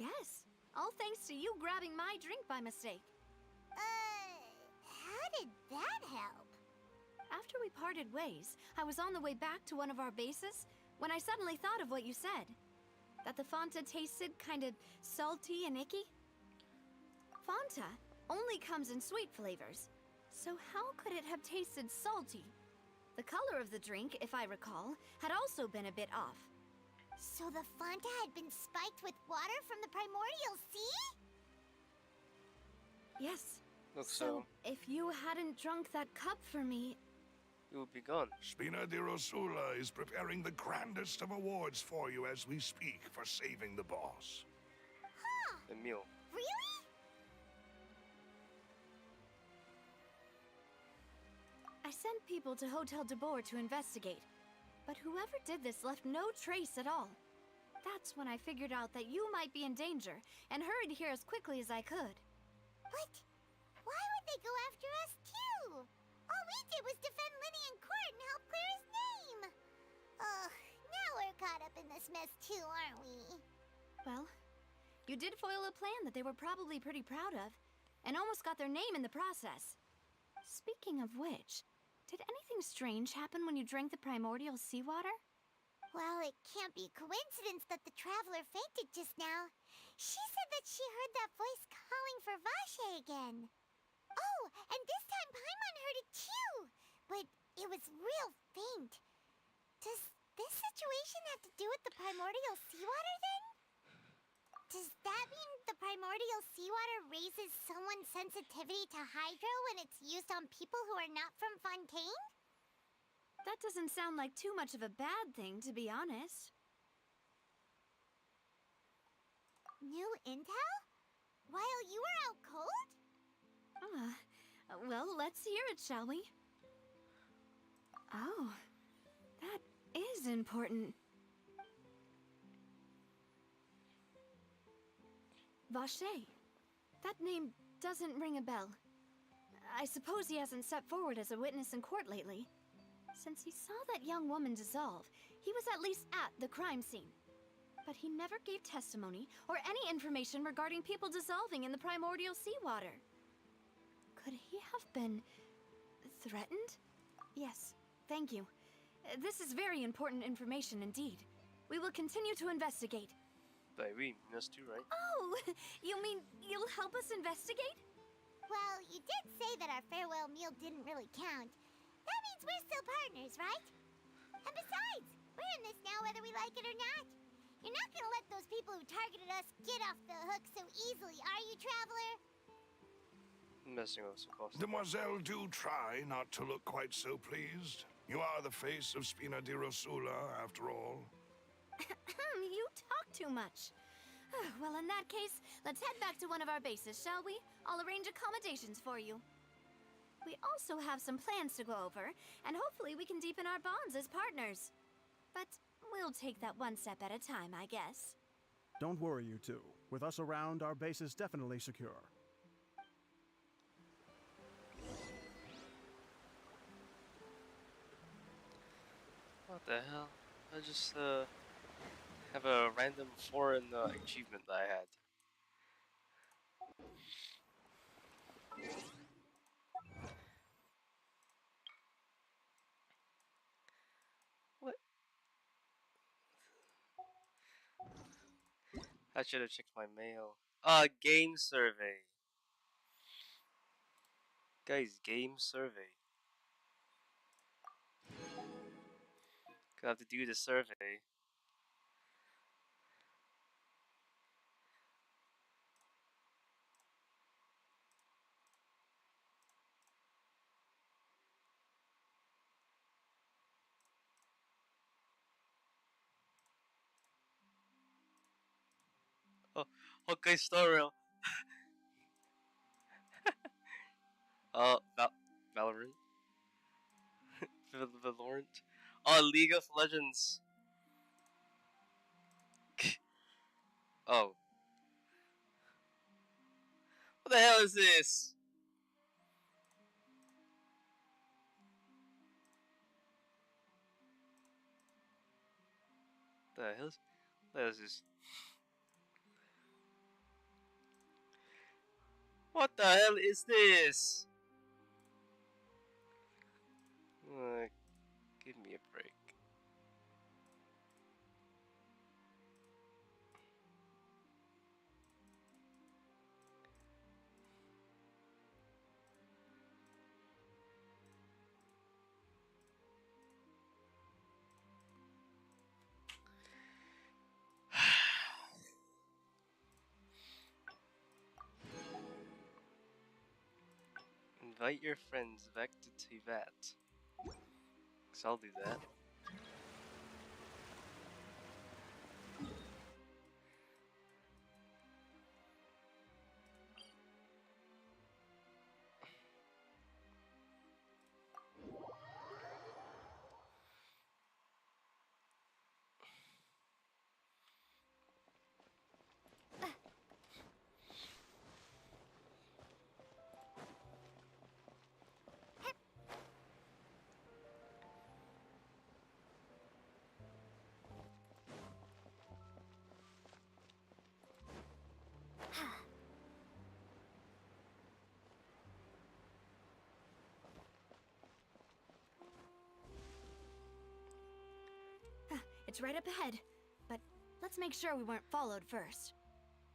Yes, all thanks to you grabbing my drink by mistake.
How did that help?
After we parted ways, I was on the way back to one of our bases when I suddenly thought of what you said. That the Fanta tasted kind of salty and icky. Fanta only comes in sweet flavors, so how could it have tasted salty? The color of the drink, if I recall, had also been a bit off.
So the Fanta had been spiked with water from the primordial sea?
Yes.
Looks
So, if you hadn't drunk that cup for me...
You would be gone.
Spina di Rosula is preparing the grandest of awards for you as we speak for saving the boss.
Huh.
The meal.
Really?
I sent people to Hotel de Boer to investigate, but whoever did this left no trace at all. That's when I figured out that you might be in danger and hurried here as quickly as I could.
But why would they go after us too? we did was defend Linny in court and help clear his name. Ugh, now we're caught up in this mess too, aren't we?
Well, you did foil a plan that they were probably pretty proud of, and almost got their name in the process. Speaking of which, did anything strange happen when you drank the primordial seawater?
Well, it can't be coincidence that the traveler fainted just now. She said that she heard that voice calling for Vache again. Oh, and this time Paimon heard it too, but it was real faint. Does this situation have to do with the primordial seawater then? Does that mean the primordial seawater raises someone's sensitivity to hydro when it's used on people who are not from Fontaine?
That doesn't sound like too much of a bad thing, to be honest.
New intel? While you were out cold?
Well, let's hear it, shall we? Oh, that is important. Vache. That name doesn't ring a bell. I suppose he hasn't stepped forward as a witness in court lately. Since he saw that young woman dissolve, he was at least at the crime scene. But he never gave testimony or any information regarding people dissolving in the primordial seawater. Could he have been threatened? Yes, thank you. This is very important information indeed. We will continue to investigate.
By we, us too, right?
Oh, you mean you'll help us investigate?
Well, you did say that our farewell meal didn't really count. That means we're still partners, right? And besides, we're in this now whether we like it or not. You're not gonna let those people who targeted us get off the hook so easily, are you, Traveler?
Messing with us, of course.
Demoiselle, do try not to look quite so pleased. You are the face of Spina di Rosula, after all.
You talk too much. Well, in that case, let's head back to one of our bases, shall we? I'll arrange accommodations for you. We also have some plans to go over, and hopefully we can deepen our bonds as partners. But we'll take that one step at a time, I guess.
Don't worry, you two. With us around, our base is definitely secure.
What the hell? I just have a random foreign achievement that I had. What? I should have checked my mail. Game survey. Guys, game survey. Gonna have to do the survey. Oh, okay, Starrail. Valorant. Valorant. Oh, League of Legends. Oh. What the hell is this? What is this? What the hell is this? Give me a break. Invite your friends back to Tibet. So I'll do that.
It's right up ahead, but let's make sure we weren't followed first.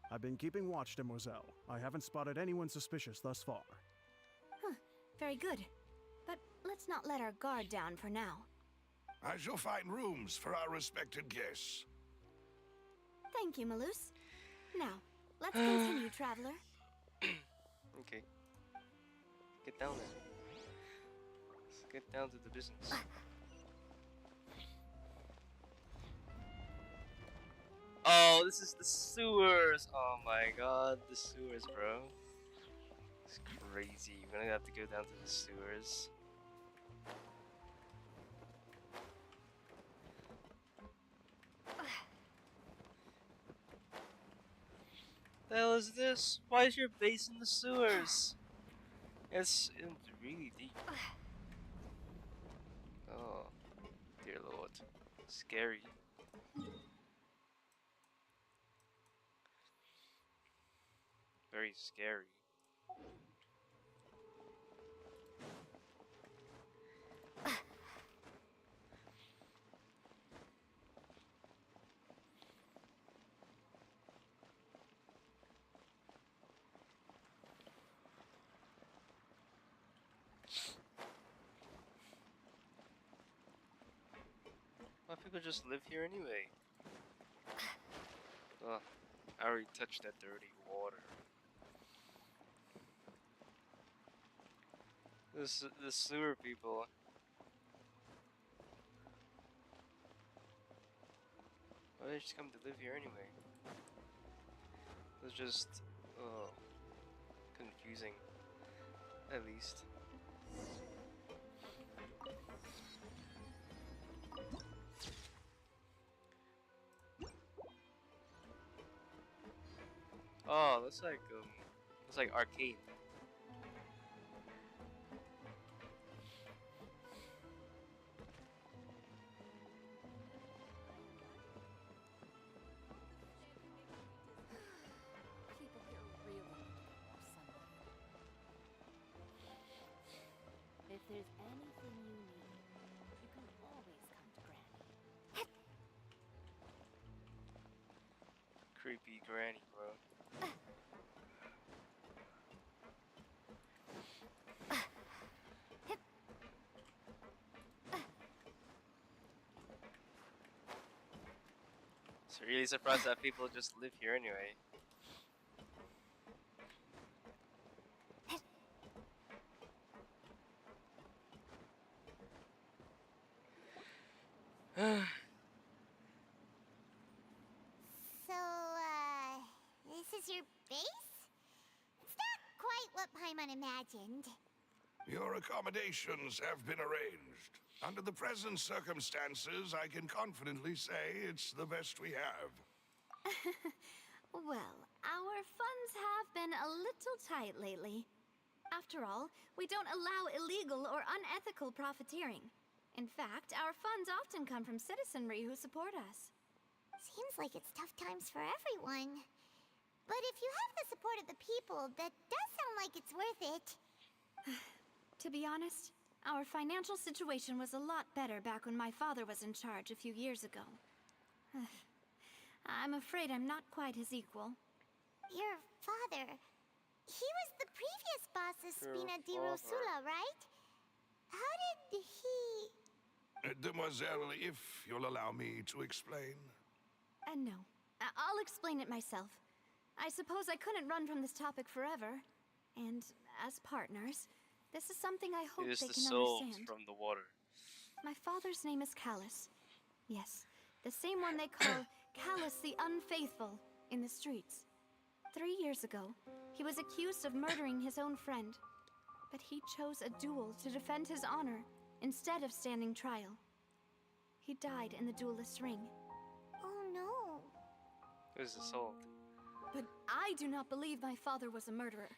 I've been keeping watch, Demoiselle. I haven't spotted anyone suspicious thus far.
Huh, very good. But let's not let our guard down for now.
I shall find rooms for our respected guests.
Thank you, Malus. Now, let's continue, traveler.
Okay. Get down there. Let's get down to the business. Oh, this is the sewers. Oh my god, the sewers, bro. It's crazy. You're gonna have to go down to the sewers. The hell is this? Why is your base in the sewers? It's really deep. Oh, dear lord. Scary. Very scary. Why people just live here anyway? Oh, I already touched that dirty water. The sewer people. Why did they just come to live here anyway? It's just, oh, confusing, at least. Oh, looks like arcade.
People here really need to get more sunlight. If there's anything you need, you can always come to Granny.
Creepy granny, bro. So really surprised that people just live here anyway.
So, this is your base? It's not quite what Paimon imagined.
Your accommodations have been arranged. Under the present circumstances, I can confidently say it's the best we have.
Well, our funds have been a little tight lately. After all, we don't allow illegal or unethical profiteering. In fact, our funds often come from citizenry who support us.
Seems like it's tough times for everyone. But if you have the support of the people, that does sound like it's worth it.
To be honest, our financial situation was a lot better back when my father was in charge a few years ago. I'm afraid I'm not quite his equal.
Your father... He was the previous boss of
Your
Spina di
father.
Rosula, right? How did he...
Demoiselle, if you'll allow me to explain.
No. I'll explain it myself. I suppose I couldn't run from this topic forever. And as partners, this is something I hope
It is
they
the
can
soul
understand.
from the water.
My father's name is Callus. Yes, the same one they call Callus the Unfaithful in the streets. 3 years ago, he was accused of murdering his own friend. But he chose a duel to defend his honor instead of standing trial. He died in the duelist's ring.
Oh no.
It was the soul.
But I do not believe my father was a murderer.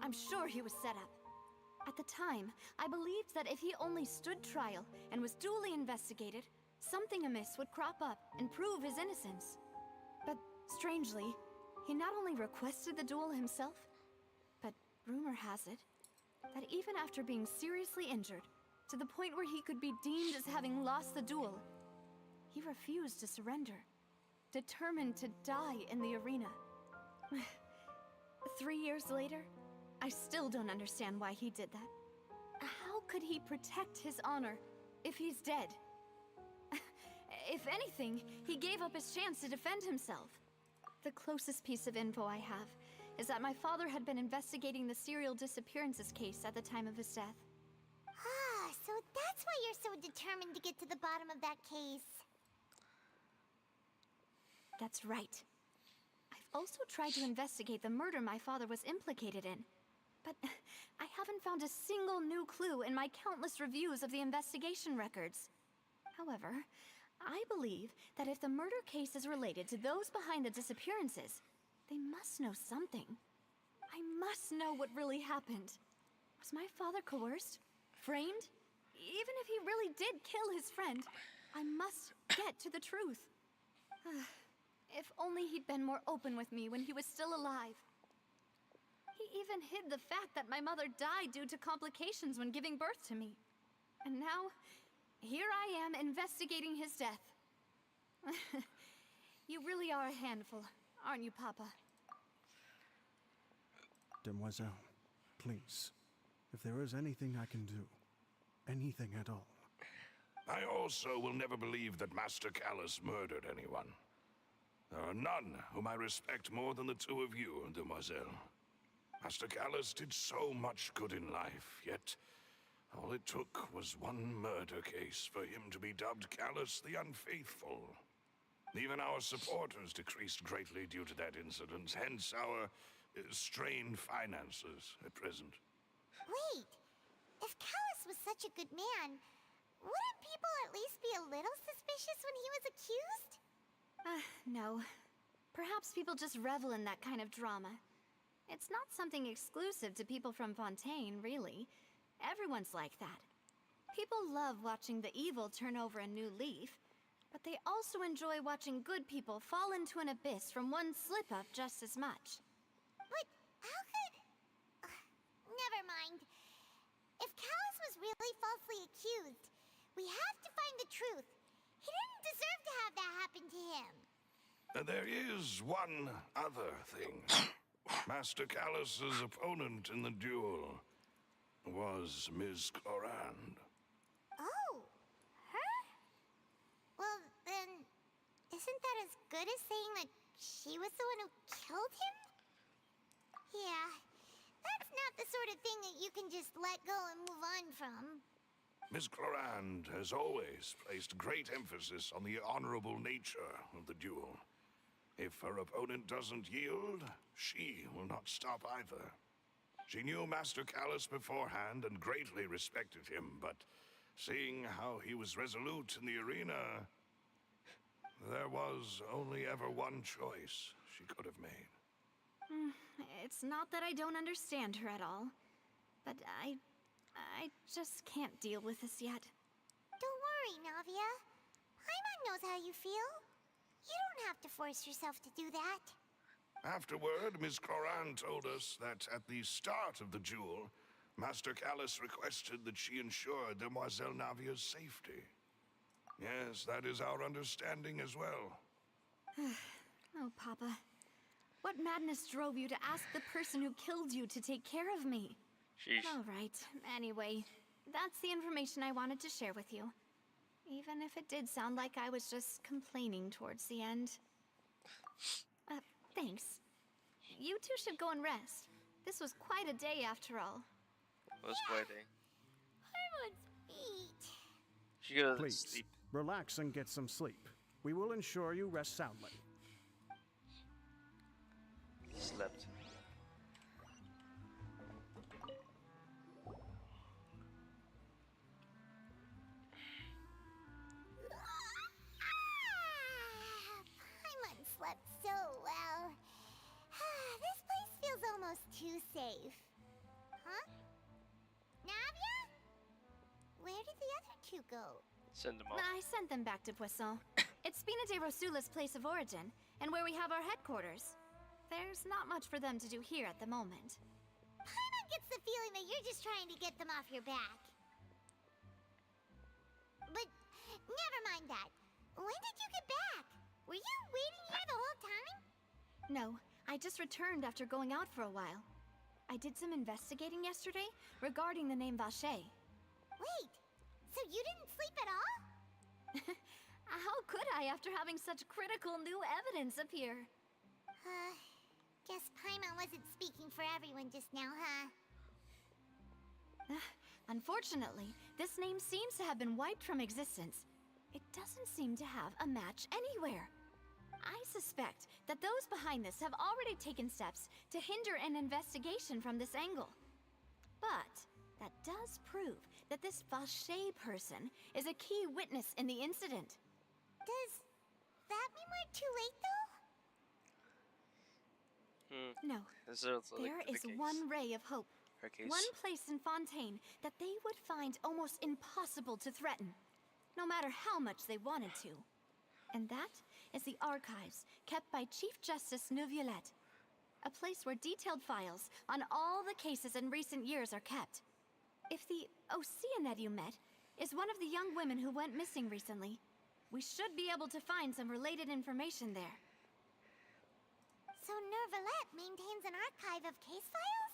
I'm sure he was set up. At the time, I believed that if he only stood trial and was duly investigated, something amiss would crop up and prove his innocence. But strangely, he not only requested the duel himself, but rumor has it that even after being seriously injured, to the point where he could be deemed as having lost the duel, he refused to surrender, determined to die in the arena. 3 years later, I still don't understand why he did that. How could he protect his honor if he's dead? If anything, he gave up his chance to defend himself. The closest piece of info I have is that my father had been investigating the serial disappearances case at the time of his death.
Ah, so that's why you're so determined to get to the bottom of that case.
That's right. I've also tried to investigate the murder my father was implicated in, but I haven't found a single new clue in my countless reviews of the investigation records. However, I believe that if the murder case is related to those behind the disappearances, they must know something. I must know what really happened. Was my father coerced? Framed? Even if he really did kill his friend, I must get to the truth. If only he'd been more open with me when he was still alive. He even hid the fact that my mother died due to complications when giving birth to me. And now, here I am investigating his death. You really are a handful, aren't you, Papa?
Demoiselle, please. If there is anything I can do, anything at all.
I also will never believe that Master Callus murdered anyone. There are none whom I respect more than the two of you, Demoiselle. Master Callus did so much good in life, yet all it took was one murder case for him to be dubbed Callus the Unfaithful. Even our supporters decreased greatly due to that incident, hence our strained finances at present.
Wait, if Callus was such a good man, wouldn't people at least be a little suspicious when he was accused?
No. Perhaps people just revel in that kind of drama. It's not something exclusive to people from Fontaine, really. Everyone's like that. People love watching the evil turn over a new leaf, but they also enjoy watching good people fall into an abyss from one slip-up just as much.
But how could... never mind. If Callus was really falsely accused, we have to find the truth. He didn't deserve to have that happen to him.
There is one other thing. Master Callus's opponent in the duel was Ms. Clorand.
Oh, her? Well, then, isn't that as good as saying that she was the one who killed him? Yeah, that's not the sort of thing that you can just let go and move on from.
Ms. Clorand has always placed great emphasis on the honorable nature of the duel. If her opponent doesn't yield, she will not stop either. She knew Master Callus beforehand and greatly respected him, but seeing how he was resolute in the arena, there was only ever one choice she could have made.
It's not that I don't understand her at all, but I just can't deal with this yet.
Don't worry, Navia. Paimon knows how you feel. You don't have to force yourself to do that.
Afterward, Ms. Clorand told us that at the start of the duel, Master Callus requested that she ensure Demoiselle Navia's safety. Yes, that is our understanding as well.
Oh, Papa. What madness drove you to ask the person who killed you to take care of me?
Sheesh.
All right. Anyway, that's the information I wanted to share with you. Even if it did sound like I was just complaining towards the end. Thanks. You two should go and rest. This was quite a day after all.
It was quite a...
I want to eat.
She goes to
Please,
sleep.
relax and get some sleep. We will ensure you rest soundly.
Slept.
Paimon slept so well. This place feels almost too safe. Huh? Navia? Where did the other two go?
Send them off.
I sent them back to Poisson. It's Spina de Rosula's place of origin, and where we have our headquarters. There's not much for them to do here at the moment.
Paimon gets the feeling that you're just trying to get them off your back. But never mind that. When did you get back? Were you waiting here the whole time?
No, I just returned after going out for a while. I did some investigating yesterday regarding the name Vache.
Wait, so you didn't sleep at all?
How could I after having such critical new evidence appear?
Guess Paimon wasn't speaking for everyone just now, huh?
Unfortunately, this name seems to have been wiped from existence. It doesn't seem to have a match anywhere. I suspect that those behind this have already taken steps to hinder an investigation from this angle. But that does prove that this Vache person is a key witness in the incident.
Does that mean we're too late, though?
No. There is one ray of hope. One place in Fontaine that they would find almost impossible to threaten, no matter how much they wanted to. And that is the archives kept by Chief Justice Neuvillette. A place where detailed files on all the cases in recent years are kept. If the Oceanette you met is one of the young women who went missing recently, we should be able to find some related information there.
So Neuvillette maintains an archive of case files?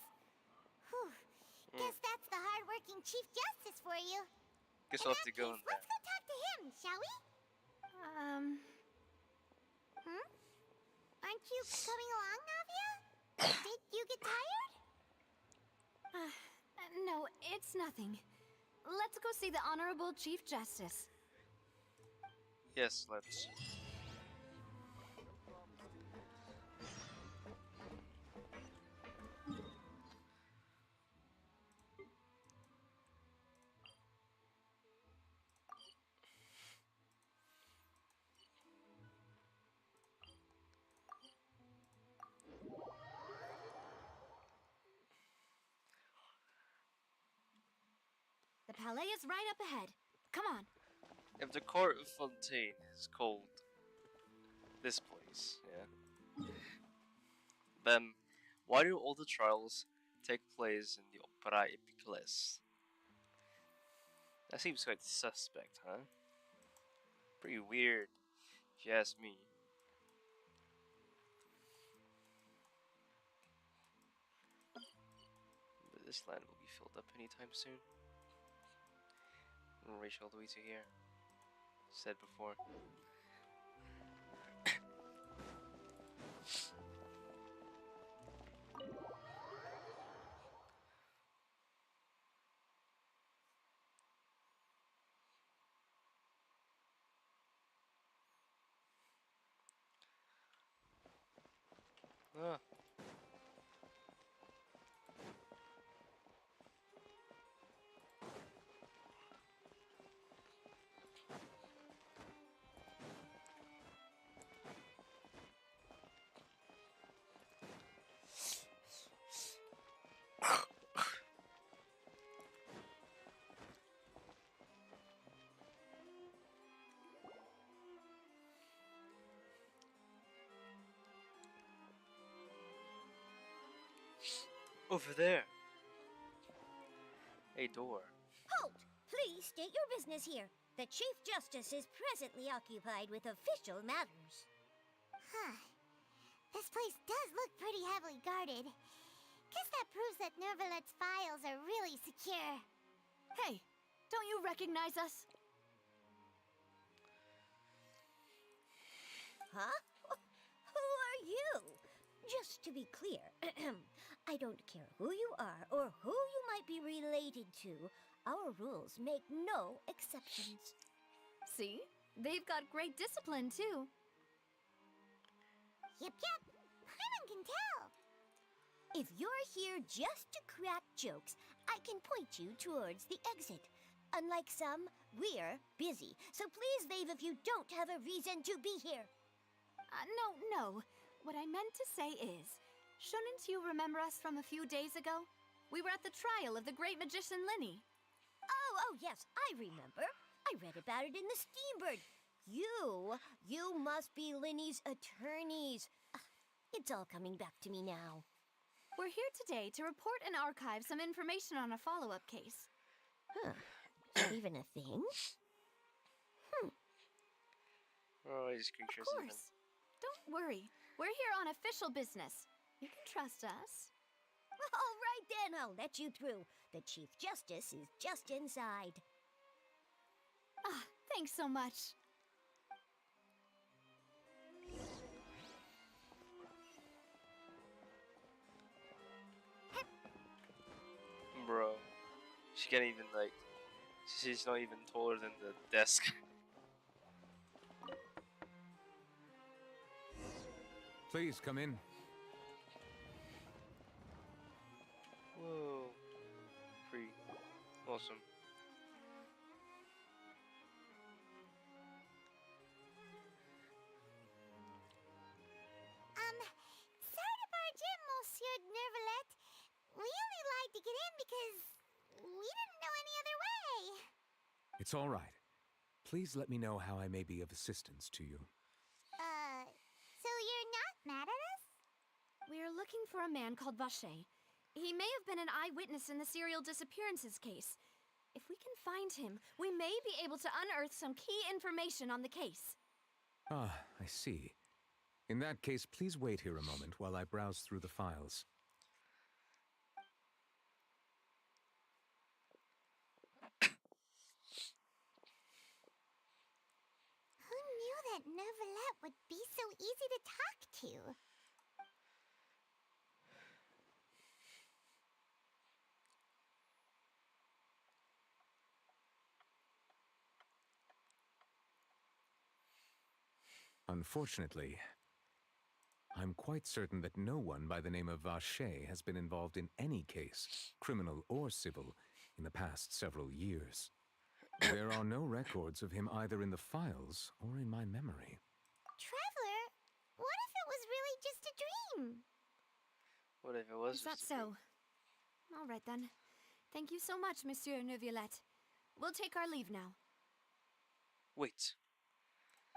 Whew. Guess that's the hard-working Chief Justice for you.
Guess we'll have to go in there.
Let's go talk to him, shall we? Aren't you coming along, Navia? Did you get tired?
No, it's nothing. Let's go see the Honorable Chief Justice.
Yes, let's.
The palais is right up ahead. Come on.
If the court of Fontaine is called this place, yeah, then why do all the trials take place in the Opera Epiclès? That seems quite suspect, huh? Pretty weird, if you ask me. But this land will be filled up anytime soon. We'll reach all the way to here. Said before. Ah. Over there. A door.
Halt! Please state your business here. The Chief Justice is presently occupied with official matters.
Huh. This place does look pretty heavily guarded. Guess that proves that Neuvillette's files are really secure.
Hey, don't you recognize us?
Huh? Who are you? Just to be clear, I don't care who you are or who you might be related to. Our rules make no exceptions.
See? They've got great discipline, too.
Yep. Paimon can tell.
If you're here just to crack jokes, I can point you towards the exit. Unlike some, we're busy, so please leave if you don't have a reason to be here.
No. What I meant to say is, shouldn't you remember us from a few days ago? We were at the trial of the great magician Linny.
Oh, yes, I remember. I read about it in the Steambird. You must be Linny's attorneys. It's all coming back to me now.
We're here today to report and archive some information on a follow-up case.
Huh. Is that even a thing?
Oh, these
Of
creatures even.
course. Don't worry. We're here on official business. You can trust us.
All right then, I'll let you through. The Chief Justice is just inside.
Ah, thanks so much.
Bro. She can't even, like. She's not even taller than the desk.
Please come in.
Whoa. Free. Awesome.
Sorry to barge in, Monsieur Nervalet. We only lied to get in because we didn't know any other way.
It's all right. Please let me know how I may be of assistance to you.
So you're not mad at us?
We're looking for a man called Vacher. He may have been an eyewitness in the serial disappearances case. If we can find him, we may be able to unearth some key information on the case.
Ah, I see. In that case, please wait here a moment while I browse through the files.
Who knew that Nervalet would be so easy to talk to?
Unfortunately, I'm quite certain that no one by the name of Vacher has been involved in any case, criminal or civil, in the past several years. There are no records of him either in the files or in my memory.
Traveler, what if it was really just a dream?
What if it was
Is that
just a dream?
so? All right then. Thank you so much, Monsieur Neuvillette. We'll take our leave now.
Wait.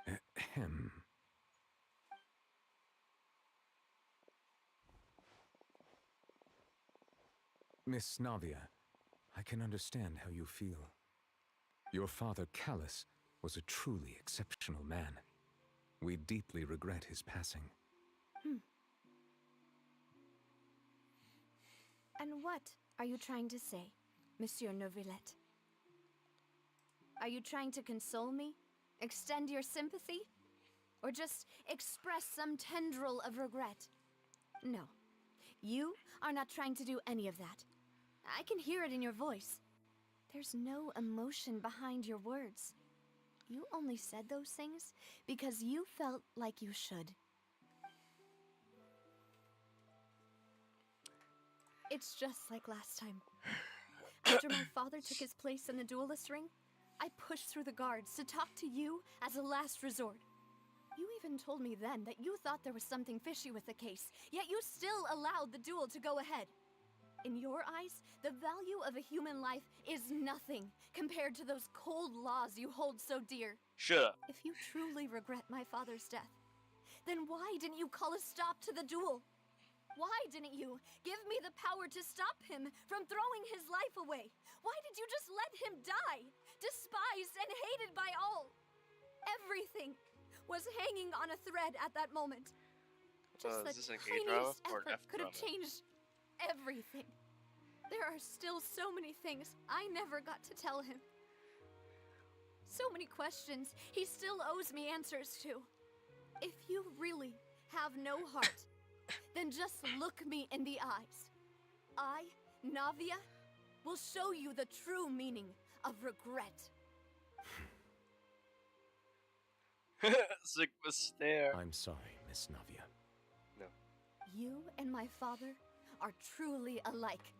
Ahem. Miss Navia, I can understand how you feel. Your father, Callus, was a truly exceptional man. We deeply regret his passing.
And what are you trying to say, Monsieur Neuvillette? Are you trying to console me? Extend your sympathy? Or just express some tendril of regret? No. You are not trying to do any of that. I can hear it in your voice. There's no emotion behind your words. You only said those things because you felt like you should. It's just like last time. After my father took his place in the duelist ring, I pushed through the guards to talk to you as a last resort. You even told me then that you thought there was something fishy with the case, yet you still allowed the duel to go ahead. In your eyes, the value of a human life is nothing compared to those cold laws you hold so dear.
Shut up.
If you truly regret my father's death, then why didn't you call a stop to the duel? Why didn't you give me the power to stop him from throwing his life away? Why did you just let him die, despised and hated by all? Everything was hanging on a thread at that moment. Just the
is this a K drama
tiniest
or an
effort
F
could have
drama?
changed everything. There are still so many things I never got to tell him. So many questions he still owes me answers to. If you really have no heart, then just look me in the eyes. I, Navia, will show you the true meaning of regret.
Sigma stare.
I'm sorry, Miss Navia.
No.
You and my father are truly alike.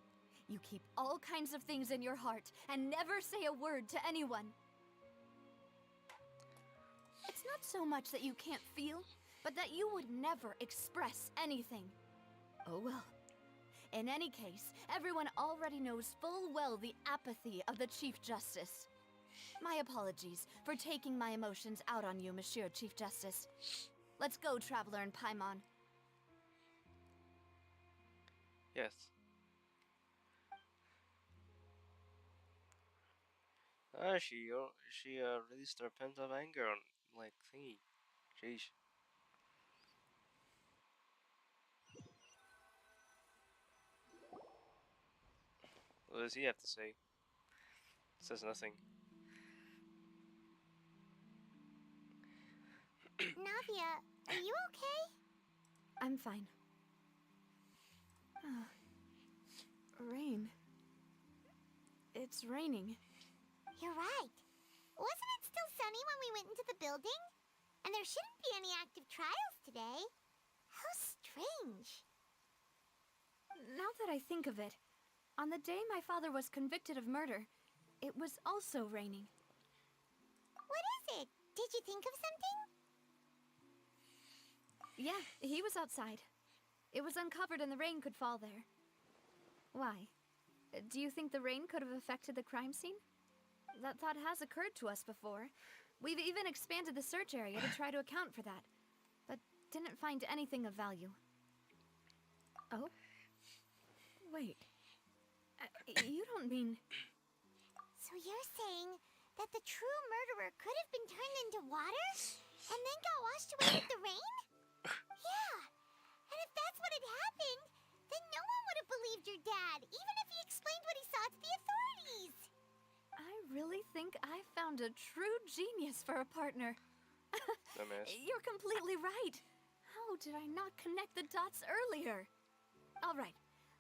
You keep all kinds of things in your heart and never say a word to anyone. It's not so much that you can't feel, but that you would never express anything. Oh well. In any case, everyone already knows full well the apathy of the Chief Justice. My apologies for taking my emotions out on you, Monsieur Chief Justice. Let's go, Traveler and Paimon.
Yes. She released her pent up anger on like thingy. Sheesh. What does he have to say? Says nothing.
Navia, are you okay?
I'm fine. Rain. It's raining.
You're right. Wasn't it still sunny when we went into the building? And there shouldn't be any active trials today. How strange.
Now that I think of it, on the day my father was convicted of murder, it was also raining.
What is it? Did you think of something?
Yeah, he was outside. It was uncovered and the rain could fall there. Why? Do you think the rain could have affected the crime scene? That thought has occurred to us before. We've even expanded the search area to try to account for that, but didn't find anything of value. Oh? Wait. You don't mean...
So you're saying that the true murderer could have been turned into water? And then got washed away with the rain? Yeah. And if that's what had happened, then no one would have believed your dad, even if he explained what he saw to the authorities.
I really think I found a true genius for a partner.
Dumbass.
You're completely right. How did I not connect the dots earlier? All right,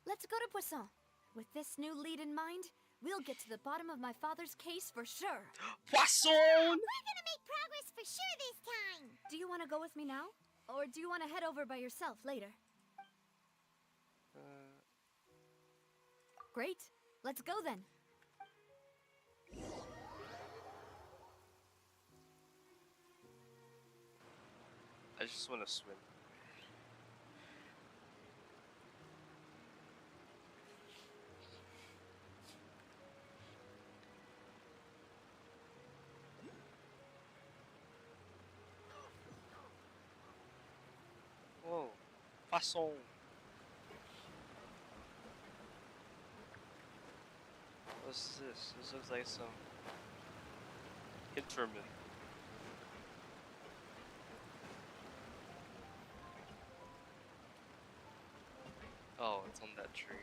let's go to Poisson. With this new lead in mind, we'll get to the bottom of my father's case for sure.
Poisson!
We're gonna make progress for sure this time.
Do you want to go with me now? Or do you want to head over by yourself later? Great. Let's go then.
I just want to swim. Whoa. Poisson. What's this? This looks like some interment. Oh, it's on that tree.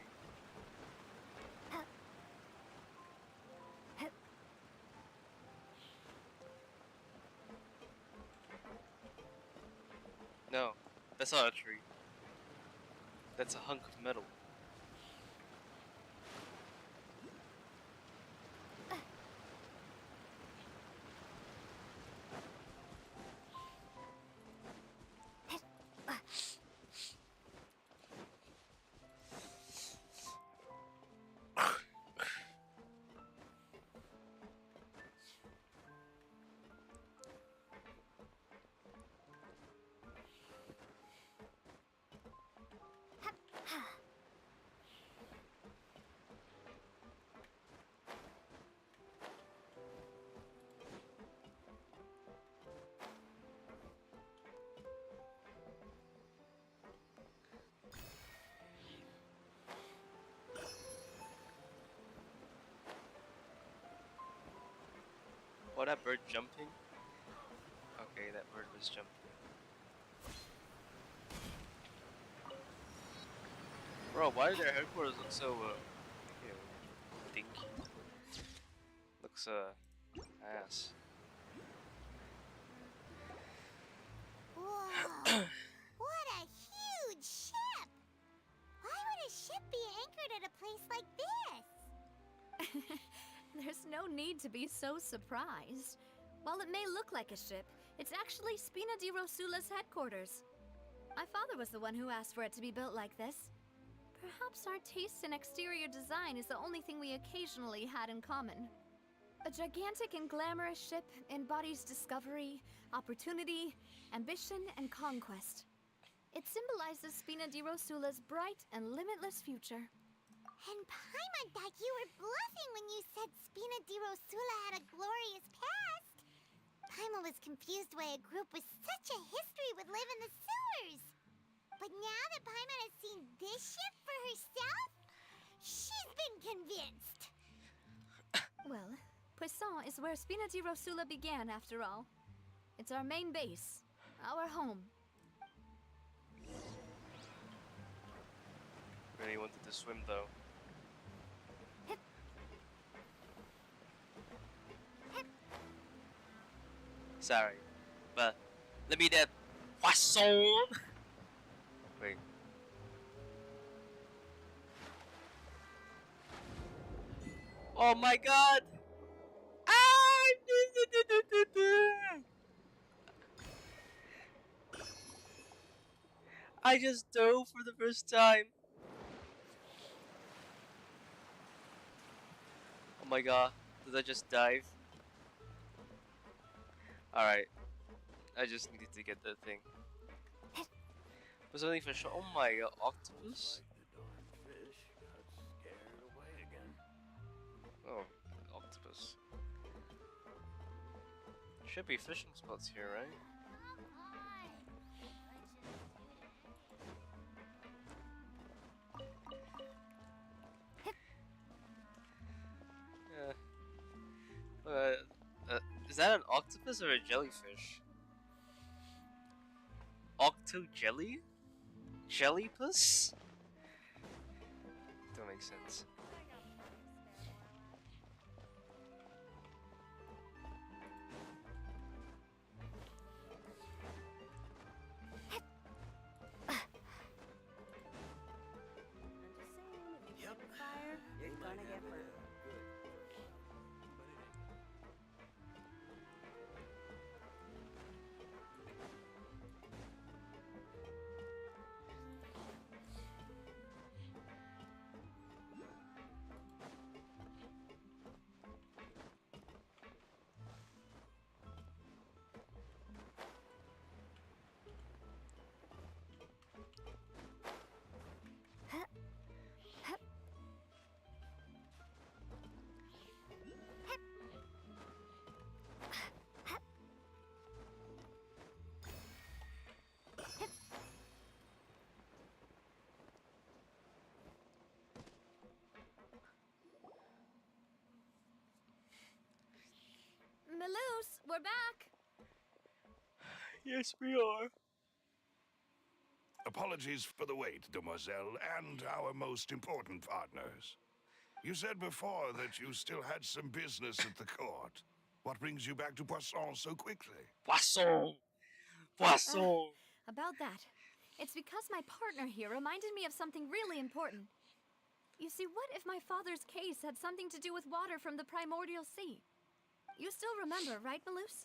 No, that's not a tree. That's a hunk of metal. Oh, that bird jumping? Okay, that bird was jumping. Bro, why do their headquarters look so, dinky? Looks, ass.
Whoa. What a huge ship! Why would a ship be anchored at a place like this?
There's no need to be so surprised. While it may look like a ship, it's actually Spina di Rosula's headquarters. My father was the one who asked for it to be built like this. Perhaps our taste in exterior design is the only thing we occasionally had in common. A gigantic and glamorous ship embodies discovery, opportunity, ambition, and conquest. It symbolizes Spina di Rosula's bright and limitless future.
And Paimon thought you were bluffing when you said Spina di Rosula had a glorious past. Paimon was confused why a group with such a history would live in the sewers. But now that Paimon has seen this ship for herself, she's been convinced.
Well, Poisson is where Spina di Rosula began, after all. It's our main base, our home.
Really wanted to swim though. Sorry, but let me that poisson. Wait. Oh my god! Ah! I just dove for the first time. Oh my god, did I just dive? Alright, I just needed to get that thing. Was only for sure. Oh my god, octopus? Oh, octopus. Should be fishing spots here, right? Is that an octopus or a jellyfish? Octo jelly? Jellypus? Don't make sense.
Fire, you're gonna get burned.
Maloose, we're back.
Yes, we are.
Apologies for the wait, demoiselle, and our most important partners. You said before that you still had some business at the court. What brings you back to Poisson so quickly?
Poisson! Poisson!
About that. It's because my partner here reminded me of something really important. You see, what if my father's case had something to do with water from the primordial sea? You still remember, right, Maloose?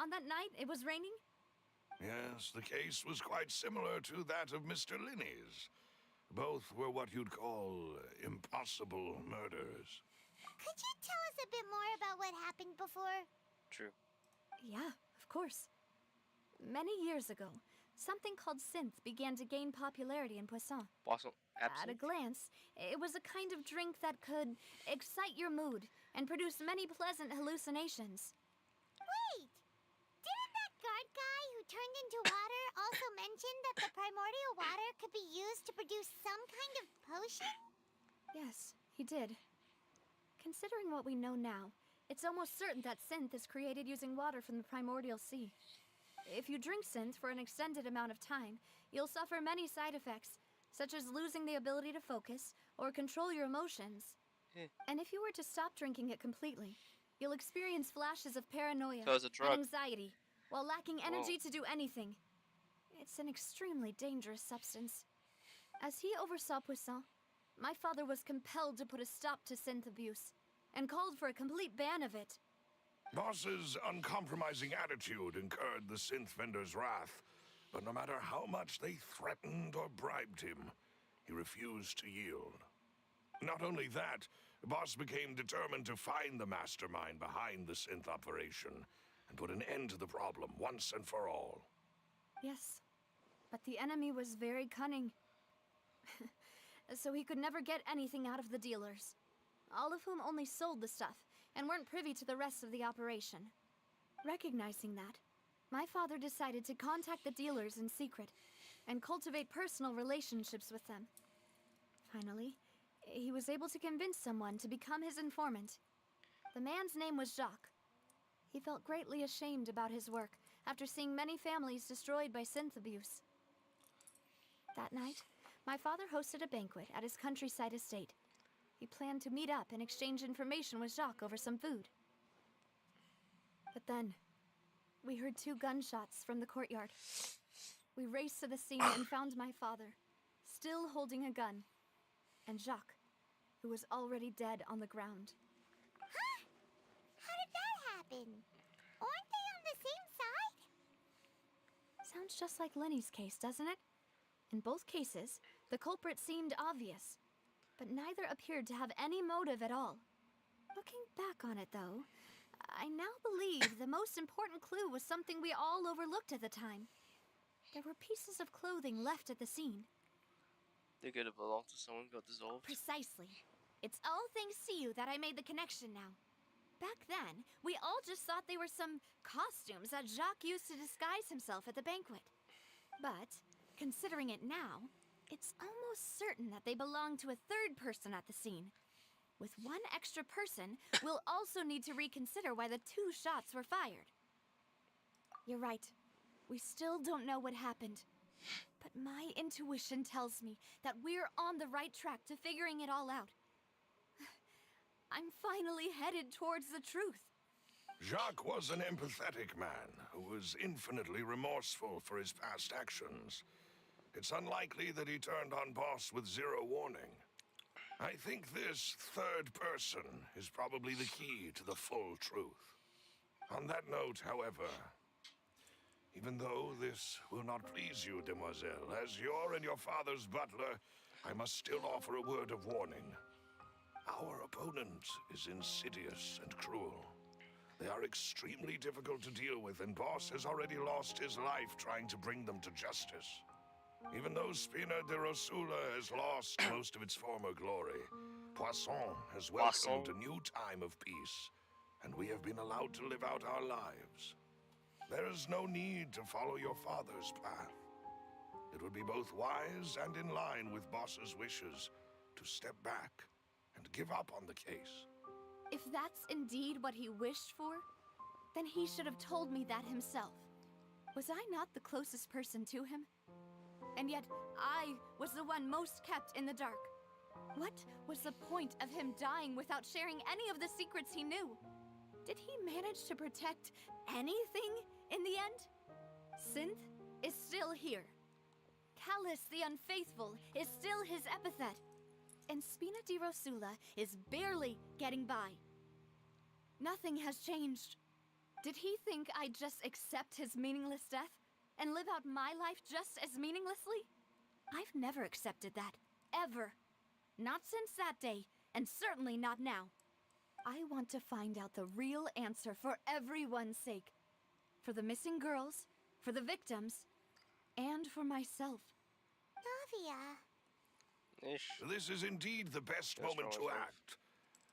On that night, it was raining?
Yes, the case was quite similar to that of Mr. Linney's. Both were what you'd call impossible murders.
Could you tell us a bit more about what happened before?
True.
Yeah, of course. Many years ago, something called synth began to gain popularity in Poisson.
Poisson.
At a
Absolutely.
glance, it was a kind of drink that could excite your mood and produce many pleasant hallucinations.
Wait! Didn't that guard guy who turned into water also mention that the primordial water could be used to produce some kind of potion?
Yes, he did. Considering what we know now, it's almost certain that synth is created using water from the primordial sea. If you drink synth for an extended amount of time, you'll suffer many side effects, such as losing the ability to focus or control your emotions. And if you were to stop drinking it completely, you'll experience flashes of paranoia
So it's a drug.
and anxiety, while lacking energy to do anything. It's an extremely dangerous substance. As he oversaw Poisson, my father was compelled to put a stop to synth abuse, and called for a complete ban of it.
Boss's uncompromising attitude incurred the synth vendor's wrath, but no matter how much they threatened or bribed him, he refused to yield. Not only that, Boss became determined to find the mastermind behind the synth operation and put an end to the problem once and for all.
Yes, but the enemy was very cunning. So he could never get anything out of the dealers, all of whom only sold the stuff and weren't privy to the rest of the operation. Recognizing that, my father decided to contact the dealers in secret and cultivate personal relationships with them. Finally, he was able to convince someone to become his informant. The man's name was Jacques. He felt greatly ashamed about his work, after seeing many families destroyed by synth abuse. That night, my father hosted a banquet at his countryside estate. He planned to meet up and exchange information with Jacques over some food. But then, we heard 2 gunshots from the courtyard. We raced to the scene and found my father, still holding a gun, and Jacques, who was already dead on the ground.
Huh? How did that happen? Aren't they on the same side?
Sounds just like Lenny's case, doesn't it? In both cases, the culprit seemed obvious, but neither appeared to have any motive at all. Looking back on it, though, I now believe the most important clue was something we all overlooked at the time. There were pieces of clothing left at the scene.
They could have belonged to someone who got dissolved.
Precisely. It's all thanks to you that I made the connection now. Back then, we all just thought they were some costumes that Jacques used to disguise himself at the banquet. But, considering it now, it's almost certain that they belong to a third person at the scene. With one extra person, we'll also need to reconsider why the 2 shots were fired. You're right. We still don't know what happened. But my intuition tells me that we're on the right track to figuring it all out. I'm finally headed towards the truth.
Jacques was an empathetic man who was infinitely remorseful for his past actions. It's unlikely that he turned on Boss with 0 warning. I think this third person is probably the key to the full truth. On that note, however, even though this will not please you, demoiselle, as your and your father's butler, I must still offer a word of warning. Our opponent is insidious and cruel. They are extremely difficult to deal with, and Boss has already lost his life trying to bring them to justice. Even though Spina de Rosula has lost most of its former glory, Poisson has welcomed a new time of peace, and we have been allowed to live out our lives. There is no need to follow your father's path. It would be both wise and in line with Boss's wishes to step back and give up on the case.
If that's indeed what he wished for, then he should have told me that himself. Was I not the closest person to him? And yet, I was the one most kept in the dark. What was the point of him dying without sharing any of the secrets he knew? Did he manage to protect anything in the end? Synth is still here. Callus the Unfaithful is still his epithet. And Spina di Rosula is barely getting by. Nothing has changed. Did he think I'd just accept his meaningless death and live out my life just as meaninglessly? I've never accepted that. Ever. Not since that day, and certainly not now. I want to find out the real answer for everyone's sake. For the missing girls, for the victims, and for myself.
Navia.
This is indeed the best moment to act.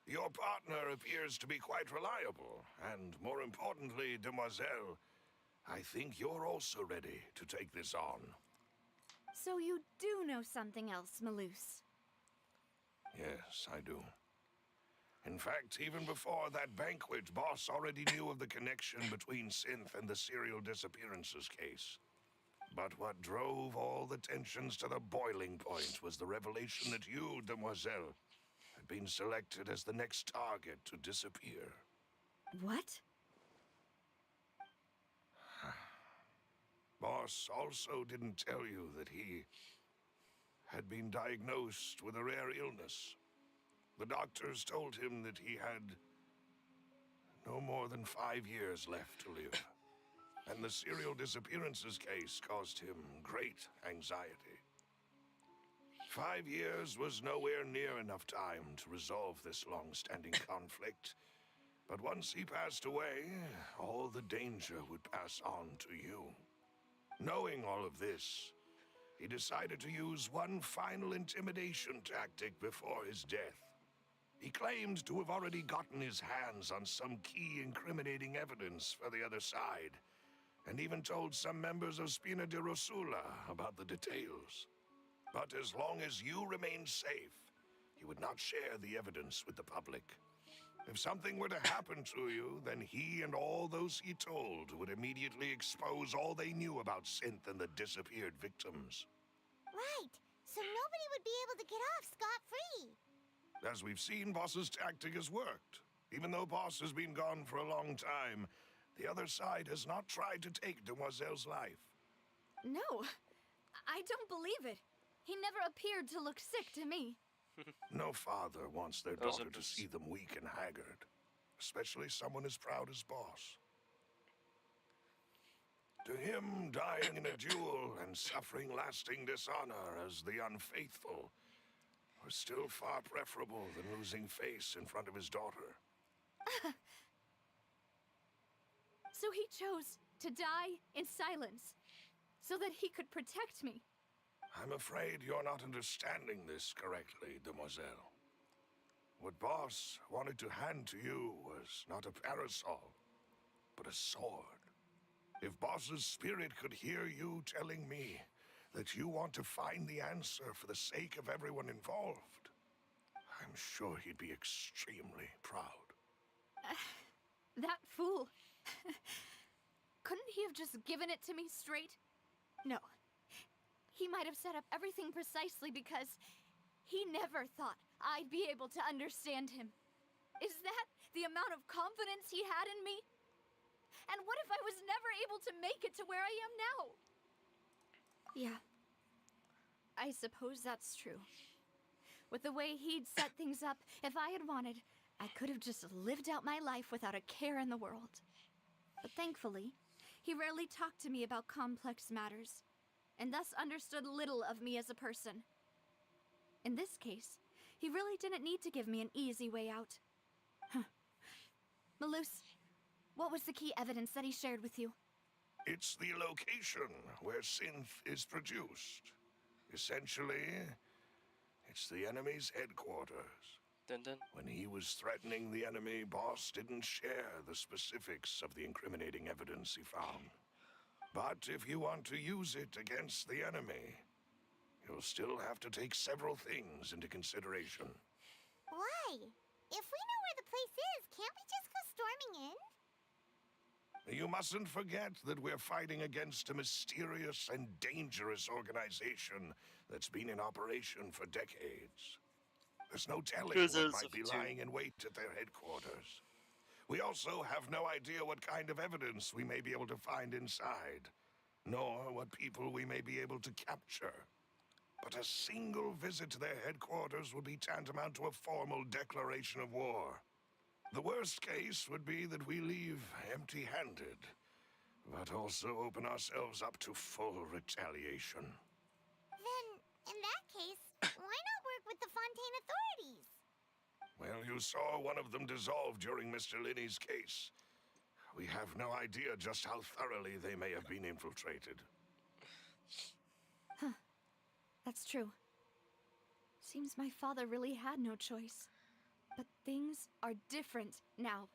Your partner appears to be quite reliable, and more importantly, demoiselle, I think you're also ready to take this on.
So you do know something else, Maloose?
Yes, I do. In fact, even before that banquet, Boss already knew of the connection between Synth and the serial disappearances case. But what drove all the tensions to the boiling point was the revelation that you, demoiselle, had been selected as the next target to disappear.
What?
Boss also didn't tell you that he had been diagnosed with a rare illness. The doctors told him that he had no more than 5 years left to live. And the serial disappearances case caused him great anxiety. 5 years was nowhere near enough time to resolve this long-standing conflict. But once he passed away, all the danger would pass on to you. Knowing all of this, he decided to use one final intimidation tactic before his death. He claimed to have already gotten his hands on some key incriminating evidence for the other side, and even told some members of Spina di Rosula about the details. But as long as you remained safe, he would not share the evidence with the public. If something were to happen to you, then he and all those he told would immediately expose all they knew about Synth and the disappeared victims.
Right. So nobody would be able to get off scot-free.
As we've seen, Boss's tactic has worked. Even though Boss has been gone for a long time, the other side has not tried to take Demoiselle's life.
No, I don't believe it. He never appeared to look sick to me.
No father wants their daughter to see them weak and haggard, especially someone as proud as Boss. To him, dying in a duel and suffering lasting dishonor as the unfaithful was still far preferable than losing face in front of his daughter.
So he chose to die in silence, so that he could protect me.
I'm afraid you're not understanding this correctly, Demoiselle. What Boss wanted to hand to you was not a parasol, but a sword. If Boss's spirit could hear you telling me that you want to find the answer for the sake of everyone involved, I'm sure he'd be extremely proud.
That fool. Couldn't he have just given it to me straight? No. He might have set up everything precisely because he never thought I'd be able to understand him. Is that the amount of confidence he had in me? And what if I was never able to make it to where I am now? Yeah. I suppose that's true. With the way he'd set things up, if I had wanted, I could have just lived out my life without a care in the world. But thankfully, he rarely talked to me about complex matters, and thus understood little of me as a person. In this case, he really didn't need to give me an easy way out. Huh. Malus, what was the key evidence that he shared with you?
It's the location where Synth is produced. Essentially, it's the enemy's headquarters.
Dun dun.
When he was threatening the enemy, Boss didn't share the specifics of the incriminating evidence he found. But if you want to use it against the enemy, you'll still have to take several things into consideration.
Why? If we know where the place is, can't we just go storming in?
You mustn't forget that we're fighting against a mysterious and dangerous organization that's been in operation for decades. There's no telling what might be lying in wait at their headquarters. We also have no idea what kind of evidence we may be able to find inside, nor what people we may be able to capture. But a single visit to their headquarters would be tantamount to a formal declaration of war. The worst case would be that we leave empty-handed, but also open ourselves up to full retaliation.
Then, in that case, why not work with the Fontaine authorities?
Well, you saw one of them dissolve during Mr. Linney's case. We have no idea just how thoroughly they may have been infiltrated.
Huh. That's true. Seems my father really had no choice. But things are different now.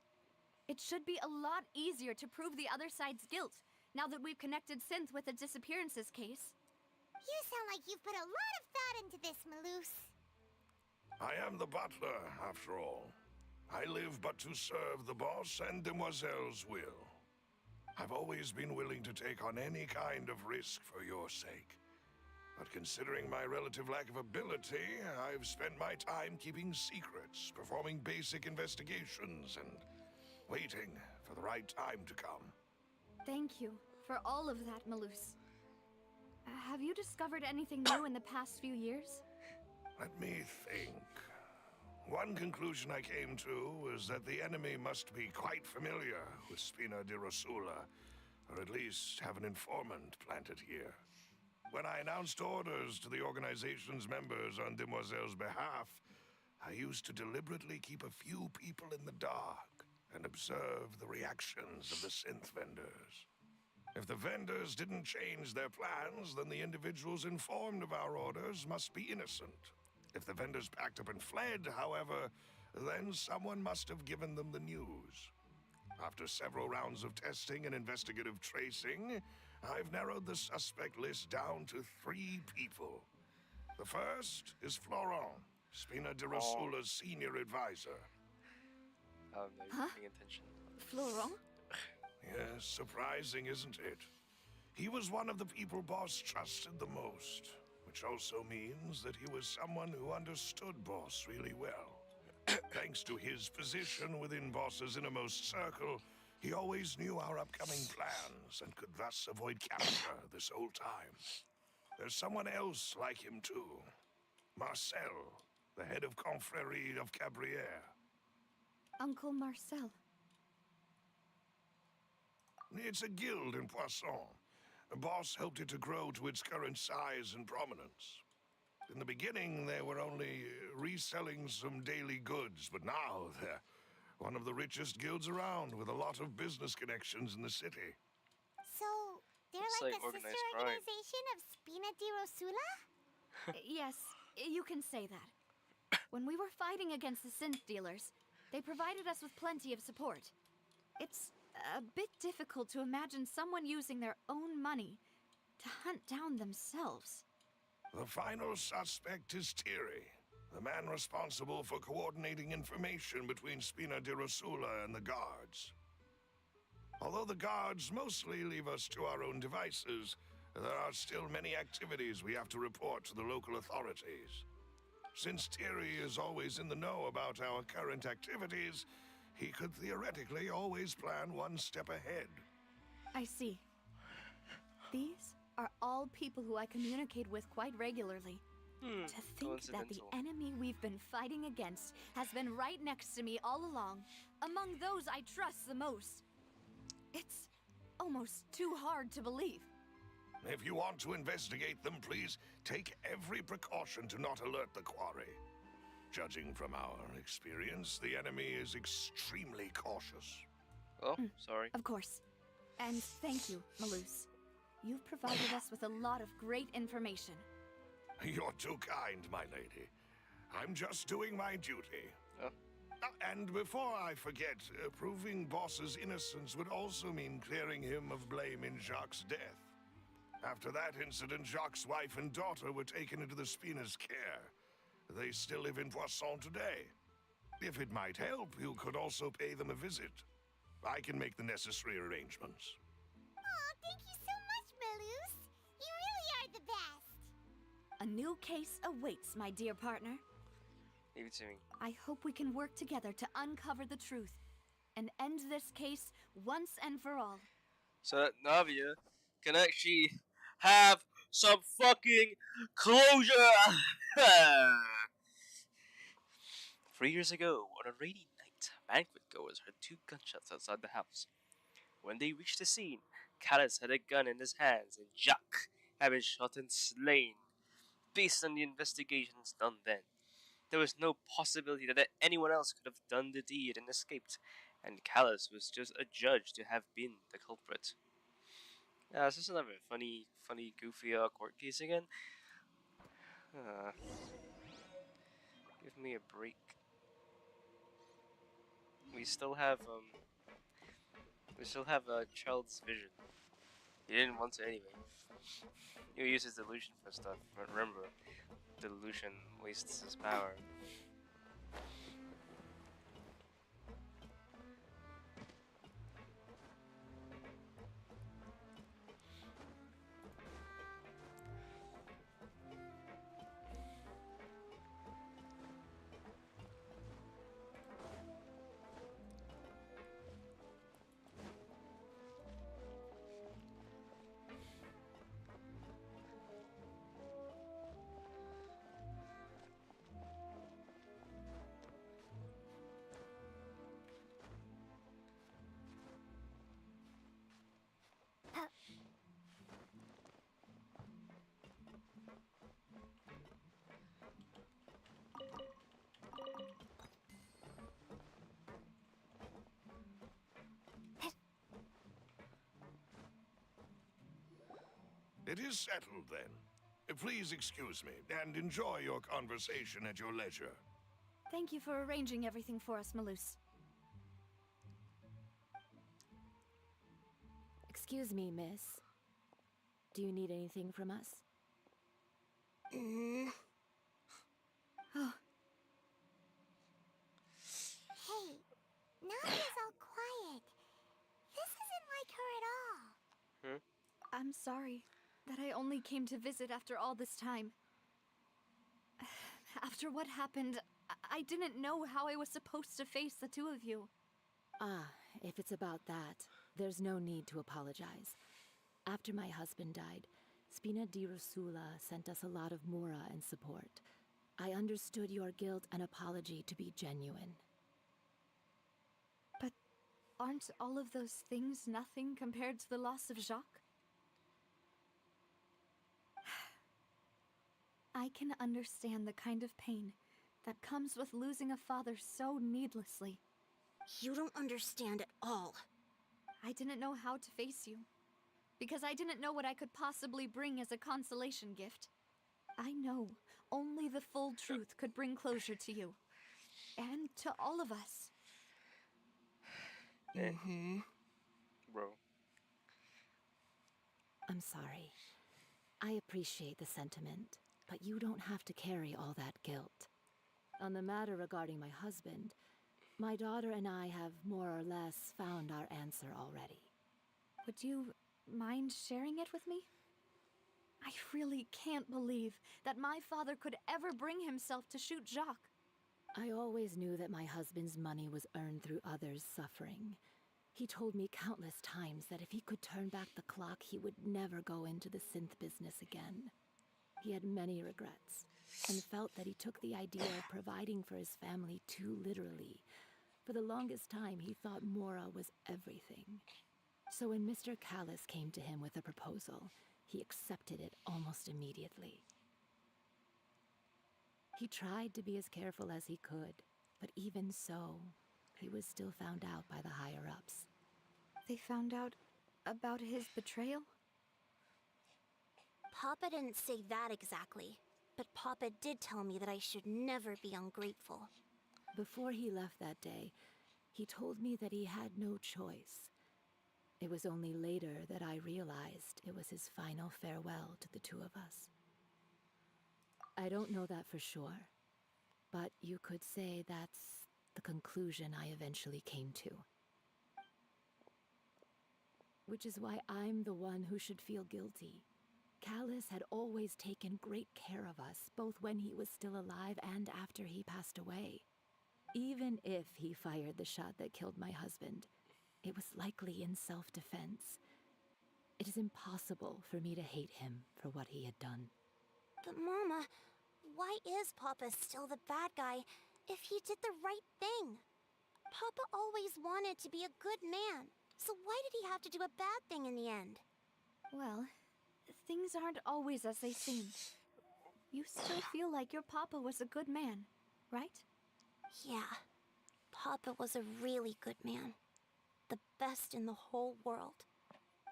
It should be a lot easier to prove the other side's guilt, now that we've connected Synth with the disappearances case.
You sound like you've put a lot of thought into this, Malus.
I am the butler, after all. I live but to serve the boss and Demoiselle's will. I've always been willing to take on any kind of risk for your sake. But considering my relative lack of ability, I've spent my time keeping secrets, performing basic investigations, and waiting for the right time to come.
Thank you for all of that, Malus. Have you discovered anything new in the past few years?
Let me think. One conclusion I came to was that the enemy must be quite familiar with Spina di Rosula, or at least have an informant planted here. When I announced orders to the organization's members on Demoiselle's behalf, I used to deliberately keep a few people in the dark and observe the reactions of the synth vendors. If the vendors didn't change their plans, then the individuals informed of our orders must be innocent. If the vendors packed up and fled, however, then someone must have given them the news. After several rounds of testing and investigative tracing, I've narrowed the suspect list down to 3 people. The first is Florent, Spina di Rosula's senior advisor.
I'm not even
Huh?
paying attention.
Florent?
Yes, surprising, isn't it? He was one of the people Boss trusted the most, which also means that he was someone who understood Boss really well. Thanks to his position within Boss's innermost circle, he always knew our upcoming plans and could thus avoid capture this whole time. There's someone else like him too. Marcel, the head of Confrérie of Cabrières.
Uncle Marcel.
It's a guild in Poisson. Boss helped it to grow to its current size and prominence. In the beginning, they were only reselling some daily goods, but now they're one of the richest guilds around with a lot of business connections in the city.
So, they're
Looks
like
like
a
organized
sister
crime.
organization of Spina di Rosula?
Yes, you can say that. When we were fighting against the synth dealers, they provided us with plenty of support. It's a bit difficult to imagine someone using their own money to hunt down themselves.
The final suspect is Thierry, the man responsible for coordinating information between Spina di Rosula and the guards. Although the guards mostly leave us to our own devices, there are still many activities we have to report to the local authorities. Since Thierry is always in the know about our current activities, he could theoretically always plan one step ahead.
I see. These are all people who I communicate with quite regularly. To think that the enemy we've been fighting against has been right next to me all along, among those I trust the most. It's almost too hard to believe.
If you want to investigate them, please take every precaution to not alert the quarry. Judging from our experience, the enemy is extremely cautious.
Oh, sorry.
Of course. And thank you, Malus. You've provided us with a lot of great information.
You're too kind, my lady. I'm just doing my duty. And before I forget, proving Boss's innocence would also mean clearing him of blame in Jacques' death. After that incident, Jacques' wife and daughter were taken into the Spina's care. They still live in Poisson today. If it might help, you could also pay them a visit. I can make the necessary arrangements.
Aw, thank you so much, Malus. You really are the best.
A new case awaits, my dear partner.
Leave it to me.
I hope we can work together to uncover the truth and end this case once and for all.
So that Navia can actually have some fucking closure. 3 years ago, on a rainy night, banquet goers heard 2 gunshots outside the house. When they reached the scene, Callus had a gun in his hands and Jacques had been shot and slain. Based on the investigations done then, there was no possibility that anyone else could have done the deed and escaped, and Callus was just adjudged to have been the culprit. Is this another funny, goofy court case again? Give me a break. We still have Child's vision. He didn't want to anyway. He would use his delusion for stuff, but remember, delusion wastes his power.
It is settled, then. Please excuse me, and enjoy your conversation at your leisure.
Thank you for arranging everything for us, Malus.
Excuse me, miss. Do you need anything from us?
Oh,
Hey, Navia's all quiet. This isn't like her at all.
Hmm?
I'm sorry that I only came to visit after all this time. After what happened, I didn't know how I was supposed to face the two of you.
Ah, if it's about that, there's no need to apologize. After my husband died, Spina di Rosula sent us a lot of mora and support. I understood your guilt and apology to be genuine.
But aren't all of those things nothing compared to the loss of Jacques? I can understand the kind of pain that comes with losing a father so needlessly.
You don't understand at all.
I didn't know how to face you, because I didn't know what I could possibly bring as a consolation gift. I know only the full truth could bring closure to you, and to all of us.
Mm-hmm.
Bro.
I'm sorry. I appreciate the sentiment, but you don't have to carry all that guilt. On the matter regarding my husband, my daughter and I have more or less found our answer already.
Would you mind sharing it with me? I really can't believe that my father could ever bring himself to shoot Jacques.
I always knew that my husband's money was earned through others' suffering. He told me countless times that if he could turn back the clock, he would never go into the synth business again. He had many regrets, and felt that he took the idea of providing for his family too literally. For the longest time, he thought Mora was everything. So when Mr. Callis came to him with a proposal, he accepted it almost immediately. He tried to be as careful as he could, but even so, he was still found out by the higher-ups.
They found out about his betrayal?
Papa didn't say that exactly, but Papa did tell me that I should never be ungrateful.
Before he left that day, he told me that he had no choice. It was only later that I realized it was his final farewell to the two of us. I don't know that for sure, but you could say that's the conclusion I eventually came to. Which is why I'm the one who should feel guilty. Callis had always taken great care of us, both when he was still alive and after he passed away. Even if he fired the shot that killed my husband, it was likely in self-defense. It is impossible for me to hate him for what he had done.
But Mama, why is Papa still the bad guy if he did the right thing? Papa always wanted to be a good man, so why did he have to do a bad thing in the end?
Well, things aren't always as they seem. You still feel like your papa was a good man, right?
Yeah, Papa was a really good man. The best in the whole world.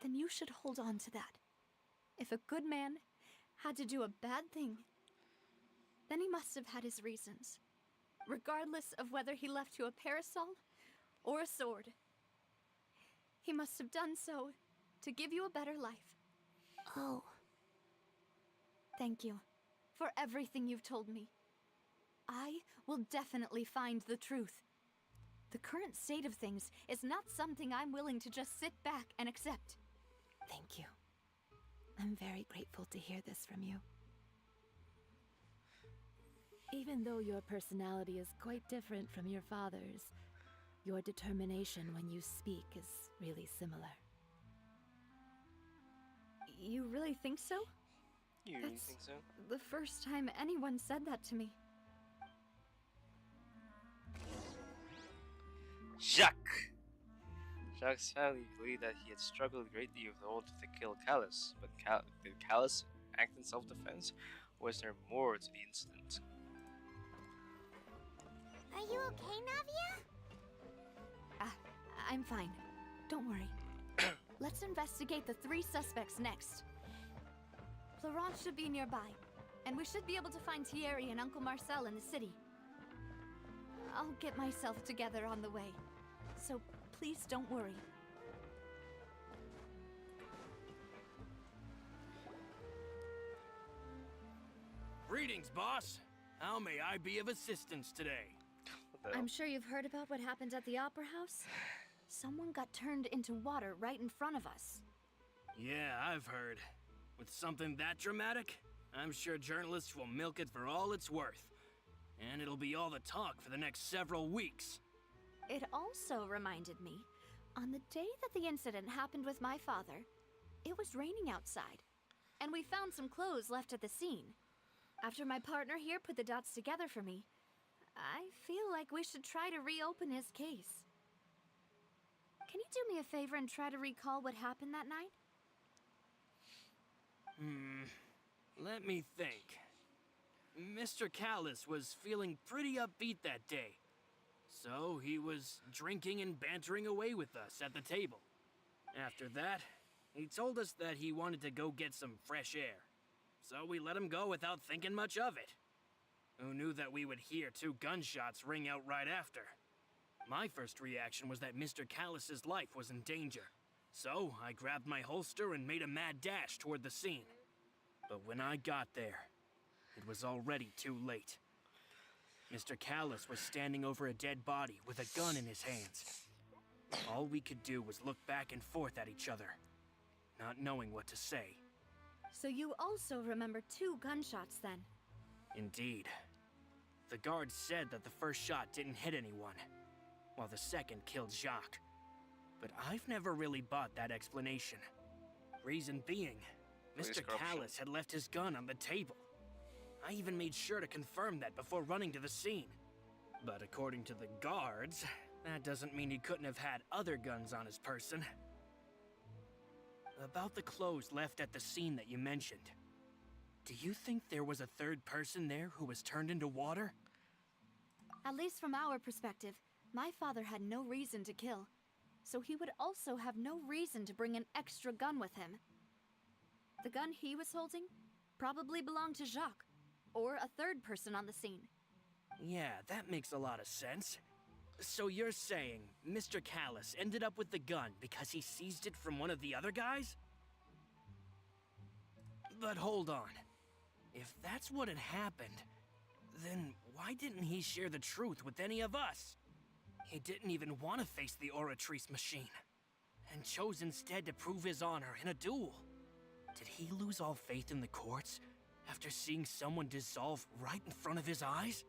Then you should hold on to that. If a good man had to do a bad thing, then he must have had his reasons. Regardless of whether he left you a parasol or a sword. He must have done so to give you a better life.
Oh.
Thank you for everything you've told me. I will definitely find the truth. The current state of things is not something I'm willing to just sit back and accept.
Thank you. I'm very grateful to hear this from you. Even though your personality is quite different from your father's, your determination when you speak is really similar.
You really think so?
You really think so?
The first time anyone said that to me.
Jacques! Jacques' family believed that he had struggled greatly with the order to kill Callis, but did Callis act in self-defense, or was there more to the incident?
Are you okay, Navia?
I'm fine. Don't worry. Let's investigate the 3 suspects next. Florent should be nearby, and we should be able to find Thierry and Uncle Marcel in the city. I'll get myself together on the way, so please don't worry.
Greetings, boss. How may I be of assistance today?
though.
I'm sure you've heard about what happened at the Opera House. Someone got turned into water right in front of us.
Yeah, I've heard. With something that dramatic, I'm sure journalists will milk it for all it's worth. And it'll be all the talk for the next several weeks.
It also reminded me, on the day that the incident happened with my father, it was raining outside, and we found some clothes left at the scene. After my partner here put the dots together for me, I feel like we should try to reopen his case. Can you do me a favor and try to recall what happened that night?
Let me think. Mr. Callus was feeling pretty upbeat that day. So he was drinking and bantering away with us at the table. After that, he told us that he wanted to go get some fresh air. So we let him go without thinking much of it. Who knew that we would hear 2 gunshots ring out right after? My first reaction was that Mr. Callus's life was in danger. So I grabbed my holster and made a mad dash toward the scene. But when I got there, it was already too late. Mr. Callus was standing over a dead body with a gun in his hands. All we could do was look back and forth at each other, not knowing what to say.
So you also remember 2 gunshots then?
Indeed. The guard said that the first shot didn't hit anyone, while the second killed Jacques. But I've never really bought that explanation. Reason being, Mr. Callus had left his gun on the table. I even made sure to confirm that before running to the scene. But according to the guards, that doesn't mean he couldn't have had other guns on his person. About the clothes left at the scene that you mentioned, do you think there was a third person there who was turned into water?
At least from our perspective, my father had no reason to kill. So he would also have no reason to bring an extra gun with him. The gun he was holding probably belonged to Jacques, or a third person on the scene.
Yeah, that makes a lot of sense. So you're saying Mr. Callus ended up with the gun because he seized it from one of the other guys? But hold on. If that's what had happened, then why didn't he share the truth with any of us? He didn't even want to face the Oratrice machine, and chose instead to prove his honor in a duel. Did he lose all faith in the courts after seeing someone dissolve right in front of his eyes?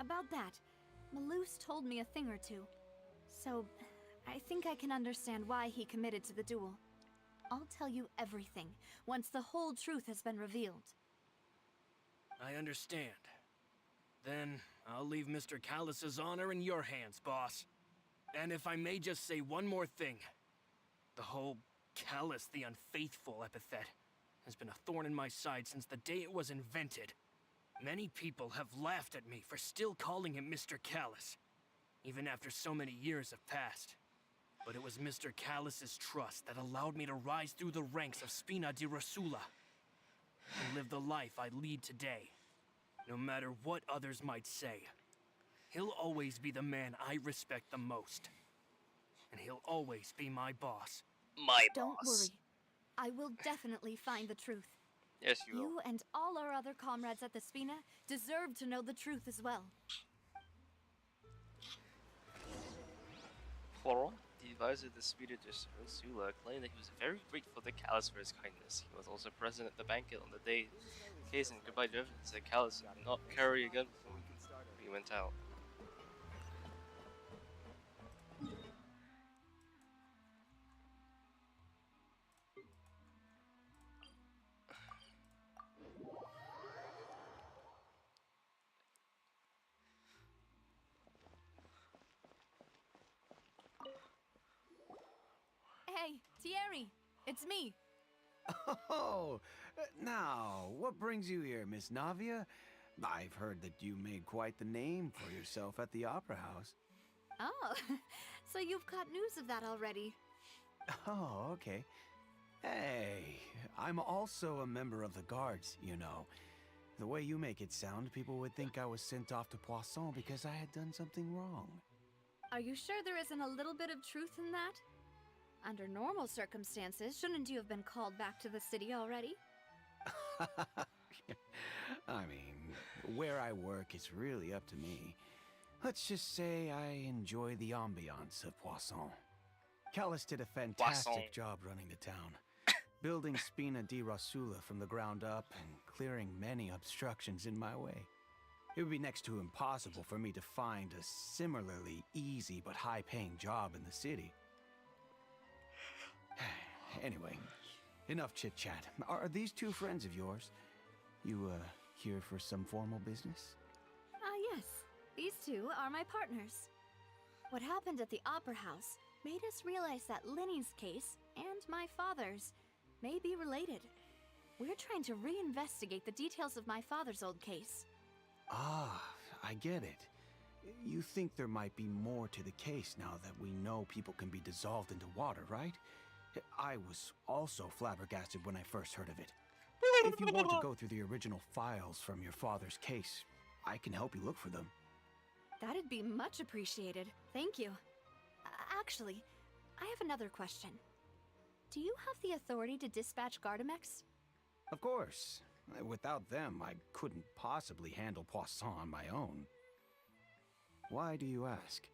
About that, Malus told me a thing or two. So, I think I can understand why he committed to the duel. I'll tell you everything once the whole truth has been revealed.
I understand. Then I'll leave Mr. Callus's honor in your hands, boss. And if I may just say one more thing. The whole Callus the Unfaithful epithet has been a thorn in my side since the day it was invented. Many people have laughed at me for still calling him Mr. Callus, even after so many years have passed. But it was Mr. Callus's trust that allowed me to rise through the ranks of Spina di Rosula and live the life I lead today. No matter what others might say, he'll always be the man I respect the most. And he'll always be my boss.
My boss.
Don't worry. I will definitely find the truth.
Yes, you will.
You and all our other comrades at the Spina deserve to know the truth as well.
Florent, the advisor of the Spina di Rosula, claimed that he was very grateful to Callus for his kindness. He was also present at the banquet on the day the case and goodbye to evidence that Callus did not carry a gun before he went out.
Hey, Thierry, it's me.
Oh, now, what brings you here, Miss Navia? I've heard that you made quite the name for yourself at the Opera House.
Oh, so you've got news of that already.
Oh, okay. Hey, I'm also a member of the guards, you know. The way you make it sound, people would think I was sent off to Poisson because I had done something wrong.
Are you sure there isn't a little bit of truth in that? Under normal circumstances, shouldn't you have been called back to the city already?
I mean, Where I work is really up to me. Let's just say I enjoy the ambiance of Poisson. Callus did a fantastic job running the town, building Spina di Rosula from the ground up and clearing many obstructions in my way. It would be next to impossible for me to find a similarly easy but high-paying job in the city. Anyway, enough chit-chat. Are these two friends of yours? You, here for some formal business?
Yes. These two are my partners. What happened at the Opera House made us realize that Linny's case and my father's may be related. We're trying to reinvestigate the details of my father's old case.
Ah, I get it. You think there might be more to the case now that we know people can be dissolved into water, right? I was also flabbergasted when I first heard of it. If you want to go through the original files from your father's case, I can help you look for them.
That'd be much appreciated. Thank you. Actually, I have another question. Do you have the authority to dispatch Gardamex?
Of course. Without them, I couldn't possibly handle Poisson on my own. Why do you ask?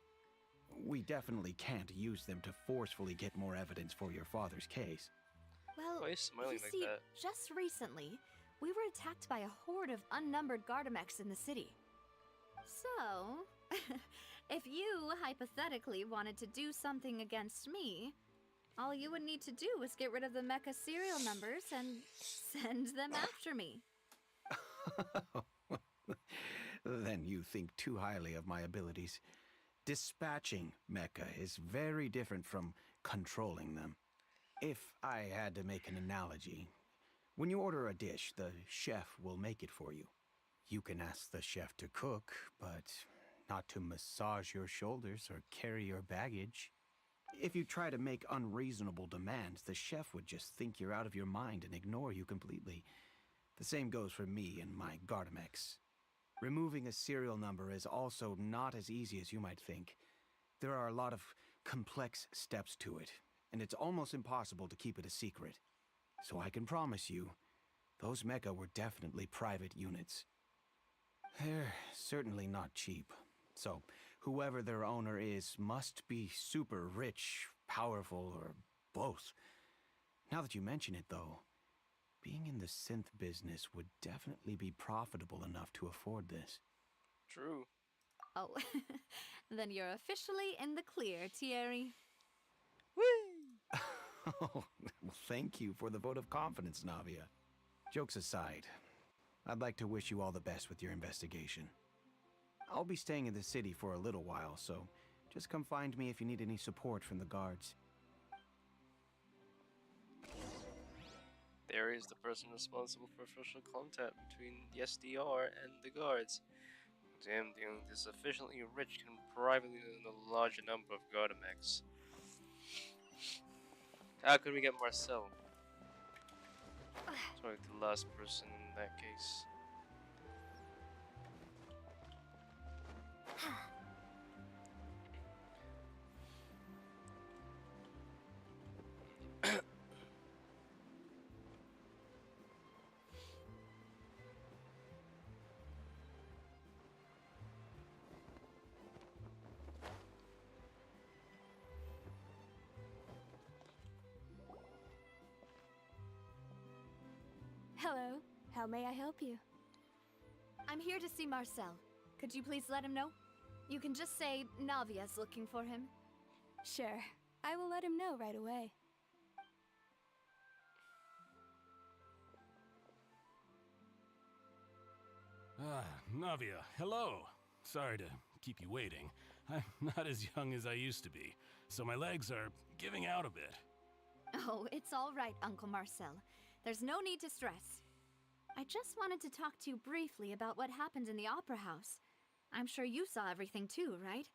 We definitely can't use them to forcefully get more evidence for your father's case.
Well,
Why are you smiling
you
like
see,
that?
just recently, we were attacked by a horde of unnumbered Gardamex in the city. So, if you hypothetically wanted to do something against me, all you would need to do is get rid of the mecha serial numbers and send them after me.
Then you think too highly of my abilities. Dispatching mecha is very different from controlling them. If I had to make an analogy, when you order a dish, the chef will make it for you. You can ask the chef to cook, but not to massage your shoulders or carry your baggage. If you try to make unreasonable demands, the chef would just think you're out of your mind and ignore you completely. The same goes for me and my Gardamex. Removing a serial number is also not as easy as you might think. There are a lot of complex steps to it, and it's almost impossible to keep it a secret. So I can promise you, those mecha were definitely private units. They're certainly not cheap. So, whoever their owner is must be super rich, powerful, or both. Now that you mention it, though, being in the synth business would definitely be profitable enough to afford this.
True.
Oh, then you're officially in the clear, Thierry.
Oh, well, thank you for the vote of confidence, Navia. Jokes aside, I'd like to wish you all the best with your investigation. I'll be staying in the city for a little while, so just come find me if you need any support from the guards.
There is the person responsible for official contact between the SDR and the guards. Damn, the sufficiently rich can privately own a larger number of Gardamex. How could we get Marcel? It's like the last person in that case.
Hello. How may I help you?
I'm here to see Marcel. Could you please let him know? You can just say Navia's looking for him.
Sure. I will let him know right away.
Ah, Navia, hello. Sorry to keep you waiting. I'm not as young as I used to be, so my legs are giving out a bit.
Oh, it's all right, Uncle Marcel. There's no need to stress. I just wanted to talk to you briefly about what happened in the Opera House. I'm sure you saw everything too, right?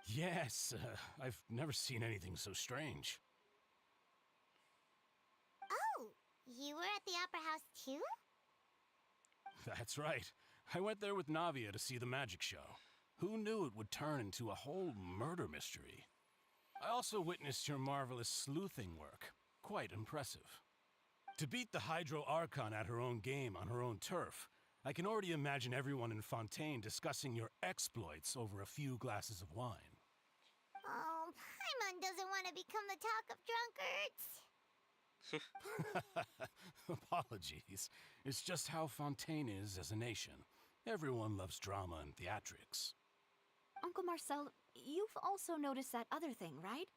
Yes, I've never seen anything so strange.
Oh, you were at the Opera House too?
That's right. I went there with Navia to see the magic show. Who knew it would turn into a whole murder mystery? I also witnessed your marvelous sleuthing work. Quite impressive. To beat the Hydro Archon at her own game on her own turf, I can already imagine everyone in Fontaine discussing your exploits over a few glasses of wine.
Oh, Paimon doesn't want to become the talk of drunkards.
Apologies. It's just how Fontaine is as a nation. Everyone loves drama and theatrics.
Uncle Marcel, you've also noticed that other thing, right?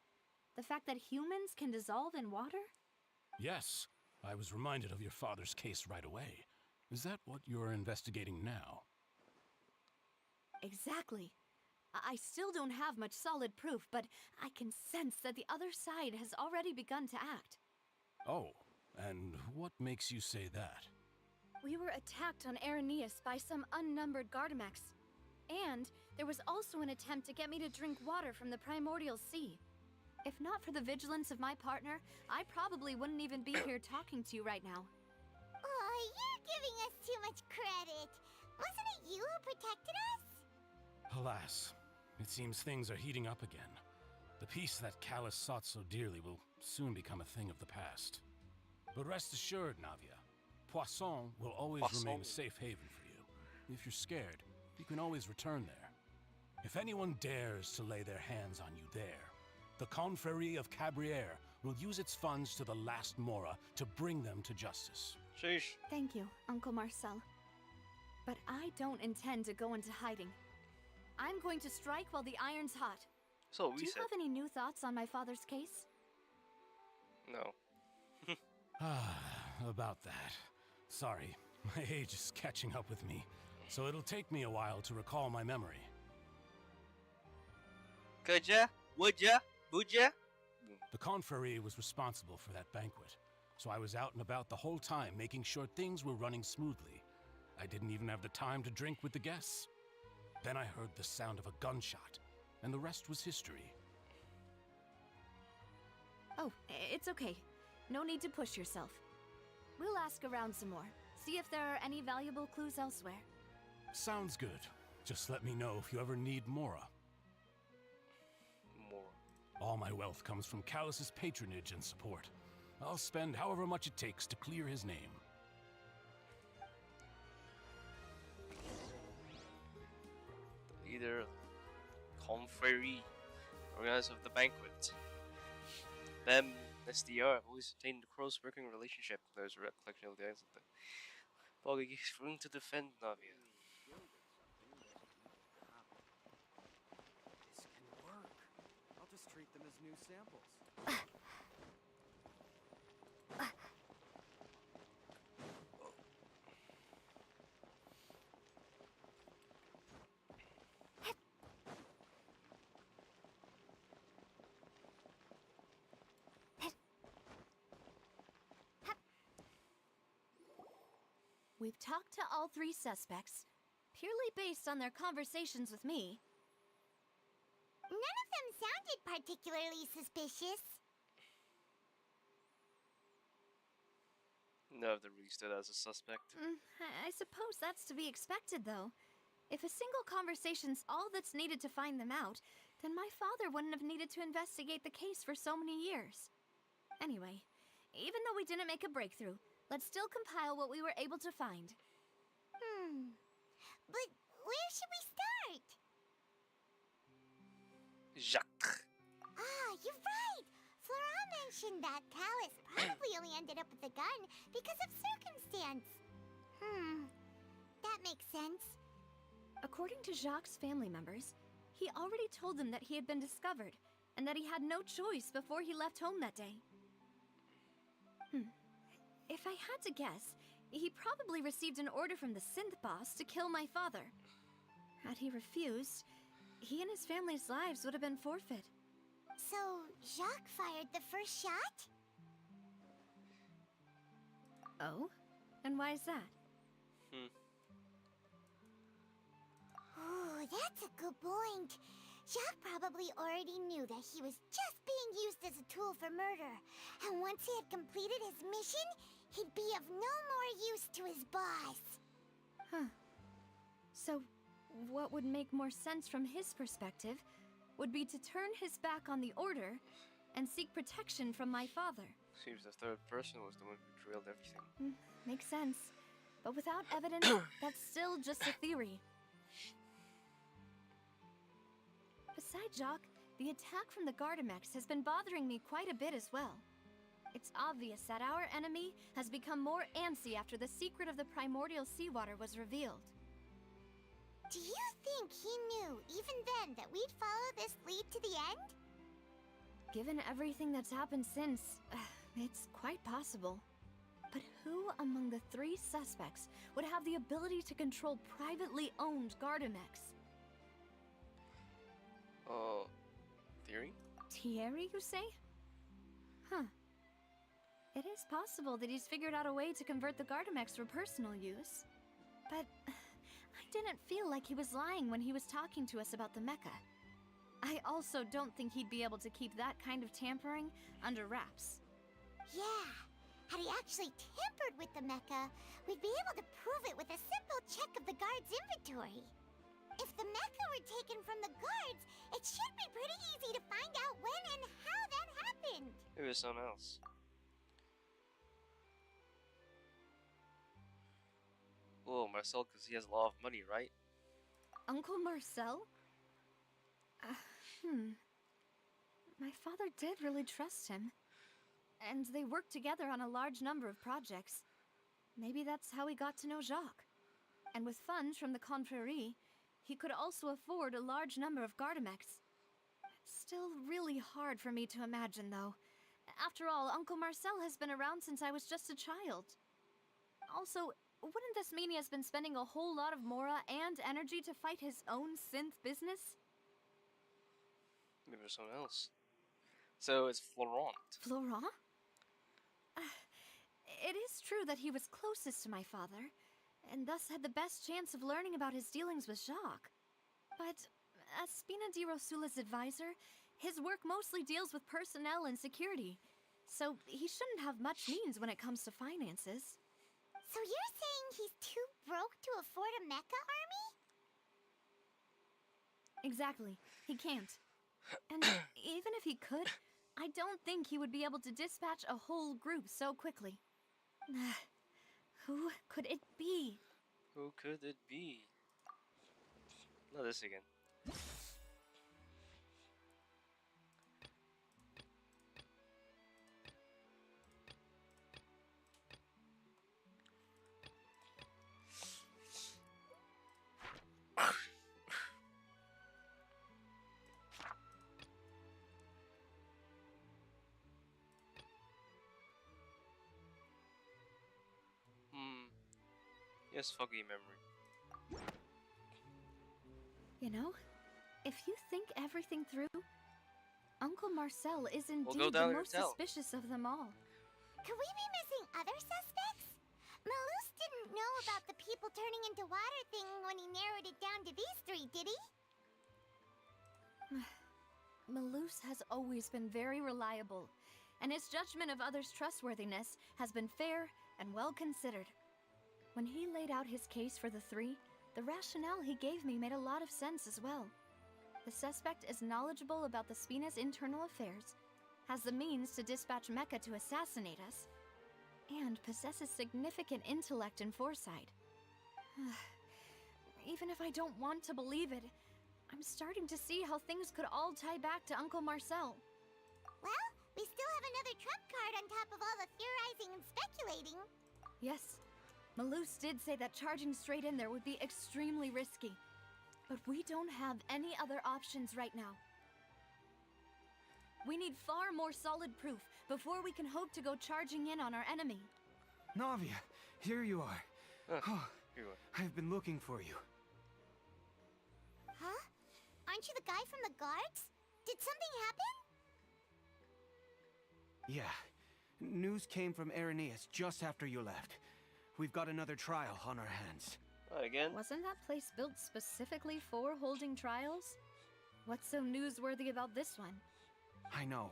The fact that humans can dissolve in water?
Yes, I was reminded of your father's case right away. Is that what you're investigating now?
Exactly. I still don't have much solid proof, but I can sense that the other side has already begun to act.
Oh, and what makes you say that?
We were attacked on Araneus by some unnumbered Gardamex. And there was also an attempt to get me to drink water from the primordial sea. If not for the vigilance of my partner, I probably wouldn't even be here talking to you right now.
Oh, you're giving us too much credit. Wasn't it you who protected us?
Alas, it seems things are heating up again. The peace that Callus sought so dearly will soon become a thing of the past. But rest assured, Navia, Poisson will always remain a safe haven for you. If you're scared, you can always return there. If anyone dares to lay their hands on you there, the Confrérie of Cabriere will use its funds to the last Mora to bring them to justice.
Sheesh.
Thank you, Uncle Marcel. But I don't intend to go into hiding. I'm going to strike while the iron's hot.
So we
Do you
said.
have any new thoughts on my father's case?
No.
About that. Sorry, my age is catching up with me, so it'll take me a while to recall my memory.
Could ya? Would ya? Would ya?
The Confrérie was responsible for that banquet, so I was out and about the whole time making sure things were running smoothly. I didn't even have the time to drink with the guests. Then I heard the sound of a gunshot, and the rest was history.
Oh, it's okay. No need to push yourself. We'll ask around some more. See if there are any valuable clues elsewhere.
Sounds good. Just let me know if you ever need Mora.
More.
All my wealth comes from Callus's patronage and support. I'll spend however much it takes to clear his name.
The leader of Confrérie, organizer of the banquet. Them, SDR, have always maintained a close working relationship. There's a recollection of the eyes of the Boggy is willing to defend Navia.
This can work. I'll just treat them as new samples.
We've talked to all three suspects, purely based on their conversations with me.
None of them sounded particularly suspicious.
None of them really stood as a suspect.
I suppose that's to be expected, though. If a single conversation's all that's needed to find them out, then my father wouldn't have needed to investigate the case for so many years. Anyway, even though we didn't make a breakthrough, let's still compile what we were able to find.
But where should we start?
Jacques.
Ah, you're right! Flora mentioned that Callus probably only ended up with the gun because of circumstance. That makes sense.
According to Jacques' family members, he already told them that he had been discovered, and that he had no choice before he left home that day. If I had to guess, he probably received an order from the synth boss to kill my father. Had he refused, he and his family's lives would have been forfeit.
So, Jacques fired the first shot?
Oh? And why is that?
Oh, that's a good point. Jacques probably already knew that he was just being used as a tool for murder. And once he had completed his mission, he'd be of no more use to his boss.
So, what would make more sense from his perspective would be to turn his back on the order and seek protection from my father.
Seems the third person was the one who drilled everything.
Makes sense. But without evidence, that's still just a theory. Besides Jacques, the attack from the Gardamex has been bothering me quite a bit as well. It's obvious that our enemy has become more antsy after the secret of the primordial seawater was revealed.
Do you think he knew, even then, that we'd follow this lead to the end?
Given everything that's happened since, it's quite possible. But who among the three suspects would have the ability to control privately owned Gardamex?
Theory?
Thierry, you say? Huh. It is possible that he's figured out a way to convert the Gardamex for personal use. But I didn't feel like he was lying when he was talking to us about the mecha. I also don't think he'd be able to keep that kind of tampering under wraps.
Yeah, had he actually tampered with the mecha, we'd be able to prove it with a simple check of the guard's inventory. If the mecha were taken from the guards, it should be pretty easy to find out when and how that happened.
Maybe it's someone else. Oh, Marcel, because he has a lot of money, right?
Uncle Marcel? My father did really trust him. And they worked together on a large number of projects. Maybe that's how he got to know Jacques. And with funds from the Confrérie, he could also afford a large number of Gardamex. Still really hard for me to imagine, though. After all, Uncle Marcel has been around since I was just a child. Also, wouldn't this mean he has been spending a whole lot of mora and energy to fight his own synth business?
Maybe it's someone else. So it's Florent.
Florent? It is true that he was closest to my father, and thus had the best chance of learning about his dealings with Jacques. But as Spina di Rosula's advisor, his work mostly deals with personnel and security, so he shouldn't have much means when it comes to finances.
So you're saying he's too broke to afford a mecha army?
Exactly. He can't. And even if he could, I don't think he would be able to dispatch a whole group so quickly. Who could it be?
Who could it be? Not this again. Yes, foggy memory.
You know, if you think everything through, Uncle Marcel is indeed
go down
the
and
most
tell.
suspicious of them all.
Could we be missing other suspects? Malus didn't know about the people turning into water thing when he narrowed it down to these three, did he?
Malus has always been very reliable, and his judgment of others' trustworthiness has been fair and well considered. When he laid out his case for the three, the rationale he gave me made a lot of sense as well. The suspect is knowledgeable about the Spina's internal affairs, has the means to dispatch Mecha to assassinate us, and possesses significant intellect and foresight. Even if I don't want to believe it, I'm starting to see how things could all tie back to Uncle Marcel.
Well, we still have another trump card on top of all the theorizing and speculating.
Yes, Malus did say that charging straight in there would be extremely risky. But we don't have any other options right now. We need far more solid proof before we can hope to go charging in on our enemy.
Navia, here you are.
Here you are.
I've been looking for you.
Huh? Aren't you the guy from the guards? Did something happen?
Yeah. News came from Irenaeus just after you left. We've got another trial on our hands.
What, again?
Wasn't that place built specifically for holding trials? What's so newsworthy about this one?
I know.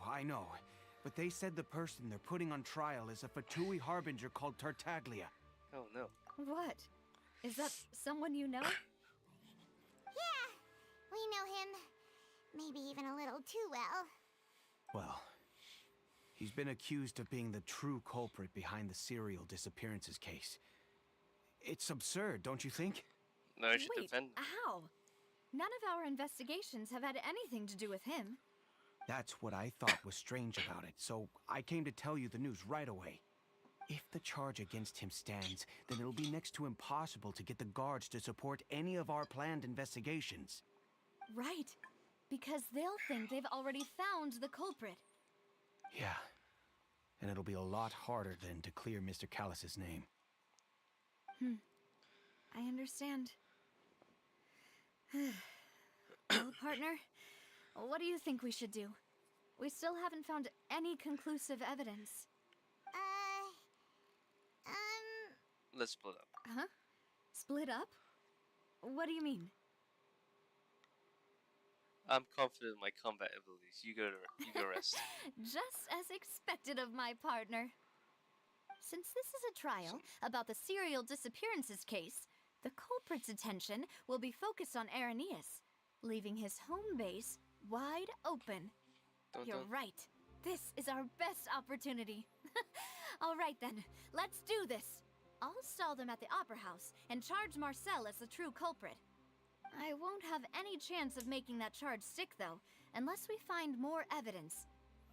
But they said the person they're putting on trial is a Fatui harbinger called Tartaglia.
Oh no.
What? Is that someone you know?
Yeah, we know him. Maybe even a little too well.
Well, he's been accused of being the true culprit behind the serial disappearances case. It's absurd, don't you think?
No, I should
Wait,
defend.
how? None of our investigations have had anything to do with him.
That's what I thought was strange about it, so I came to tell you the news right away. If the charge against him stands, then it'll be next to impossible to get the guards to support any of our planned investigations.
Right. Because they'll think they've already found the culprit.
Yeah. And it'll be a lot harder then to clear Mr. Callus's name.
I understand. Well, partner, what do you think we should do? We still haven't found any conclusive evidence.
Let's split up.
Huh? Split up? What do you mean?
I'm confident in my combat abilities. You go rest.
Just as expected of my partner. Since this is a trial about the serial disappearances case, the culprit's attention will be focused on Irenaeus, leaving his home base wide open. You're right. This is our best opportunity. All right then, let's do this. I'll stall them at the Opera House and charge Marcel as the true culprit. I won't have any chance of making that charge stick, though, unless we find more evidence.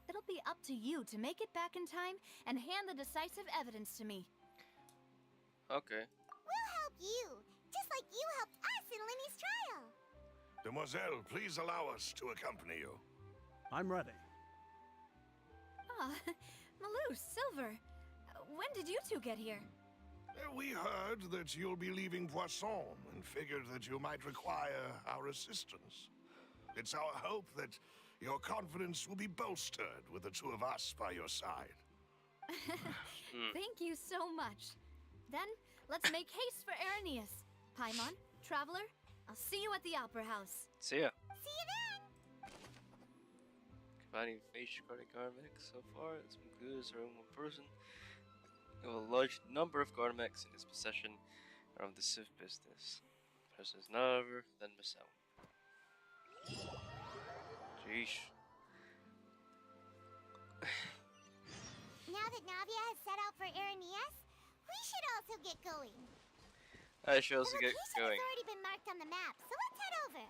It'll be up to you to make it back in time and hand the decisive evidence to me.
Okay.
We'll help you, just like you helped us in Linny's trial.
Demoiselle, please allow us to accompany you.
I'm ready.
Ah, Malou, Silver, when did you two get here?
We heard that you'll be leaving Poisson and figured that you might require our assistance. It's our hope that your confidence will be bolstered with the two of us by your side.
Thank you so much. Then, let's make haste for Irenaeus. Paimon, Traveler, I'll see you at the Opera House.
See ya.
See you then!
Combining face carding guard mechs so far, it's been good as our own one person. We have a large number of guard mechs in his possession around the Civ business. Person is none other than Marcel. Jeesh.
Now that Navia has set out for Irenaeus, we should also get going.
I should also
The
get
location
going.
has already been marked on the map, so let's head over.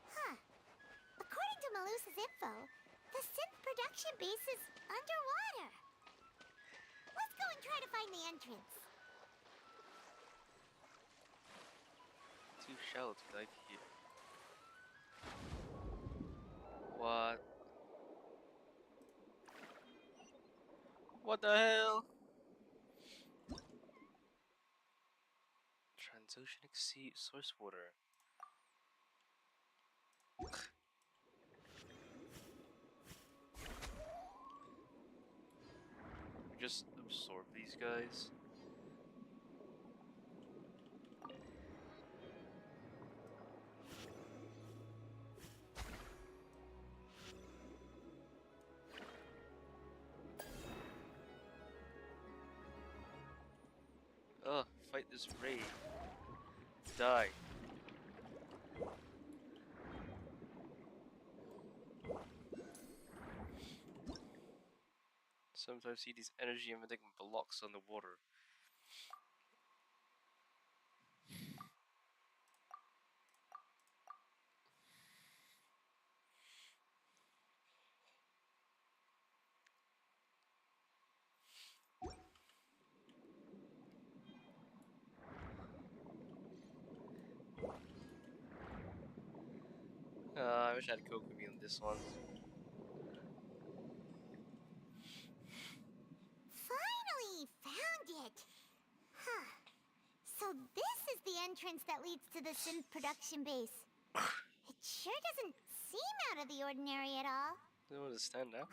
Huh. According to Malusa's info, the synth production base is underwater. Let's go and try to find the entrance.
Too shallow to dive here. What? What the hell? Transoceanic sea source water. Just absorb these guys. Ugh, fight this raid. Die. Sometimes see these energy emitting blocks on the water. I wish I had Coke with me on this one.
Finally found it! Huh. So this is the entrance that leads to the synth production base. It sure doesn't seem out of the ordinary at all.
Don't understand now.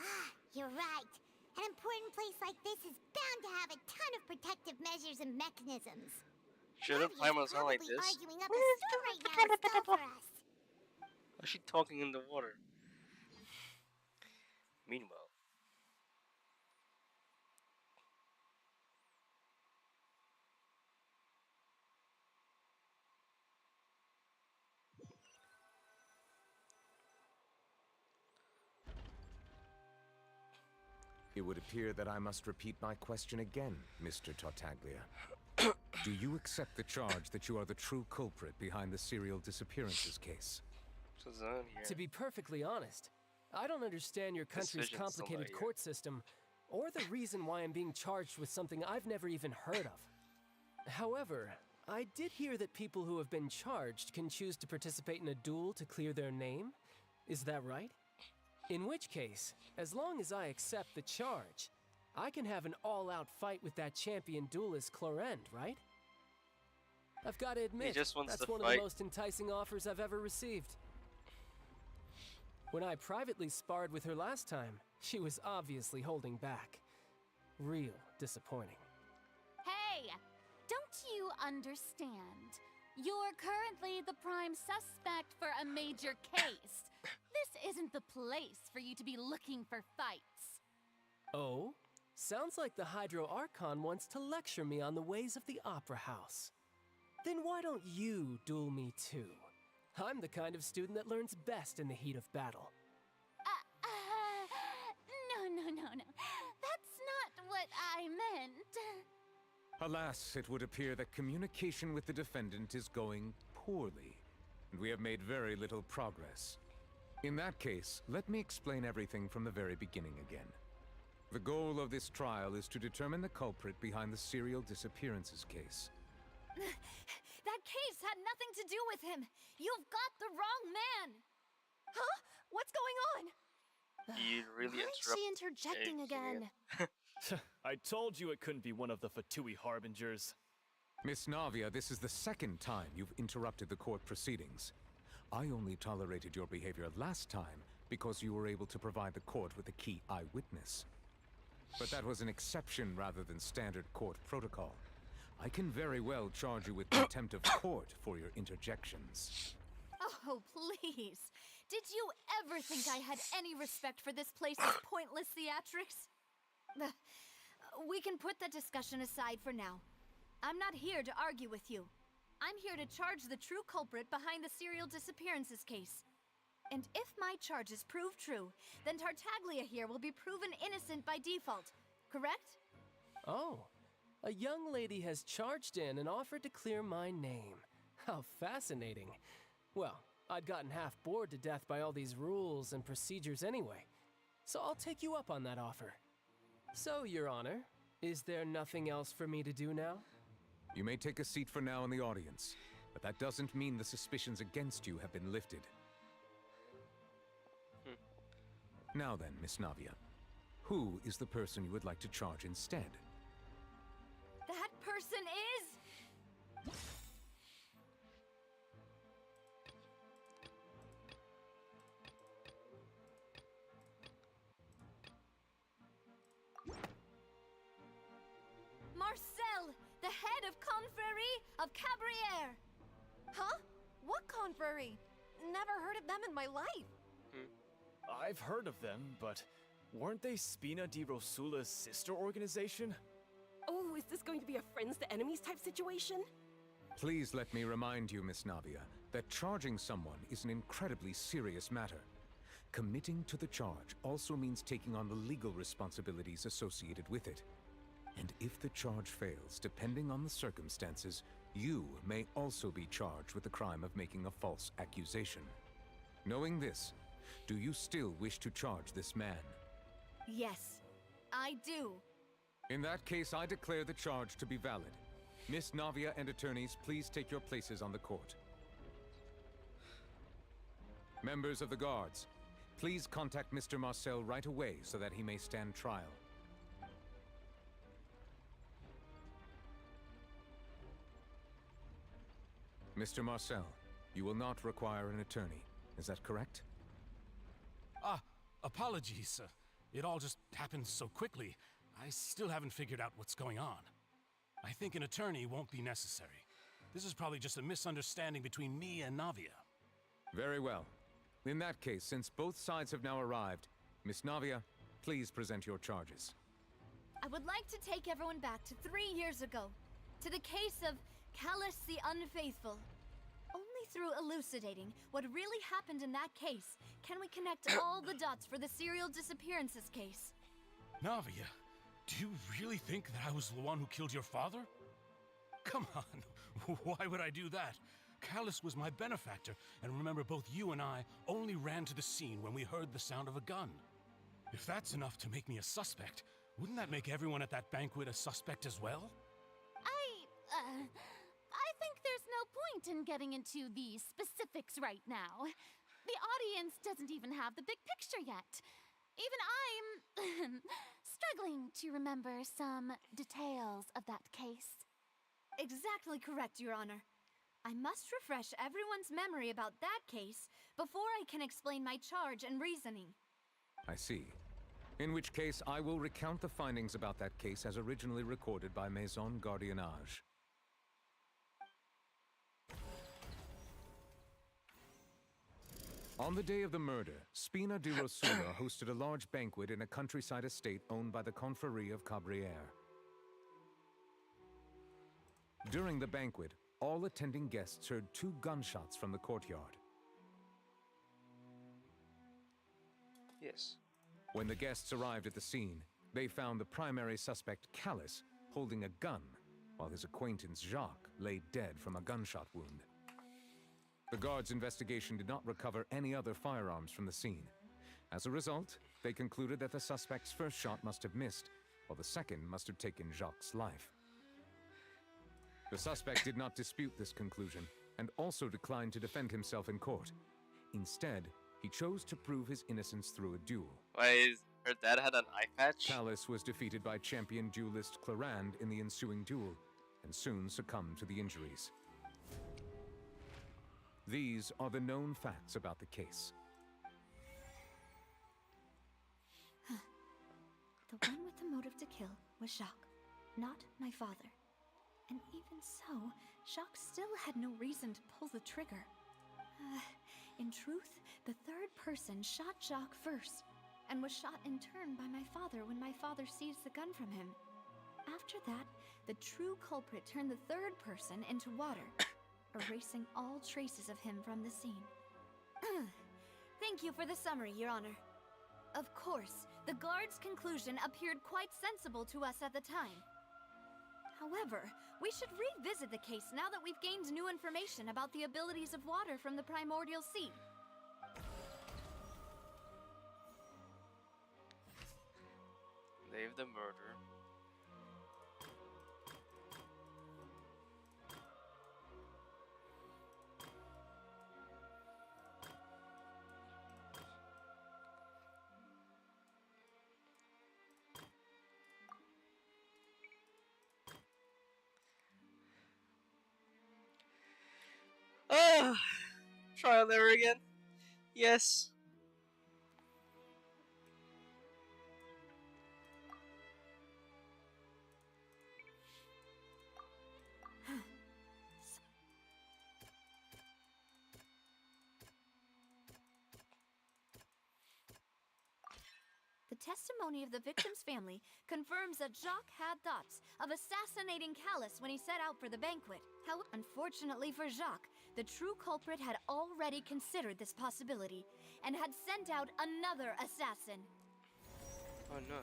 You're right. An important place like this is bound to have a ton of protective measures and mechanisms.
Shouldn't Paimon sound like
Probably
this?
arguing up a storm right now to spell for us.
Why is she talking in the water? Meanwhile.
It would appear that I must repeat my question again, Mr. Tartaglia. Do you accept the charge that you are the true culprit behind the serial disappearances case?
To be perfectly honest, I don't understand your country's
Decision's still not
complicated
here.
court system, or the reason why I'm being charged with something I've never even heard of. However, I did hear that people who have been charged can choose to participate in a duel to clear their name. Is that right? In which case, as long as I accept the charge, I can have an all-out fight with that champion duelist Clorend, right? I've got to admit,
just wants
that's
to
one of
fight.
the most enticing offers I've ever received. When I privately sparred with her last time, she was obviously holding back. Real disappointing.
Hey, don't you understand? You're currently the prime suspect for a major case. This isn't the place for you to be looking for fights.
Oh? Sounds like the Hydro Archon wants to lecture me on the ways of the Opera House. Then why don't you duel me too? I'm the kind of student that learns best in the heat of battle.
No. That's not what I meant.
Alas, it would appear that communication with the defendant is going poorly, and we have made very little progress. In that case, let me explain everything from the very beginning again. The goal of this trial is to determine the culprit behind the serial disappearances case.
That case had nothing to do with him. You've got the wrong man. Huh? What's going on?
You really
Why is she interjecting again?
I told you it couldn't be one of the Fatui Harbingers.
Miss Navia, this is the second time you've interrupted the court proceedings. I only tolerated your behavior last time because you were able to provide the court with a key eyewitness. But that was an exception rather than standard court protocol. I can very well charge you with contempt of court for your interjections.
Oh, please. Did you ever think I had any respect for this place's pointless theatrics? We can put that discussion aside for now. I'm not here to argue with you. I'm here to charge the true culprit behind the serial disappearances case. And if my charges prove true, then Tartaglia here will be proven innocent by default, correct?
Oh, a young lady has charged in and offered to clear my name. How fascinating. Well, I'd gotten half bored to death by all these rules and procedures anyway, so I'll take you up on that offer. So, Your Honor, is there nothing else for me to do now?
You may take a seat for now in the audience, but that doesn't mean the suspicions against you have been lifted. Now then, Miss Navia, who is the person you would like to charge instead?
That person is... Marcel, the head of Confrérie of Cabrières!
Huh? What confrérie? Never heard of them in my life.
I've heard of them, but weren't they Spina di Rosula's sister organization?
Oh, is this going to be a friends to enemies type situation?
Please let me remind you, Miss Navia, that charging someone is an incredibly serious matter. Committing to the charge also means taking on the legal responsibilities associated with it. And if the charge fails, depending on the circumstances, you may also be charged with the crime of making a false accusation. Knowing this, do you still wish to charge this man?
Yes, I do.
In that case, I declare the charge to be valid. Miss Navia and attorneys, please take your places on the court. Members of the guards, please contact Mr. Marcel right away so that he may stand trial. Mr. Marcel, you will not require an attorney. Is that correct?
Apologies. It all just happened so quickly. I still haven't figured out what's going on. I think an attorney won't be necessary. This is probably just a misunderstanding between me and Navia.
Very well. In that case, since both sides have now arrived, Miss Navia, please present your charges.
I would like to take everyone back to 3 years ago, to the case of Callus the Unfaithful. Only through elucidating what really happened in that case can we connect all the dots for the serial disappearances case.
Navia, do you really think that I was the one who killed your father? Come on, why would I do that? Callus was my benefactor, and remember, both you and I only ran to the scene when we heard the sound of a gun. If that's enough to make me a suspect, wouldn't that make everyone at that banquet a suspect as well?
I think there's no point in getting into the specifics right now. The audience doesn't even have the big picture yet. Even I'm struggling to remember some details of that case.
Exactly correct, Your Honor. I must refresh everyone's memory about that case before I can explain my charge and reasoning.
I see. In which case, I will recount the findings about that case as originally recorded by Maison Gardiennage. On the day of the murder, Spina di Rosula hosted a large banquet in a countryside estate owned by the Confrérie of Cabrières. During the banquet, all attending guests heard 2 gunshots from the courtyard.
Yes.
When the guests arrived at the scene, they found the primary suspect, Callus, holding a gun, while his acquaintance, Jacques, lay dead from a gunshot wound. The guards' investigation did not recover any other firearms from the scene. As a result, they concluded that the suspect's first shot must have missed, while the second must have taken Jacques' life. The suspect did not dispute this conclusion, and also declined to defend himself in court. Instead, he chose to prove his innocence through a duel.
Why, her dad had an eye patch?
Callus was defeated by champion duelist Clarande in the ensuing duel, and soon succumbed to the injuries. These are the known facts about the case.
The one with the motive to kill was Jacques, not my father. And even so, Jacques still had no reason to pull the trigger. In truth, the third person shot Jacques first, and was shot in turn by my father when my father seized the gun from him. After that, the true culprit turned the third person into water, erasing all traces of him from the scene. Thank you for the summary, Your Honor. Of course, the guard's conclusion appeared quite sensible to us at the time. However, we should revisit the case now that we've gained new information about the abilities of water from the primordial sea.
Day of the murder. Ah, trial and error again. Yes.
The testimony of the victim's family confirms that Jacques had thoughts of assassinating Callus when he set out for the banquet. How, unfortunately for Jacques, the true culprit had already considered this possibility and had sent out another assassin.
Oh no.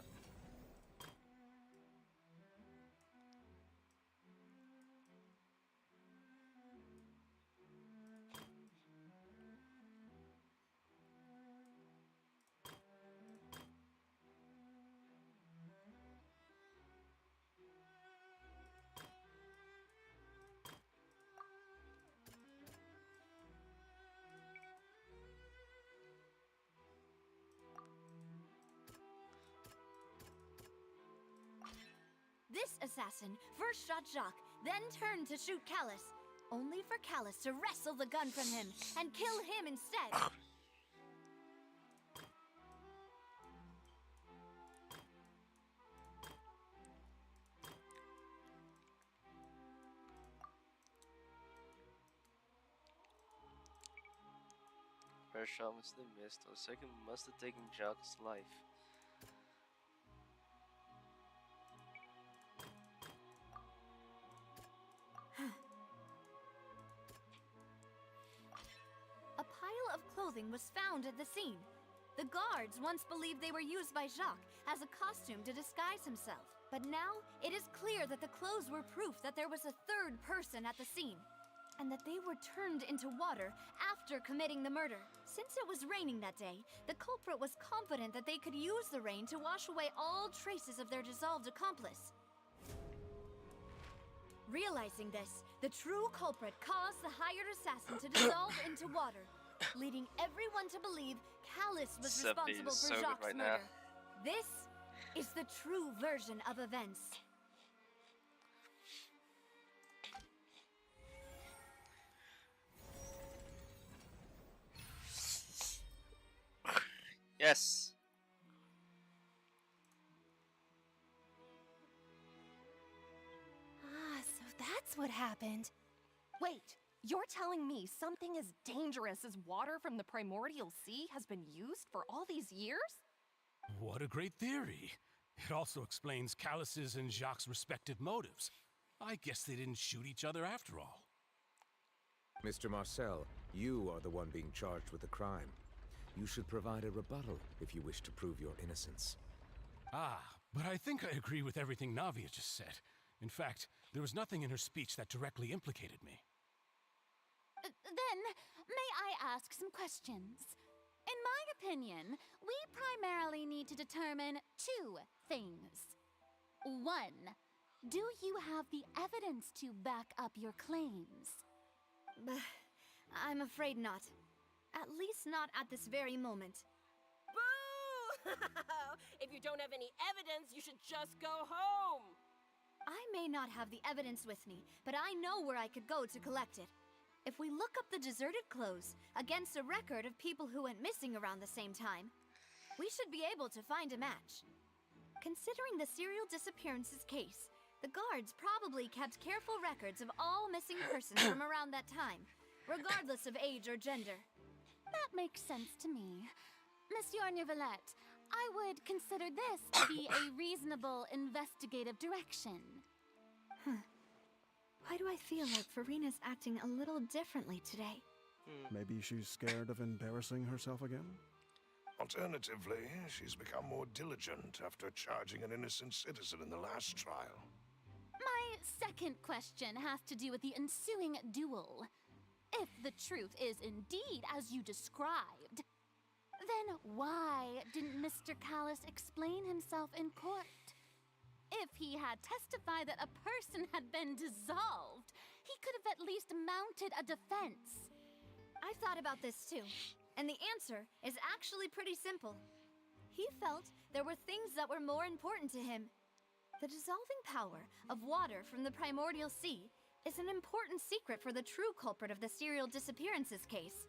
This assassin first shot Jacques, then turned to shoot Callus, only for Callus to wrestle the gun from him and kill him instead.
First shot must have missed, or second must have taken Jacques' life.
A pile of clothing was found at the scene. The guards once believed they were used by Jacques as a costume to disguise himself. But now, it is clear that the clothes were proof that there was a third person at the scene, and that they were turned into water after committing the murder. Since it was raining that day, the culprit was confident that they could use the rain to wash away all traces of their dissolved accomplice. Realizing this, the true culprit caused the hired assassin to dissolve into water, leading everyone to believe Callus was responsible for Jacques' murder. This is the true version of events.
Yes.
Ah, so that's what happened. Wait, you're telling me something as dangerous as water from the primordial sea has been used for all these years?
What a great theory. It also explains Callus's and Jacques' respective motives. I guess they didn't shoot each other after all.
Mr. Marcel, you are the one being charged with the crime. You should provide a rebuttal if you wish to prove your innocence.
Ah, but I think I agree with everything Navia just said. In fact, there was nothing in her speech that directly implicated me.
Then, may I ask some questions? In my opinion, we primarily need to determine two things. One, do you have the evidence to back up your claims?
I'm afraid not. At least not at this very moment.
Boo! If you don't have any evidence, you should just go home!
I may not have the evidence with me, but I know where I could go to collect it. If we look up the deserted clothes against a record of people who went missing around the same time, we should be able to find a match. Considering the serial disappearances case, the guards probably kept careful records of all missing persons from around that time, regardless of age or gender.
That makes sense to me. Monsieur Neuvillette, I would consider this to be a reasonable investigative direction.
Why do I feel like Farina's acting a little differently today?
Maybe she's scared of embarrassing herself again?
Alternatively, she's become more diligent after charging an innocent citizen in the last trial.
My second question has to do with the ensuing duel. If the truth is indeed as you described, then why didn't Mr. Callus explain himself in court? If he had testified that a person had been dissolved, he could have at least mounted a defense.
I've thought about this too, and the answer is actually pretty simple. He felt there were things that were more important to him. The dissolving power of water from the primordial sea is an important secret for the true culprit of the serial disappearances case.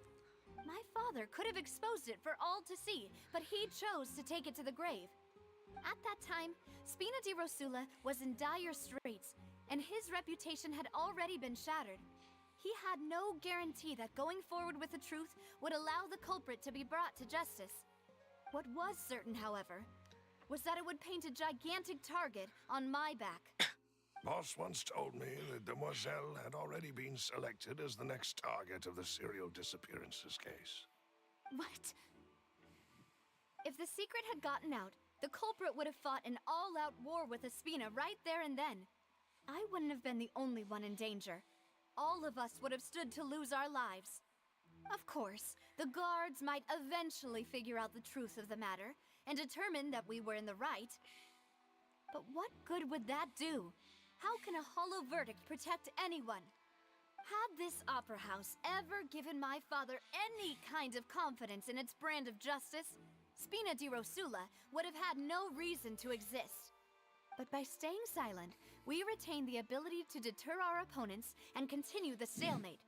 My father could have exposed it for all to see, but he chose to take it to the grave. At that time, Spina di Rosula was in dire straits, and his reputation had already been shattered. He had no guarantee that going forward with the truth would allow the culprit to be brought to justice. What was certain, however, was that it would paint a gigantic target on my back.
Boss once told me that Demoiselle had already been selected as the next target of the serial disappearances case.
What?
If the secret had gotten out, the culprit would have fought an all-out war with Espina right there and then. I wouldn't have been the only one in danger. All of us would have stood to lose our lives. Of course, the guards might eventually figure out the truth of the matter and determine that we were in the right. But what good would that do? How can a hollow verdict protect anyone? Had this opera house ever given my father any kind of confidence in its brand of justice, Spina di Rosula would have had no reason to exist. But by staying silent, we retained the ability to deter our opponents and continue the stalemate.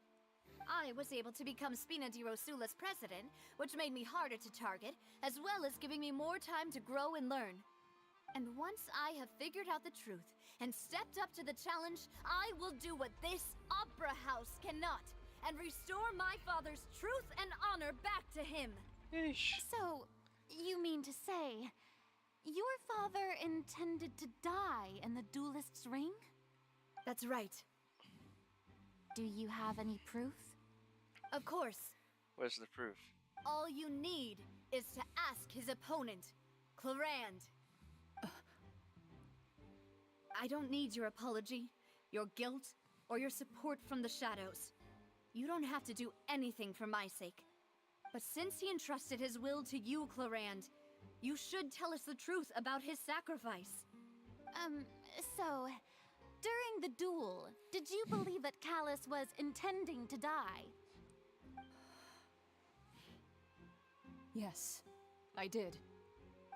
I was able to become Spina di Rosula's president, which made me harder to target, as well as giving me more time to grow and learn. And once I have figured out the truth and stepped up to the challenge, I will do what this opera house cannot, and restore my father's truth and honor back to him.
So, you mean to say, your father intended to die in the duelist's ring?
That's right.
Do you have any proof?
Of course.
Where's the proof?
All you need is to ask his opponent, Clarand. I don't need your apology, your guilt, or your support from the shadows. You don't have to do anything for my sake. But since he entrusted his will to you, Clarand, you should tell us the truth about his sacrifice.
So, during the duel, did you believe that Callus was intending to die?
Yes, I did.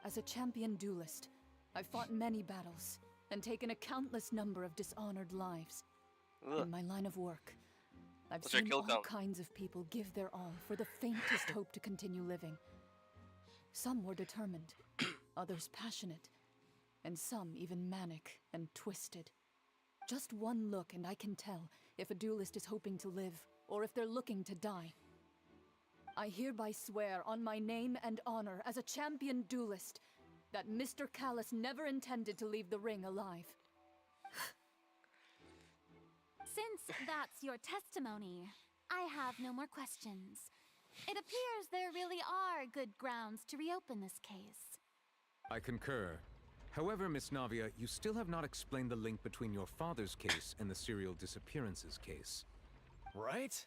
As a champion duelist, I've fought many battles and taken a countless number of dishonored lives. In my line of work, I've
What's your
seen
kill
all
count?
kinds of people give their all for the faintest hope to continue living. Some were determined, others passionate, and some even manic and twisted. Just one look and I can tell if a duelist is hoping to live or if they're looking to die. I hereby swear on my name and honor as a champion duelist that Mr. Callus never intended to leave the ring alive.
Since that's your testimony, I have no more questions. It appears there really are good grounds to reopen this case.
I concur. However, Miss Navia, you still have not explained the link between your father's case and the serial disappearances case.
Right?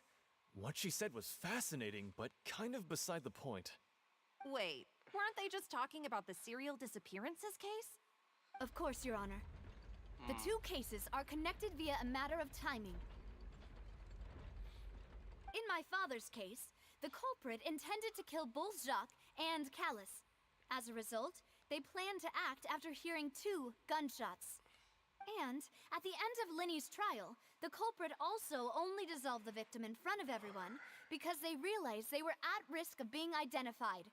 What she said was fascinating, but kind of beside the point.
Wait, weren't they just talking about the serial disappearances case?
Of course, Your Honor. The two cases are connected via a matter of timing. In my father's case, the culprit intended to kill both Jacques and Callus. As a result, they planned to act after hearing 2 gunshots. And, at the end of Linny's trial, the culprit also only dissolved the victim in front of everyone because they realized they were at risk of being identified.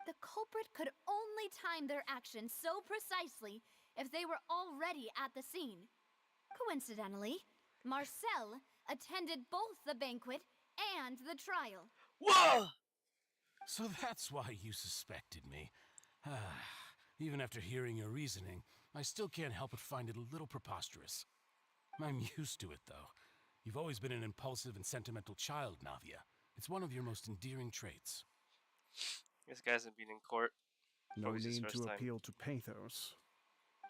The culprit could only time their actions so precisely if they were already at the scene. Coincidentally, Marcel attended both the banquet and the trial.
Whoa!
So that's why you suspected me. Even after hearing your reasoning, I still can't help but find it a little preposterous. I'm used to it, though. You've always been an impulsive and sentimental child, Navia. It's one of your most endearing traits.
This guy hasn't been in court.
No
Probably his
need
first
to
time.
appeal to pathos.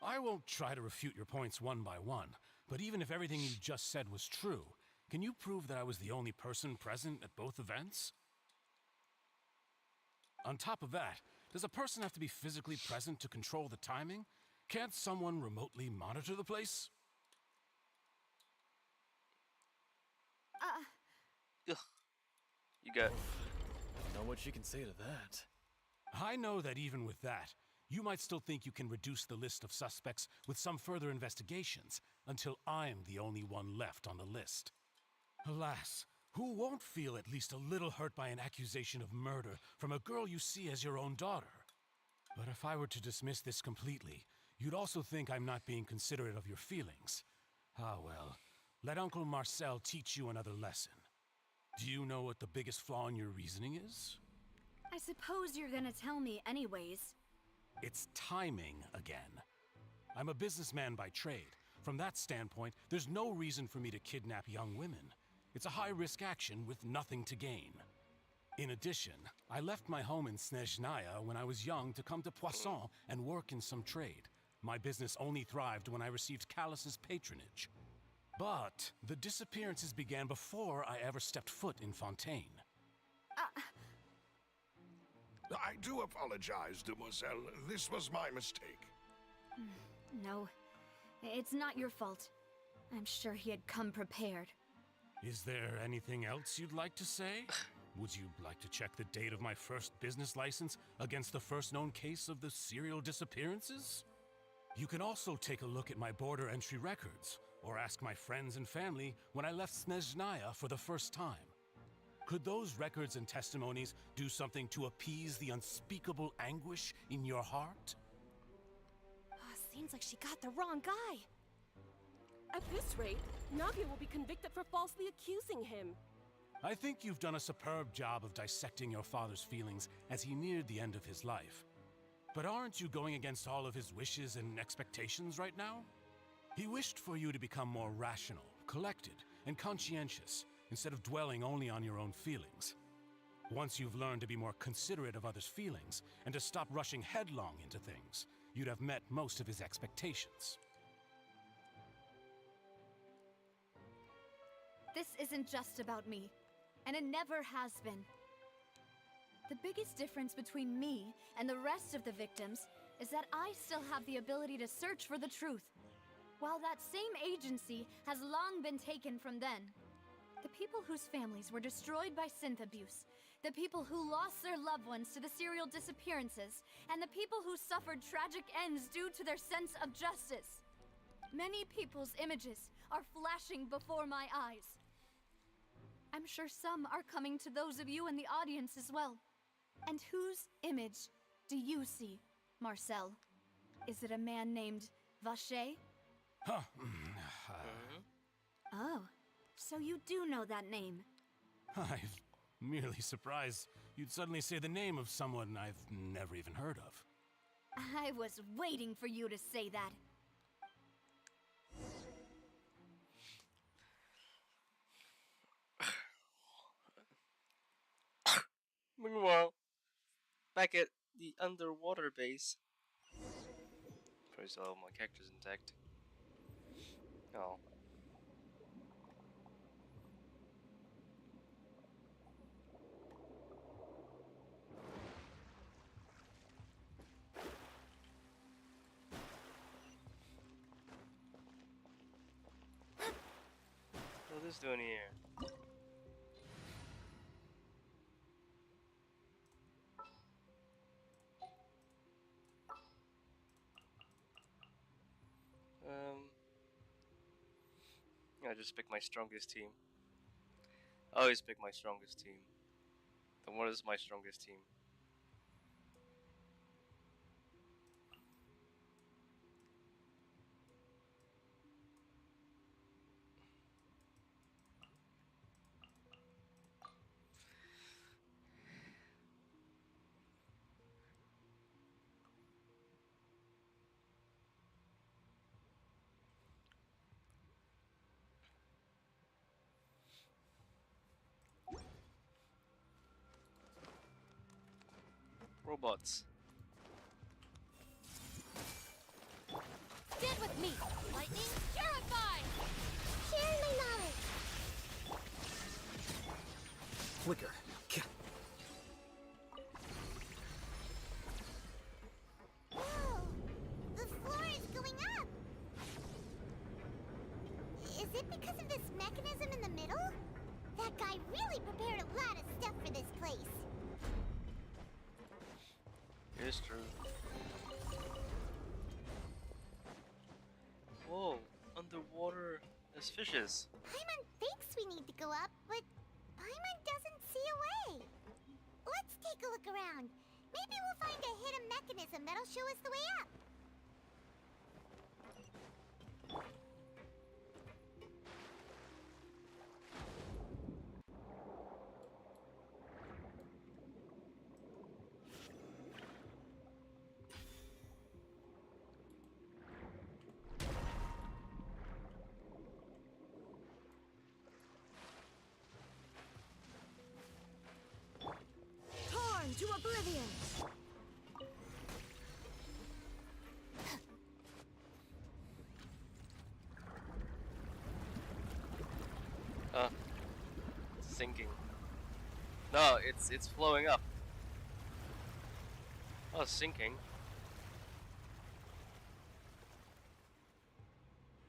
I won't try to refute your points one by one, but even if everything you just said was true, can you prove that I was the only person present at both events? On top of that, does a person have to be physically present to control the timing? Can't someone remotely monitor the place?
Ugh. You got.
Don't know what she can say to that.
I know that even with that, you might still think you can reduce the list of suspects with some further investigations until I'm the only one left on the list. Alas, who won't feel at least a little hurt by an accusation of murder from a girl you see as your own daughter? But if I were to dismiss this completely, you'd also think I'm not being considerate of your feelings. Ah well, let Uncle Marcel teach you another lesson. Do you know what the biggest flaw in your reasoning is?
I suppose you're gonna tell me anyways.
It's timing again. I'm a businessman by trade. From that standpoint, there's no reason for me to kidnap young women. It's a high-risk action with nothing to gain. In addition, I left my home in Snezhnaya when I was young to come to Poisson and work in some trade. My business only thrived when I received Callus's patronage. But the disappearances began before I ever stepped foot in Fontaine.
I do apologize, demoiselle. This was my mistake.
No, it's not your fault. I'm sure he had come prepared.
Is there anything else you'd like to say? Would you like to check the date of my first business license against the first known case of the serial disappearances? You can also take a look at my border entry records, or ask my friends and family when I left Snezhnaya for the first time. Could those records and testimonies do something to appease the unspeakable anguish in your heart?
Seems like she got the wrong guy. At this rate, Navia will be convicted for falsely accusing him.
I think you've done a superb job of dissecting your father's feelings as he neared the end of his life. But aren't you going against all of his wishes and expectations right now? He wished for you to become more rational, collected, and conscientious, instead of dwelling only on your own feelings. Once you've learned to be more considerate of others' feelings and to stop rushing headlong into things, you'd have met most of his expectations.
This isn't just about me, and it never has been. The biggest difference between me and the rest of the victims is that I still have the ability to search for the truth, while that same agency has long been taken from them. The people whose families were destroyed by synth abuse, the people who lost their loved ones to the serial disappearances, and the people who suffered tragic ends due to their sense of justice. Many people's images are flashing before my eyes. I'm sure some are coming to those of you in the audience as well. And whose image do you see, Marcel? Is it a man named Vacher?
Huh.
Oh, so you do know that name.
I'm merely surprised you'd suddenly say the name of someone I've never even heard of.
I was waiting for you to say that.
Meanwhile, back at the underwater base. First of all, my character's intact. Oh. What is this doing here? I just pick my strongest team. I always pick my strongest team. Then what is my strongest team? Robots.
Stand with me! Lightning, purify!
Share my knowledge.
Flicker.
Whoa! The floor is going up! Is it because of this mechanism in the middle? That guy really prepared a lot of stuff for this place.
It's true. Whoa, underwater as fishes.
Paimon thinks we need to go up, but Paimon doesn't see a way. Let's take a look around. Maybe we'll find a hidden mechanism that'll show us the way up.
Torn to oblivion!
Sinking. No, it's flowing up. Oh, sinking.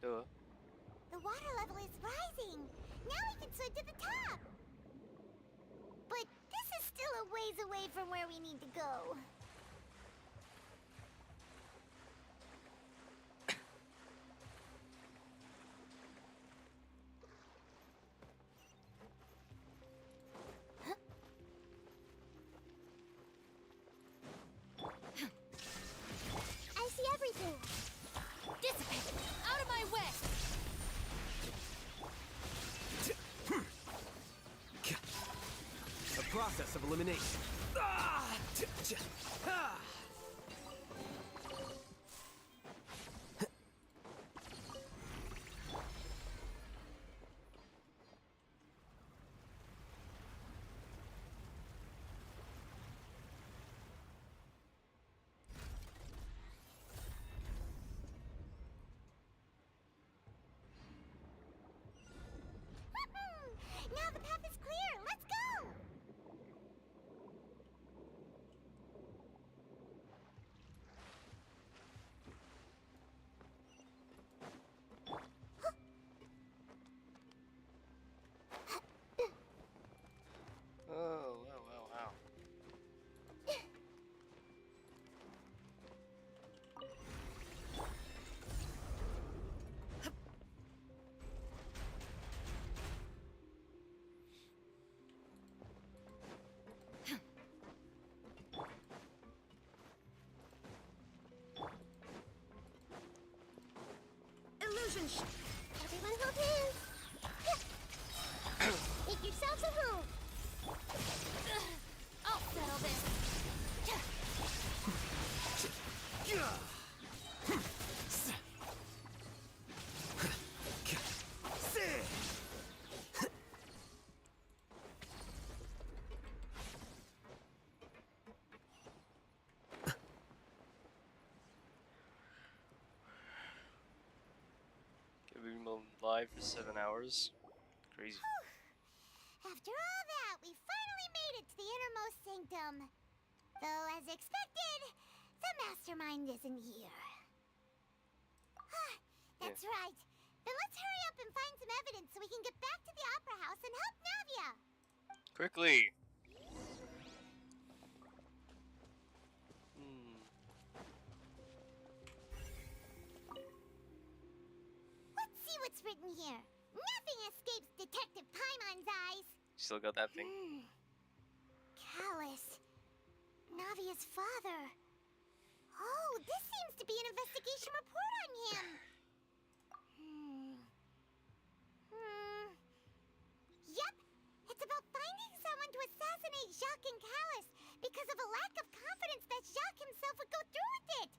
Duh.
The water level is rising. Now we can swim to the top. But this is still a ways away from where we need to go. I see everything.
Dissipate! Out of my way!
A process of elimination.
Everyone hold hands. Make yourselves at home.
I'll settle this.
We've been live for 7 hours. Crazy.
After all that, we finally made it to the innermost sanctum. Though, as expected, the mastermind isn't here. That's right. Then let's hurry up and find some evidence so we can get back to the Opera House and help Navia.
Quickly!
Let's see what's written here. Nothing escapes Detective Paimon's eyes.
Still got that thing.
Callus. Navia's father. Oh, this seems to be an investigation report on him. Yep, it's about finding someone to assassinate Jacques and Callus because of a lack of confidence that Jacques himself would go through with it.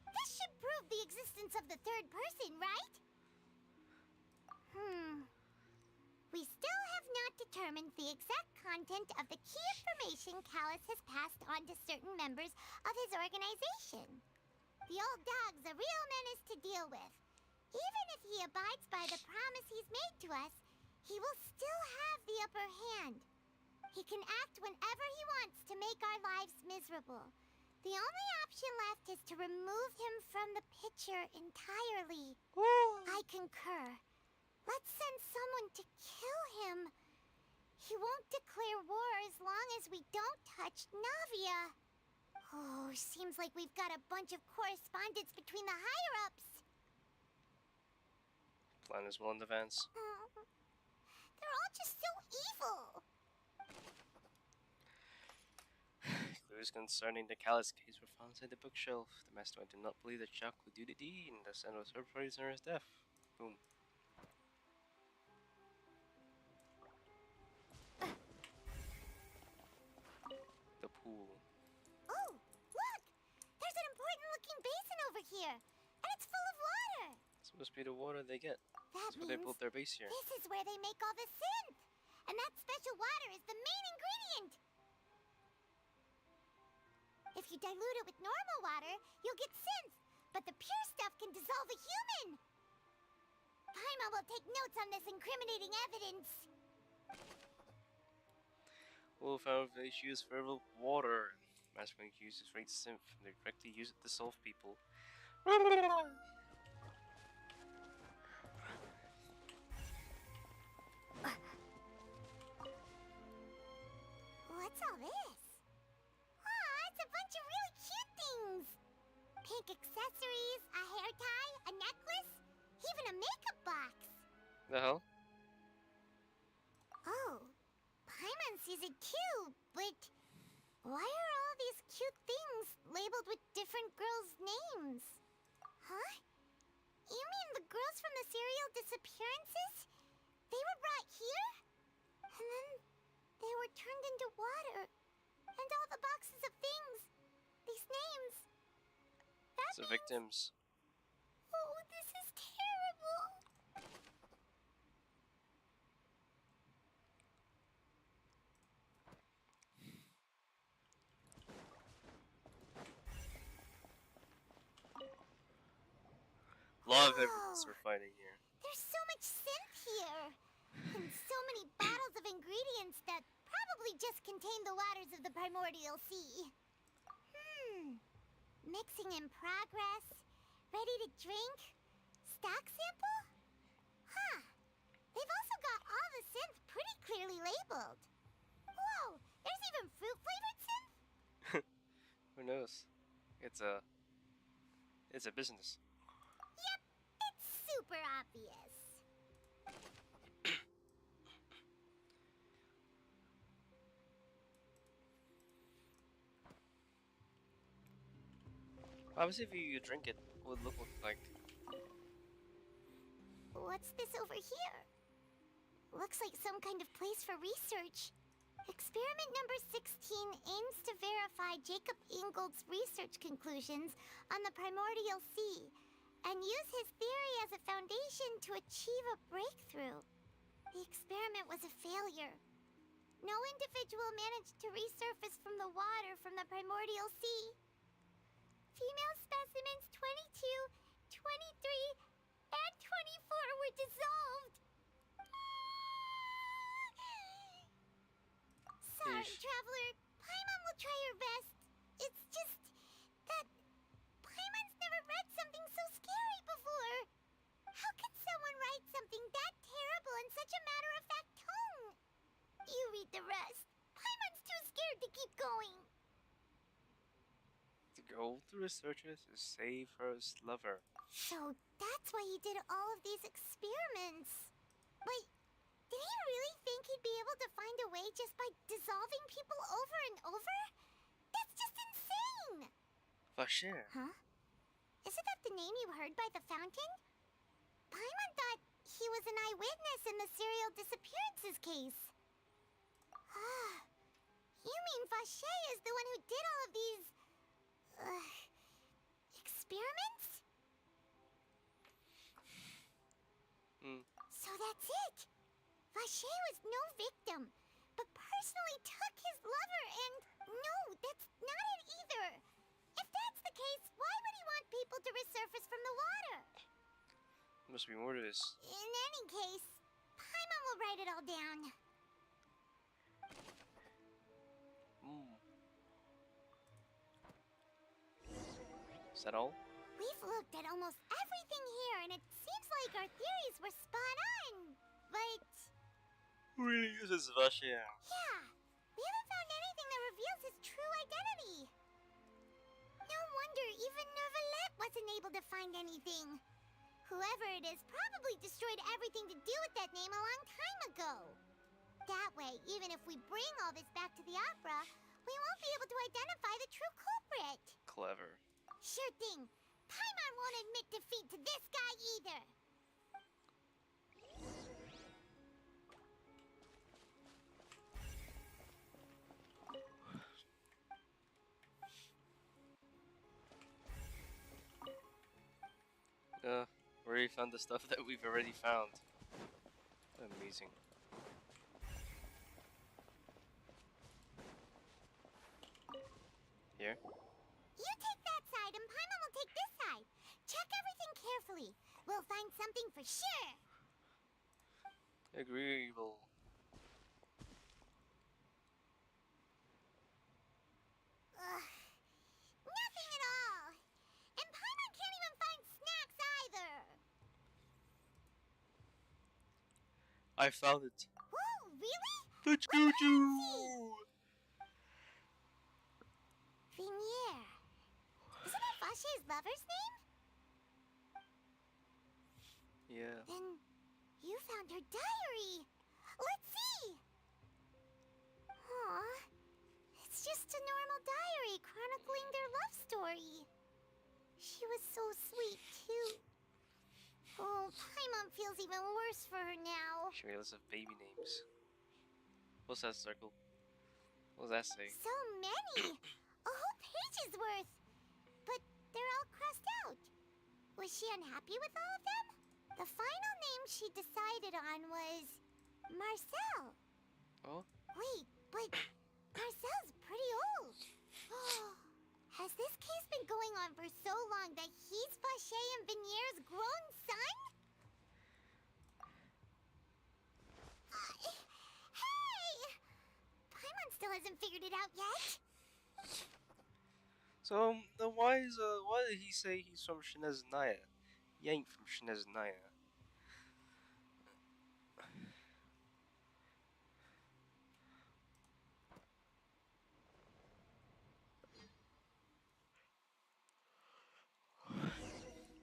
This should prove the existence of the third person, right? We still have not determined the exact content of the key information Callus has passed on to certain members of his organization. The old dog's a real menace to deal with. Even if he abides by the promise he's made to us, he will still have the upper hand. He can act whenever he wants to make our lives miserable. The only option left is to remove him from the picture entirely. I concur. Let's send someone to kill him. He won't declare war as long as we don't touch Navia. Oh, seems like we've got a bunch of correspondence between the higher-ups.
Plan is well in advance.
They're all just so evil.
Clues concerning the Callus case were found inside the bookshelf. The mastermind did not believe that Jacques would do the deed, and thus ended with third parties in his death. Boom. The pool.
Oh, look! There's an important-looking basin over here, and it's full of water.
This must be the water they get.
That
That's why they
means
built their base here.
this is where they make all the synth. And that special water is the main ingredient. If you dilute it with normal water, you'll get synth. But the pure stuff can dissolve a human. Paimon will take notes on this incriminating evidence.
Well, found they use fertile water. Mastermind uses great synth, and they directly use it to solve people.
What's all this? Aw, it's a bunch of really cute things. Pink accessories, a hair tie, a necklace, even a makeup box.
The hell?
Oh, Paimon sees it too, but why are all these cute things labeled with different girls' names? Huh? You mean the girls from the serial disappearances? They were brought here? And then they were turned into water. And all the boxes of things. These names. That
The
means...
victims.
Oh, this is terrible.
Love evidence we're finding here.
There's so much synth here. And so many bottles of ingredients that probably just contain the waters of the primordial sea. Mixing in progress. Ready to drink. Stock sample? Huh. They've also got all the synth pretty clearly labeled. Whoa, there's even fruit-flavored synth?
Who knows? It's a business.
Yep, it's super obvious.
Obviously, if you drink it, what would it look like?
What's this over here? Looks like some kind of place for research. Experiment number 16 aims to verify Jacob Ingold's research conclusions on the primordial sea and use his theory as a foundation to achieve a breakthrough. The experiment was a failure. No individual managed to resurface from the water from the primordial sea. Female specimens 22, 23, and 24 were dissolved. Sorry, Traveler. Paimon will try her best. It's just that Paimon's never read something so scary before. How could someone write something that terrible in such a matter-of-fact tone? You read the rest. Paimon's too scared to keep going.
The goal to research is to save her lover.
So that's why he did all of these experiments. But did he really think he'd be able to find a way just by dissolving people over and over? That's just insane!
Vasher.
Huh? Isn't that the name you heard by the fountain? Paimon thought he was an eyewitness in the serial disappearances case. You mean Vasher is the one who did all of these... experiments? So that's it! Vasher was no victim, but personally took his lover and... No, that's not it either! If that's the case, why would he want people to resurface from the water?
Must be more to this.
In any case, Paimon will write it all down.
Is that all?
We've looked at almost everything here, and it seems like our theories were spot on. But...
Who really uses Vasher?
yeah, we haven't found anything that reveals his true identity. No wonder even Neuvillette wasn't able to find anything. Whoever it is probably destroyed everything to do with that name a long time ago. That way, even if we bring all this back to the opera, we won't be able to identify the true culprit.
Clever.
Sure thing. Paimon won't admit defeat to this guy either.
We already found the stuff that we've already found. Amazing. Here?
You take that side and Paimon will take this side. Check everything carefully. We'll find something for sure.
Agreeable.
Nothing at all. And Paimon can't even find snacks either.
I found it.
Whoa, really?
The choo-choo!
Vinier. Isn't that Vasher's lover's name?
Yeah.
Then you found her diary. Let's see. Aw. It's just a normal diary chronicling their love story. She was so sweet, too. Oh, Paimon feels even worse for her now.
She made a list of baby names. What's that circle? What does that say?
So many! A whole page's worth! But they're all crossed out. Was she unhappy with all of them? The final name she decided on was... Marcel.
Oh?
Wait, but Marcel's pretty old. Has this case been going on for so long that he's Vasher and Vinier's grown son? Hey! Paimon still hasn't figured it out yet.
So, then why did he say he's from Shineznaya? He ain't from Shineznaya.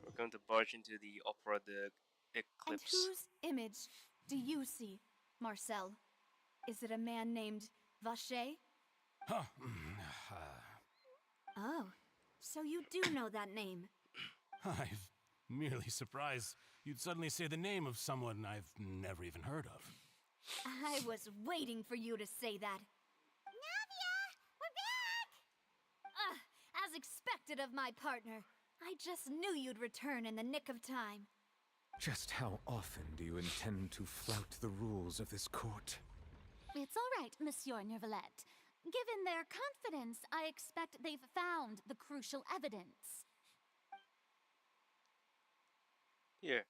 We're going to barge into the Opera de
And
Eclipse.
whose image do you see, Marcel? Is it a man named Vasher?
Huh.
Oh, so you do know that name.
I've Merely surprised you'd suddenly say the name of someone I've never even heard of.
I was waiting for you to say that.
Navia! We're back!
As expected of my partner. I just knew you'd return in the nick of time.
Just how often do you intend to flout the rules of this court?
It's all right, Monsieur Nervalette. Given their confidence, I expect they've found the crucial evidence.
Here.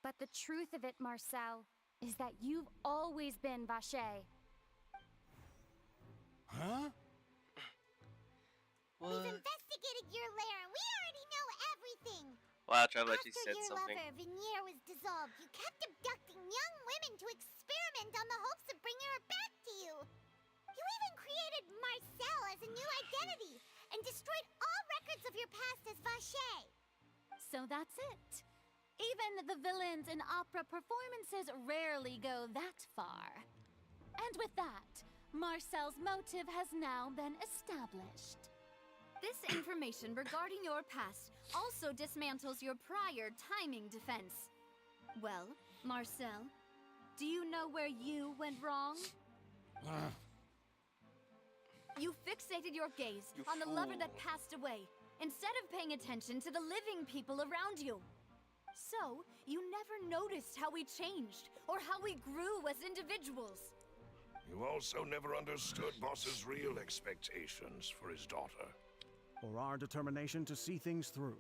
But the truth of it, Marcel, is that you've always been Vacher.
Huh?
We've investigated your lair and we already know everything.
Wow, Travel actually
After
said
your
something.
lover, Vinier, was dissolved, you kept abducting young women to experiment on the hopes of bringing her back to you. You even created Marcel as a new identity and destroyed all records of your past as Vacher.
So that's it. Even the villains in opera performances rarely go that far. And with that, Marcel's motive has now been established.
This information regarding your past also dismantles your prior timing defense. Well, Marcel, do you know where you went wrong? You fixated your gaze on the lover that passed away, instead of paying attention to the living people around you. So, you never noticed how we changed, or how we grew as individuals.
You also never understood Boss's real expectations for his daughter.
Or our determination to see things through.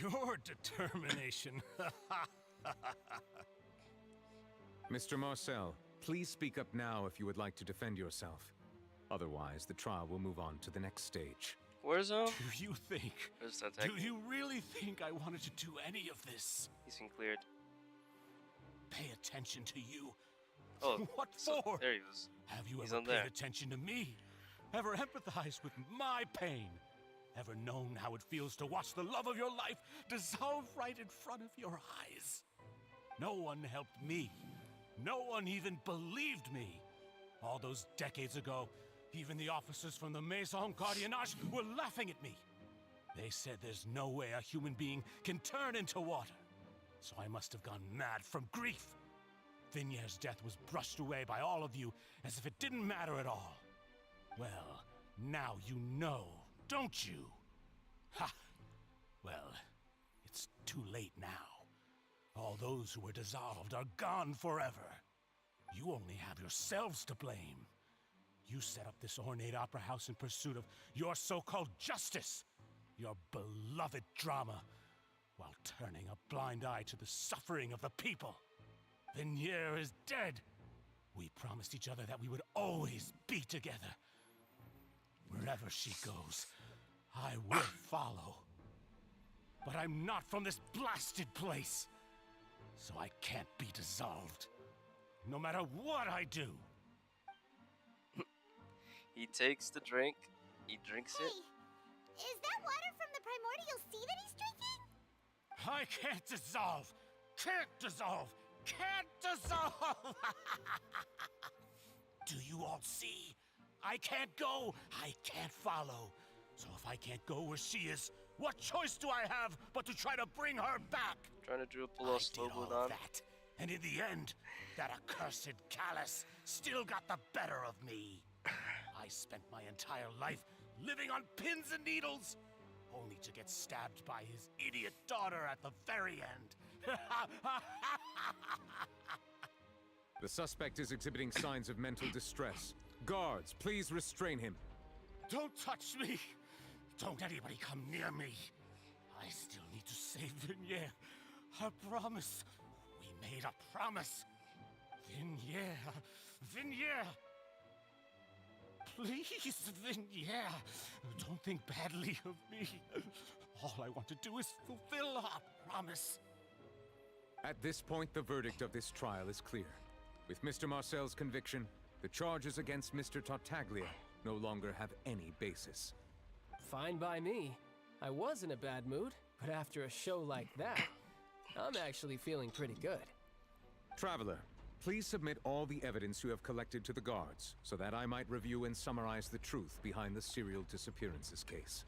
Your determination.
Mr. Marcel, please speak up now if you would like to defend yourself. Otherwise, the trial will move on to the next stage.
Warzone?
Do you think? Do you really think I wanted to do any of this?
He's been cleared.
Pay attention to you.
Oh,
what
so
for?
there he was.
Have you
He's
ever
on
paid
there.
attention to me? Ever empathized with my pain? Ever known how it feels to watch the love of your life dissolve right in front of your eyes? No one helped me. No one even believed me. All those decades ago, even the officers from the Maison Gardiennage were laughing at me. They said there's no way a human being can turn into water. So I must have gone mad from grief. Vinier's death was brushed away by all of you as if it didn't matter at all. Well, now you know, don't you? Ha! Well, it's too late now. All those who were dissolved are gone forever. You only have yourselves to blame. You set up this ornate opera house in pursuit of your so-called justice, your beloved drama, while turning a blind eye to the suffering of the people. Vinier is dead. We promised each other that we would always be together. Wherever she goes, I will follow. But I'm not from this blasted place, so I can't be dissolved. No matter what I do.
He takes the drink, he drinks it.
Is that water from the primordial sea that he's drinking?
I can't dissolve! Can't dissolve! Can't dissolve! Do you all see? I can't go! I can't follow. So if I can't go where she is, what choice do I have but to try to bring her back?
Trying to do a pull off slow
all
down.
of that, and in the end, that accursed Callus still got the better of me. I spent my entire life living on pins and needles, only to get stabbed by his idiot daughter at the very end.
The suspect is exhibiting signs of mental distress. Guards, please restrain him.
Don't touch me! Don't anybody come near me! I still need to save Vinier. A promise. We made a promise. Vinier. Vinier! Please, Vinier. Don't think badly of me. All I want to do is fulfill our promise.
At this point, the verdict of this trial is clear. With Mr. Marcel's conviction, the charges against Mr. Tartaglia no longer have any basis.
Fine by me. I was in a bad mood, but after a show like that, I'm actually feeling pretty good.
Traveler, please submit all the evidence you have collected to the guards, so that I might review and summarize the truth behind the serial disappearances case.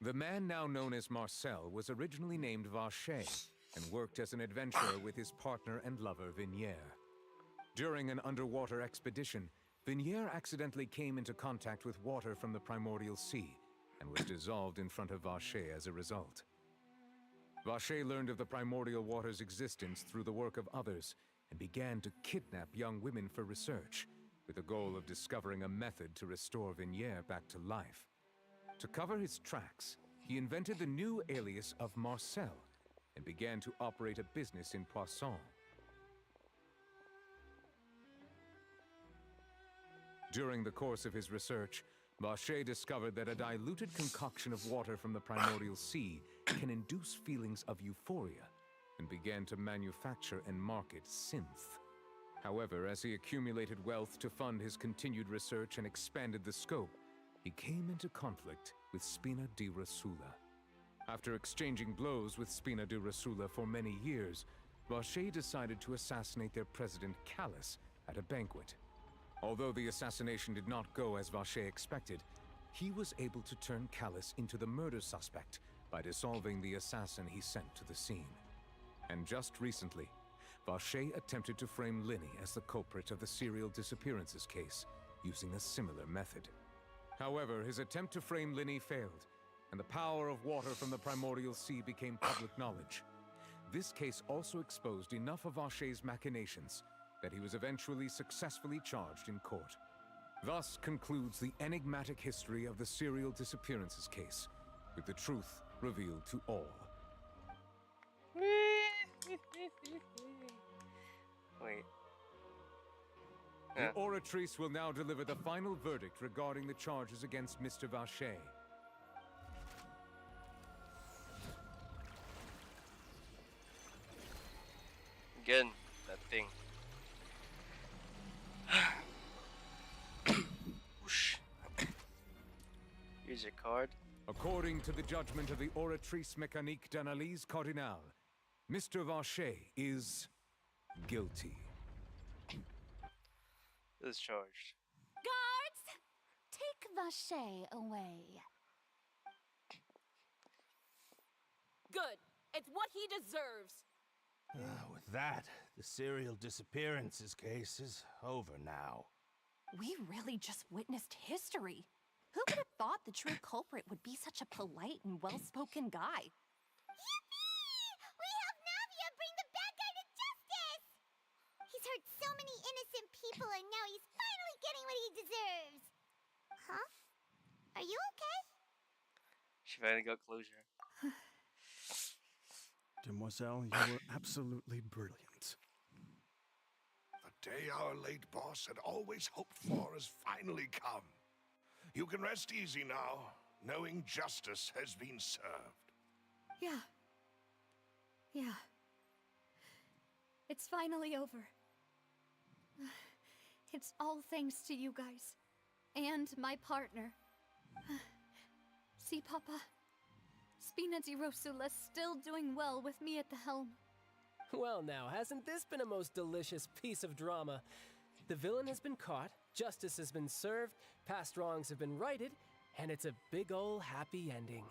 The man now known as Marcel was originally named Vacher and worked as an adventurer with his partner and lover Vignier. During an underwater expedition, Vignier accidentally came into contact with water from the primordial sea and was dissolved in front of Vacher as a result. Vacher learned of the primordial water's existence through the work of others and began to kidnap young women for research, with the goal of discovering a method to restore Vignier back to life. To cover his tracks, he invented the new alias of Marcel and began to operate a business in Poisson. During the course of his research, Vacher discovered that a diluted concoction of water from the primordial sea can induce feelings of euphoria, and began to manufacture and market synth. However, as he accumulated wealth to fund his continued research and expanded the scope, he came into conflict with Spina di Rosula. After exchanging blows with Spina di Rosula for many years, Vacher decided to assassinate their president Callus at a banquet. Although the assassination did not go as Vacher expected, he was able to turn Callus into the murder suspect by dissolving the assassin he sent to the scene. And just recently, Vacher attempted to frame Linny as the culprit of the serial disappearances case, using a similar method. However, his attempt to frame Linny failed, and the power of water from the primordial sea became public knowledge. This case also exposed enough of Vacher's machinations that he was eventually successfully charged in court. Thus concludes the enigmatic history of the serial disappearances case, with the truth revealed to all.
Wait.
The oratrice will now deliver the final verdict regarding the charges against Mr. Vacher.
Again, that thing. Whoosh. Here's your card.
According to the judgment of the oratrice mécanique d'analyse cardinale, Mr. Vacher is guilty.
Discharged.
Guards! Take Vacher away.
Good. It's what he deserves.
With that, the serial disappearances case is over now.
We really just witnessed history. Who could have thought the true culprit would be such a polite and well-spoken guy?
Yippee! We helped Navia bring the bad guy to justice! He's hurt so many innocent people and now he's finally getting what he deserves. Huh? Are you okay?
She finally got closure.
Demoiselle, you were absolutely brilliant.
The day our late boss had always hoped for has finally come. You can rest easy now, knowing justice has been served.
Yeah. Yeah. It's finally over. It's all thanks to you guys. And my partner. See, Papa? Spina di Rosula's still doing well with me at the helm.
Well now, hasn't this been a most delicious piece of drama? The villain has been caught, justice has been served, past wrongs have been righted, and it's a big ol' happy ending.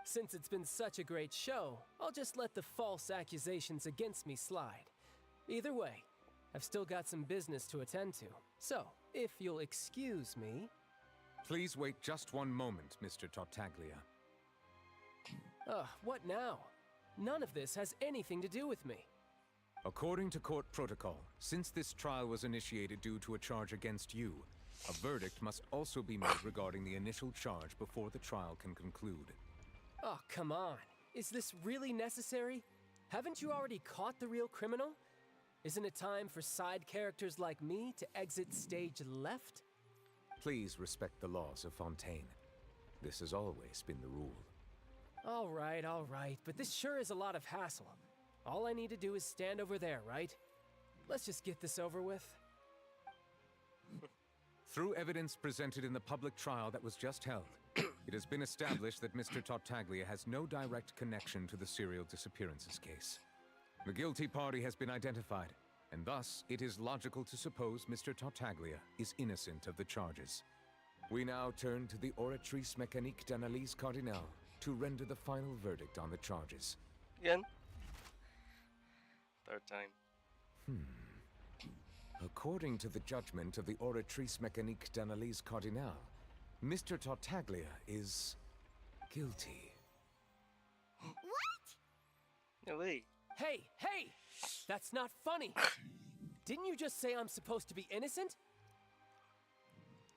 Since it's been such a great show, I'll just let the false accusations against me slide. Either way, I've still got some business to attend to, so if you'll excuse me...
Please wait just one moment, Mr. Tartaglia.
What now? None of this has anything to do with me.
According to court protocol, since this trial was initiated due to a charge against you, a verdict must also be made regarding the initial charge before the trial can conclude.
Oh, come on. Is this really necessary? Haven't you already caught the real criminal? Isn't it time for side characters like me to exit stage left?
Please respect the laws of Fontaine. This has always been the rule.
All right, but this sure is a lot of hassle. All I need to do is stand over there, right? Let's just get this over with.
Through evidence presented in the public trial that was just held, it has been established that Mr. Tartaglia has no direct connection to the serial disappearances case. The guilty party has been identified, and thus it is logical to suppose Mr. Tartaglia is innocent of the charges. We now turn to the Oratrice Mécanique d'Analyse Cardinale to render the final verdict on the charges.
Again? Third time.
According to the judgment of the Oratrice Mécanique d'Analyse Cardinale, Mr. Tartaglia is guilty.
What?
No way.
Hey, hey! That's not funny! Didn't you just say I'm supposed to be innocent?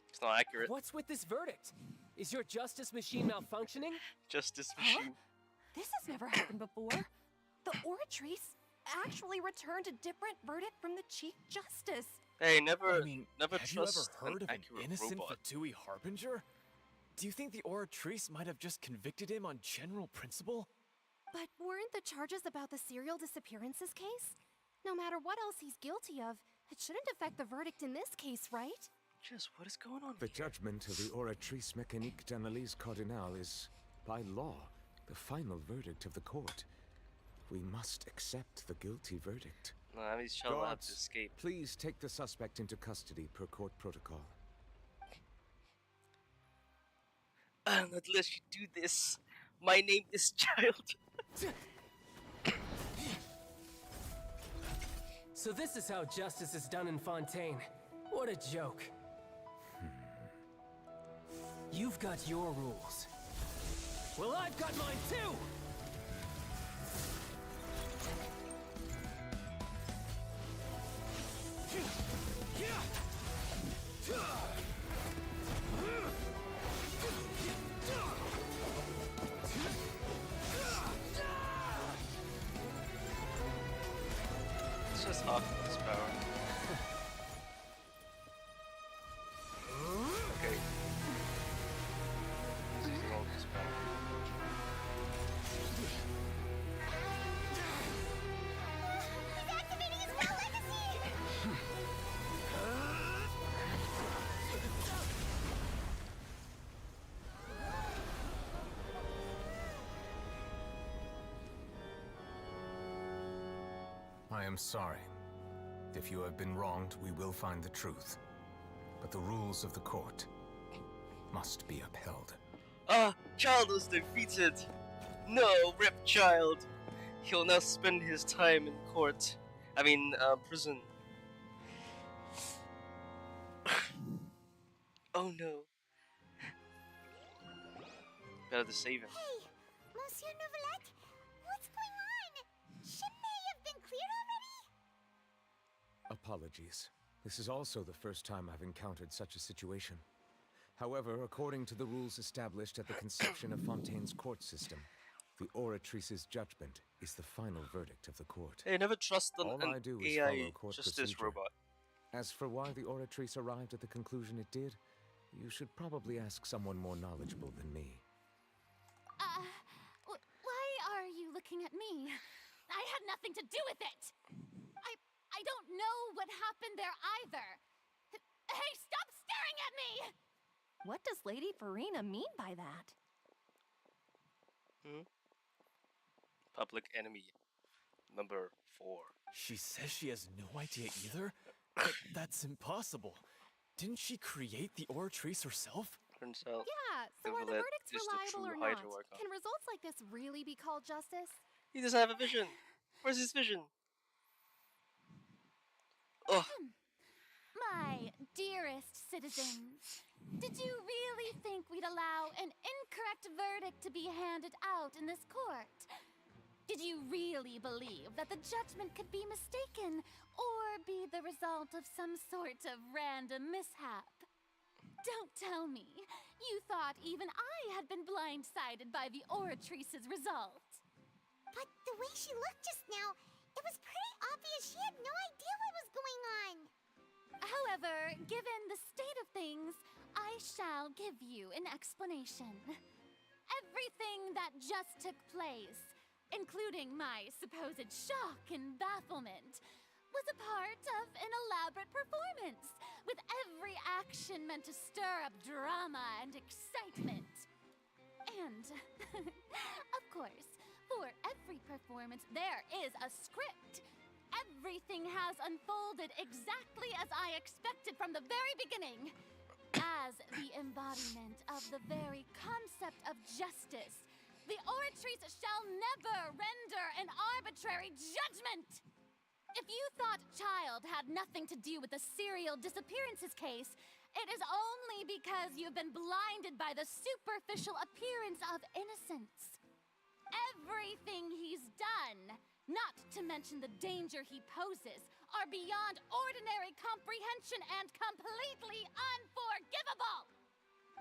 It's not accurate.
What's with this verdict? Is your justice machine malfunctioning?
Justice machine.
This has never happened before. The Oratrice actually returned a different verdict from the Chief Justice.
Hey, never
I mean,
never
have
trust
you ever heard
an
of an
accurate
innocent
robot.
Fatui Harbinger? Do you think the Oratrice might have just convicted him on general principle?
But weren't the charges about the serial disappearances case? No matter what else he's guilty of, it shouldn't affect the verdict in this case, right?
Just what is going on
The
here?
judgment of the Oratrice Mécanique d'Analyse Cardinale is, by law, the final verdict of the court. We must accept the guilty verdict.
No, I mean, he's shall have to
Guards,
escape.
please take the suspect into custody per court protocol.
Unless you do this, my name is Child.
So this is how justice is done in Fontaine. What a joke. You've got your rules. Well, I've got mine too!
It's just half of his power. Okay. He's using all of his power.
He's activating his spell legacy!
I am sorry. If you have been wronged, we will find the truth. But the rules of the court must be upheld.
Ah, Child was defeated. No, Rip Child. He'll now spend his time in court. I mean, prison. Oh no. Better to save him.
Hey, Monsieur Novelette, what's going on? Shouldn't they have been cleared already?
Apologies. This is also the first time I've encountered such a situation. However, according to the rules established at the conception of Fontaine's court system, the Oratrice's judgment is the final verdict of the court.
Hey, never trust
All I
an
do is
AI
follow court
justice
procedure.
robot.
As for why the Oratrice arrived at the conclusion it did, you should probably ask someone more knowledgeable than me.
Why are you looking at me? I had nothing to do with it! I don't know what happened there either! Hey, stop staring at me!
What does Lady Farina mean by that?
Public enemy number 4.
She says she has no idea either? But that's impossible. Didn't she create the Oratrice herself?
Turns out
Yeah, so are the
Novelette
verdicts
is the
reliable
true
or not?
Hydra
Can results like this really be called justice?
he doesn't have a vision. Where's his vision? Oh,
My dearest citizens, did you really think we'd allow an incorrect verdict to be handed out in this court? Did you really believe that the judgment could be mistaken or be the result of some sort of random mishap? Don't tell me you thought even I had been blindsided by the Oratrice's result.
But the way she looked just now, it was pretty obvious she had no idea what was going on.
However, given the state of things, I shall give you an explanation. Everything that just took place, including my supposed shock and bafflement, was a part of an elaborate performance with every action meant to stir up drama and excitement. And, of course, for every performance, there is a script. Everything has unfolded exactly as I expected from the very beginning. As the embodiment of the very concept of justice, the Oratrice shall never render an arbitrary judgment! If you thought Child had nothing to do with the serial disappearances case, it is only because you've been blinded by the superficial appearance of innocence. Everything he's done, not to mention the danger he poses, are beyond ordinary comprehension and completely unforgivable!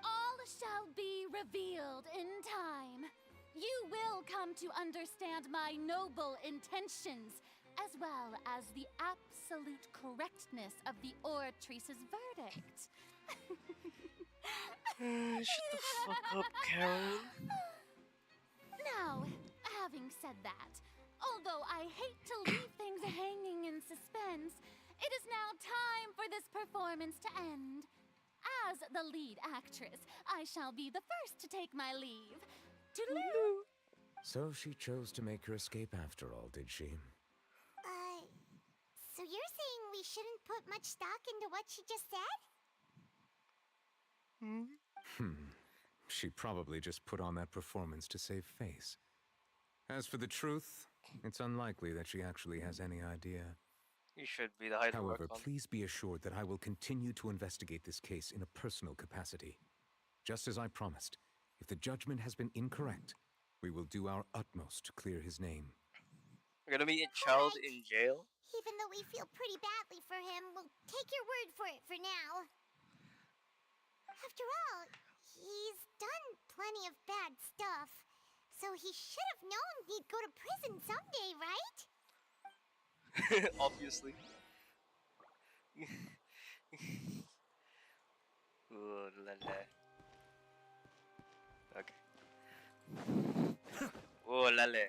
All shall be revealed in time. You will come to understand my noble intentions, as well as the absolute correctness of the Oratrice's verdict.
Shut the fuck up, Karen.
Now, having said that, although I hate to leave things hanging in suspense, it is now time for this performance to end. As the lead actress, I shall be the first to take my leave. Toodaloo!
So she chose to make her escape after all, did she?
So you're saying we shouldn't put much stock into what she just said?
She probably just put on that performance to save face. As for the truth, it's unlikely that she actually has any idea.
You should be the height of
However,
work on.
please be assured that I will continue to investigate this case in a personal capacity. Just as I promised, if the judgment has been incorrect, we will do our utmost to clear his name.
We're gonna meet a child in jail?
Even though we feel pretty badly for him, we'll take your word for it for now. After all, he's done plenty of bad stuff, so he should have known he'd go to prison someday, right?
Obviously. Ooh la la. Okay. Ooh la la.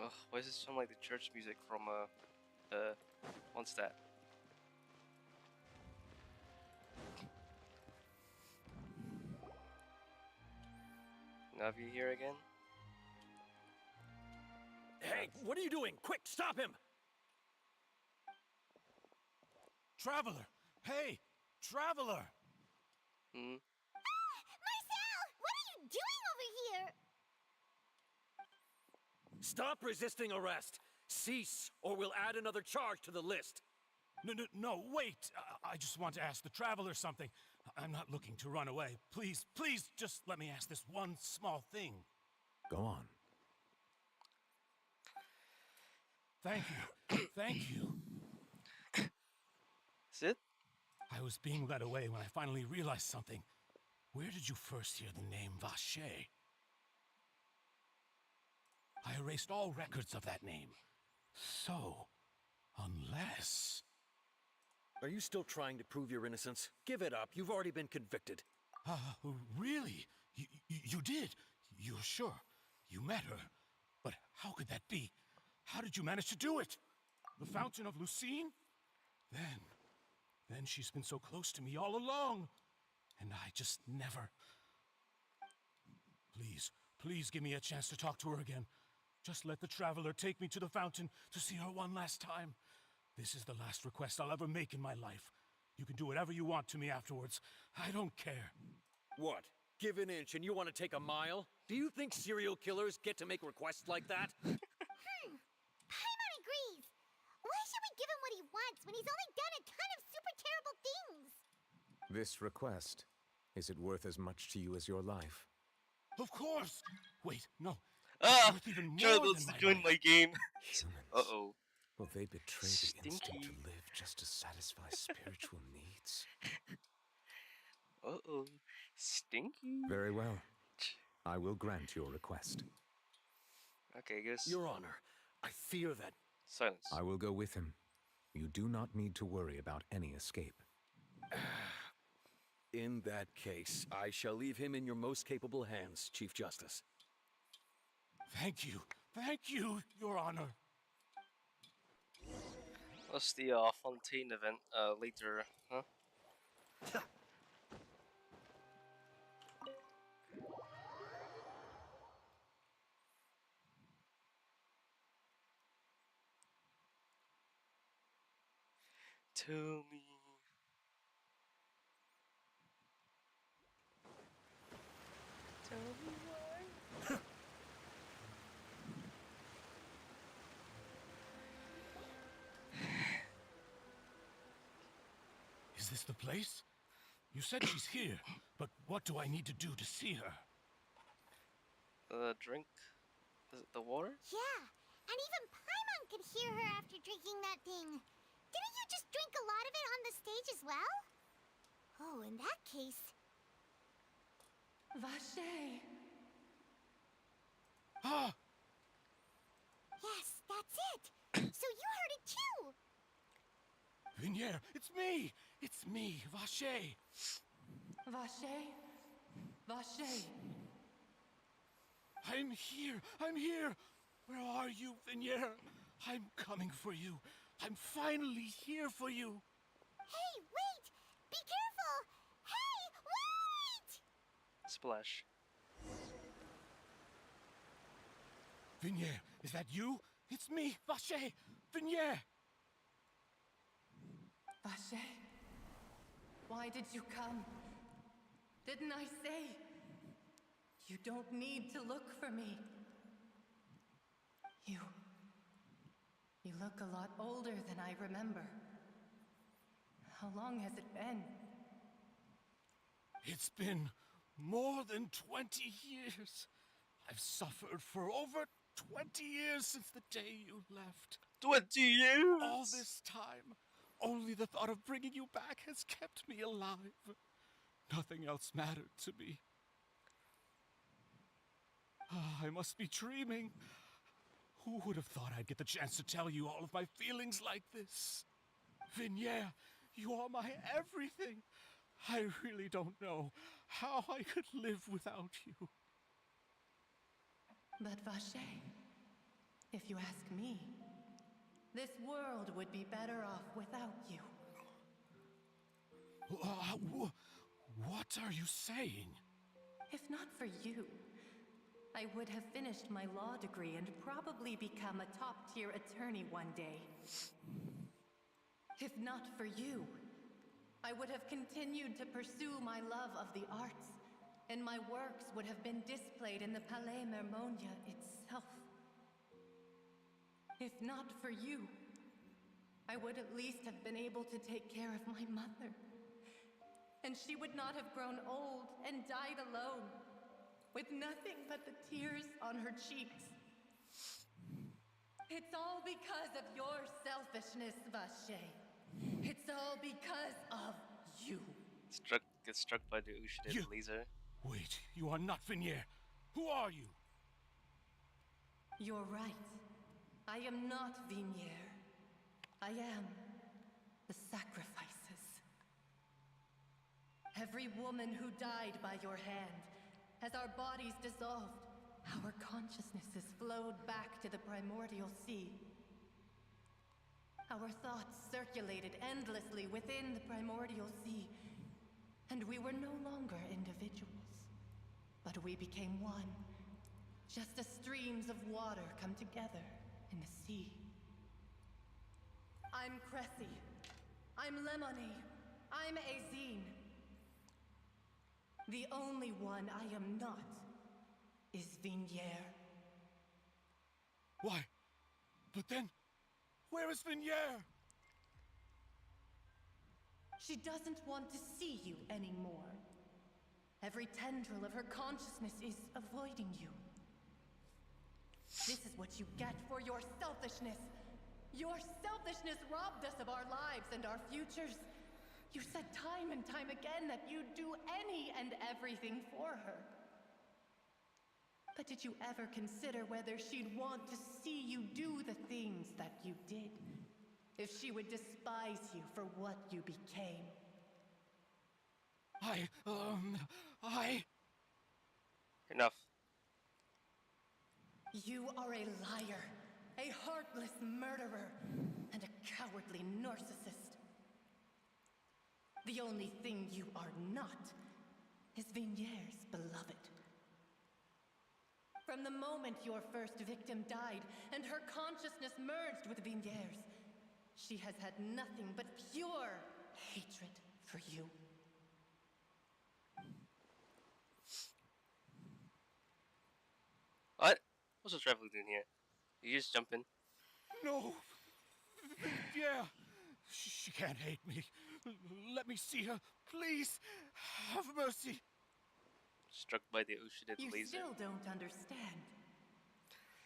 Ugh, why does it sound like the church music from what's that? Navi here again?
Hey, what are you doing? Quick, stop him! Traveler! Hey! Traveler!
Marcel! What are you doing over here?
Stop resisting arrest! Cease, or we'll add another charge to the list. No, wait! I just want to ask the Traveler something. I'm not looking to run away. Please, just let me ask this one small thing.
Go on.
Thank you.
Is it?
I was being led away when I finally realized something. Where did you first hear the name Vache? I erased all records of that name. So, unless...
Are you still trying to prove your innocence? Give it up. You've already been convicted.
Really? You did? You're sure? You met her? But how could that be? How did you manage to do it? The Fountain of Lucine? Then she's been so close to me all along. And I just never... Please give me a chance to talk to her again. Just let the Traveler take me to the fountain to see her one last time. This is the last request I'll ever make in my life. You can do whatever you want to me afterwards. I don't care.
What? Give an inch and you want to take a mile? Do you think serial killers get to make requests like that?
Paimon agrees. Why should we give him what he wants when he's only done a ton of super terrible things?
This request, is it worth as much to you as your life?
Of course! Wait, no.
Ah!
Worth even more
Troubles
than
to join my game. Uh-oh.
Will they betray the instinct
Stinky.
to live just to satisfy spiritual needs?
Uh-oh. Stinky.
Very well. I will grant your request.
Okay, I guess.
Your Honor, I fear that...
Silence.
I will go with him. You do not need to worry about any escape.
In that case, I shall leave him in your most capable hands, Chief Justice.
Thank you, Your Honor.
What's the Fontaine event later, huh? Tell me. Tell me why.
Is this the place? You said she's here, but what do I need to do to see her?
Drink the water?
Yeah, and even Paimon could hear her after drinking that thing. Didn't you just drink a lot of it on the stage as well? Oh, in that case...
Vache!
Ah!
Yes, that's it! So you heard it too!
Vinier, it's me! It's me, Vache!
Vache? Vache!
I'm here! I'm here! Where are you, Vinier? I'm coming for you. I'm finally here for you.
Hey, wait! Be careful! Hey, wait!
Splash.
Vinier, is that you? It's me, Vache! Vinier!
Vache? Why did you come? Didn't I say? You don't need to look for me. You look a lot older than I remember. How long has it been?
It's been more than 20 years. I've suffered for over 20 years since the day you left.
20 years?
All this time, only the thought of bringing you back has kept me alive. Nothing else mattered to me. I must be dreaming. Who would have thought I'd get the chance to tell you all of my feelings like this? Vinier, you are my everything. I really don't know how I could live without you.
But Vache, if you ask me, this world would be better off without you.
What are you saying?
If not for you, I would have finished my law degree and probably become a top-tier attorney one day. If not for you, I would have continued to pursue my love of the arts, and my works would have been displayed in the Palais Mermonia itself. If not for you, I would at least have been able to take care of my mother. And she would not have grown old and died alone, with nothing but the tears on her cheeks. It's all because of your selfishness, Vache. It's all because of you.
Get struck by the Ushidid laser.
Wait, you are not Vinier. Who are you?
You're right. I am not Vinier. I am the sacrifices. Every woman who died by your hand, as our bodies dissolved, our consciousnesses flowed back to the primordial sea. Our thoughts circulated endlessly within the primordial sea, and we were no longer individuals, but we became one, just as streams of water come together in the sea. I'm Cressy. I'm Lemony. I'm Azine. The only one I am not is Vinier.
Why? But then, where is Vinier?
She doesn't want to see you anymore. Every tendril of her consciousness is avoiding you. This is what you get for your selfishness. Your selfishness robbed us of our lives and our futures. You said time and time again that you'd do any and everything for her. But did you ever consider whether she'd want to see you do the things that you did? If she would despise you for what you became?
Enough.
You are a liar, a heartless murderer, and a cowardly narcissist. The only thing you are not is Vigniere's beloved. From the moment your first victim died and her consciousness merged with Vigniere's, she has had nothing but pure hatred for you.
What? What's the traveler doing here? You just jump in?
No! Yeah! She can't hate me. Let me see her. Please! Have mercy!
Struck by the ocean
You
laser.
still don't understand.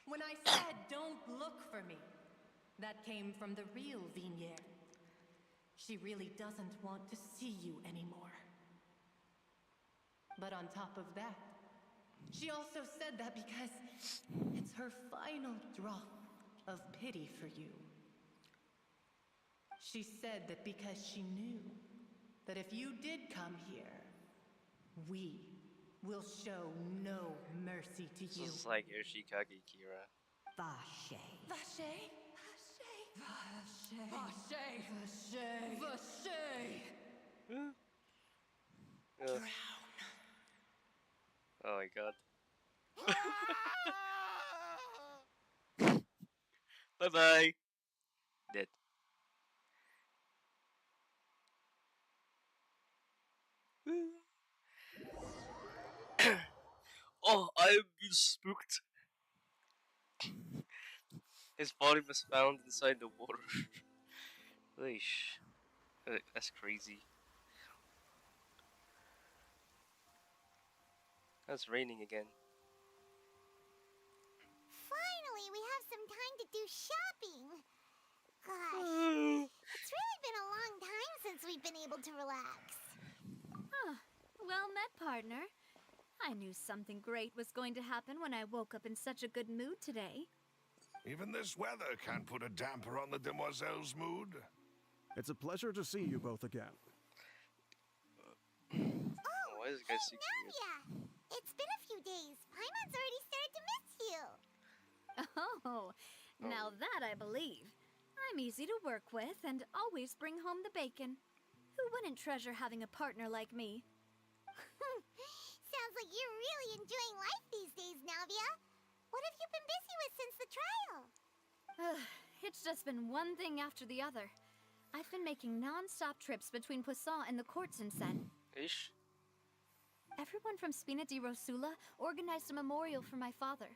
When I said don't look for me, that came from the real Vigniere. She really doesn't want to see you anymore. But on top of that, she also said that because it's her final drop of pity for you. She said that because she knew that if you did come here, we will show no mercy to you.
This is like Yoshikage Kira.
Vache. Vache? Vache. Vache. Vache. Vache.
Ugh. Oh my god. Bye bye. Dead. Oh, I am being spooked. His body was found inside the water. Leash. That's crazy. It's raining again.
Finally, we have some time to do shopping. Gosh, it's really been a long time since we've been able to relax.
Well met, partner. I knew something great was going to happen when I woke up in such a good mood today.
Even this weather can't put a damper on the demoiselle's mood.
It's a pleasure to see you both again.
Why is this guy so cute?
Navia, it's been a few days. Paimon's already started to miss you.
Oh, now that I believe. I'm easy to work with and always bring home the bacon. Who wouldn't treasure having a partner like me?
Sounds like you're really enjoying life these days, Navia. What have you been busy with since the trial?
It's just been one thing after the other. I've been making non-stop trips between Poisson and the courts in Sen.
Ish.
Everyone from Spina di Rosula organized a memorial for my father.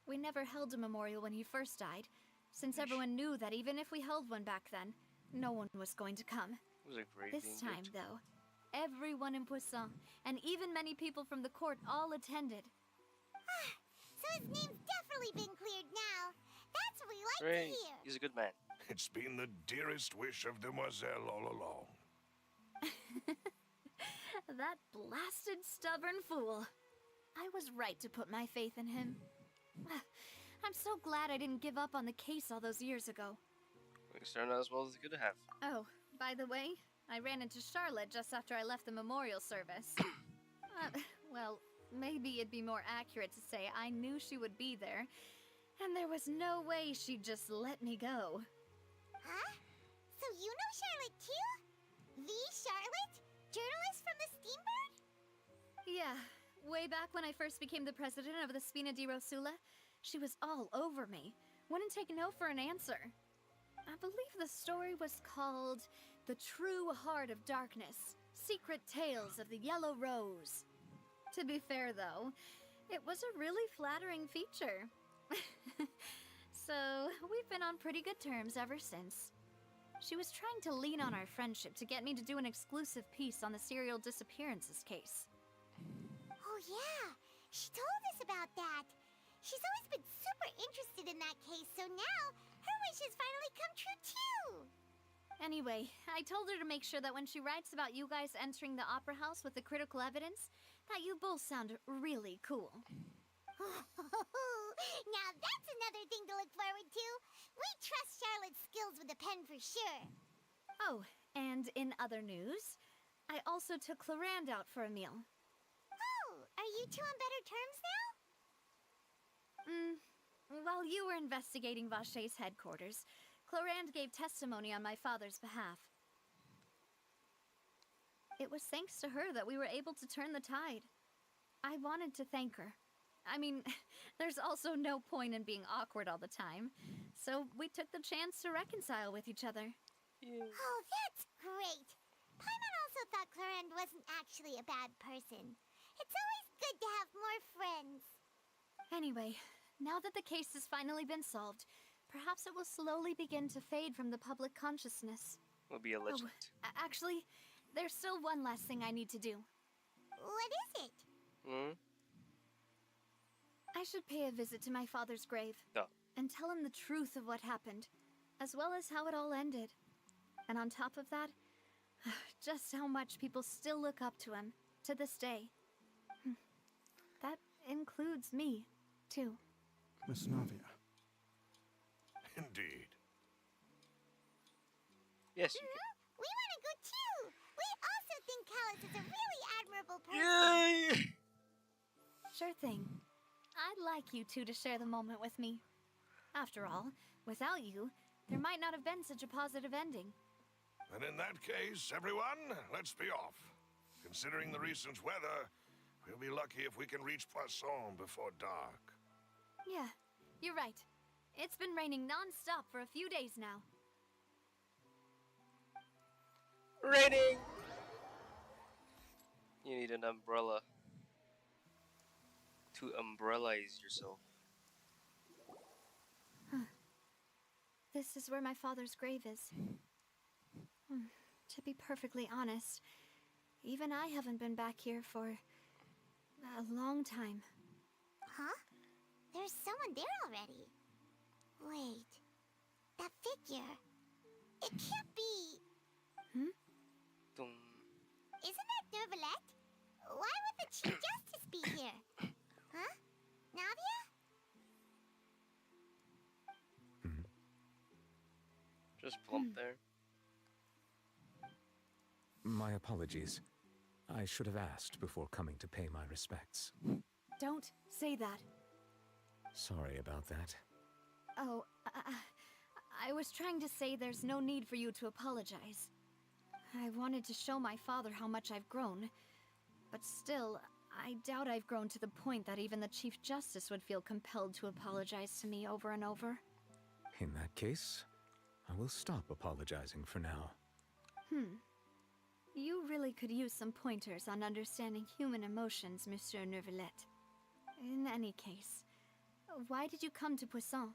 We never held a memorial when he first died, since everyone knew that even if we held one back then, no one was going to come.
It was a great
This time, though, everyone in Poisson, and even many people from the court, all attended.
So his name's definitely been cleared now. That's what we like
Great.
to hear.
He's a good man.
It's been the dearest wish of Demoiselle all along.
That blasted stubborn fool. I was right to put my faith in him. I'm so glad I didn't give up on the case all those years ago.
Things turned out as well as it could have.
Oh, by the way, I ran into Charlotte just after I left the memorial service. Well, maybe it'd be more accurate to say I knew she would be there, and there was no way she'd just let me go.
Huh? So you know Charlotte too? The Charlotte? Journalist from the Steambird?
Yeah, way back when I first became the president of the Spina di Rosula, she was all over me. Wouldn't take no for an answer. I believe the story was called The True Heart of Darkness, Secret Tales of the Yellow Rose. To be fair, though, it was a really flattering feature. So, we've been on pretty good terms ever since. She was trying to lean on our friendship to get me to do an exclusive piece on the serial disappearances case.
Oh yeah, she told us about that. She's always been super interested in that case, so now her wish has finally come true too.
Anyway, I told her to make sure that when she writes about you guys entering the opera house with the critical evidence, that you both sound really cool.
Now that's another thing to look forward to. We trust Charlotte's skills with a pen for sure.
Oh, and in other news, I also took Clarand out for a meal.
Oh, are you two on better terms now?
While you were investigating Vache's headquarters, Clorand gave testimony on my father's behalf. It was thanks to her that we were able to turn the tide. I wanted to thank her. I mean, there's also no point in being awkward all the time, so we took the chance to reconcile with each other.
Oh, that's great. Paimon also thought Clorand wasn't actually a bad person. It's always good to have more friends.
Anyway, now that the case has finally been solved, perhaps it will slowly begin to fade from the public consciousness.
Will be a legend.
Actually, there's still one last thing I need to do.
What is it?
I should pay a visit to my father's grave. And tell him the truth of what happened, as well as how it all ended. And on top of that, just how much people still look up to him, to this day. That includes me, too.
Miss Navia.
Indeed.
Yes,
you can. We want to go too. We also think Callus is a really admirable person.
Yay!
Sure thing. I'd like you two to share the moment with me. After all, without you, there might not have been such a positive ending.
And in that case, everyone, let's be off. Considering the recent weather, we'll be lucky if we can reach Poisson before dark.
Yeah, you're right. It's been raining non-stop for a few days now.
Raining! You need an umbrella to umbrellize yourself.
This is where my father's grave is. To be perfectly honest, even I haven't been back here for a long time.
Huh? There's someone there already. Wait. That figure. It can't be. Isn't that Nervalette? Why would the Chief Justice be here? Huh? Navia?
Just plump there.
My apologies. I should have asked before coming to pay my respects.
Don't say that.
Sorry about that.
Oh, I was trying to say there's no need for you to apologize. I wanted to show my father how much I've grown, but still, I doubt I've grown to the point that even the Chief Justice would feel compelled to apologize to me over and over.
In that case, I will stop apologizing for now.
You really could use some pointers on understanding human emotions, Monsieur Nervalette. In any case, why did you come to Poisson?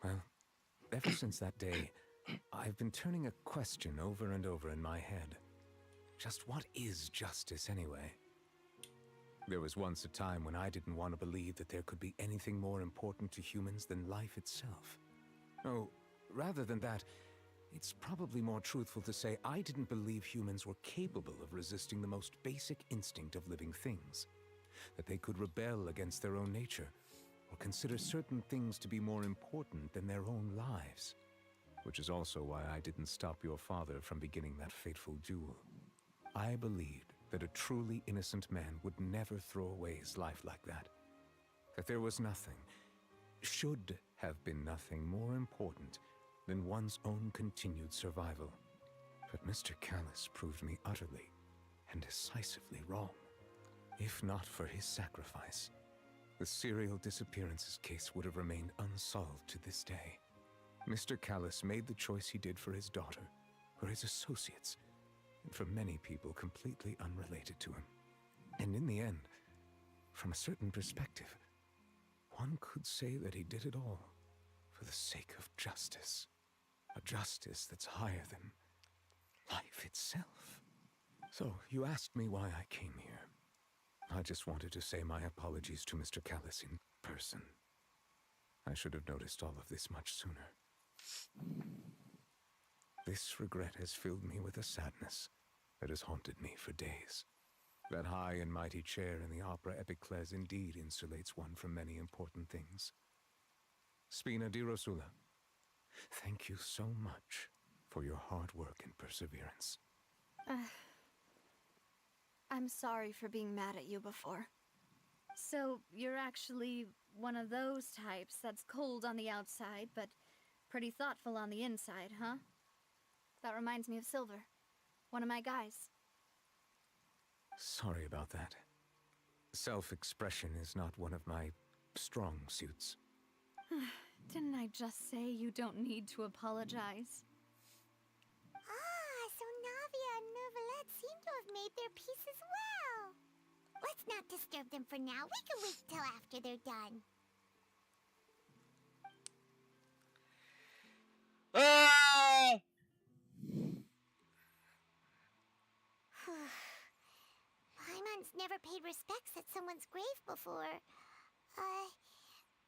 Well, ever since that day, I've been turning a question over and over in my head. Just what is justice anyway? There was once a time when I didn't want to believe that there could be anything more important to humans than life itself. Oh, rather than that, it's probably more truthful to say I didn't believe humans were capable of resisting the most basic instinct of living things. That they could rebel against their own nature, or consider certain things to be more important than their own lives. Which is also why I didn't stop your father from beginning that fateful duel. I believed that a truly innocent man would never throw away his life like that. That there was nothing, should have been nothing more important than one's own continued survival. But Mr. Callus proved me utterly and decisively wrong. If not for his sacrifice, the serial disappearances case would have remained unsolved to this day. Mr. Callus made the choice he did for his daughter, for his associates, and for many people completely unrelated to him. And in the end, from a certain perspective, one could say that he did it all for the sake of justice. A justice that's higher than life itself. So, you asked me why I came here. I just wanted to say my apologies to Mr. Callus in person. I should have noticed all of this much sooner. This regret has filled me with a sadness that has haunted me for days. That high and mighty chair in the opera Epiclese indeed insulates one from many important things. Spina di Rosula, thank you so much for your hard work and perseverance.
I'm sorry for being mad at you before. So, you're actually one of those types that's cold on the outside, but pretty thoughtful on the inside, huh? That reminds me of Silver, one of my guys.
Sorry about that. Self-expression is not one of my strong suits.
Didn't I just say you don't need to apologize?
Ah, so Navia and Neuvillette seem to have made their peace as well. Let's not disturb them for now. We can wait till after they're done.
Ah!
Paimon's never paid respects at someone's grave before.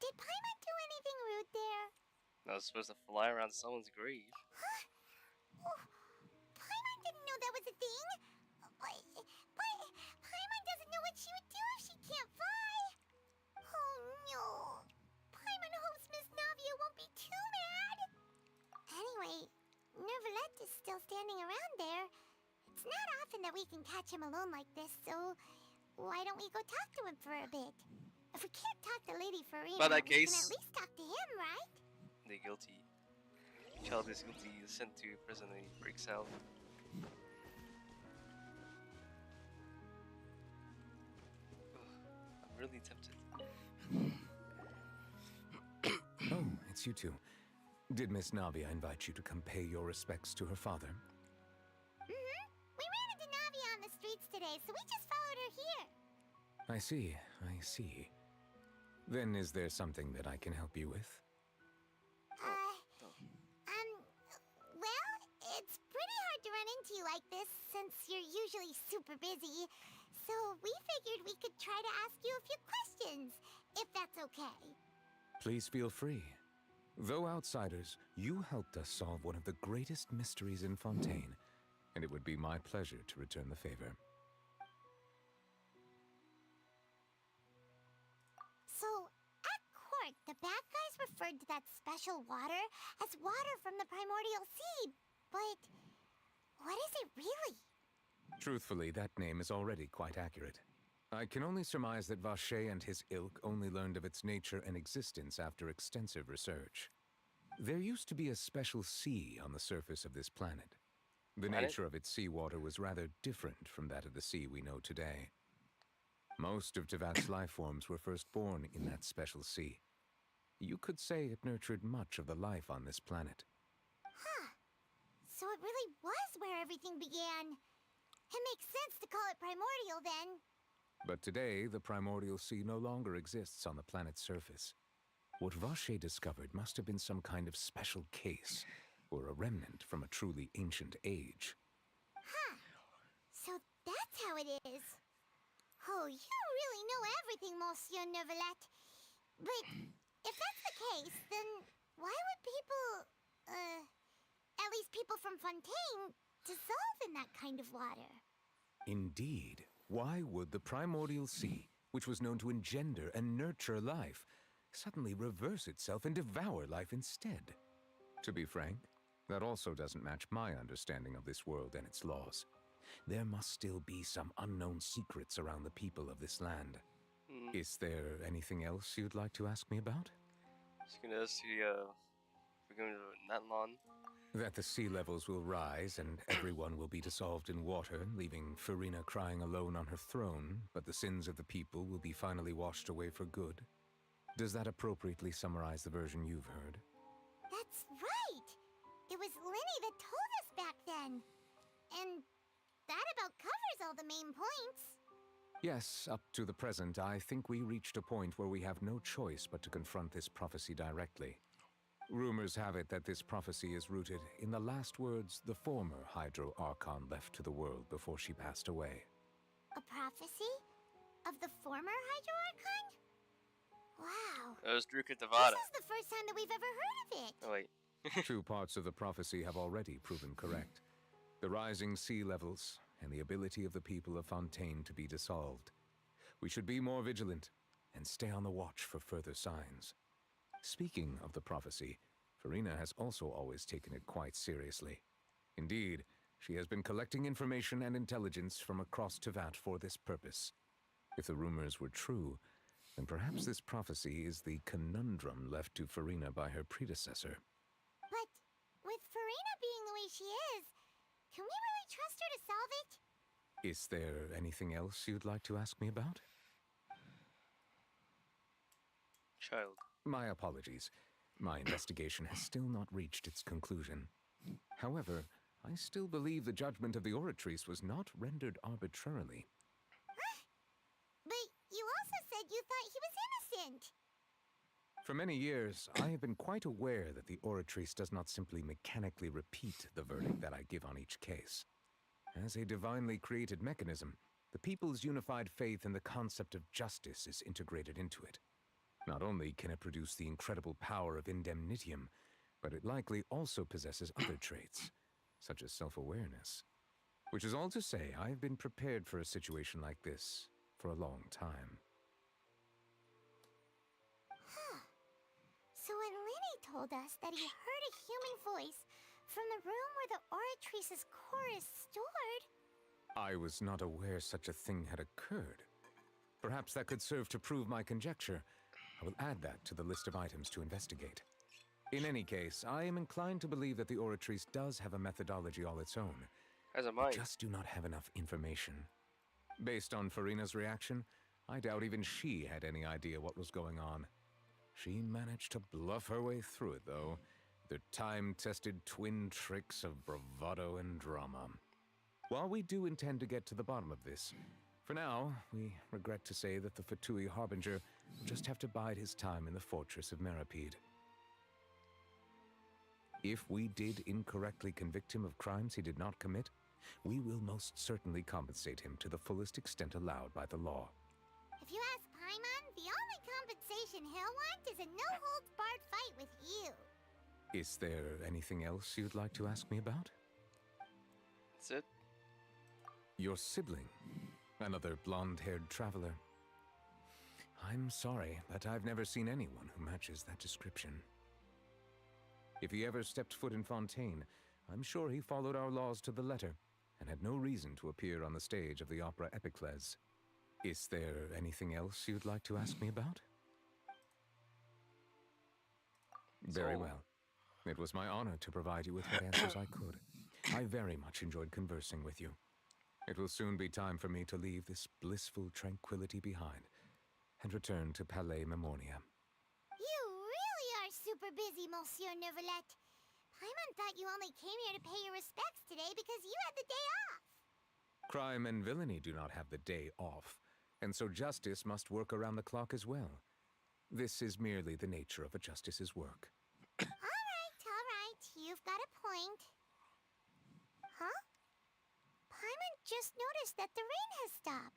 Did Paimon do anything rude there?
I was supposed to fly around someone's grave.
Oh, Paimon didn't know that was a thing. But Paimon doesn't know what she would do if she can't fly. Oh no. Paimon hopes Miss Navia won't be too mad. Anyway, Neuvillette is still standing around there. It's not often that we can catch him alone like this, so why don't we go talk to him for a bit? If we can't talk to Lady Farina,
By that
we can
case-
at least talk to him, right?
The guilty. Child is guilty is sent to prison and he breaks out. Ugh, I'm really tempted.
Oh, it's you two. Did Miss Navia invite you to come pay your respects to her father?
Mm-hmm. We ran into Navia on the streets today, so we just followed her here.
I see, I see. Then is there something that I can help you with?
Well, it's pretty hard to run into you like this since you're usually super busy. So we figured we could try to ask you a few questions, if that's okay.
Please feel free. Though outsiders, you helped us solve one of the greatest mysteries in Fontaine, and it would be my pleasure to return the favor.
So, at court, the bad guys referred to that special water as water from the primordial sea. But what is it really?
Truthfully, that name is already quite accurate. I can only surmise that Vacher and his ilk only learned of its nature and existence after extensive research. There used to be a special sea on the surface of this planet. The nature of its seawater was rather different from that of the sea we know today. Most of Tevat's life forms were first born in that special sea. You could say it nurtured much of the life on this planet.
Huh. So it really was where everything began. It makes sense to call it primordial then.
But today, the primordial sea no longer exists on the planet's surface. What Vacher discovered must have been some kind of special case, or a remnant from a truly ancient age.
Huh. So that's how it is. Oh, you really know everything, Monsieur Neuvillette. But if that's the case, then why would people, at least people from Fontaine, dissolve in that kind of water?
Indeed. Why would the primordial sea, which was known to engender and nurture life, suddenly reverse itself and devour life instead? To be frank, that also doesn't match my understanding of this world and its laws. There must still be some unknown secrets around the people of this land. Is there anything else you'd like to ask me about?
Just gonna ask you, we're going to Natlan.
That the sea levels will rise and everyone will be dissolved in water, leaving Farina crying alone on her throne, but the sins of the people will be finally washed away for good. Does that appropriately summarize the version you've heard?
That's right! It was Linny that told us back then. And that about covers all the main points.
Yes, up to the present, I think we reached a point where we have no choice but to confront this prophecy directly. Rumors have it that this prophecy is rooted in the last words the former Hydro Archon left to the world before she passed away.
A prophecy? Of the former Hydro Archon? Wow.
That was Druka Devada.
This is the first time that we've ever heard of it.
Oh, wait.
2 parts of the prophecy have already proven correct. The rising sea levels and the ability of the people of Fontaine to be dissolved. We should be more vigilant and stay on the watch for further signs. Speaking of the prophecy, Farina has also always taken it quite seriously. Indeed, she has been collecting information and intelligence from across Tevat for this purpose. If the rumors were true, And perhaps this prophecy is the conundrum left to Farina by her predecessor.
But with Farina being the way she is, can we really trust her to solve it?
Is there anything else you'd like to ask me about?
Child.
My apologies. My investigation has still not reached its conclusion. However, I still believe the judgment of the Oratrice was not rendered arbitrarily.
But you also said you thought he was innocent.
For many years, I have been quite aware that the Oratrice does not simply mechanically repeat the verdict that I give on each case. As a divinely created mechanism, the people's unified faith in the concept of justice is integrated into it. Not only can it produce the incredible power of indemnitium, but it likely also possesses other traits, such as self-awareness. Which is all to say, I have been prepared for a situation like this for a long time.
So when Lenny told us that he heard a human voice from the room where the Oratrice's core is stored...
I was not aware such a thing had occurred. Perhaps that could serve to prove my conjecture. I will add that to the list of items to investigate. In any case, I am inclined to believe that the Oratrice does have a methodology all its own.
As am
I
I.
just do not have enough information. Based on Farina's reaction, I doubt even she had any idea what was going on. She managed to bluff her way through it, though, the time-tested twin tricks of bravado and drama. While we do intend to get to the bottom of this, for now, we regret to say that the Fatui Harbinger will just have to bide his time in the fortress of Meripede. If we did incorrectly convict him of crimes he did not commit, we will most certainly compensate him to the fullest extent allowed by the law.
If you ask Paimon, the only compensation he'll want is a no-holds-barred fight with you.
Is there anything else you'd like to ask me about?
That's it?
Your sibling, another blonde-haired traveler. I'm sorry, but I've never seen anyone who matches that description. If he ever stepped foot in Fontaine, I'm sure he followed our laws to the letter and had no reason to appear on the stage of the opera Epicles. Is there anything else you'd like to ask me about? Very well. It was my honor to provide you with what answers I could. I very much enjoyed conversing with you. It will soon be time for me to leave this blissful tranquility behind and return to Palais Memoria.
You really are super busy, Monsieur Neuvillette. Paimon thought you only came here to pay your respects today because you had the day off.
Crime and villainy do not have the day off, and so justice must work around the clock as well. This is merely the nature of a justice's work.
All right. You've got a point. Huh? Paimon just noticed that the rain has stopped.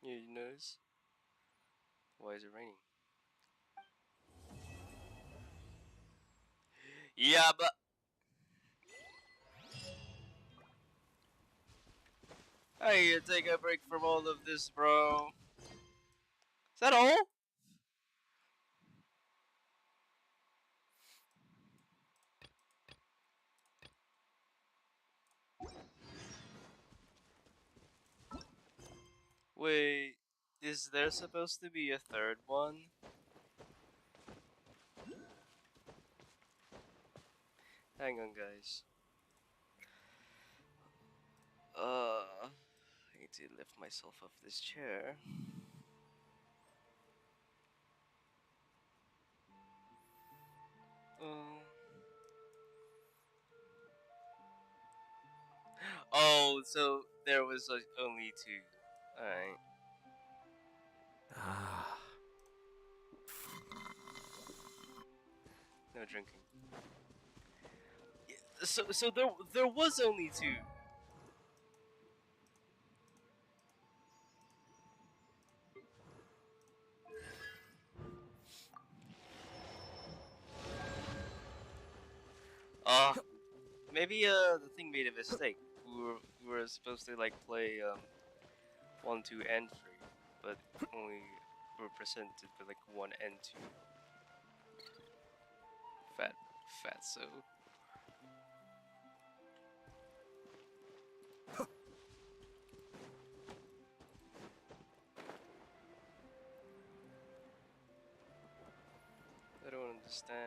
Yeah, you notice? Why is it raining? Yeah, but... I need to take a break from all of this, bro. Is that all? Wait, is there supposed to be a third one? Hang on, guys. I need to lift myself off this chair. Oh, so there was only two. Alright. No drinking. So there was only two. Maybe the thing made a mistake. We were supposed to like play 1, 2, and 3, but only were presented with like 1 and 2. Fatso. understand.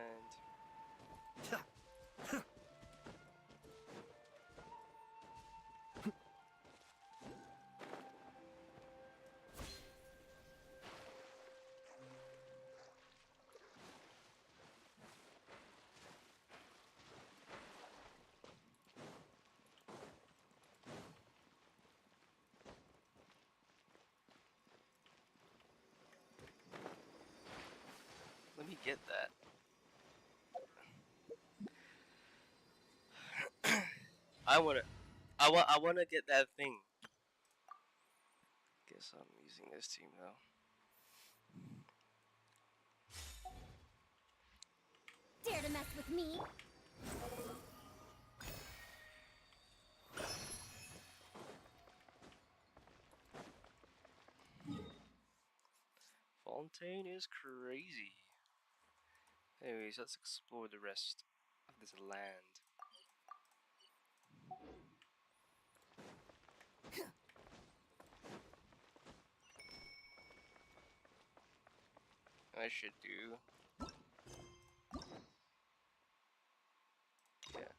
Let me get that. I wanna get that thing. Guess I'm using this team though.
Dare to mess with me?
Fontaine is crazy. Anyways, let's explore the rest of this land. I should do. Yeah.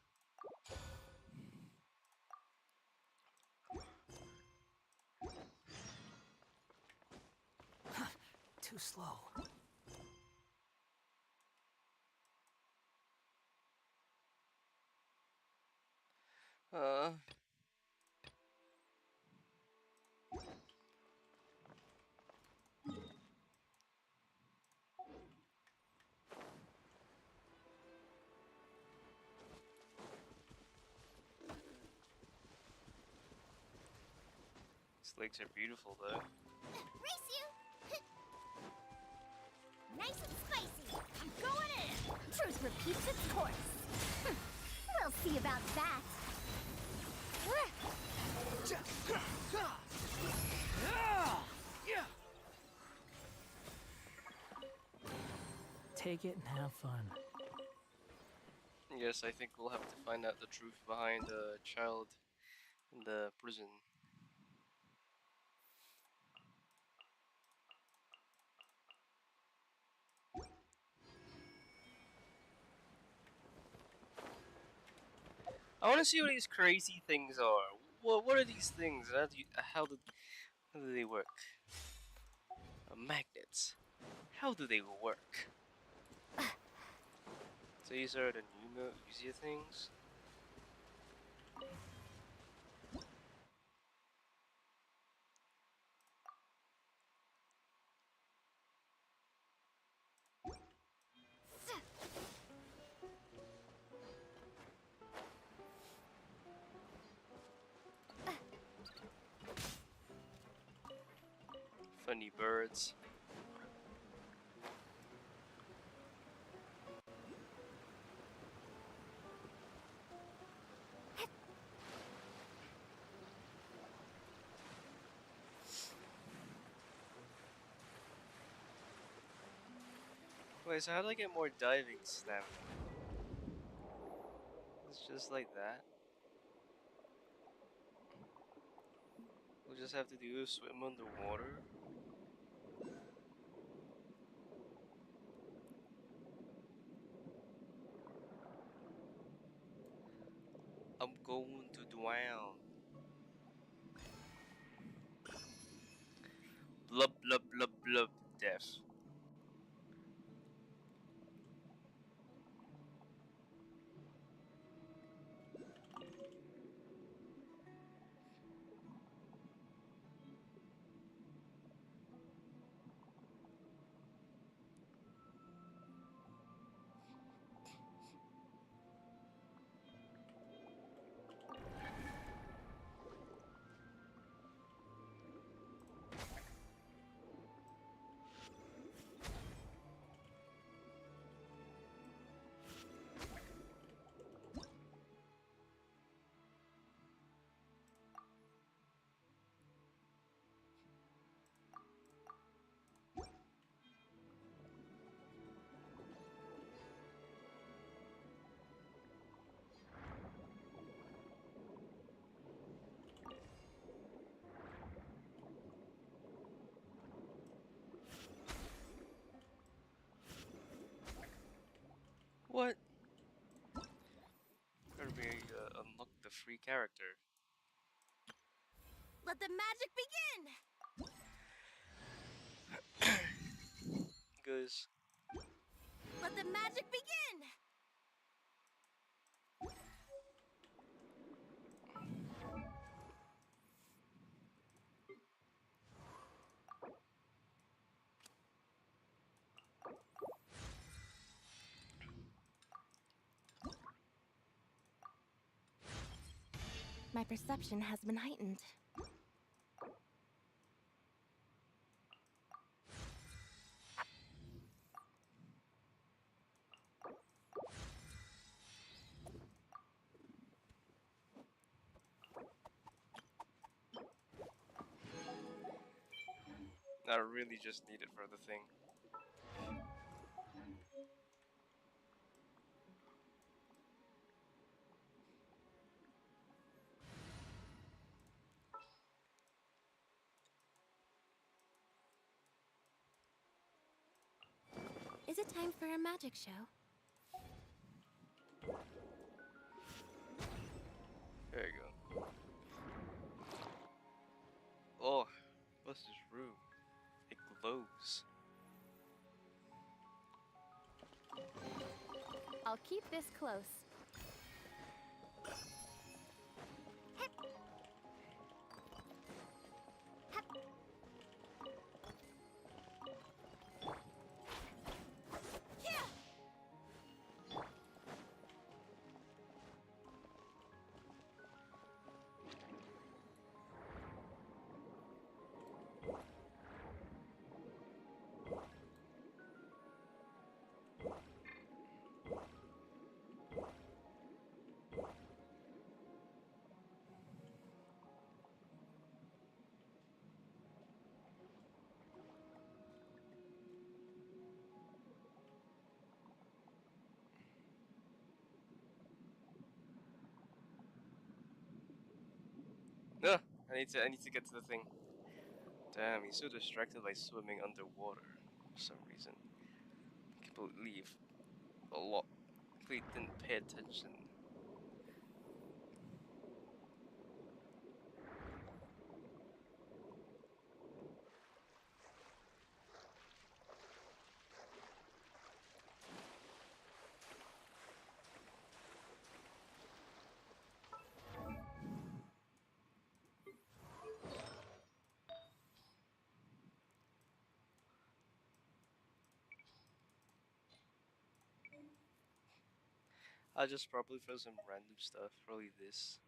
Too slow.
Uh. These lakes are beautiful though.
Race you! Nice and spicy. I'm going in. Truth repeats its course. We'll see about that.
Take it and have fun.
Yes, I think we'll have to find out the truth behind the child in the prison. I want to see what these crazy things are. What are these things? How do they work? Magnets. How do they work? So these are the new, easier things. Funny birds. Wait, so how do I get more diving stamina? It's just like that. We'll just have to do is swim underwater. I'm going to drown. Blub blub blub blub. Death. free character.
Let the magic begin!
Goes.
Let the magic begin! My perception has been heightened.
I really just need it for the thing.
Is it time for a magic show?
There you go. Oh, what's this room? It glows.
I'll keep this close.
No, I need to get to the thing. Damn, he's so distracted by swimming underwater for some reason. I can't believe a lot. He didn't pay attention. I'll just probably throw some random stuff, probably this.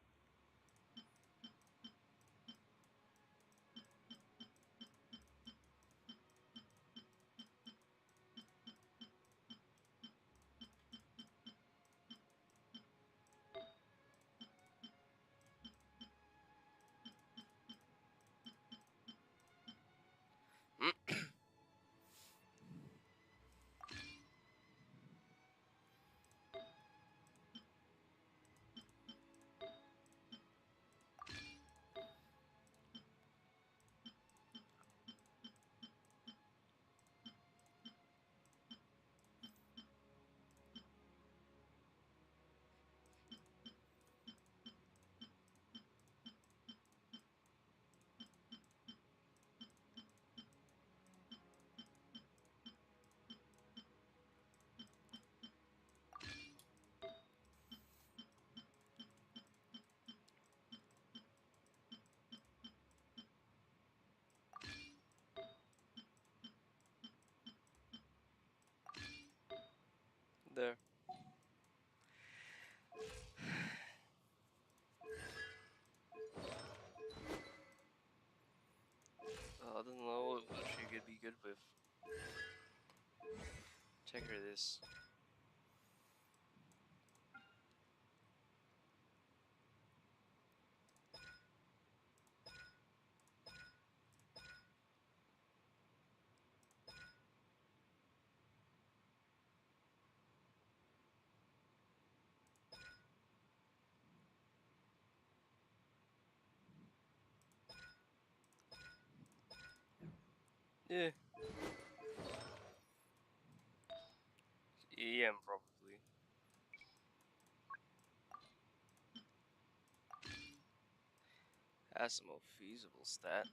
There. I don't know what she could be good with. Check her this. Yeah. EM probably. Has the most feasible stat.